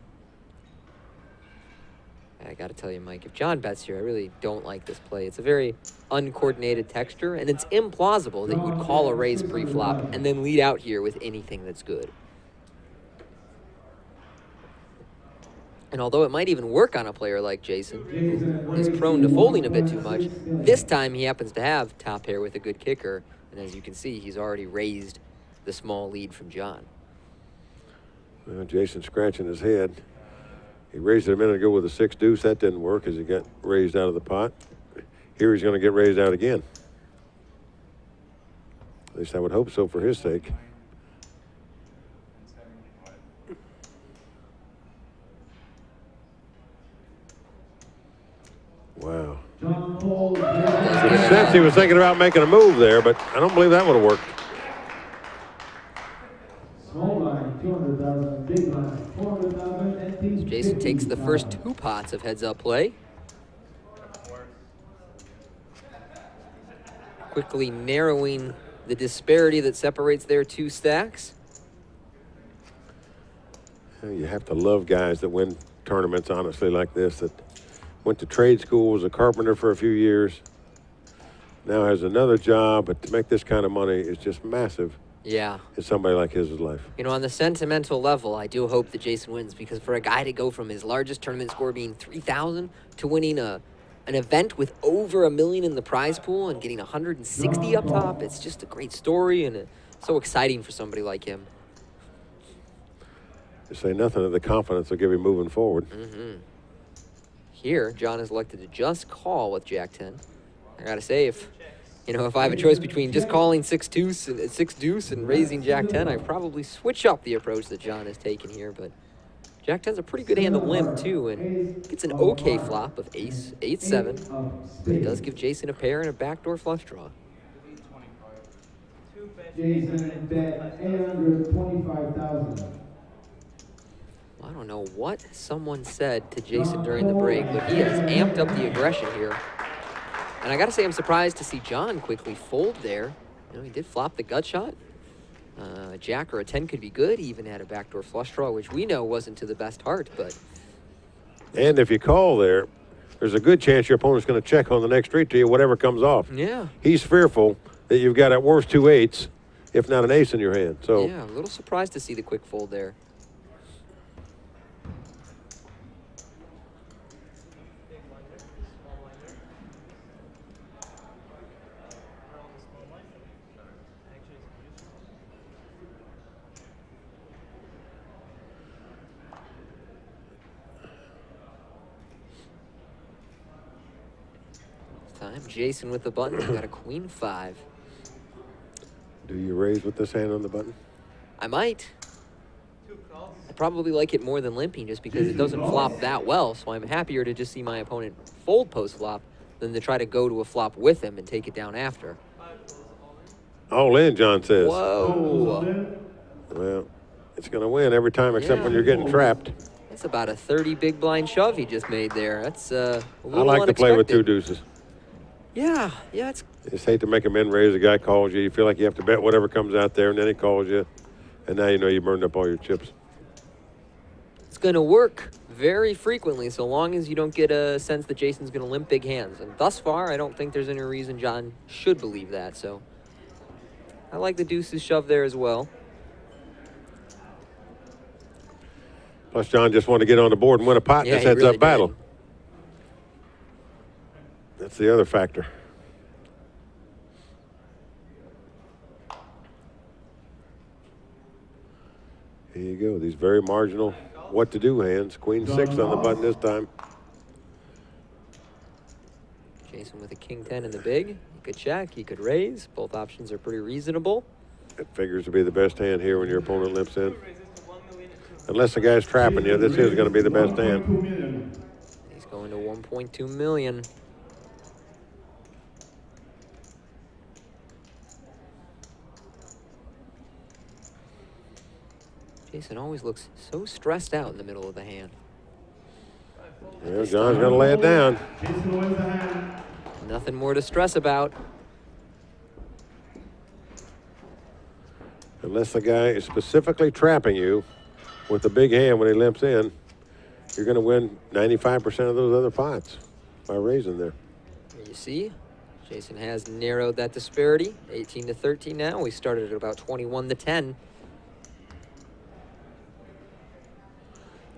I got to tell you, Mike, if John bets here, I really don't like this play. It's a very uncoordinated texture, and it's implausible that you would call a raise pre-flop and then lead out here with anything that's good. And although it might even work on a player like Jason, who is prone to folding a bit too much, this time he happens to have top pair with a good kicker, and as you can see, he's already raised the small lead from John. Well, Jason scratching his head. He raised it a minute ago with a 6 deuce. That didn't work as he got raised out of the pot. Here he's going to get raised out again. At least I would hope so for his sake. Wow. In a sense, he was thinking about making a move there, but I don't believe that would have worked. So Jason takes the first 2 pots of heads-up play. Quickly narrowing the disparity that separates their 2 stacks. You have to love guys that win tournaments, honestly, like this, that went to trade school, was a carpenter for a few years, now has another job, but to make this kind of money is just massive. Yeah. In somebody like his life. You know, on the sentimental level, I do hope that Jason wins, because for a guy to go from his largest tournament score being 3,000 to winning an event with over $1 million in the prize pool and getting 160 up top, it's just a great story, and so exciting for somebody like him. To say nothing of the confidence they'll give him moving forward. Here, John is elected to just call with Jack-10. I gotta say, if I have a choice between just calling 6 deuce and raising Jack-10, I'd probably switch up the approach that John has taken here. But Jack-10's a pretty good hand to limp too, and gets an okay flop of ace 8-7. But it does give Jason a pair and a backdoor flush draw. Jason bet 825,000. I don't know what someone said to Jason during the break, but he has amped up the aggression here. And I gotta say, I'm surprised to see John quickly fold there. You know, he did flop the gut shot. A jack or a 10 could be good. He even had a backdoor flush draw, which we know wasn't to the best heart, but. And if you call there, there's a good chance your opponent's going to check on the next street to you, whatever comes off. Yeah. He's fearful that you've got at worst 2 8s, if not an ace in your hand. So yeah, a little surprised to see the quick fold there. Time, Jason with the button. Got a queen 5. do you raise with this hand on the button? I might. I probably like it more than limping just because it doesn't flop that well, so I'm happier to just see my opponent fold post-flop than to try to go to a flop with him and take it down after. All in, John says. Whoa. Well, it's going to win every time except when you're getting trapped. That's about a 30 big blind shove he just made there. That's a little I like to play with 2 deuces. Yeah, it's... I just hate to make a min raise. The guy calls you. You feel like you have to bet whatever comes out there, and then he calls you. And now you know you burned up all your chips. It's going to work very frequently so long as you don't get a sense that Jason's going to limp big hands. And thus far, I don't think there's any reason John should believe that. So I like the deuces shove there as well. Plus, John just wanted to get on the board and win a pot in this heads-up battle. That's the other factor. Here you go. These very marginal what-to-do hands. Queen 6 on the button this time. Jason with a king 10 in the big. He could check. He could raise. Both options are pretty reasonable. It figures to be the best hand here when your opponent limps in. Unless the guy's trapping you, this is going to be the best hand. He's going to 1.2 million. Jason always looks so stressed out in the middle of the hand. Yeah, John's going to lay it down. Nothing more to stress about. Unless the guy is specifically trapping you with a big hand when he limps in, you're going to win 95% of those other pots by raising there. You see, Jason has narrowed that disparity, 18 to 13 now. We started at about 21 to 10.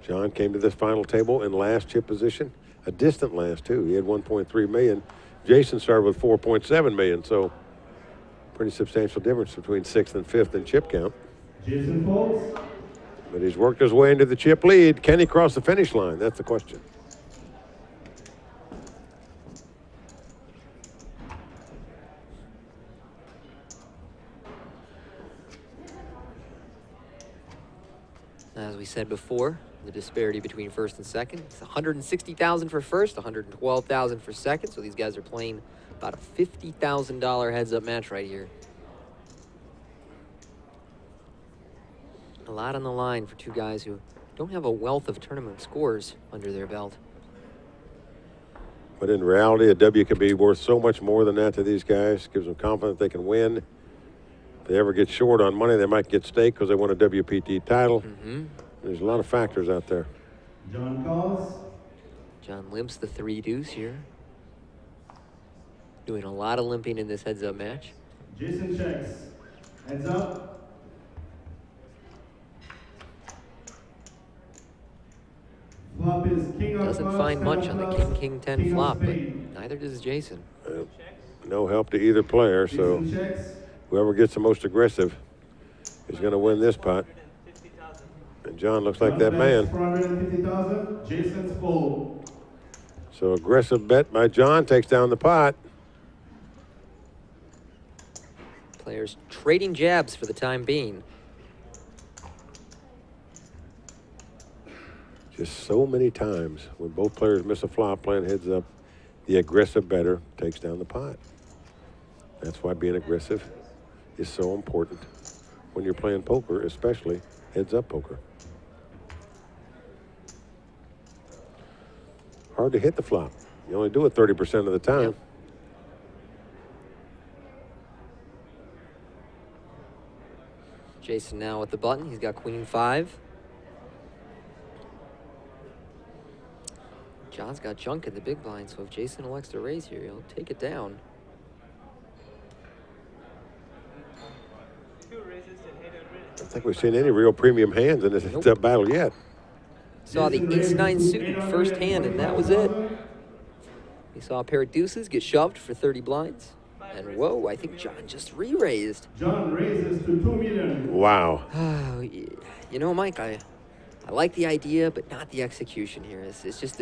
John came to this final table in last chip position, a distant last too. He had 1.3 million. Jason started with 4.7 million, so pretty substantial difference between 6th and 5th in chip count. Jason folds. But he's worked his way into the chip lead. Can he cross the finish line? That's the question. As we said before, the disparity between first and second. It's 160,000 for first, 112,000 for second. So these guys are playing about a $50,000 heads-up match right here. A lot on the line for 2 guys who don't have a wealth of tournament scores under their belt. But in reality, a W could be worth so much more than that to these guys. Gives them confidence they can win. If they ever get short on money, they might get staked because they won a WPT title. There's a lot of factors out there. John calls. John limps the 3 deuce here. Doing a lot of limping in this heads-up match. Jason checks. Heads up. Flop is king of Doesn't clubs, find 10 much of on the clubs, king-10 king of flop, but spade. neither does Jason. No help to either player, so Jason checks. whoever gets the most aggressive is going to win this pot. And John looks like that man. 450,000. Jason's fold. So aggressive bet by John takes down the pot. Players trading jabs for the time being. Just so many times when both players miss a flop playing heads up, the aggressive bettor takes down the pot. That's why being aggressive is so important when you're playing poker, especially heads-up poker. Hard to hit the flop. You only do it 30% of the time. Yep. Jason now with the button. He's got queen 5. John's got junk in the big blind, so if Jason elects to raise here, he'll take it down. I don't think we've seen any real premium hands in this heads-up battle yet. Saw the ace-9 suited first hand, and that was it. We saw a pair of deuces get shoved for 30 blinds. And whoa, I think John just re-raised. John raises to 2 million. Wow. You know, Mike, I like the idea, but not the execution here. It's just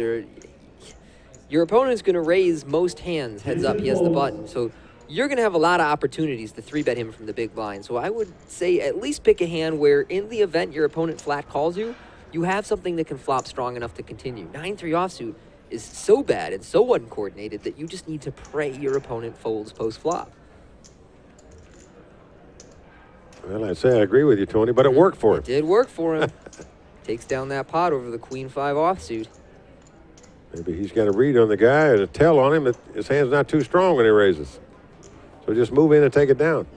your opponent's going to raise most hands heads up. He has the button. So you're going to have a lot of opportunities to 3-bet him from the big blind. So I would say at least pick a hand where in the event your opponent flat calls you, you have something that can flop strong enough to continue. 9-3 offsuit is so bad and so uncoordinated that you just need to pray your opponent folds post-flop. Well, I'd say I agree with you, Tony, but it worked for him. It did work for him. Takes down that pot over the queen 5 offsuit. Maybe he's got a read on the guy and a tell on him that his hand's not too strong when he raises. So just move in and take it down.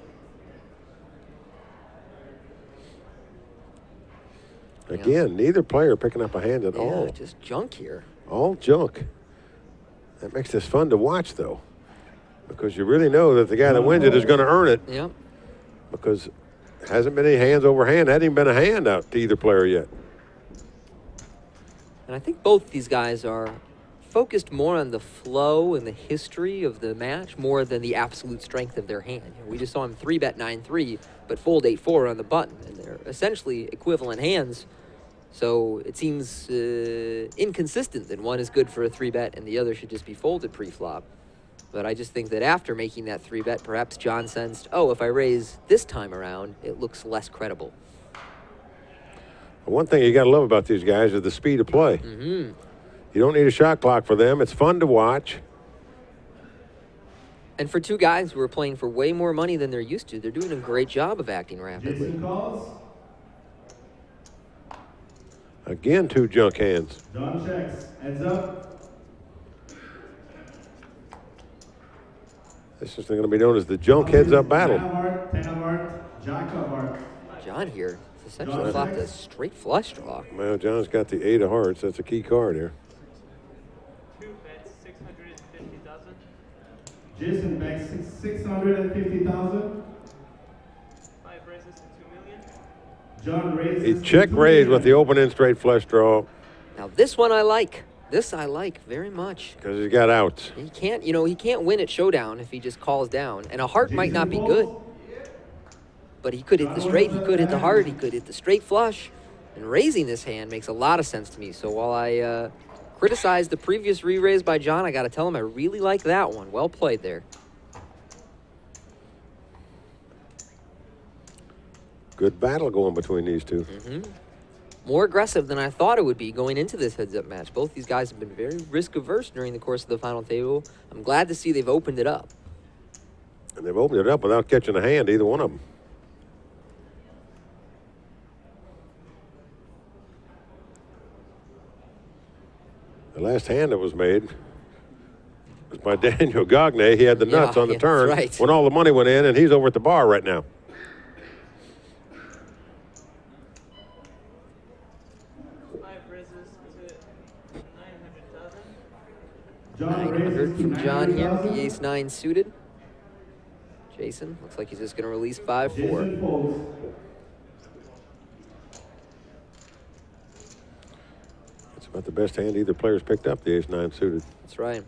Again, neither player picking up a hand at all. Just junk here. All junk. That makes this fun to watch, though, because you really know that the guy that wins it is going to earn it. Yep. Because hasn't been any hands over hand. Hadn't even been a hand out to either player yet. And I think both these guys are focused more on the flow and the history of the match more than the absolute strength of their hand. You know, we just saw him 3-bet 9-3, but fold 8-4 on the button, and they're essentially equivalent hands. So it seems inconsistent that one is good for a 3-bet and the other should just be folded pre-flop. But I just think that after making that 3-bet, perhaps John sensed, oh, if I raise this time around, it looks less credible. One thing you got to love about these guys is the speed of play. Mm-hmm. You don't need a shot clock for them. It's fun to watch. And for two guys who are playing for way more money than they're used to, they're doing a great job of acting rapidly. Jason calls. Again, 2 junk hands. John checks. Heads up. This is going to be known as the junk heads-up battle. 9 of heart, 10 of heart, jack of heart. John here essentially flopped a straight flush draw. Well, John's got the 8 of hearts. That's a key card here. 2 bets, 650,000. Jason bets 650,000. 5 raises to 2 million. John raises. He to check 2 raised with million. the open-end straight flush draw. Now this one I like. This I like very much. Because he's got outs. He can't, you know, he can't win at showdown if he just calls down. And a heart might not be good. But he could hit the straight, he could hit the heart, he could hit the straight flush. And raising this hand makes a lot of sense to me. So while I criticized the previous re-raise by John, I got to tell him I really like that one. Well played there. Good battle going between these two. Mm-hmm. More aggressive than I thought it would be going into this heads-up match. Both these guys have been very risk-averse during the course of the final table. I'm glad to see they've opened it up. And they've opened it up without catching a hand, either one of them. The last hand that was made was by Daniel Gagne. He had the nuts on the turn when all the money went in, and he's over at the bar right now. $900 from John here, the ace-9 suited. Jason, looks like he's just going to release 5-4. That's about the best hand either player's picked up, the ace-9 suited. That's right.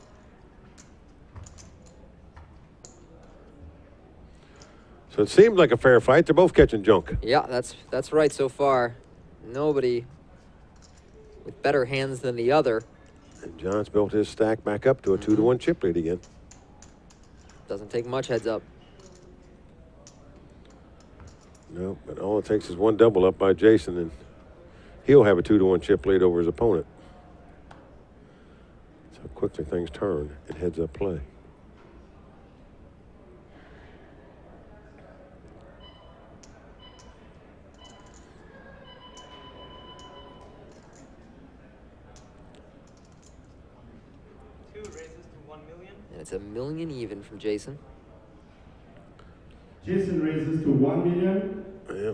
So it seemed like a fair fight. They're both catching junk. Yeah, that's right so far. Nobody with better hands than the other. And John's built his stack back up to a 2-1 chip lead again. Doesn't take much heads up. No, but all it takes is one double up by Jason, and he'll have a 2-1 chip lead over his opponent. That's how quickly things turn in heads-up play. And it's $1 million even from Jason. Jason raises to 1 million. Yeah.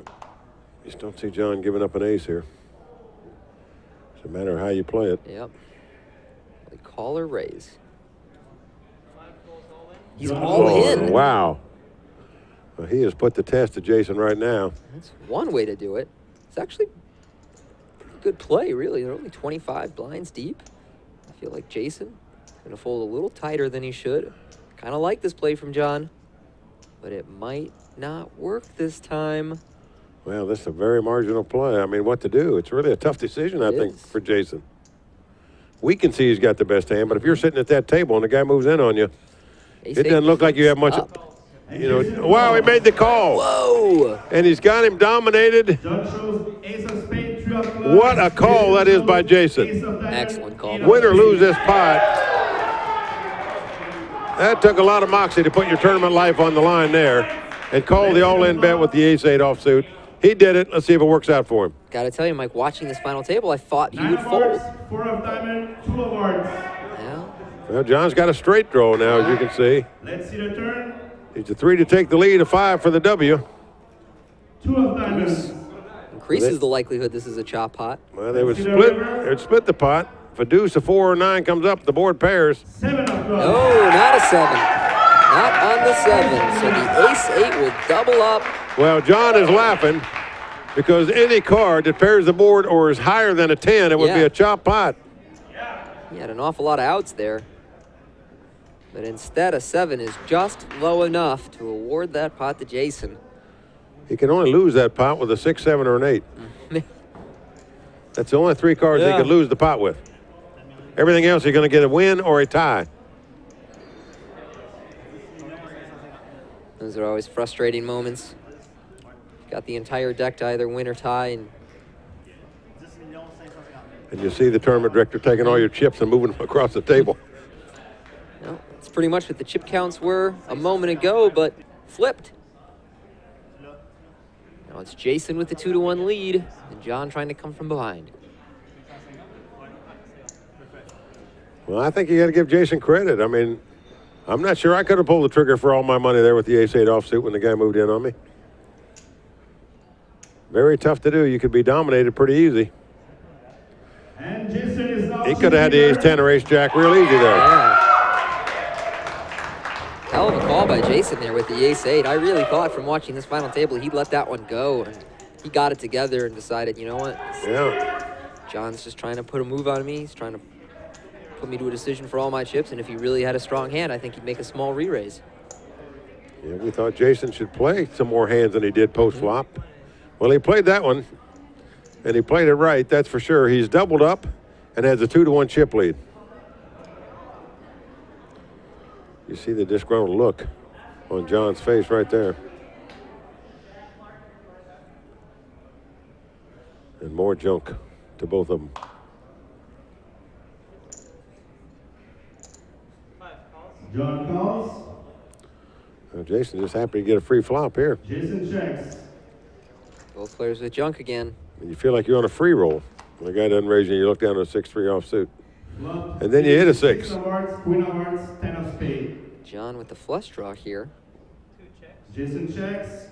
Just don't see John giving up an ace here. It's a matter of how you play it. Yep. They call or raise. He's all in. Wow. Well, he has put the test to Jason right now. That's one way to do it. It's actually a good play, really. They're only 25 blinds deep. I feel like Jason is going to fold a little tighter than he should. Kind of like this play from John, but it might not work this time. Well, this is a very marginal play. I mean, what to do? It's really a tough decision, I think, for Jason. We can see he's got the best hand, but if you're sitting at that table and the guy moves in on you, it doesn't look like you have much. You know, wow, he made the call. Whoa! And he's got him dominated. What a call that is by Jason. Excellent call. Win or lose this pot. That took a lot of moxie to put your tournament life on the line there and call the all-in bet with the ace-8 offsuit. He did it. Let's see if it works out for him. Got to tell you, Mike, watching this final table, I thought he would fold. 4 of diamond, 2 of hearts. Yeah. Well, John's got a straight draw now, as you can see. Let's see the turn. He's a 3 to take the lead, a 5 for the W. 2 of diamonds. Increases the likelihood this is a chop pot. Well, they would split the pot. If a deuce, a 4 or 9 comes up, the board pairs. 7 of clubs. No, not a 7. Not on the 7. So the ace-8 will double up. Well, John is laughing because any card that pairs the board or is higher than a 10, it would be a chop pot. He had an awful lot of outs there. But instead, a 7 is just low enough to award that pot to Jason. He can only lose that pot with a 6, 7, or an 8. That's the only 3 cards he could lose the pot with. Everything else, you're going to get a win or a tie. Those are always frustrating moments. Got the entire deck to either win or tie. And you see the tournament director taking all your chips and moving them across the table. Well, it's pretty much what the chip counts were a moment ago, but flipped. Now it's Jason with the 2-1 lead, and John trying to come from behind. Well, I think you got to give Jason credit. I mean, I'm not sure I could have pulled the trigger for all my money there with the ace-8 offsuit when the guy moved in on me. Very tough to do. You could be dominated pretty easy. And Jason is now He could have had the ace-10 or ace-jack real easy there. Yeah. Hell of a call by Jason there with the ace-8. I really thought from watching this final table he'd let that one go. And he got it together and decided, you know what? Yeah. John's just trying to put a move on me. He's trying to put me to a decision for all my chips. And if he really had a strong hand, I think he'd make a small re-raise. Yeah, we thought Jason should play some more hands than he did post-flop. Well, he played that one, and he played it right, that's for sure. He's doubled up and has a 2-1 chip lead. You see the disgruntled look on John's face right there. And more junk to both of them. John calls. Well, Jason just happy to get a free flop here. Jason checks. Both players with junk again. And you feel like you're on a free roll. When the guy doesn't raise you, you look down at a 6-3 offsuit. And then you hit a 6. 6 of hearts, Queen of hearts, 10 of spades. John with the flush draw here. Jason checks.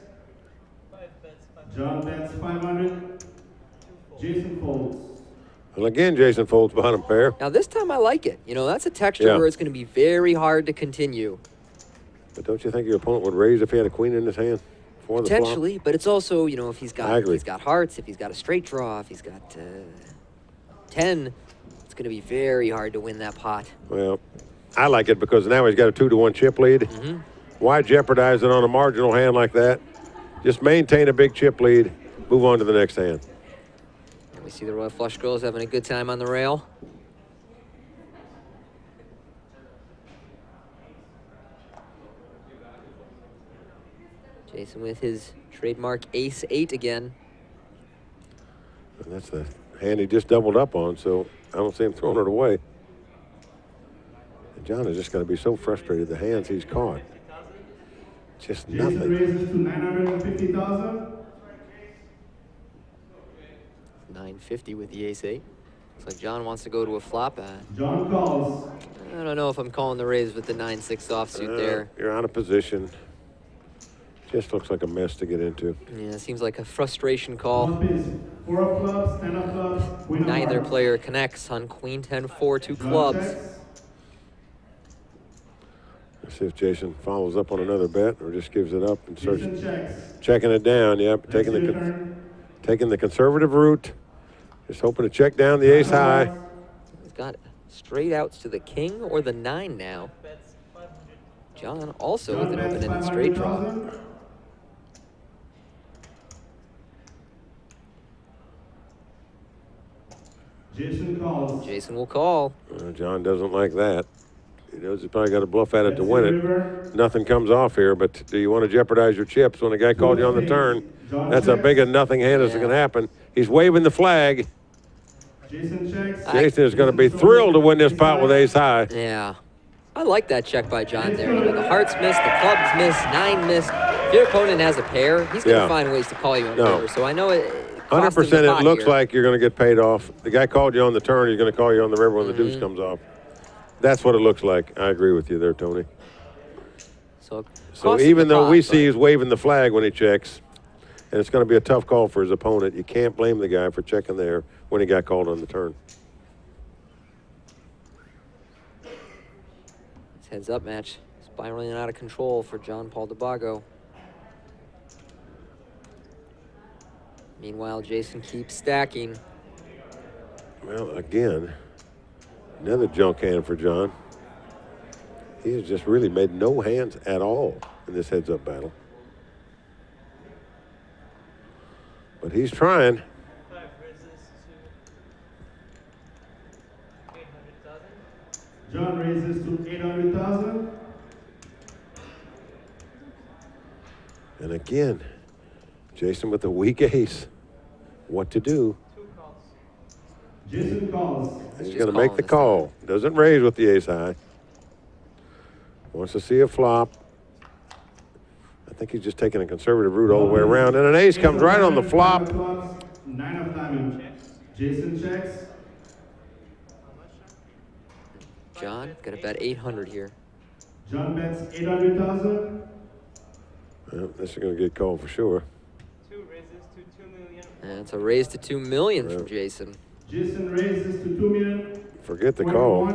John bets 500. Jason folds. Well, again, Jason folds bottom pair. Now this time I like it. You know, that's a texture where it's going to be very hard to continue. But don't you think your opponent would raise if he had a queen in his hand? For the Potentially, flop? but it's also, you know, if he's I agree. got hearts, if he's got a straight draw, if he's got 10, it's going to be very hard to win that pot. Well, I like it because now he's got a 2-1 chip lead. Why jeopardize it on a marginal hand like that? Just maintain a big chip lead, move on to the next hand. And we see the Royal Flush girls having a good time on the rail. Jason with his trademark ace-8 again. And that's the hand he just doubled up on, so I don't see him throwing it away. And John is just going to be so frustrated, the hands he's caught. Just Jason nothing. raises to 950,000. 950 with the ace-8. Looks like John wants to go to a flop. John calls. I don't know if I'm calling the raise with the 9-6 offsuit there. You're out of position. Just looks like a mess to get into. Yeah, it seems like a frustration call. 4 of clubs, 10 of clubs, queen of Neither hearts. player connects on queen 10-4, 2 clubs. Let's see if Jason follows up on another bet or just gives it up and starts Jason checks. checking it down. Yep, Next taking to your the turn. taking the conservative route. Just hoping to check down the ace high. He's got straight outs to the king or the 9 now. John also with an open-ended straight draw. Jason calls. Jason will call. John doesn't like that. He knows he's probably got to bluff at it to win it. Nothing comes off here, but do you want to jeopardize your chips when a guy called you on the turn? That's a big and nothing hand as it can happen. He's waving the flag. Jason checks. Jason is going to be thrilled to win this pot with ace high. Yeah. I like that check by John there. You know, the hearts missed, the clubs missed, 9 missed. If your opponent has a pair, he's going to find ways to call you on the river. So I know it 100% it looks like you're going to get paid off. The guy called you on the turn, he's going to call you on the river when the deuce comes off. That's what it looks like. I agree with you there, Tony. So even though we see he's waving the flag when he checks, and it's going to be a tough call for his opponent, you can't blame the guy for checking there when he got called on the turn. This heads-up match spiraling out of control for John Paul DeBago. Meanwhile, Jason keeps stacking. Well, again, another junk hand for John. He has just really made no hands at all in this heads-up battle. But he's trying. John raises to 800,000. And again, Jason with a weak ace. What to do? Jason calls. He's going to make the call. Doesn't raise with the ace high. Wants to see a flop. I think he's just taking a conservative route all the way around. And an ace comes right on the flop. 9 of diamond. Jason checks. John, gonna bet 800 here. John bets 800,000. Well, this is going to get called for sure. And it's a raise to 2 million from Jason. Jason raises to 2 million. Forget the call.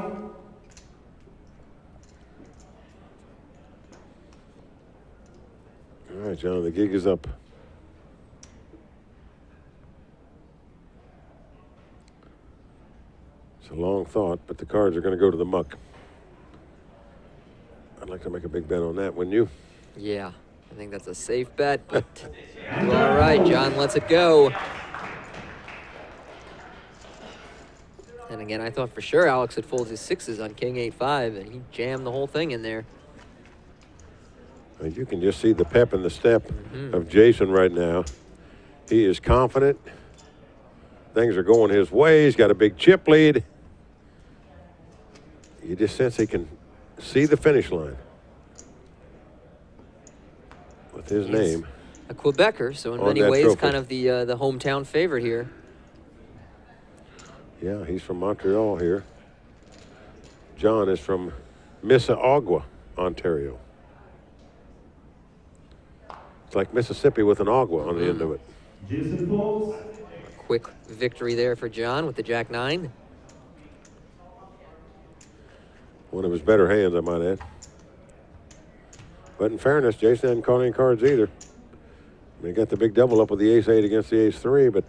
All right, John, the gig is up. It's a long thought, but the cards are going to go to the muck. I'd like to make a big bet on that, wouldn't you? Yeah, I think that's a safe bet, but all right, John lets it go. And again, I thought for sure Alex would fold his 6s on King 8-5, and he jammed the whole thing in there. You can just see the pep in the step of Jason right now. He is confident. Things are going his way. He's got a big chip lead. You just sense he can see the finish line with his name. A Quebecer, so in on many that ways, trophy. kind of the hometown favorite here. Yeah, he's from Montreal here. John is from Mississauga, Ontario. It's like Mississippi with an agua on the end of it. Jason folds. Quick victory there for John with the Jack-9. One of his better hands, I might add. But in fairness, Jason hadn't caught any cards either. I mean, he got the big double up with the ace-8 against the ace-3, but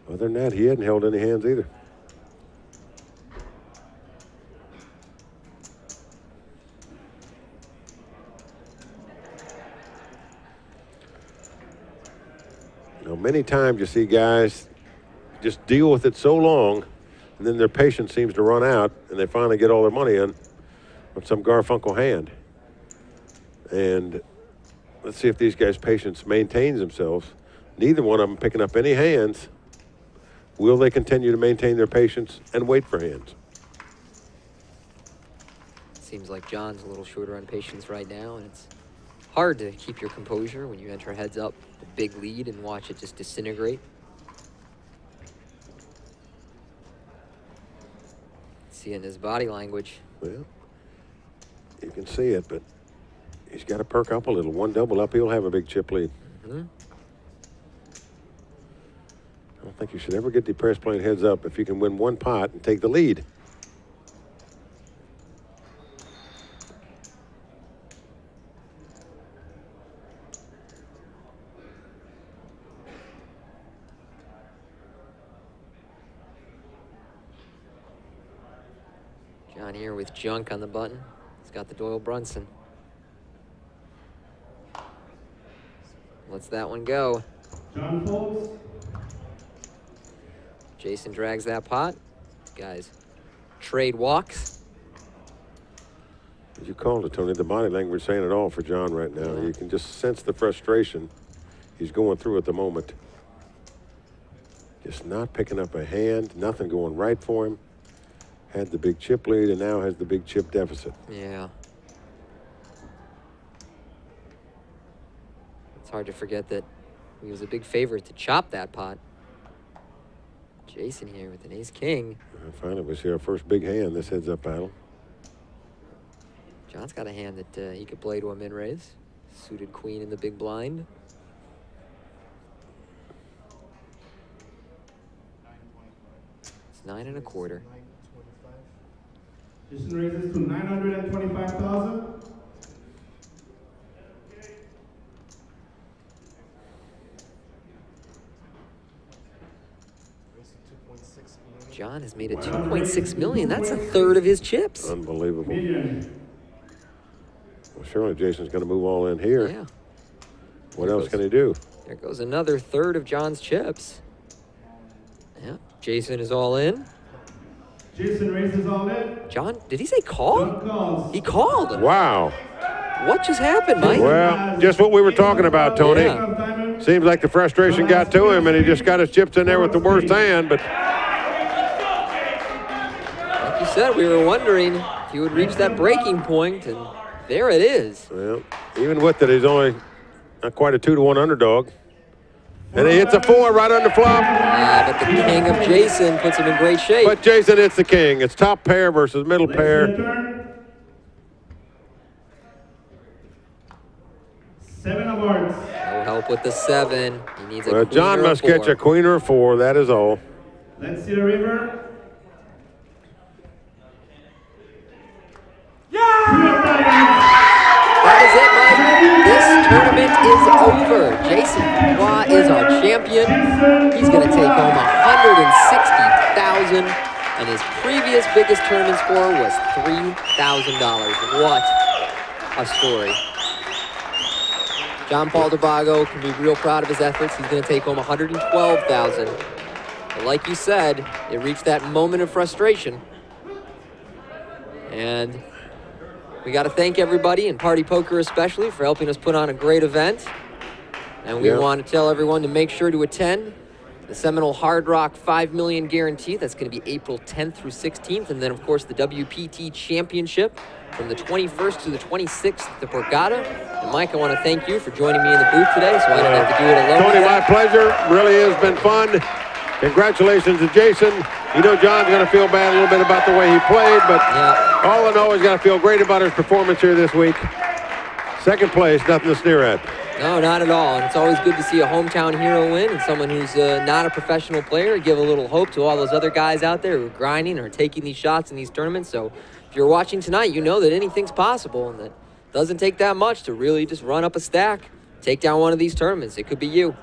other than that, he hadn't held any hands either. You know, many times you see guys just deal with it so long, and then their patience seems to run out, and they finally get all their money in with some Garfunkel hand. And let's see if these guys' patience maintains themselves. Neither one of them picking up any hands. Will they continue to maintain their patience and wait for hands? Seems like John's a little shorter on patience right now, and it's hard to keep your composure when you enter heads up a big lead and watch it just disintegrate. Let's see it in his body language. Well, you can see it, but he's got to perk up a little. One double up, he'll have a big chip lead. Mm-hmm. I don't think you should ever get depressed playing heads up if you can win one pot and take the lead. John here with junk on the button. He's got the Doyle Brunson. Lets that one go. John folds. Jason drags that pot. Guys, trade walks. As you called it, Tony, the body language saying it all for John right now. Yeah. You can just sense the frustration he's going through at the moment. Just not picking up a hand, nothing going right for him. Had the big chip lead and now has the big chip deficit. Yeah. It's hard to forget that he was a big favorite to chop that pot. Jason here with an ace-king. Finally, we see our first big hand, this heads-up battle. John's got a hand that he could play to a min-raise. Suited queen in the big blind. It's 9 1/4. Jason raises to 925,000. John has made it 2.6 million. That's a third of his chips. Unbelievable. Well, surely Jason's going to move all in here. Yeah. What else can he do? There goes another third of John's chips. Yeah, Jason is all in. Jason raises all in. John, did he say call? John calls. He called. Wow. What just happened, Mike? Well, just what we were talking about, Tony. Yeah. Seems like the frustration got to him, and he just got his chips in there with the worst hand, but Like you said, we were wondering if he would reach that breaking point, and there it is. well, even with it, he's only not quite a 2-to-1 underdog. And he hits a 4 right on the flop. But the king of Jason puts him in great shape. But Jason hits the king. It's top pair versus middle pair. 7 of hearts. No help with the 7. He needs a Well, queen John or a must 4. catch a queen or a 4. That is all. Let's see the river. That is it, Mike. This tournament is over. Jason Dubois is our champion. He's going to take home $160,000, and his previous biggest tournament score was $3,000. What a story. John Paul DeBago can be real proud of his efforts. He's going to take home $112,000. But like you said, it reached that moment of frustration. And we got to thank everybody, and Party Poker especially, for helping us put on a great event. And we want to tell everyone to make sure to attend the Seminole Hard Rock $5 million guarantee. That's going to be April 10th through 16th. And then, of course, the WPT Championship from the 21st to the 26th at the Borgata. And, Mike, I want to thank you for joining me in the booth today, so I didn't have to do it alone. Tony, my pleasure. Really has been fun. Congratulations to Jason. You know John's going to feel bad a little bit about the way he played, but all in all, he's going to feel great about his performance here this week. Second place, nothing to sneer at. No, not at all. And it's always good to see a hometown hero win and someone who's not a professional player give a little hope to all those other guys out there who are grinding or taking these shots in these tournaments. So if you're watching tonight, you know that anything's possible and that it doesn't take that much to really just run up a stack, take down one of these tournaments. It could be you.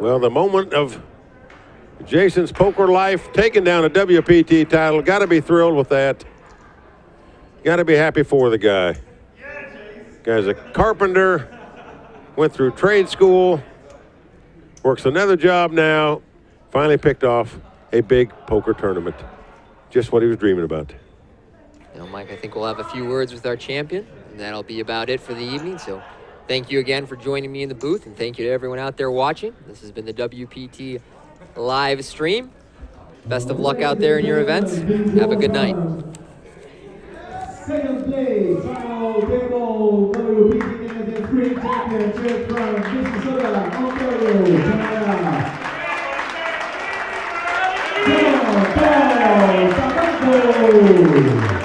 Well, the moment of Jason's poker life, taking down a WPT title. Got to be thrilled with that. Got to be happy for the guy. Guy's a carpenter, went through trade school, works another job now, finally picked off a big poker tournament. Just what he was dreaming about. Now, Mike, I think we'll have a few words with our champion, and that'll be about it for the evening. So thank you again for joining me in the booth, and thank you to everyone out there watching. This has been the WPT live stream. Best of luck out there in your events. Have a good night. Second place, final table, WPT National Spring Championship from Mississauga, Ontario, Canada. go!